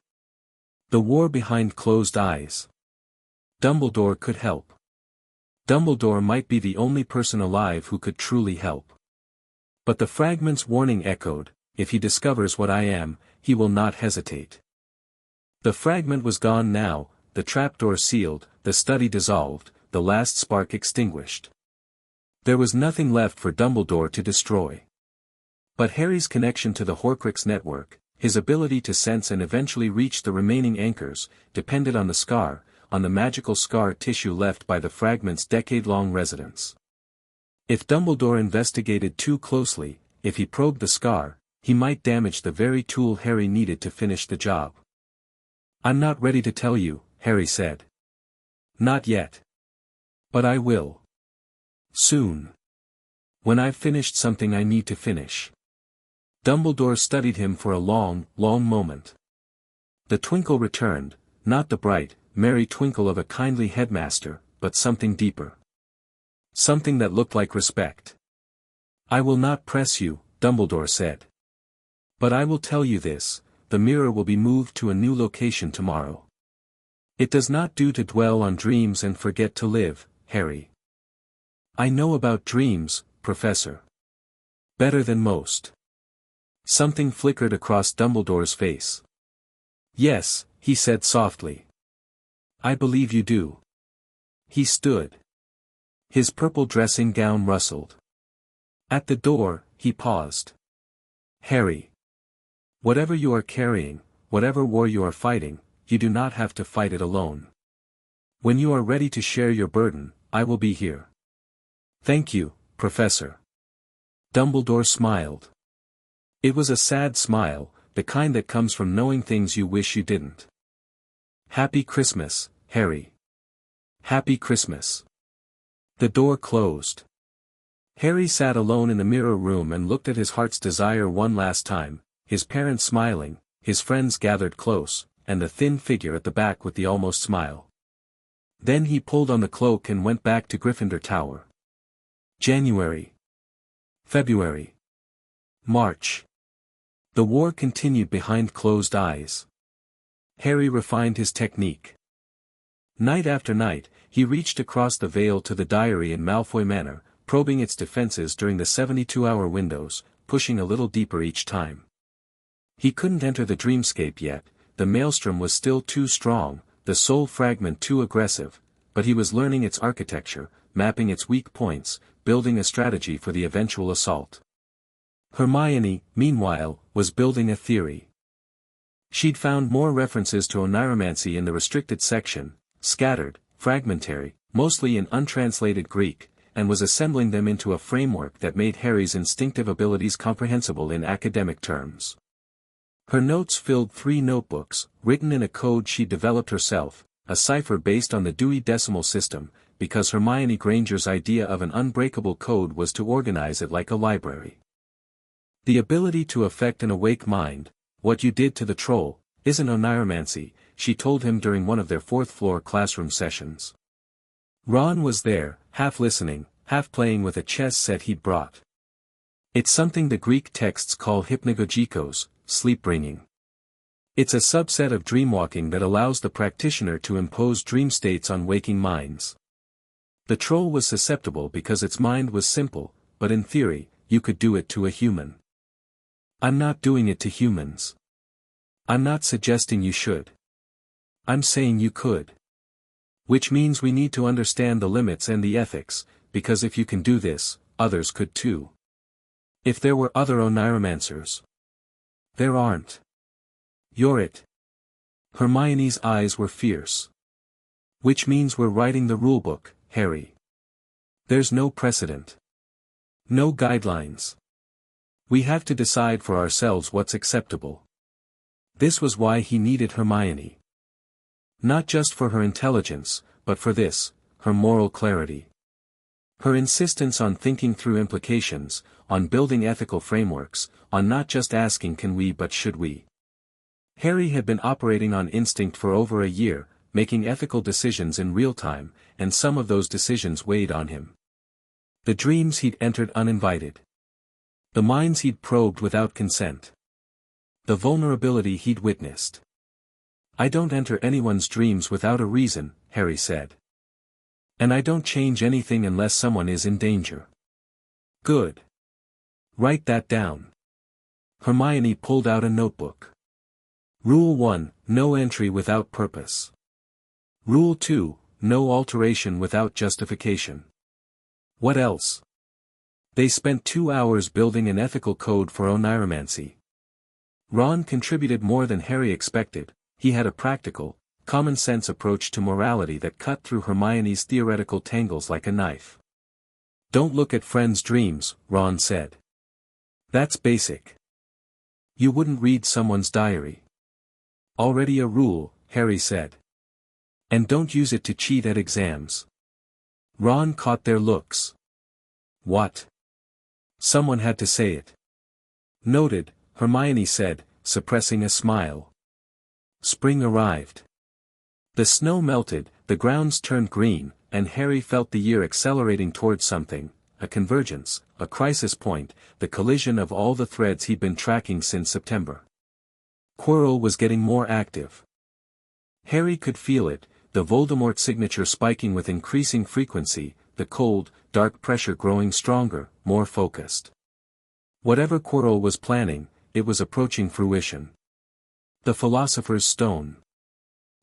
The war behind closed eyes. Dumbledore could help. Dumbledore might be the only person alive who could truly help. But the fragment's warning echoed, if he discovers what I am, he will not hesitate. The fragment was gone now, the trapdoor sealed, the study dissolved, the last spark extinguished. There was nothing left for Dumbledore to destroy. But Harry's connection to the Horcrux network, his ability to sense and eventually reach the remaining anchors, depended on the scar, on the magical scar tissue left by the fragment's decade-long residence. If Dumbledore investigated too closely, if he probed the scar, he might damage the very tool Harry needed to finish the job. I'm not ready to tell you, Harry said. Not yet. But I will. Soon. When I've finished something I need to finish. Dumbledore studied him for a long, long moment. The twinkle returned, not the bright, merry twinkle of a kindly headmaster, but something deeper. Something that looked like respect. I will not press you, Dumbledore said. But I will tell you this, the mirror will be moved to a new location tomorrow. It does not do to dwell on dreams and forget to live, Harry. I know about dreams, Professor. Better than most. Something flickered across Dumbledore's face. Yes, he said softly. I believe you do. He stood. His purple dressing gown rustled. At the door, he paused. Harry. Whatever you are carrying, whatever war you are fighting, you do not have to fight it alone. When you are ready to share your burden, I will be here. Thank you, Professor. Dumbledore smiled. It was a sad smile, the kind that comes from knowing things you wish you didn't. Happy Christmas, Harry. Happy Christmas. The door closed. Harry sat alone in the mirror room and looked at his heart's desire one last time, his parents smiling, his friends gathered close, and the thin figure at the back with the almost smile. Then he pulled on the cloak and went back to Gryffindor Tower. January. February. March. The war continued behind closed eyes. Harry refined his technique. Night after night, he reached across the veil to the diary in Malfoy Manor, probing its defenses during the 72-hour windows, pushing a little deeper each time. He couldn't enter the dreamscape yet, the maelstrom was still too strong, the soul fragment too aggressive, but he was learning its architecture, mapping its weak points, building a strategy for the eventual assault. Hermione, meanwhile, was building a theory. She'd found more references to oniromancy in the restricted section, scattered, fragmentary, mostly in untranslated Greek, and was assembling them into a framework that made Harry's instinctive abilities comprehensible in academic terms. Her notes filled 3 notebooks, written in a code she developed herself, a cipher based on the Dewey Decimal System, because Hermione Granger's idea of an unbreakable code was to organize it like a library. The ability to affect an awake mind, what you did to the troll, isn't oniromancy, she told him during one of their 4th-floor classroom sessions. Ron was there, half listening, half playing with a chess set he'd brought. It's something the Greek texts call hypnagogikos, sleep-bringing. It's a subset of dreamwalking that allows the practitioner to impose dream states on waking minds. The troll was susceptible because its mind was simple, but in theory, you could do it to a human. I'm not doing it to humans. I'm not suggesting you should. I'm saying you could. Which means we need to understand the limits and the ethics, because if you can do this, others could too. If there were other Oniromancers. There aren't. You're it. Hermione's eyes were fierce. Which means we're writing the rulebook, Harry. There's no precedent. No guidelines. We have to decide for ourselves what's acceptable. This was why he needed Hermione. Not just for her intelligence, but for this, her moral clarity. Her insistence on thinking through implications, on building ethical frameworks, on not just asking can we but should we. Harry had been operating on instinct for over a year, making ethical decisions in real time, and some of those decisions weighed on him. The dreams he'd entered uninvited. The minds he'd probed without consent. The vulnerability he'd witnessed. I don't enter anyone's dreams without a reason, Harry said. And I don't change anything unless someone is in danger. Good. Write that down. Hermione pulled out a notebook. Rule 1, no entry without purpose. Rule 2, no alteration without justification. What else? They spent 2 hours building an ethical code for oniromancy. Ron contributed more than Harry expected. He had a practical, common-sense approach to morality that cut through Hermione's theoretical tangles like a knife. Don't look at friends' dreams, Ron said. That's basic. You wouldn't read someone's diary. Already a rule, Harry said. And don't use it to cheat at exams. Ron caught their looks. What? Someone had to say it. Noted, Hermione said, suppressing a smile. Spring arrived. The snow melted, the grounds turned green, and Harry felt the year accelerating towards something, a convergence, a crisis point, the collision of all the threads he'd been tracking since September. Quirrell was getting more active. Harry could feel it, the Voldemort signature spiking with increasing frequency, the cold, dark pressure growing stronger, more focused. Whatever Quirrell was planning, it was approaching fruition. The Philosopher's Stone.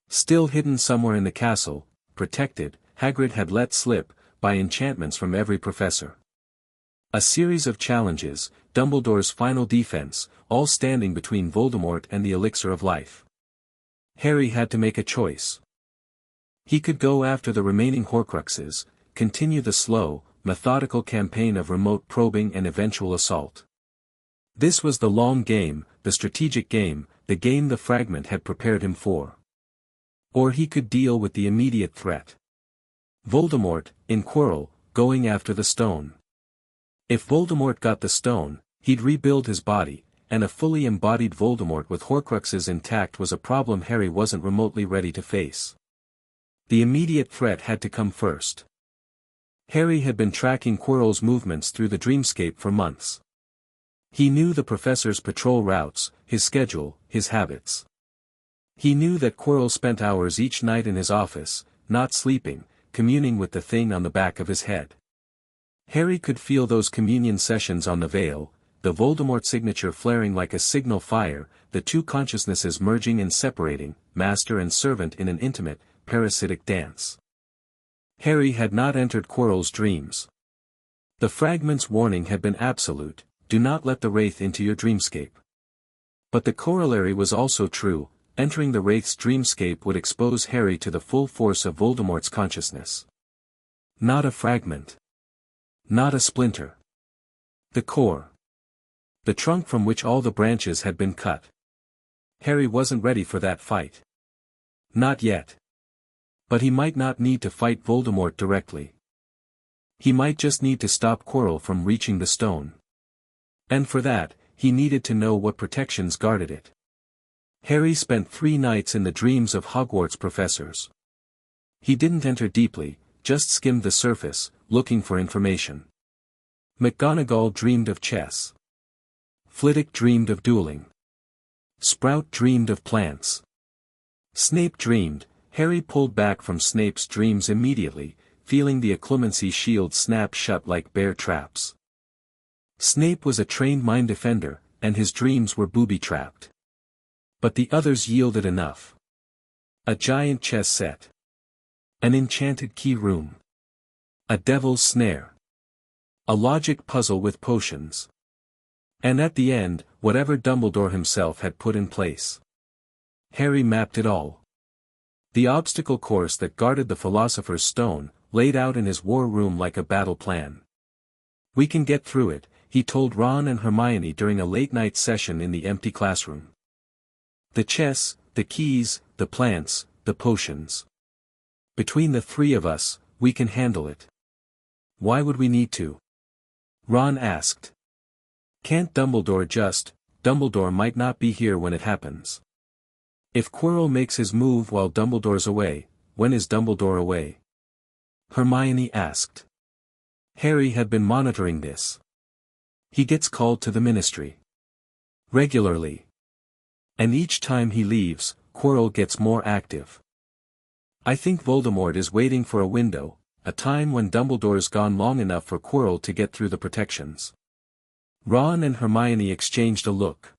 Still hidden somewhere in the castle, protected, Hagrid had let slip, by enchantments from every professor. A series of challenges, Dumbledore's final defense, all standing between Voldemort and the elixir of life. Harry had to make a choice. He could go after the remaining Horcruxes, continue the slow, methodical campaign of remote probing and eventual assault. This was the long game, the strategic game, the game the fragment had prepared him for. Or he could deal with the immediate threat. Voldemort, in Quirrell, going after the stone. If Voldemort got the stone, he'd rebuild his body, and a fully embodied Voldemort with Horcruxes intact was a problem Harry wasn't remotely ready to face. The immediate threat had to come first. Harry had been tracking Quirrell's movements through the dreamscape for months. He knew the professor's patrol routes, his schedule, his habits. He knew that Quirrell spent hours each night in his office, not sleeping, communing with the thing on the back of his head. Harry could feel those communion sessions on the veil, the Voldemort signature flaring like a signal fire, the two consciousnesses merging and separating, master and servant in an intimate, parasitic dance. Harry had not entered Quirrell's dreams. The fragment's warning had been absolute, do not let the Wraith into your dreamscape. But the corollary was also true, entering the Wraith's dreamscape would expose Harry to the full force of Voldemort's consciousness. Not a fragment. Not a splinter. The core. The trunk from which all the branches had been cut. Harry wasn't ready for that fight. Not yet. But he might not need to fight Voldemort directly. He might just need to stop Quirrell from reaching the stone. And for that, he needed to know what protections guarded it. Harry spent 3 nights in the dreams of Hogwarts professors. He didn't enter deeply, just skimmed the surface, looking for information. McGonagall dreamed of chess. Flitwick dreamed of dueling. Sprout dreamed of plants. Snape dreamed. Harry pulled back from Snape's dreams immediately, feeling the occlumency shield snap shut like bear traps. Snape was a trained mind defender, and his dreams were booby-trapped. But the others yielded enough. A giant chess set. An enchanted key room. A devil's snare. A logic puzzle with potions. And at the end, whatever Dumbledore himself had put in place. Harry mapped it all. The obstacle course that guarded the Philosopher's Stone, laid out in his war room like a battle plan. "We can get through it," he told Ron and Hermione during a late-night session in the empty classroom. "The chess, the keys, the plants, the potions. Between the three of us, we can handle it." "Why would we need to?" Ron asked. "Can't Dumbledore just, Dumbledore might not be here when it happens. If Quirrell makes his move while Dumbledore's away, when is Dumbledore away?" Hermione asked. Harry had been monitoring this. "He gets called to the Ministry. Regularly. And each time he leaves, Quirrell gets more active. I think Voldemort is waiting for a window, a time when Dumbledore's gone long enough for Quirrell to get through the protections." Ron and Hermione exchanged a look.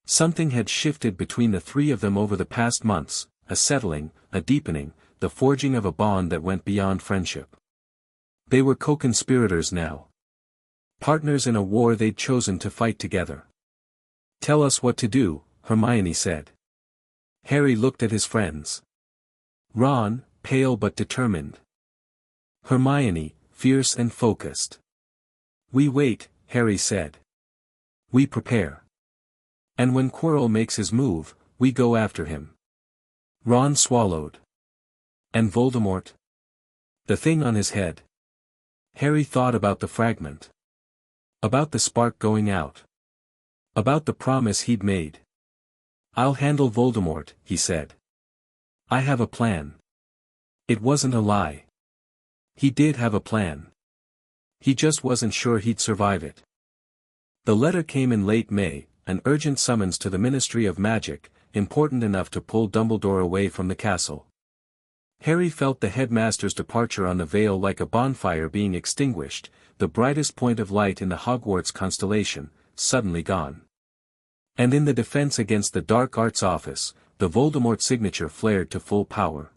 Something had shifted between the three of them over the past months, a settling, a deepening, the forging of a bond that went beyond friendship. They were co-conspirators now. Partners in a war they'd chosen to fight together. "Tell us what to do," Hermione said. Harry looked at his friends. Ron, pale but determined. Hermione, fierce and focused. "We wait," Harry said. "We prepare. And when Quirrell makes his move, we go after him." Ron swallowed. "And Voldemort? The thing on his head?" Harry thought about the fragment. About the spark going out. About the promise he'd made. "I'll handle Voldemort," he said. "I have a plan." It wasn't a lie. He did have a plan. He just wasn't sure he'd survive it. The letter came in late May, an urgent summons to the Ministry of Magic, important enough to pull Dumbledore away from the castle. Harry felt the headmaster's departure on the Vale like a bonfire being extinguished, the brightest point of light in the Hogwarts constellation, suddenly gone. And in the defense against the Dark Arts Office, the Voldemort signature flared to full power.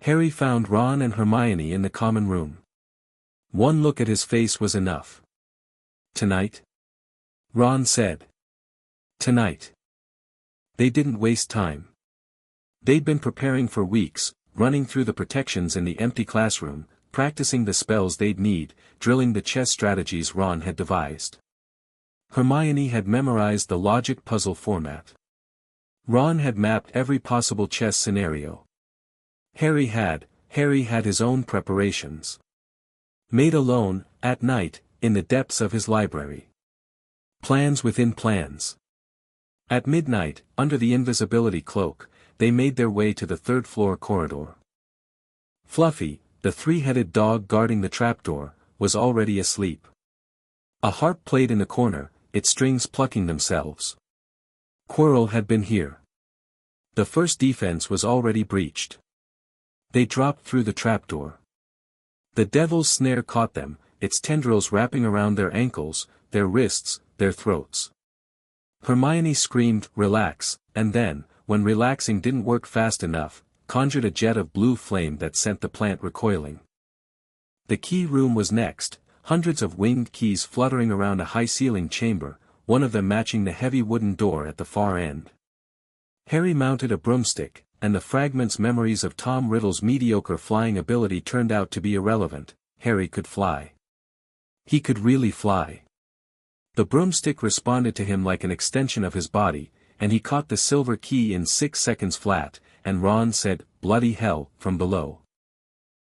Harry found Ron and Hermione in the common room. One look at his face was enough. "Tonight?" Ron said. "Tonight." They didn't waste time. They'd been preparing for weeks, running through the protections in the empty classroom, practicing the spells they'd need, drilling the chess strategies Ron had devised. Hermione had memorized the logic puzzle format. Ron had mapped every possible chess scenario. Harry had his own preparations. Made alone, at night, in the depths of his library. Plans within plans. At midnight, under the invisibility cloak, they made their way to the third-floor corridor. Fluffy, the three-headed dog guarding the trapdoor, was already asleep. A harp played in the corner, its strings plucking themselves. Quirrell had been here. The first defense was already breached. They dropped through the trapdoor. The devil's snare caught them, its tendrils wrapping around their ankles, their wrists, their throats. Hermione screamed, "Relax," and then, when relaxing didn't work fast enough, conjured a jet of blue flame that sent the plant recoiling. The key room was next, hundreds of winged keys fluttering around a high-ceilinged chamber, one of them matching the heavy wooden door at the far end. Harry mounted a broomstick, and the fragment's memories of Tom Riddle's mediocre flying ability turned out to be irrelevant. Harry could fly. He could really fly. The broomstick responded to him like an extension of his body, and he caught the silver key in 6 seconds flat, and Ron said, "Bloody hell," from below.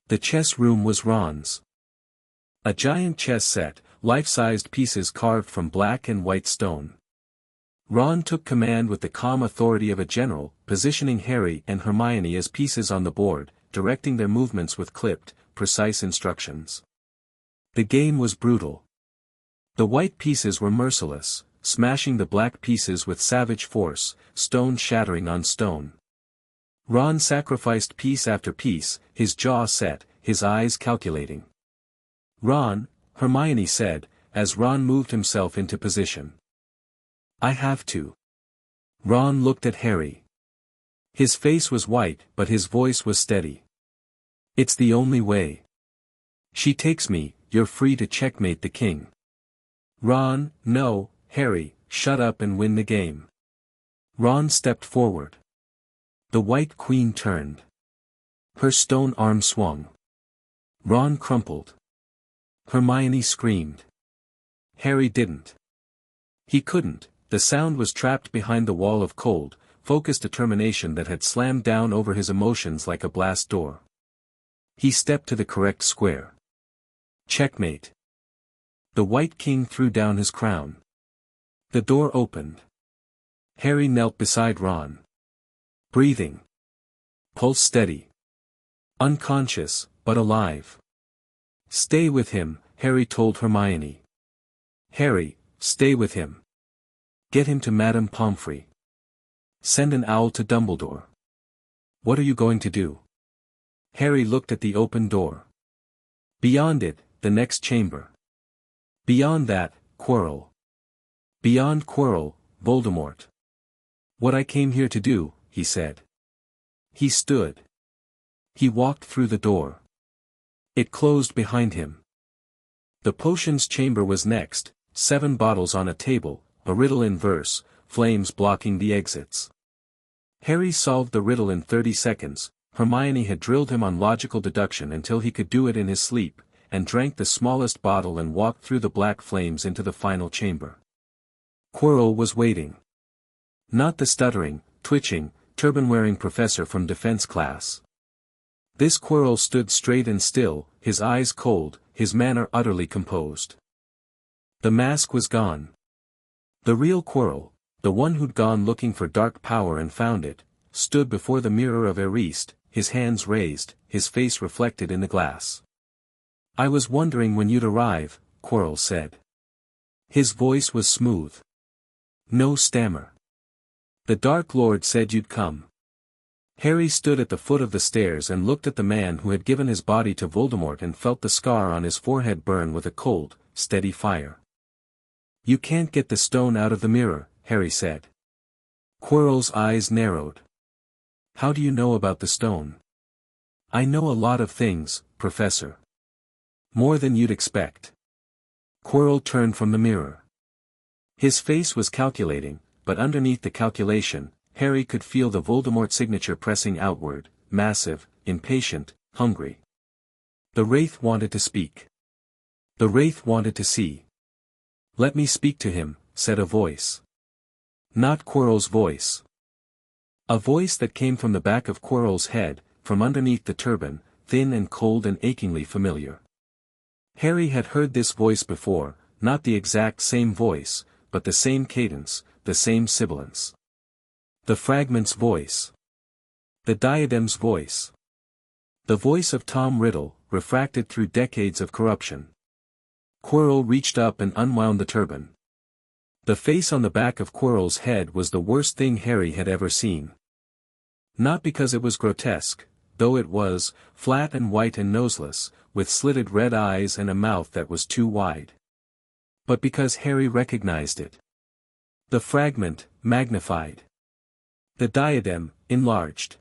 The chess room was Ron's. A giant chess set, life-sized pieces carved from black and white stone. Ron took command with the calm authority of a general, positioning Harry and Hermione as pieces on the board, directing their movements with clipped, precise instructions. The game was brutal. The white pieces were merciless, smashing the black pieces with savage force, stone shattering on stone. Ron sacrificed piece after piece, his jaw set, his eyes calculating. "Ron," Hermione said, as Ron moved himself into position. "I have to." Ron looked at Harry. His face was white, but his voice was steady. "It's the only way. She takes me, you're free to checkmate the king." "Ron, no, Harry, shut up and win the game." Ron stepped forward. The White Queen turned. Her stone arm swung. Ron crumpled. Hermione screamed. Harry didn't. He couldn't, the sound was trapped behind the wall of cold, focused determination that had slammed down over his emotions like a blast door. He stepped to the correct square. Checkmate. The White King threw down his crown. The door opened. Harry knelt beside Ron. Breathing. Pulse steady. Unconscious, but alive. "Stay with him," Harry told Hermione. "Harry, stay with him. Get him to Madame Pomfrey. Send an owl to Dumbledore." "What are you going to do?" Harry looked at the open door. Beyond it, the next chamber. Beyond that, Quirrell. Beyond Quirrell, Voldemort. "What I came here to do," he said. He stood. He walked through the door. It closed behind him. The potions chamber was next, 7 bottles on a table, a riddle in verse, flames blocking the exits. Harry solved the riddle in 30 seconds, Hermione had drilled him on logical deduction until he could do it in his sleep, and drank the smallest bottle and walked through the black flames into the final chamber. Quirrell was waiting. Not the stuttering, twitching, turban-wearing professor from defense class. This Quirrell stood straight and still, his eyes cold, his manner utterly composed. The mask was gone. The real Quirrell, the one who'd gone looking for dark power and found it, stood before the mirror of Eriste, his hands raised, his face reflected in the glass. "I was wondering when you'd arrive," Quirrell said. His voice was smooth. No stammer. "The Dark Lord said you'd come." Harry stood at the foot of the stairs and looked at the man who had given his body to Voldemort and felt the scar on his forehead burn with a cold, steady fire. "You can't get the stone out of the mirror," Harry said. Quirrell's eyes narrowed. "How do you know about the stone?" "I know a lot of things, Professor. More than you'd expect." Quirrell turned from the mirror. His face was calculating, but underneath the calculation, Harry could feel the Voldemort signature pressing outward, massive, impatient, hungry. The Wraith wanted to speak. The Wraith wanted to see. "Let me speak to him," said a voice. Not Quirrell's voice. A voice that came from the back of Quirrell's head, from underneath the turban, thin and cold and achingly familiar. Harry had heard this voice before, not the exact same voice, but the same cadence, the same sibilance. The Fragment's voice. The Diadem's voice. The voice of Tom Riddle, refracted through decades of corruption. Quirrell reached up and unwound the turban. The face on the back of Quirrell's head was the worst thing Harry had ever seen. Not because it was grotesque, though it was, flat and white and noseless, with slitted red eyes and a mouth that was too wide. But because Harry recognized it. The Fragment, magnified. The Diadem, enlarged.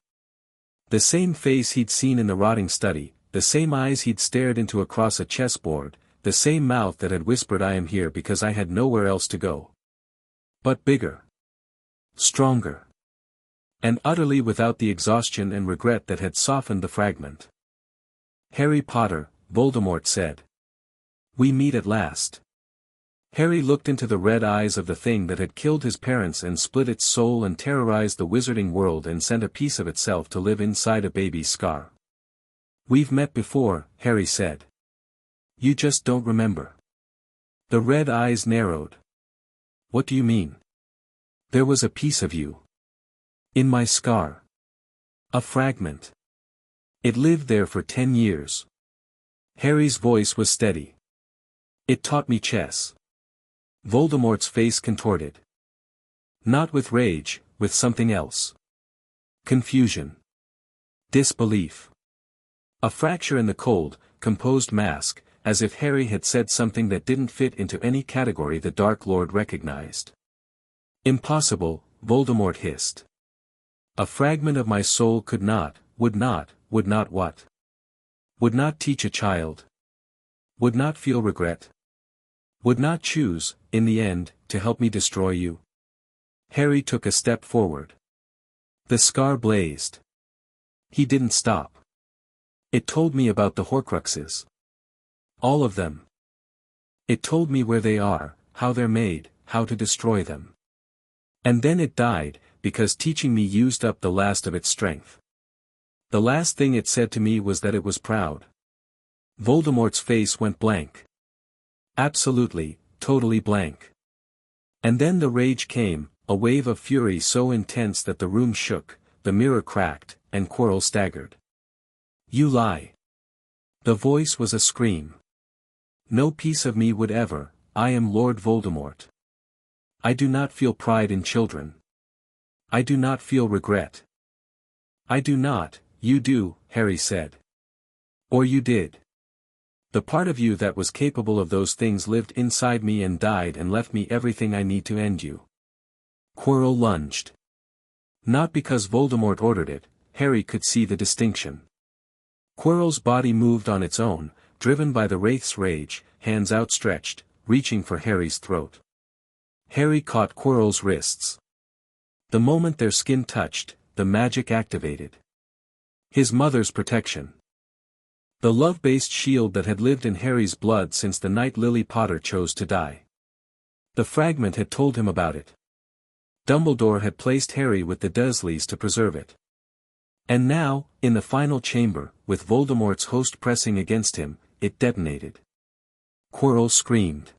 The same face he'd seen in the rotting study, the same eyes he'd stared into across a chessboard, the same mouth that had whispered "I am here because I had nowhere else to go." But bigger. Stronger. And utterly without the exhaustion and regret that had softened the Fragment. "Harry Potter," Voldemort said. "We meet at last." Harry looked into the red eyes of the thing that had killed his parents and split its soul and terrorized the wizarding world and sent a piece of itself to live inside a baby's scar. "We've met before," Harry said. "You just don't remember." The red eyes narrowed. "What do you mean?" "There was a piece of you. In my scar. A fragment. It lived there for 10 years. Harry's voice was steady. "It taught me chess. Voldemort's face contorted. Not with rage, with something else. Confusion. Disbelief. A fracture in the cold, composed mask, as if Harry had said something that didn't fit into any category the Dark Lord recognized. Impossible, Voldemort hissed. A fragment of my soul could not, would not what? Would not teach a child. Would not feel regret. Would not choose, in the end, to help me destroy you. Harry took a step forward. The scar blazed. He didn't stop. It told me about the Horcruxes. All of them. It told me where they are, how they're made, how to destroy them. And then it died, because teaching me used up the last of its strength. The last thing it said to me was that it was proud. Voldemort's face went blank. Absolutely, totally blank. And then the rage came, a wave of fury so intense that the room shook, the mirror cracked, and Quirrell staggered. You lie. The voice was a scream. No piece of me would ever, I am Lord Voldemort. I do not feel pride in children. I do not feel regret. I do not, you do, Harry said. Or you did. The part of you that was capable of those things lived inside me and died and left me everything I need to end you. Quirrell lunged. Not because Voldemort ordered it, Harry could see the distinction. Quirrell's body moved on its own, driven by the Wraith's rage, hands outstretched, reaching for Harry's throat. Harry caught Quirrell's wrists. The moment their skin touched, the magic activated. His mother's protection. The love-based shield that had lived in Harry's blood since the night Lily Potter chose to die. The fragment had told him about it. Dumbledore had placed Harry with the Dursleys to preserve it. And now, in the final chamber, with Voldemort's host pressing against him, it detonated. Quirrell screamed.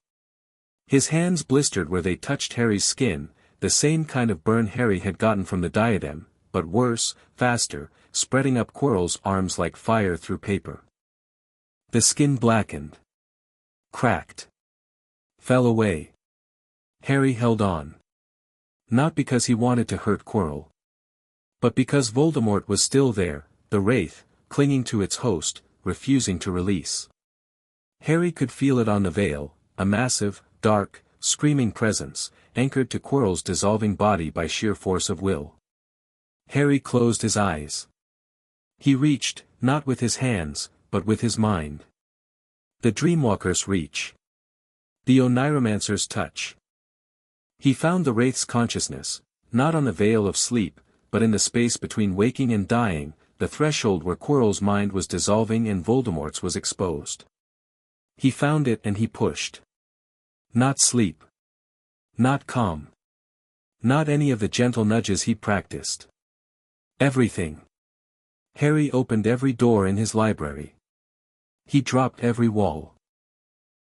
His hands blistered where they touched Harry's skin, the same kind of burn Harry had gotten from the diadem, but worse, faster, spreading up Quirrell's arms like fire through paper. The skin blackened. Cracked. Fell away. Harry held on. Not because he wanted to hurt Quirrell. But because Voldemort was still there, the Wraith, clinging to its host, refusing to release. Harry could feel it on the veil, a massive, dark, screaming presence, anchored to Quirrell's dissolving body by sheer force of will. Harry closed his eyes. He reached, not with his hands, but with his mind. The Dreamwalker's reach. The Oniromancer's touch. He found the Wraith's consciousness, not on the veil of sleep, but in the space between waking and dying, the threshold where Quirrell's mind was dissolving and Voldemort's was exposed. He found it and he pushed. Not sleep. Not calm. Not any of the gentle nudges he practiced. Everything. Harry opened every door in his library. He dropped every wall.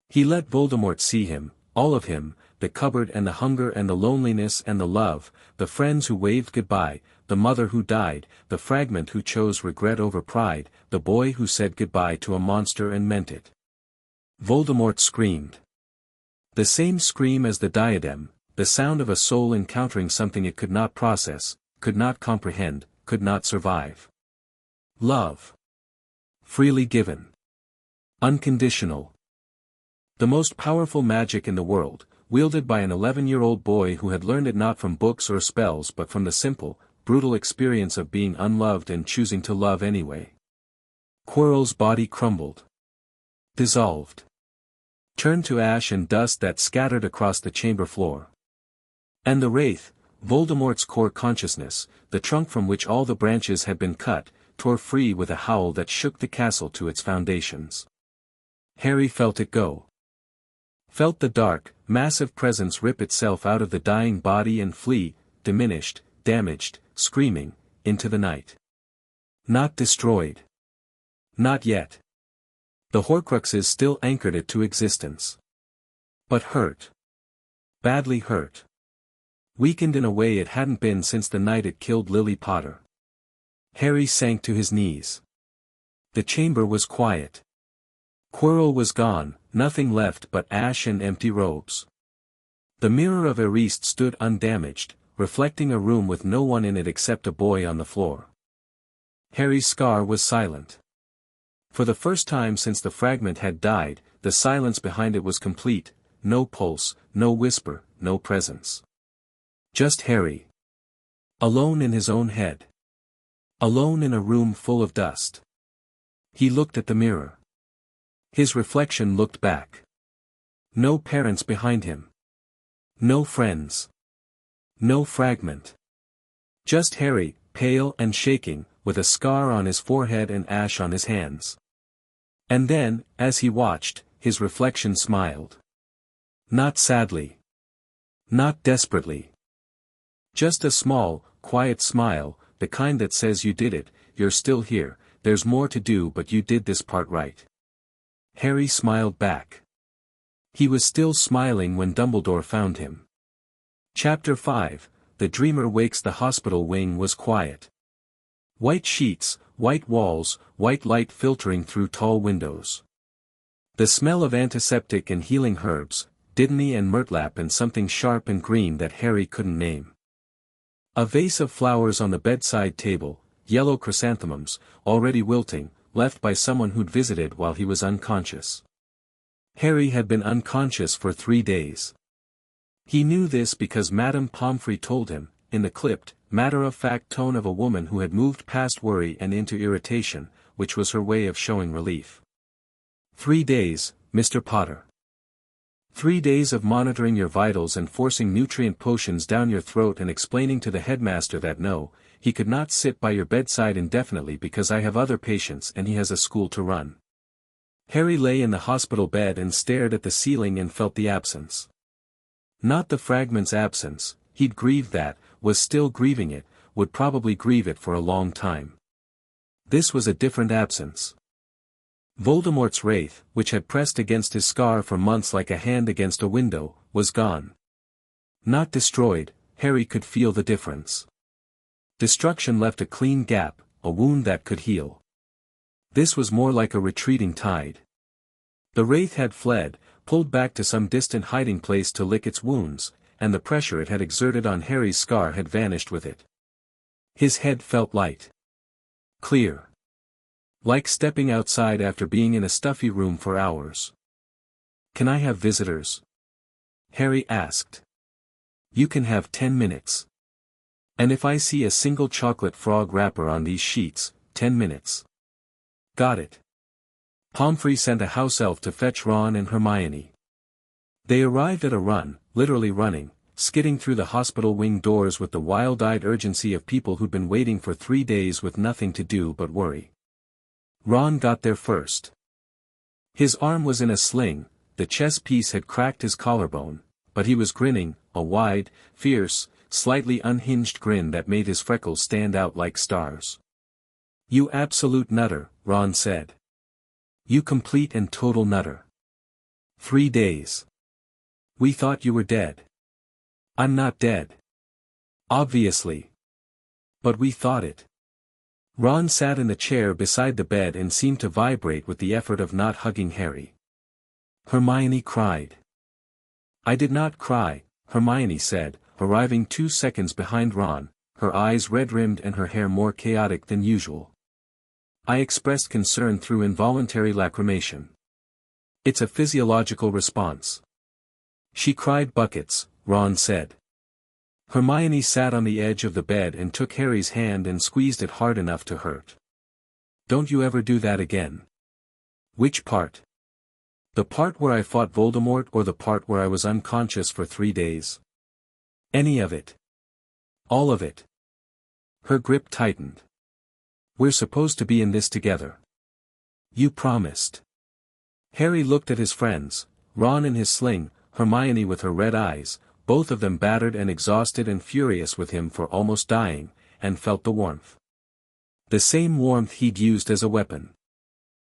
He let Voldemort see him, all of him, the cupboard and the hunger and the loneliness and the love, the friends who waved goodbye, the mother who died, the fragment who chose regret over pride, the boy who said goodbye to a monster and meant it. Voldemort screamed. The same scream as the diadem, the sound of a soul encountering something it could not process, could not comprehend, could not survive. Love. Freely given. Unconditional. The most powerful magic in the world, wielded by an 11-year-old boy who had learned it not from books or spells but from the simple, brutal experience of being unloved and choosing to love anyway. Quirrell's body crumbled. Dissolved. Turned to ash and dust that scattered across the chamber floor. And the Wraith, Voldemort's core consciousness, the trunk from which all the branches had been cut, tore free with a howl that shook the castle to its foundations. Harry felt it go. Felt the dark, massive presence rip itself out of the dying body and flee, diminished, damaged, screaming, into the night. Not destroyed. Not yet. The Horcruxes still anchored it to existence. But hurt. Badly hurt. Weakened in a way it hadn't been since the night it killed Lily Potter. Harry sank to his knees. The chamber was quiet. Quirrell was gone, nothing left but ash and empty robes. The mirror of Eriste stood undamaged, reflecting a room with no one in it except a boy on the floor. Harry's scar was silent. For the first time since the fragment had died, the silence behind it was complete, no pulse, no whisper, no presence. Just Harry. Alone in his own head. Alone in a room full of dust. He looked at the mirror. His reflection looked back. No parents behind him. No friends. No fragment. Just Harry, pale and shaking, with a scar on his forehead and ash on his hands. And then, as he watched, his reflection smiled. Not sadly. Not desperately. Just a small, quiet smile, the kind that says you did it, you're still here, there's more to do but you did this part right. Harry smiled back. He was still smiling when Dumbledore found him. Chapter 5, The Dreamer Wakes. The hospital wing was quiet. White sheets, white walls, white light filtering through tall windows. The smell of antiseptic and healing herbs, dittany and murtlap and something sharp and green that Harry couldn't name. A vase of flowers on the bedside table, yellow chrysanthemums, already wilting, left by someone who'd visited while he was unconscious. Harry had been unconscious for 3 days. He knew this because Madame Pomfrey told him, in the clipped, matter-of-fact tone of a woman who had moved past worry and into irritation, which was her way of showing relief. 3 days, Mr. Potter. 3 days of monitoring your vitals and forcing nutrient potions down your throat and explaining to the headmaster that no, he could not sit by your bedside indefinitely because I have other patients and he has a school to run. Harry lay in the hospital bed and stared at the ceiling and felt the absence. Not the fragment's absence, he'd grieved that, was still grieving it, would probably grieve it for a long time. This was a different absence. Voldemort's wraith, which had pressed against his scar for months like a hand against a window, was gone. Not destroyed, Harry could feel the difference. Destruction left a clean gap, a wound that could heal. This was more like a retreating tide. The wraith had fled, pulled back to some distant hiding place to lick its wounds, and the pressure it had exerted on Harry's scar had vanished with it. His head felt light. Clear. Like stepping outside after being in a stuffy room for hours. "Can I have visitors?" Harry asked. "You can have 10 minutes. And if I see a single chocolate frog wrapper on these sheets, 10 minutes. Got it." Pomfrey sent a house elf to fetch Ron and Hermione. They arrived at a run, literally running, skidding through the hospital wing doors with the wild-eyed urgency of people who'd been waiting for 3 days with nothing to do but worry. Ron got there first. His arm was in a sling, the chess piece had cracked his collarbone, but he was grinning, a wide, fierce, slightly unhinged grin that made his freckles stand out like stars. "You absolute nutter," Ron said. "You complete and total nutter. 3 days. We thought you were dead." "I'm not dead. Obviously. But we thought it." Ron sat in the chair beside the bed and seemed to vibrate with the effort of not hugging Harry. Hermione cried. "I did not cry," Hermione said, arriving 2 seconds behind Ron, her eyes red-rimmed and her hair more chaotic than usual. "I expressed concern through involuntary lacrimation. It's a physiological response." "She cried buckets," Ron said. Hermione sat on the edge of the bed and took Harry's hand and squeezed it hard enough to hurt. "Don't you ever do that again." "Which part? The part where I fought Voldemort or the part where I was unconscious for 3 days?" "Any of it. All of it." Her grip tightened. "We're supposed to be in this together. You promised." Harry looked at his friends, Ron in his sling, Hermione with her red eyes, both of them battered and exhausted and furious with him for almost dying, and felt the warmth. The same warmth he'd used as a weapon.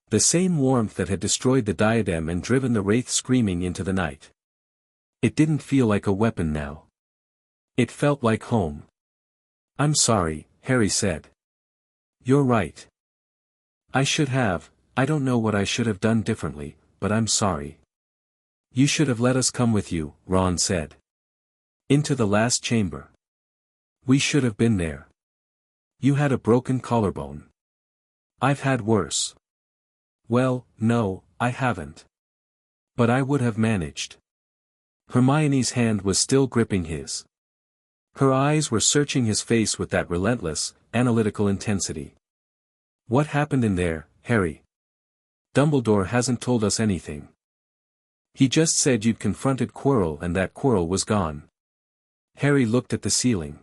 The same warmth that had destroyed the diadem and driven the wraith screaming into the night. It didn't feel like a weapon now. It felt like home. "I'm sorry," Harry said. "You're right. I don't know what I should have done differently, but I'm sorry." "You should have let us come with you," Ron said. Into the last chamber. We should have been there. You had a broken collarbone. I've had worse. Well, no, I haven't. But I would have managed. Hermione's hand was still gripping his. Her eyes were searching his face with that relentless, analytical intensity. What happened in there, Harry? Dumbledore hasn't told us anything. He just said you'd confronted Quirrell and that Quirrell was gone. Harry looked at the ceiling.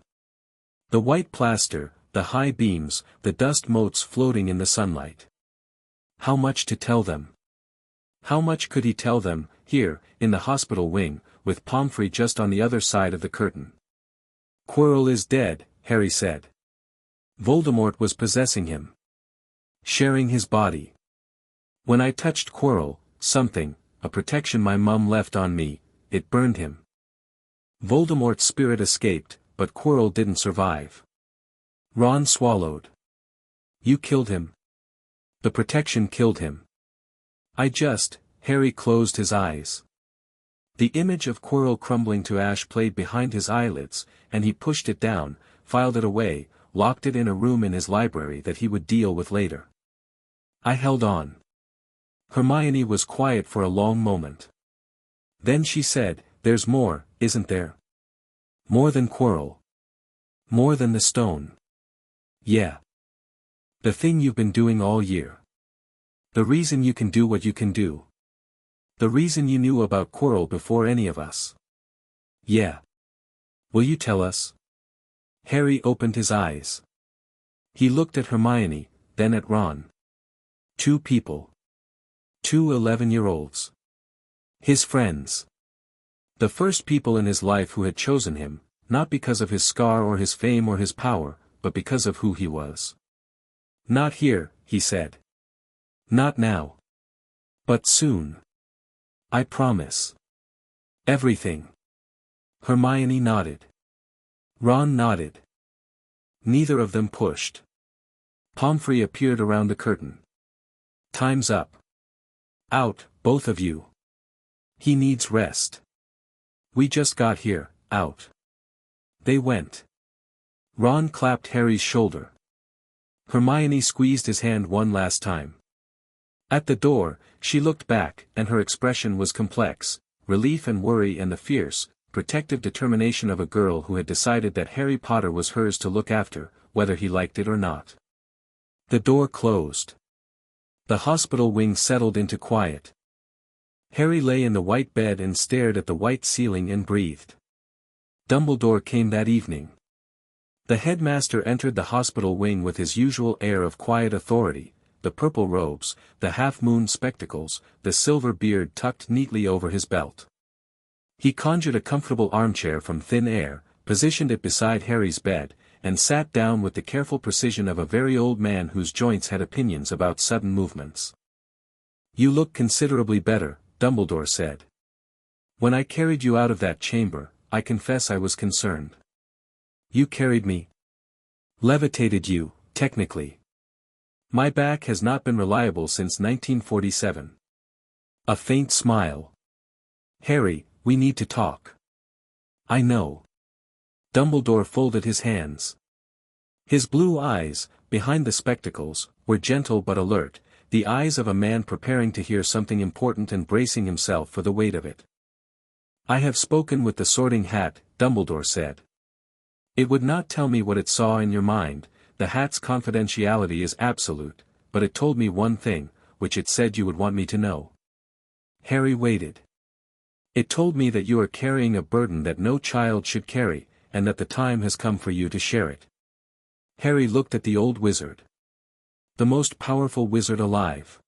The white plaster, the high beams, the dust motes floating in the sunlight. How much to tell them? How much could he tell them, here, in the hospital wing, with Pomfrey just on the other side of the curtain? Quirrell is dead, Harry said. Voldemort was possessing him. Sharing his body. When I touched Quirrell, something, a protection my mum left on me, it burned him. Voldemort's spirit escaped, but Quirrell didn't survive. Ron swallowed. You killed him. The protection killed him. Harry closed his eyes. The image of Quirrell crumbling to ash played behind his eyelids, and he pushed it down, filed it away, locked it in a room in his library that he would deal with later. I held on. Hermione was quiet for a long moment. Then she said, "There's more, isn't there? More than Quirrell. More than the stone." Yeah. The thing you've been doing all year. The reason you can do what you can do. The reason you knew about Quirrell before any of us. Yeah. Will you tell us? Harry opened his eyes. He looked at Hermione, then at Ron. Two people. Two 11-year-olds. His friends. The first people in his life who had chosen him, not because of his scar or his fame or his power, but because of who he was. Not here, he said. Not now. But soon. I promise. Everything. Hermione nodded. Ron nodded. Neither of them pushed. Pomfrey appeared around the curtain. Time's up. Out, both of you. He needs rest. We just got here, out. They went. Ron clapped Harry's shoulder. Hermione squeezed his hand one last time. At the door, she looked back, and her expression was complex, relief and worry and the fierce, protective determination of a girl who had decided that Harry Potter was hers to look after, whether he liked it or not. The door closed. The hospital wing settled into quiet. Harry lay in the white bed and stared at the white ceiling and breathed. Dumbledore came that evening. The headmaster entered the hospital wing with his usual air of quiet authority, the purple robes, the half-moon spectacles, the silver beard tucked neatly over his belt. He conjured a comfortable armchair from thin air, positioned it beside Harry's bed, and sat down with the careful precision of a very old man whose joints had opinions about sudden movements. You look considerably better, Dumbledore said. When I carried you out of that chamber, I confess I was concerned. You carried me. Levitated you, technically. My back has not been reliable since 1947. A faint smile. Harry, we need to talk. I know. Dumbledore folded his hands. His blue eyes, behind the spectacles, were gentle but alert, the eyes of a man preparing to hear something important and bracing himself for the weight of it. I have spoken with the Sorting Hat, Dumbledore said. It would not tell me what it saw in your mind, the hat's confidentiality is absolute, but it told me one thing, which it said you would want me to know. Harry waited. It told me that you are carrying a burden that no child should carry, and that the time has come for you to share it. Harry looked at the old wizard. The most powerful wizard alive.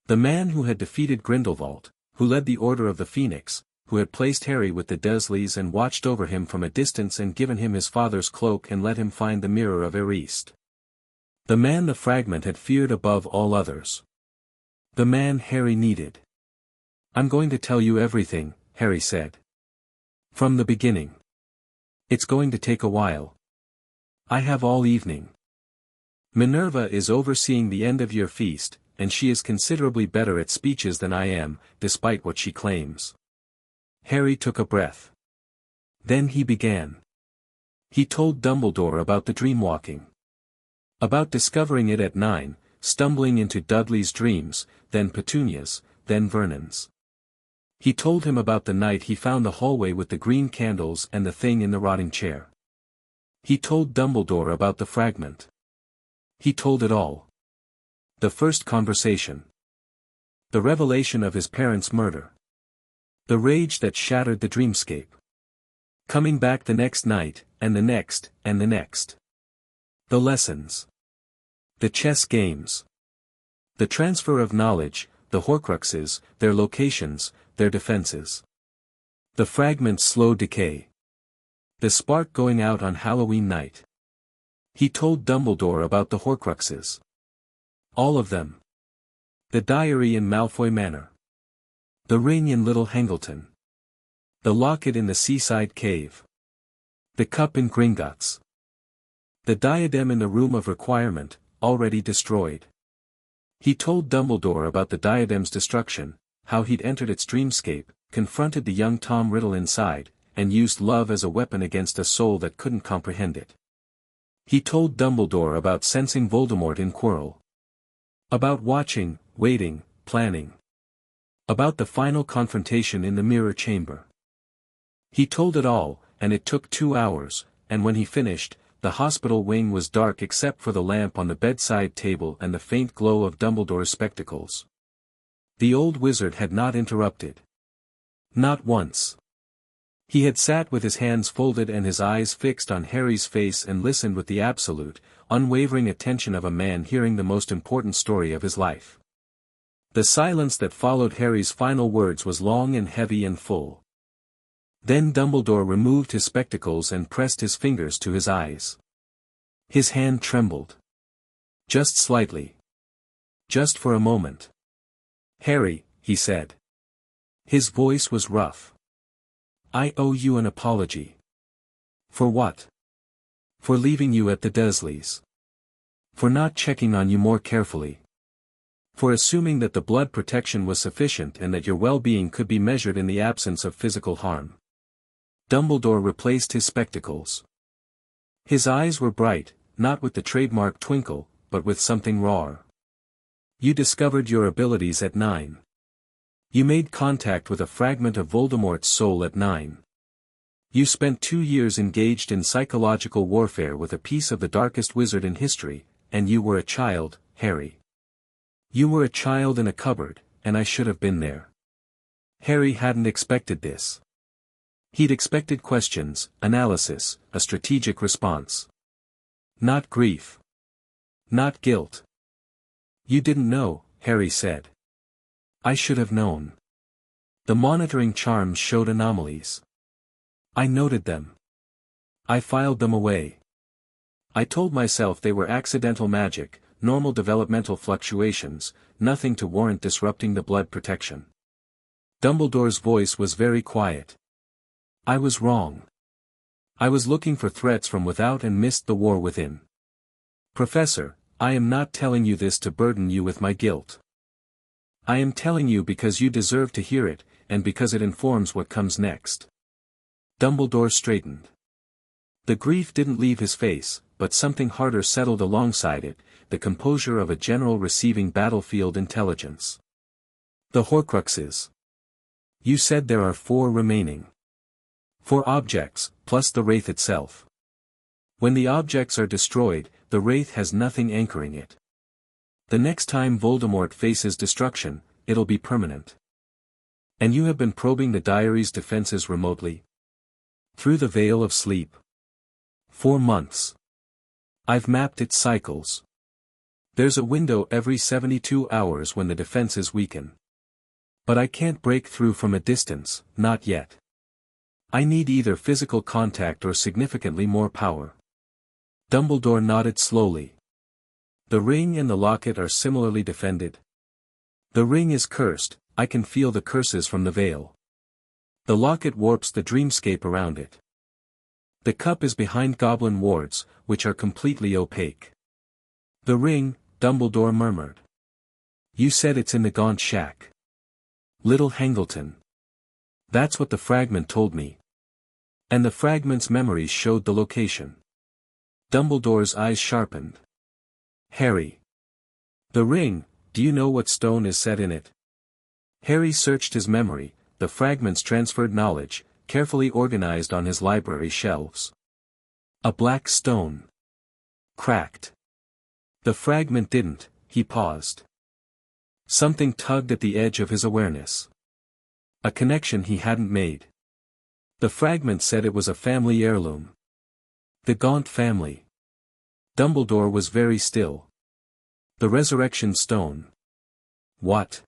The man who had defeated Grindelwald, who led the Order of the Phoenix, who had placed Harry with the Dursleys and watched over him from a distance and given him his father's cloak and let him find the mirror of Erist. The man the fragment had feared above all others. The man Harry needed. I'm going to tell you everything, Harry said. From the beginning. It's going to take a while. I have all evening. Minerva is overseeing the end of your feast, and she is considerably better at speeches than I am, despite what she claims. Harry took a breath. Then he began. He told Dumbledore about the dreamwalking. About discovering it at 9, stumbling into Dudley's dreams, then Petunia's, then Vernon's. He told him about the night he found the hallway with the green candles and the thing in the rotting chair. He told Dumbledore about the fragment. He told it all. The first conversation. The revelation of his parents' murder. The rage that shattered the dreamscape. Coming back the next night, and the next, and the next. The lessons. The chess games. The transfer of knowledge, the Horcruxes, their locations, their defenses. The fragment's slow decay. The spark going out on Halloween night. He told Dumbledore about the Horcruxes. All of them. The diary in Malfoy Manor. The ring in Little Hangleton. The locket in the seaside cave. The cup in Gringotts. The diadem in the Room of Requirement, already destroyed. He told Dumbledore about the diadem's destruction, how he'd entered its dreamscape, confronted the young Tom Riddle inside, and used love as a weapon against a soul that couldn't comprehend it. He told Dumbledore about sensing Voldemort in Quirrell. About watching, waiting, planning. About the final confrontation in the mirror chamber. He told it all, and it took 2 hours, and when he finished, the hospital wing was dark except for the lamp on the bedside table and the faint glow of Dumbledore's spectacles. The old wizard had not interrupted. Not once. He had sat with his hands folded and his eyes fixed on Harry's face and listened with the absolute, unwavering attention of a man hearing the most important story of his life. The silence that followed Harry's final words was long and heavy and full. Then Dumbledore removed his spectacles and pressed his fingers to his eyes. His hand trembled. Just slightly. Just for a moment. "Harry," he said. His voice was rough. "I owe you an apology." "For what?" "For leaving you at the Dursleys. For not checking on you more carefully. For assuming that the blood protection was sufficient and that your well-being could be measured in the absence of physical harm." Dumbledore replaced his spectacles. His eyes were bright, not with the trademark twinkle, but with something rawer. "You discovered your abilities at 9. You made contact with a fragment of Voldemort's soul at 9. You spent 2 years engaged in psychological warfare with a piece of the darkest wizard in history, and you were a child, Harry. You were a child in a cupboard, and I should have been there." Harry hadn't expected this. He'd expected questions, analysis, a strategic response. Not grief. Not guilt. "You didn't know," Harry said. "I should have known. The monitoring charms showed anomalies. I noted them. I filed them away. I told myself they were accidental magic, normal developmental fluctuations, nothing to warrant disrupting the blood protection." Dumbledore's voice was very quiet. "I was wrong. I was looking for threats from without and missed the war within. Professor, I am not telling you this to burden you with my guilt. I am telling you because you deserve to hear it, and because it informs what comes next." Dumbledore straightened. The grief didn't leave his face, but something harder settled alongside it, the composure of a general receiving battlefield intelligence. "The Horcruxes. You said there are 4 remaining. 4 objects, plus the Wraith itself. When the objects are destroyed, the Wraith has nothing anchoring it. The next time Voldemort faces destruction, it'll be permanent. And you have been probing the diary's defenses remotely? Through the veil of sleep. 4 months. I've mapped its cycles. There's a window every 72 hours when the defenses weaken. But I can't break through from a distance, not yet. I need either physical contact or significantly more power." Dumbledore nodded slowly. "The ring and the locket are similarly defended. The ring is cursed, I can feel the curses from the veil. The locket warps the dreamscape around it. The cup is behind goblin wards, which are completely opaque. The ring," Dumbledore murmured. "You said it's in the Gaunt Shack. Little Hangleton. That's what the fragment told me. And the fragment's memories showed the location. Dumbledore's eyes sharpened. Harry. The ring, do you know what stone is set in it? Harry searched his memory, the fragments transferred knowledge, carefully organized on his library shelves. A black stone. Cracked. The fragment didn't, he paused. Something tugged at the edge of his awareness. A connection he hadn't made. The fragment said it was a family heirloom. The Gaunt family. Dumbledore was very still. The resurrection stone. What?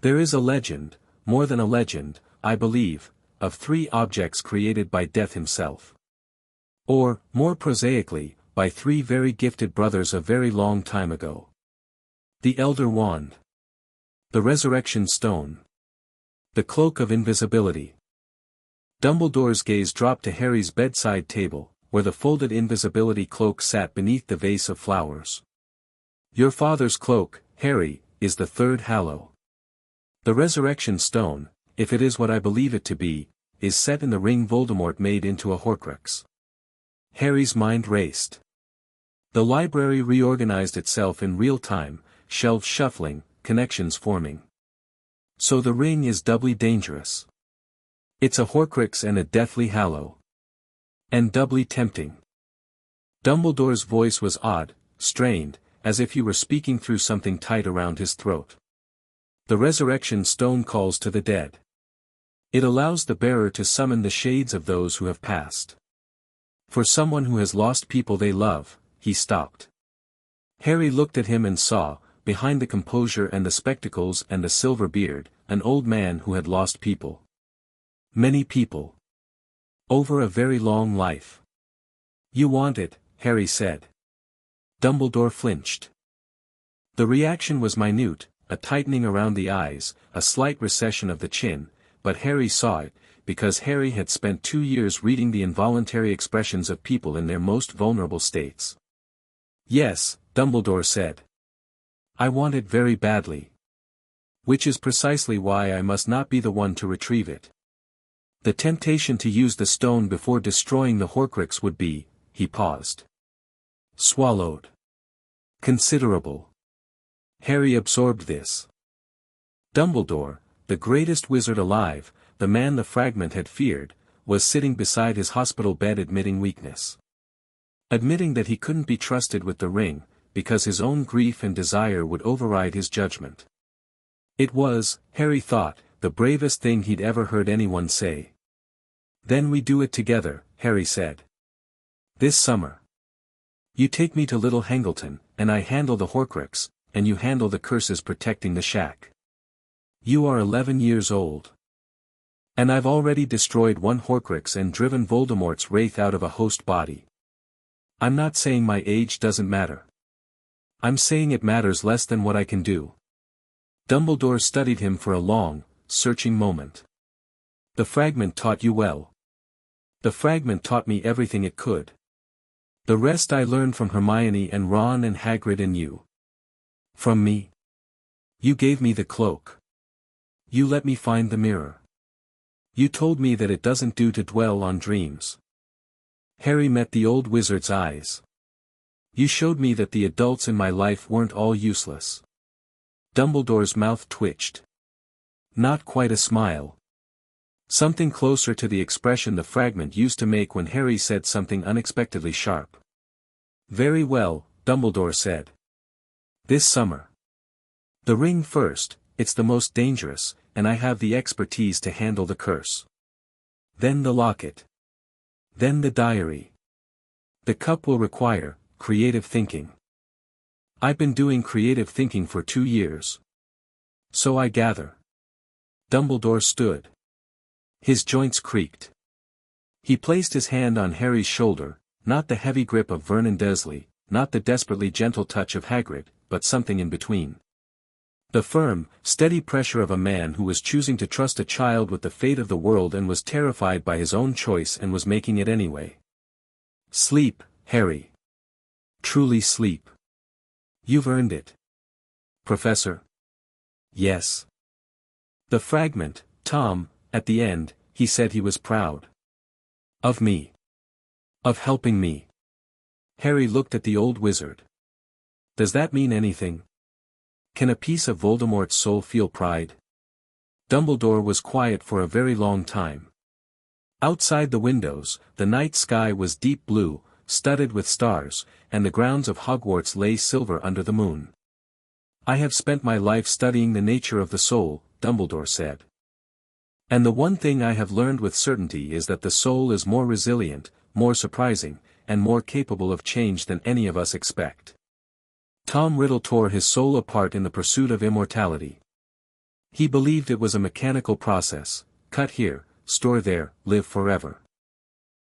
There is a legend, more than a legend, I believe, of 3 objects created by Death himself. Or, more prosaically, by 3 very gifted brothers a very long time ago. The Elder Wand. The Resurrection Stone. The Cloak of Invisibility. Dumbledore's gaze dropped to Harry's bedside table, where the folded invisibility cloak sat beneath the vase of flowers. Your father's cloak, Harry, is the 3rd Hallow. The Resurrection Stone, if it is what I believe it to be, is set in the ring Voldemort made into a Horcrux. Harry's mind raced. The library reorganized itself in real time, shelves shuffling, connections forming. So the ring is doubly dangerous. It's a Horcrux and a Deathly Hallow. And doubly tempting. Dumbledore's voice was odd, strained, as if he were speaking through something tight around his throat. The Resurrection Stone calls to the dead. It allows the bearer to summon the shades of those who have passed. For someone who has lost people they love, he stopped. Harry looked at him and saw, behind the composure and the spectacles and the silver beard, an old man who had lost people. Many people. Over a very long life. You want it, Harry said. Dumbledore flinched. The reaction was minute, a tightening around the eyes, a slight recession of the chin, but Harry saw it, because Harry had spent 2 years reading the involuntary expressions of people in their most vulnerable states. Yes, Dumbledore said. I want it very badly. Which is precisely why I must not be the one to retrieve it. The temptation to use the stone before destroying the Horcrux would be, he paused. Swallowed. Considerable. Harry absorbed this. Dumbledore, the greatest wizard alive, the man the fragment had feared, was sitting beside his hospital bed admitting weakness. Admitting that he couldn't be trusted with the ring, because his own grief and desire would override his judgment. It was, Harry thought, the bravest thing he'd ever heard anyone say. Then we do it together, Harry said. This summer. You take me to Little Hangleton, and I handle the Horcrux, and you handle the curses protecting the shack. You are 11 years old. And I've already destroyed 1 Horcrux and driven Voldemort's wraith out of a host body. I'm not saying my age doesn't matter. I'm saying it matters less than what I can do. Dumbledore studied him for a long, searching moment. The fragment taught you well. The fragment taught me everything it could. The rest I learned from Hermione and Ron and Hagrid and you. From me. You gave me the cloak. You let me find the mirror. You told me that it doesn't do to dwell on dreams. Harry met the old wizard's eyes. You showed me that the adults in my life weren't all useless. Dumbledore's mouth twitched. Not quite a smile. Something closer to the expression the fragment used to make when Harry said something unexpectedly sharp. Very well, Dumbledore said. This summer. The ring first, it's the most dangerous, and I have the expertise to handle the curse. Then the locket. Then the diary. The cup will require creative thinking. I've been doing creative thinking for 2 years. So I gather. Dumbledore stood. His joints creaked. He placed his hand on Harry's shoulder, not the heavy grip of Vernon Dursley, not the desperately gentle touch of Hagrid, but something in between. The firm, steady pressure of a man who was choosing to trust a child with the fate of the world and was terrified by his own choice and was making it anyway. Sleep, Harry. Truly sleep. You've earned it. Professor? Yes. The fragment, Tom, at the end, he said he was proud. Of me. Of helping me. Harry looked at the old wizard. Does that mean anything? Can a piece of Voldemort's soul feel pride? Dumbledore was quiet for a very long time. Outside the windows, the night sky was deep blue, studded with stars, and the grounds of Hogwarts lay silver under the moon. I have spent my life studying the nature of the soul, Dumbledore said. And the one thing I have learned with certainty is that the soul is more resilient, more surprising, and more capable of change than any of us expect. Tom Riddle tore his soul apart in the pursuit of immortality. He believed it was a mechanical process, cut here, store there, live forever.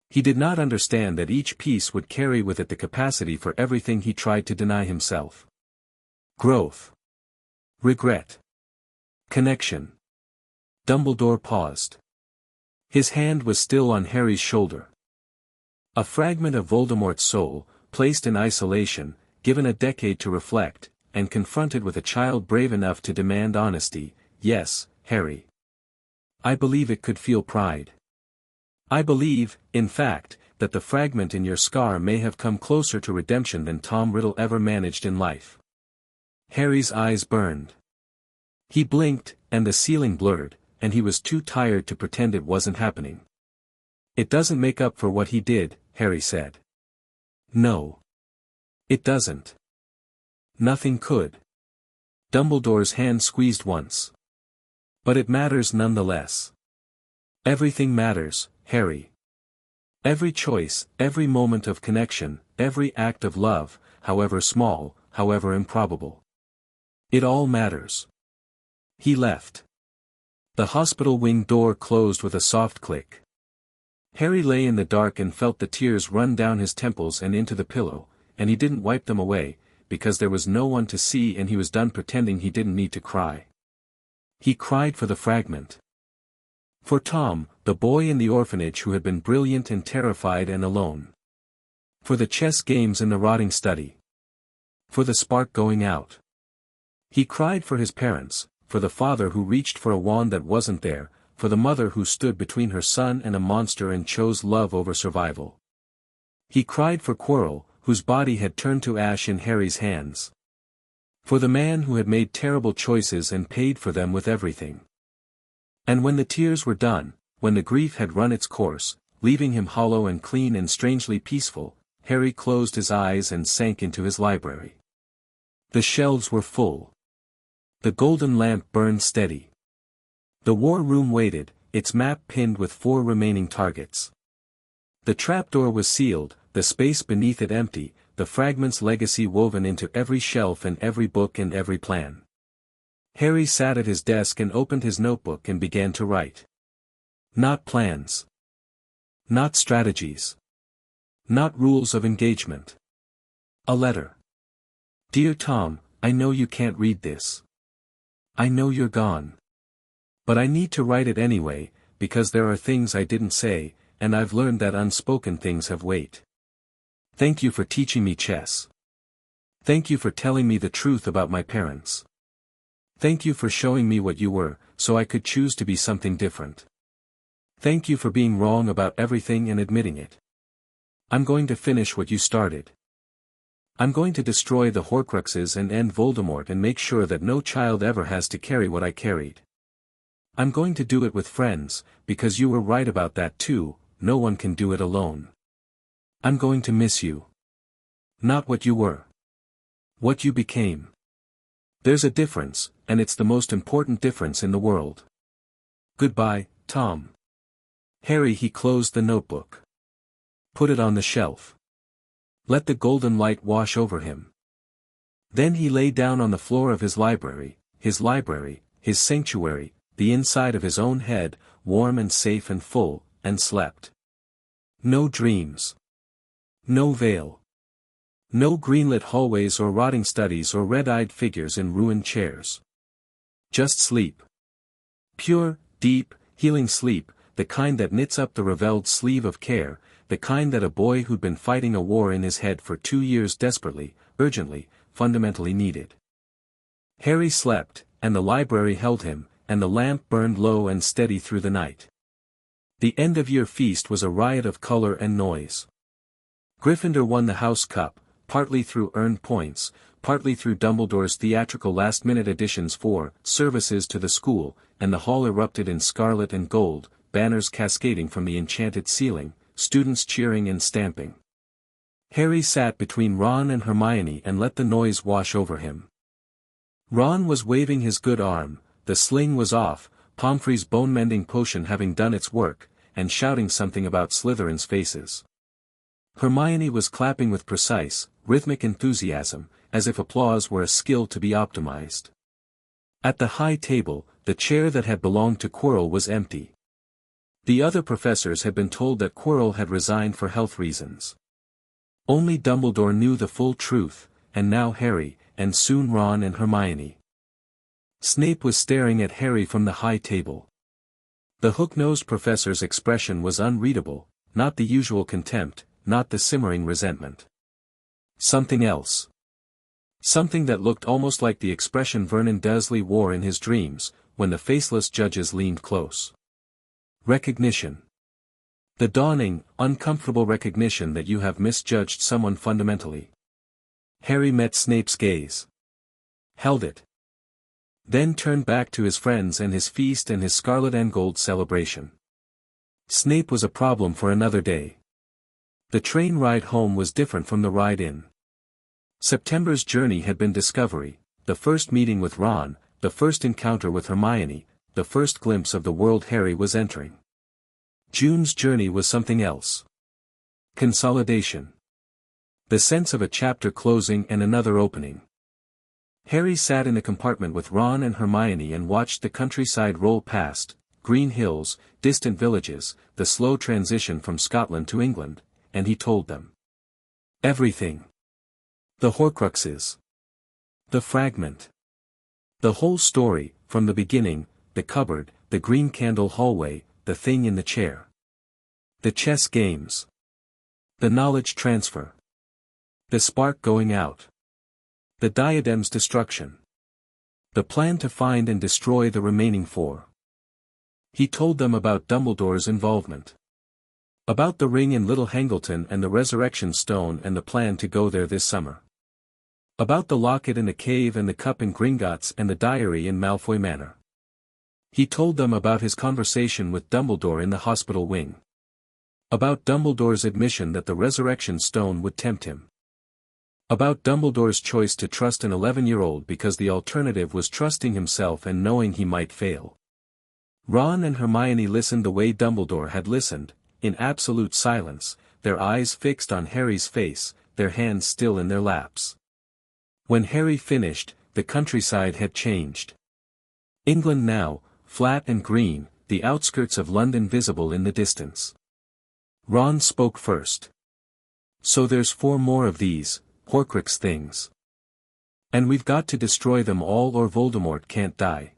He did not understand that each piece would carry with it the capacity for everything he tried to deny himself. Growth. Regret. Connection. Dumbledore paused. His hand was still on Harry's shoulder. A fragment of Voldemort's soul, placed in isolation, given a decade to reflect, and confronted with a child brave enough to demand honesty. Yes, Harry. I believe it could feel pride. I believe, in fact, that the fragment in your scar may have come closer to redemption than Tom Riddle ever managed in life. Harry's eyes burned. He blinked, and the ceiling blurred, and he was too tired to pretend it wasn't happening. It doesn't make up for what he did, Harry said. No. It doesn't. Nothing could. Dumbledore's hand squeezed once. But it matters nonetheless. Everything matters, Harry. Every choice, every moment of connection, every act of love, however small, however improbable. It all matters. He left. The hospital wing door closed with a soft click. Harry lay in the dark and felt the tears run down his temples and into the pillow, and he didn't wipe them away, because there was no one to see and he was done pretending he didn't need to cry. He cried for the fragment. For Tom, the boy in the orphanage who had been brilliant and terrified and alone. For the chess games in the rotting study. For the spark going out. He cried for his parents, for the father who reached for a wand that wasn't there, for the mother who stood between her son and a monster and chose love over survival. He cried for Quirrell, whose body had turned to ash in Harry's hands. For the man who had made terrible choices and paid for them with everything. And when the tears were done, when the grief had run its course, leaving him hollow and clean and strangely peaceful, Harry closed his eyes and sank into his library. The shelves were full. The golden lamp burned steady. The war room waited, its map pinned with 4 remaining targets. The trapdoor was sealed, the space beneath it empty, the fragment's legacy woven into every shelf and every book and every plan. Harry sat at his desk and opened his notebook and began to write. Not plans. Not strategies. Not rules of engagement. A letter. Dear Tom, I know you can't read this. I know you're gone. But I need to write it anyway, because there are things I didn't say, and I've learned that unspoken things have weight. Thank you for teaching me chess. Thank you for telling me the truth about my parents. Thank you for showing me what you were, so I could choose to be something different. Thank you for being wrong about everything and admitting it. I'm going to finish what you started. I'm going to destroy the Horcruxes and end Voldemort and make sure that no child ever has to carry what I carried. I'm going to do it with friends, because you were right about that too, no one can do it alone. I'm going to miss you. Not what you were. What you became. There's a difference, and it's the most important difference in the world. Goodbye, Tom. Harry, he closed the notebook. Put it on the shelf. Let the golden light wash over him. Then he lay down on the floor of his library, his sanctuary, the inside of his own head, warm and safe and full, and slept. No dreams. No veil. No greenlit hallways or rotting studies or red-eyed figures in ruined chairs. Just sleep. Pure, deep, healing sleep, the kind that knits up the raveled sleeve of care, the kind that a boy who'd been fighting a war in his head for 2 years desperately, urgently, fundamentally needed. Harry slept, and the library held him, and the lamp burned low and steady through the night. The end-of-year feast was a riot of color and noise. Gryffindor won the House Cup, partly through earned points, partly through Dumbledore's theatrical last-minute additions for services to the school, and the hall erupted in scarlet and gold, banners cascading from the enchanted ceiling, students cheering and stamping. Harry sat between Ron and Hermione and let the noise wash over him. Ron was waving his good arm, the sling was off, Pomfrey's bone-mending potion having done its work, and shouting something about Slytherin's faces. Hermione was clapping with precise, rhythmic enthusiasm, as if applause were a skill to be optimized. At the high table, the chair that had belonged to Quirrell was empty. The other professors had been told that Quirrell had resigned for health reasons. Only Dumbledore knew the full truth, and now Harry, and soon Ron and Hermione. Snape was staring at Harry from the high table. The hook-nosed professor's expression was unreadable, not the usual contempt, not the simmering resentment. Something else. Something that looked almost like the expression Vernon Dursley wore in his dreams, when the faceless judges leaned close. Recognition. The dawning, uncomfortable recognition that you have misjudged someone fundamentally. Harry met Snape's gaze. Held it. Then turned back to his friends and his feast and his scarlet and gold celebration. Snape was a problem for another day. The train ride home was different from the ride in. September's journey had been discovery, the first meeting with Ron, the first encounter with Hermione, the first glimpse of the world Harry was entering. June's journey was something else. Consolidation. The sense of a chapter closing and another opening. Harry sat in a compartment with Ron and Hermione and watched the countryside roll past, green hills, distant villages, the slow transition from Scotland to England, and he told them. Everything. The Horcruxes. The fragment. The whole story, from the beginning, the cupboard, the green candle hallway, the thing in the chair. The chess games. The knowledge transfer. The spark going out. The diadem's destruction. The plan to find and destroy the remaining four. He told them about Dumbledore's involvement. About the ring in Little Hangleton and the resurrection stone and the plan to go there this summer. About the locket in the cave and the cup in Gringotts and the diary in Malfoy Manor. He told them about his conversation with Dumbledore in the hospital wing. About Dumbledore's admission that the resurrection stone would tempt him. About Dumbledore's choice to trust an 11-year-old because the alternative was trusting himself and knowing he might fail. Ron and Hermione listened the way Dumbledore had listened, in absolute silence, their eyes fixed on Harry's face, their hands still in their laps. When Harry finished, the countryside had changed. England now, flat and green, the outskirts of London visible in the distance. Ron spoke first. So there's 4 more of these, Horcrux things. And we've got to destroy them all or Voldemort can't die.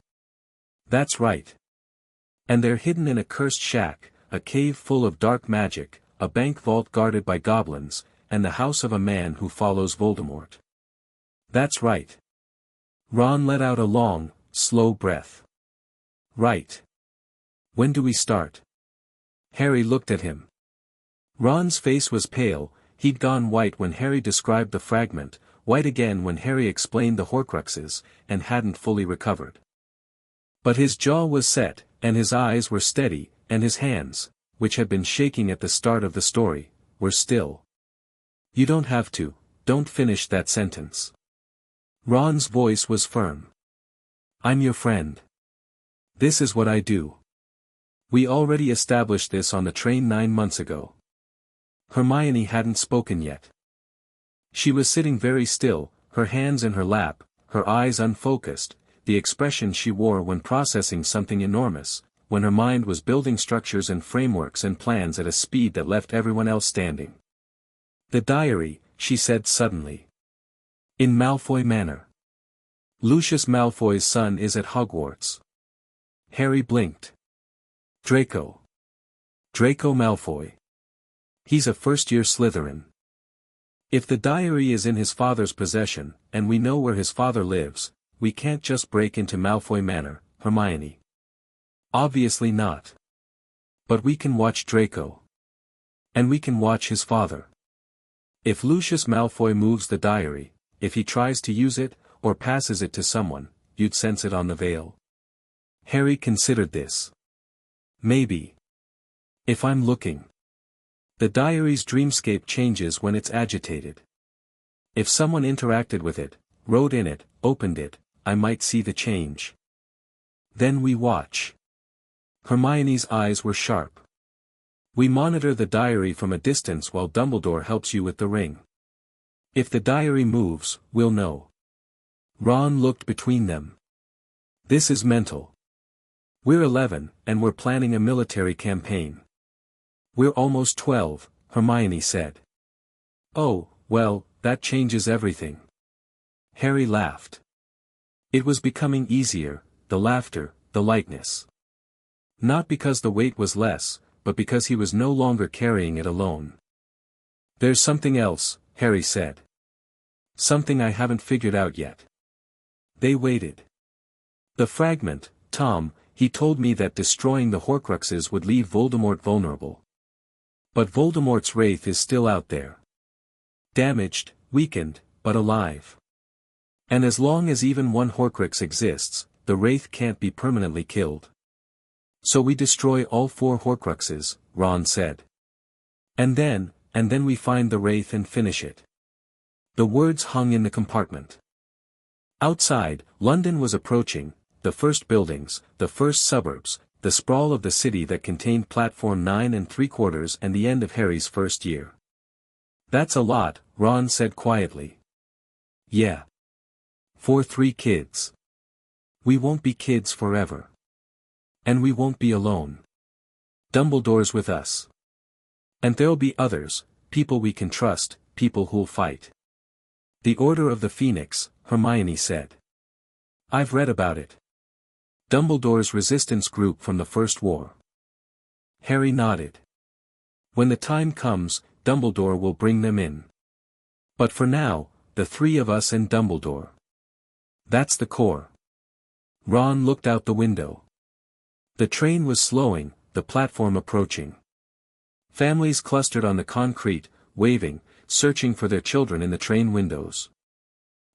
That's right. And they're hidden in a cursed shack, a cave full of dark magic, a bank vault guarded by goblins, and the house of a man who follows Voldemort. That's right. Ron let out a long, slow breath. Right. When do we start? Harry looked at him. Ron's face was pale, he'd gone white when Harry described the fragment, white again when Harry explained the Horcruxes, and hadn't fully recovered. But his jaw was set, and his eyes were steady, and his hands, which had been shaking at the start of the story, were still. You don't have to, don't finish that sentence. Ron's voice was firm. I'm your friend. This is what I do. We already established this on the train 9 months ago. Hermione hadn't spoken yet. She was sitting very still, her hands in her lap, her eyes unfocused, the expression she wore when processing something enormous, when her mind was building structures and frameworks and plans at a speed that left everyone else standing. The diary, she said suddenly. In Malfoy Manor. Lucius Malfoy's son is at Hogwarts. Harry blinked. Draco. Draco Malfoy. He's a first-year Slytherin. If the diary is in his father's possession, and we know where his father lives, we can't just break into Malfoy Manor, Hermione. Obviously not. But we can watch Draco. And we can watch his father. If Lucius Malfoy moves the diary, if he tries to use it, or passes it to someone, you'd sense it on the veil. Harry considered this. Maybe. If I'm looking. The diary's dreamscape changes when it's agitated. If someone interacted with it, wrote in it, opened it, I might see the change. Then we watch. Hermione's eyes were sharp. We monitor the diary from a distance while Dumbledore helps you with the ring. If the diary moves, we'll know. Ron looked between them. This is mental. We're 11, and we're planning a military campaign. We're almost 12, Hermione said. Oh, well, that changes everything. Harry laughed. It was becoming easier, the laughter, the lightness. Not because the weight was less, but because he was no longer carrying it alone. There's something else, Harry said. Something I haven't figured out yet. They waited. The fragment, Tom, he told me that destroying the Horcruxes would leave Voldemort vulnerable. But Voldemort's wraith is still out there. Damaged, weakened, but alive. And as long as even one Horcrux exists, the wraith can't be permanently killed. So we destroy all 4 Horcruxes, Ron said. And then we find the wraith and finish it. The words hung in the compartment. Outside, London was approaching, the first buildings, the first suburbs, the sprawl of the city that contained platform 9 3/4 and the end of Harry's first year. That's a lot, Ron said quietly. Yeah. For 3 kids. We won't be kids forever. And we won't be alone. Dumbledore's with us. And there'll be others, people we can trust, people who'll fight. The Order of the Phoenix, Hermione said. I've read about it. Dumbledore's resistance group from the First War. Harry nodded. When the time comes, Dumbledore will bring them in. But for now, the 3 of us and Dumbledore. That's the core. Ron looked out the window. The train was slowing, the platform approaching. Families clustered on the concrete, waving, searching for their children in the train windows.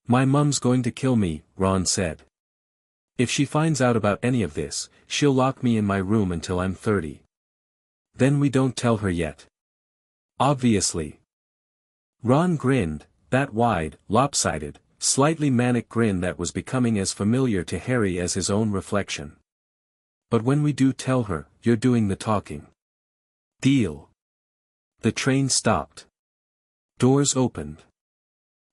My mum's going to kill me, Ron said. If she finds out about any of this, she'll lock me in my room until I'm 30. Then we don't tell her yet. Obviously. Ron grinned, that wide, lopsided, slightly manic grin that was becoming as familiar to Harry as his own reflection. But when we do tell her, you're doing the talking. Deal. The train stopped. Doors opened.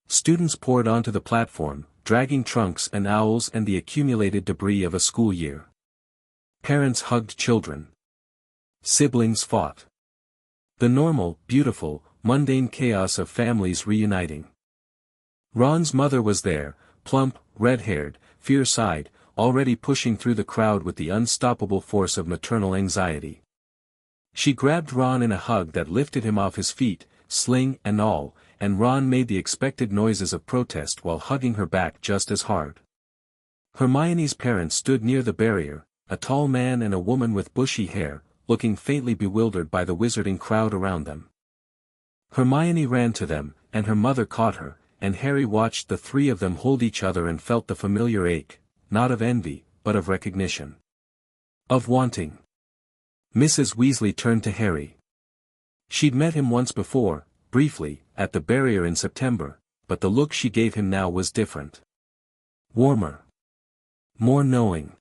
Students poured onto the platform, dragging trunks and owls and the accumulated debris of a school year. Parents hugged children. Siblings fought. The normal, beautiful, mundane chaos of families reuniting. Ron's mother was there, plump, red-haired, fierce-eyed, already pushing through the crowd with the unstoppable force of maternal anxiety. She grabbed Ron in a hug that lifted him off his feet, sling and all, and Ron made the expected noises of protest while hugging her back just as hard. Hermione's parents stood near the barrier, a tall man and a woman with bushy hair, looking faintly bewildered by the wizarding crowd around them. Hermione ran to them, and her mother caught her, and Harry watched the 3 of them hold each other and felt the familiar ache, not of envy, but of recognition. Of wanting. Mrs. Weasley turned to Harry. She'd met him once before, briefly, at the barrier in September, but the look she gave him now was different. Warmer. More knowing.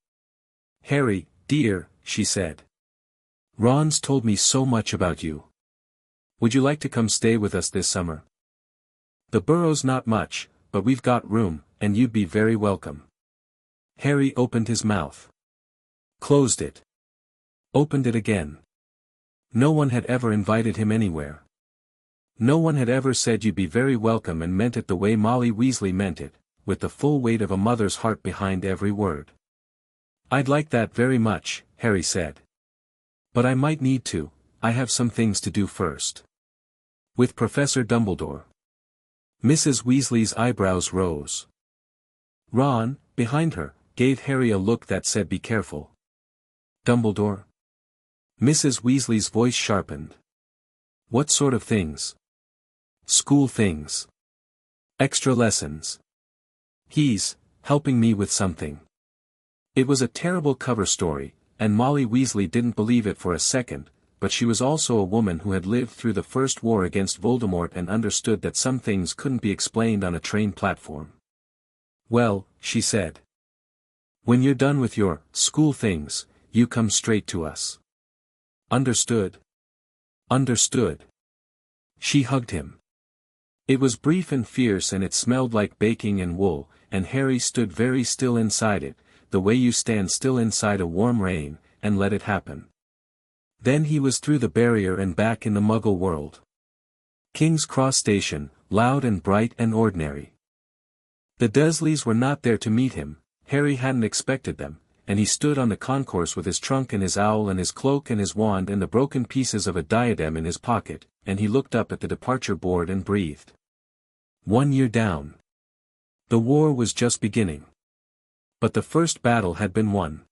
Harry, dear, she said. Ron's told me so much about you. Would you like to come stay with us this summer? The borough's not much, but we've got room, and you'd be very welcome. Harry opened his mouth. Closed it. Opened it again. No one had ever invited him anywhere. No one had ever said you'd be very welcome and meant it the way Molly Weasley meant it, with the full weight of a mother's heart behind every word. I'd like that very much, Harry said. But I might need to, I have some things to do first. With Professor Dumbledore. Mrs. Weasley's eyebrows rose. Ron, behind her, gave Harry a look that said be careful. Dumbledore? Mrs. Weasley's voice sharpened. What sort of things? School things. Extra lessons. He's helping me with something. It was a terrible cover story, and Molly Weasley didn't believe it for a second, but she was also a woman who had lived through the First War against Voldemort and understood that some things couldn't be explained on a train platform. Well, she said. When you're done with your school things, you come straight to us. Understood? Understood. She hugged him. It was brief and fierce and it smelled like baking and wool, and Harry stood very still inside it, the way you stand still inside a warm rain, and let it happen. Then he was through the barrier and back in the Muggle world. King's Cross Station, loud and bright and ordinary. The Dursleys were not there to meet him, Harry hadn't expected them, and he stood on the concourse with his trunk and his owl and his cloak and his wand and the broken pieces of a diadem in his pocket, and he looked up at the departure board and breathed. 1 year down. The war was just beginning. But the first battle had been won.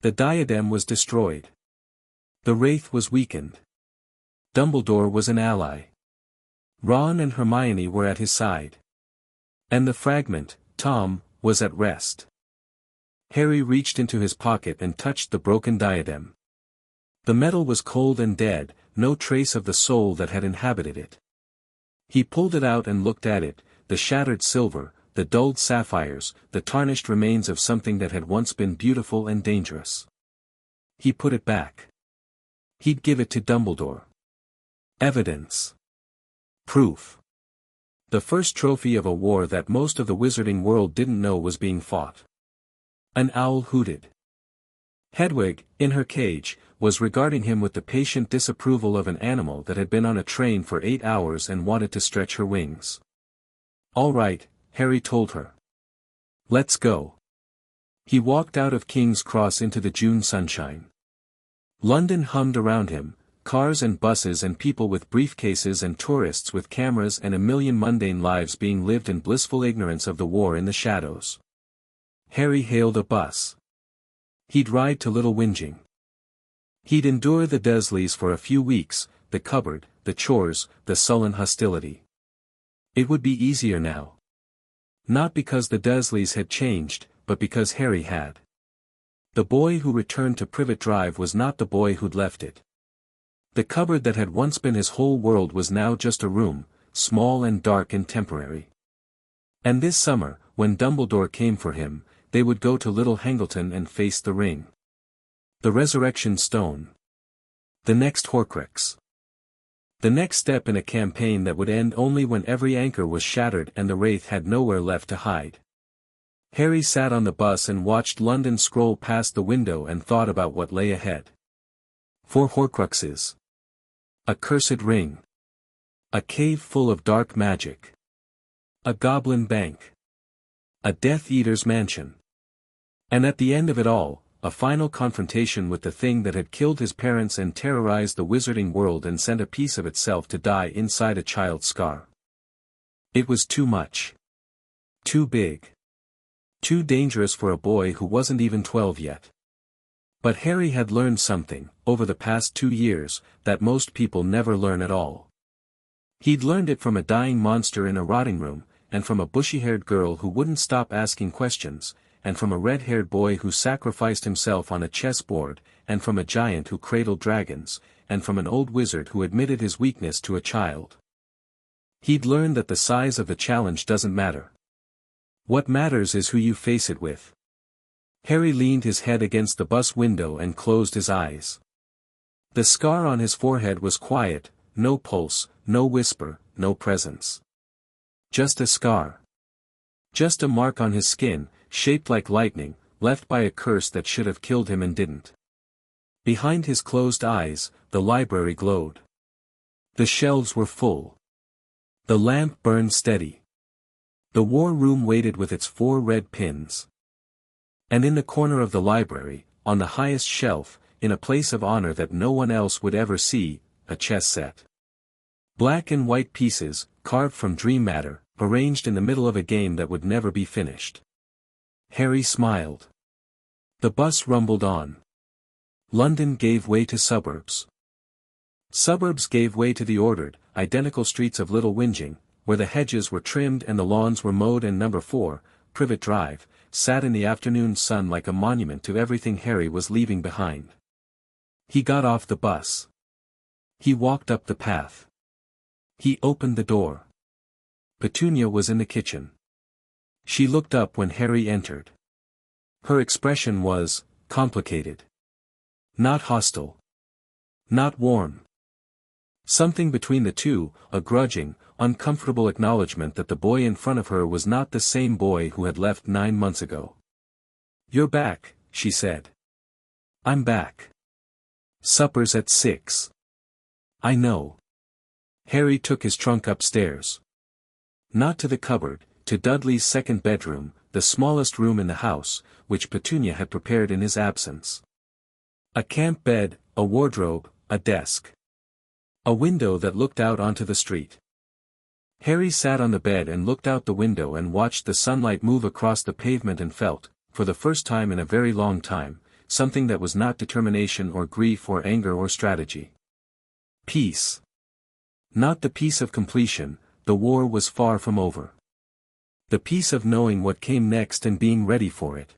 The diadem was destroyed. The Wraith was weakened. Dumbledore was an ally. Ron and Hermione were at his side. And the fragment, Tom, was at rest. Harry reached into his pocket and touched the broken diadem. The metal was cold and dead, no trace of the soul that had inhabited it. He pulled it out and looked at it, the shattered silver, the dulled sapphires, the tarnished remains of something that had once been beautiful and dangerous. He put it back. He'd give it to Dumbledore. Evidence. Proof. The first trophy of a war that most of the wizarding world didn't know was being fought. An owl hooted. Hedwig, in her cage, was regarding him with the patient disapproval of an animal that had been on a train for 8 hours and wanted to stretch her wings. All right, Harry told her. Let's go. He walked out of King's Cross into the June sunshine. London hummed around him, cars and buses and people with briefcases and tourists with cameras and a million mundane lives being lived in blissful ignorance of the war in the shadows. Harry hailed a bus. He'd ride to Little Whinging. He'd endure the Dursleys for a few weeks, the cupboard, the chores, the sullen hostility. It would be easier now. Not because the Dursleys had changed, but because Harry had. The boy who returned to Privet Drive was not the boy who'd left it. The cupboard that had once been his whole world was now just a room, small and dark and temporary. And this summer, when Dumbledore came for him, they would go to Little Hangleton and face the ring. The Resurrection Stone. The next Horcrux. The next step in a campaign that would end only when every anchor was shattered and the Wraith had nowhere left to hide. Harry sat on the bus and watched London scroll past the window and thought about what lay ahead. 4 Horcruxes. A cursed ring. A cave full of dark magic. A goblin bank. A Death Eater's mansion. And at the end of it all, a final confrontation with the thing that had killed his parents and terrorized the wizarding world and sent a piece of itself to die inside a child's scar. It was too much. Too big. Too dangerous for a boy who wasn't even 12 yet. But Harry had learned something, over the past 2 years, that most people never learn at all. He'd learned it from a dying monster in a rotting room, and from a bushy-haired girl who wouldn't stop asking questions, and from a red-haired boy who sacrificed himself on a chessboard, and from a giant who cradled dragons, and from an old wizard who admitted his weakness to a child. He'd learned that the size of the challenge doesn't matter. What matters is who you face it with. Harry leaned his head against the bus window and closed his eyes. The scar on his forehead was quiet, no pulse, no whisper, no presence. Just a scar. Just a mark on his skin, shaped like lightning, left by a curse that should have killed him and didn't. Behind his closed eyes, the library glowed. The shelves were full. The lamp burned steady. The war room waited with its 4 red pins. And in the corner of the library, on the highest shelf, in a place of honor that no one else would ever see, a chess set. Black and white pieces, carved from dream matter, arranged in the middle of a game that would never be finished. Harry smiled. The bus rumbled on. London gave way to suburbs. Suburbs gave way to the ordered, identical streets of Little Whinging, where the hedges were trimmed and the lawns were mowed, and number 4, Privet Drive, sat in the afternoon sun like a monument to everything Harry was leaving behind. He got off the bus. He walked up the path. He opened the door. Petunia was in the kitchen. She looked up when Harry entered. Her expression was complicated. Not hostile. Not warm. Something between the two, a grudging, uncomfortable acknowledgement that the boy in front of her was not the same boy who had left 9 months ago. "You're back," she said. "I'm back. Supper's at 6. "I know." Harry took his trunk upstairs. Not to the cupboard, to Dudley's second bedroom, the smallest room in the house, which Petunia had prepared in his absence. A camp bed, a wardrobe, a desk. A window that looked out onto the street. Harry sat on the bed and looked out the window and watched the sunlight move across the pavement and felt, for the first time in a very long time, something that was not determination or grief or anger or strategy. Peace. Not the peace of completion, the war was far from over. The peace of knowing what came next and being ready for it.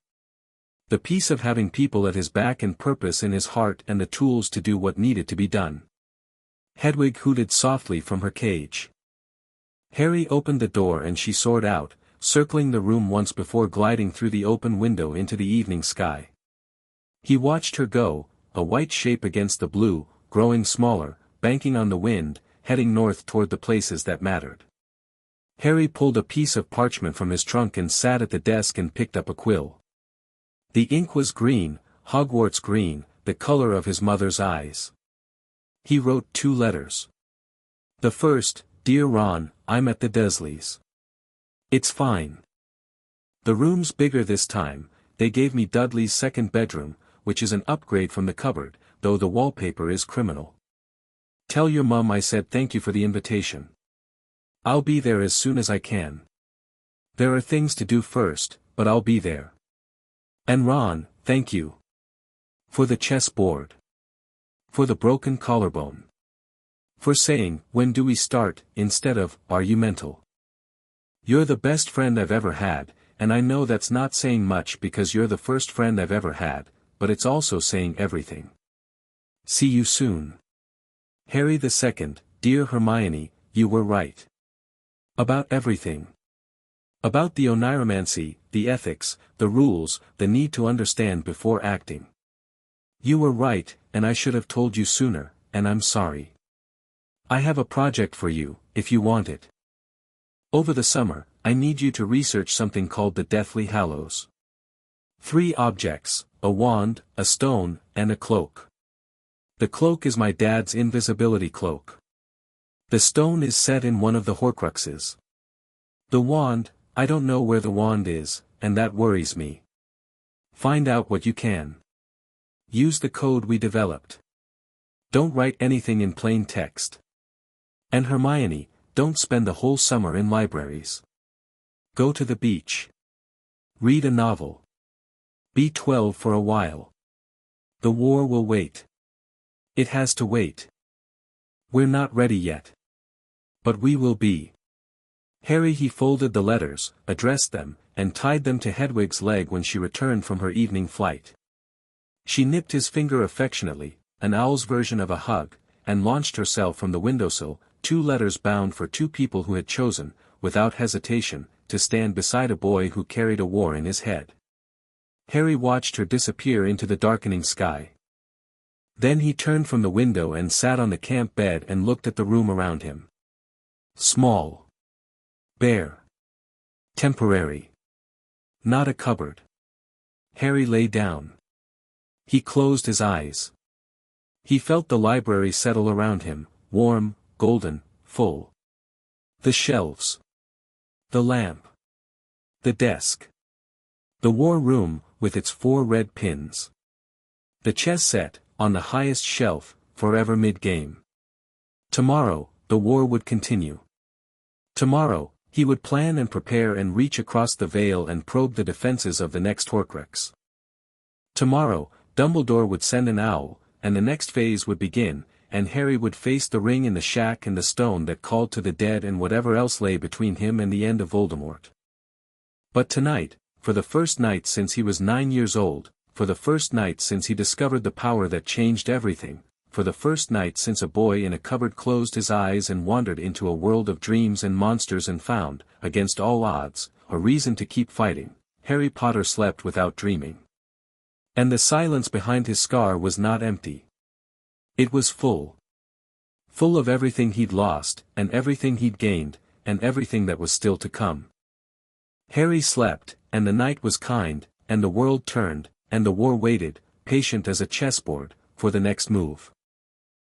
The peace of having people at his back and purpose in his heart and the tools to do what needed to be done. Hedwig hooted softly from her cage. Harry opened the door and she soared out, circling the room once before gliding through the open window into the evening sky. He watched her go, a white shape against the blue, growing smaller, banking on the wind, heading north toward the places that mattered. Harry pulled a piece of parchment from his trunk and sat at the desk and picked up a quill. The ink was green, Hogwarts green, the color of his mother's eyes. He wrote 2 letters. The first, "Dear Ron, I'm at the Dursleys. It's fine. The room's bigger this time, they gave me Dudley's second bedroom, which is an upgrade from the cupboard, though the wallpaper is criminal. Tell your mum I said thank you for the invitation. I'll be there as soon as I can. There are things to do first, but I'll be there. And Ron, thank you. For the chessboard. For the broken collarbone. For saying, 'When do we start?' instead of, 'Are you mental?' You're the best friend I've ever had, and I know that's not saying much because you're the first friend I've ever had, but it's also saying everything. See you soon. Harry II, dear Hermione, you were right. About everything. About the oneiromancy, the ethics, the rules, the need to understand before acting. You were right, and I should have told you sooner, and I'm sorry. I have a project for you, if you want it. Over the summer, I need you to research something called the Deathly Hallows. 3 objects, a wand, a stone, and a cloak. The cloak is my dad's invisibility cloak. The stone is set in one of the Horcruxes. The wand, I don't know where the wand is, and that worries me. Find out what you can. Use the code we developed. Don't write anything in plain text. And Hermione, don't spend the whole summer in libraries. Go to the beach. Read a novel. Be 12 for a while. The war will wait. It has to wait. We're not ready yet. But we will be. Harry he folded the letters, addressed them, and tied them to Hedwig's leg when she returned from her evening flight. She nipped his finger affectionately, an owl's version of a hug, and launched herself from the windowsill, 2 letters bound for 2 people who had chosen, without hesitation, to stand beside a boy who carried a war in his head. Harry watched her disappear into the darkening sky. Then he turned from the window and sat on the camp bed and looked at the room around him. Small. Bare. Temporary. Not a cupboard. Harry lay down. He closed his eyes. He felt the library settle around him, warm, golden, full. The shelves. The lamp. The desk. The war room, with its 4 red pins. The chess set, on the highest shelf, forever mid-game. Tomorrow, the war would continue. Tomorrow, he would plan and prepare and reach across the veil and probe the defenses of the next Horcrux. Tomorrow, Dumbledore would send an owl, and the next phase would begin, and Harry would face the ring in the shack and the stone that called to the dead and whatever else lay between him and the end of Voldemort. But tonight, for the first night since he was 9 years old, for the first night since he discovered the power that changed everything, for the first night since a boy in a cupboard closed his eyes and wandered into a world of dreams and monsters and found, against all odds, a reason to keep fighting, Harry Potter slept without dreaming. And the silence behind his scar was not empty. It was full. Full of everything he'd lost, and everything he'd gained, and everything that was still to come. Harry slept, and the night was kind, and the world turned, and the war waited, patient as a chessboard, for the next move.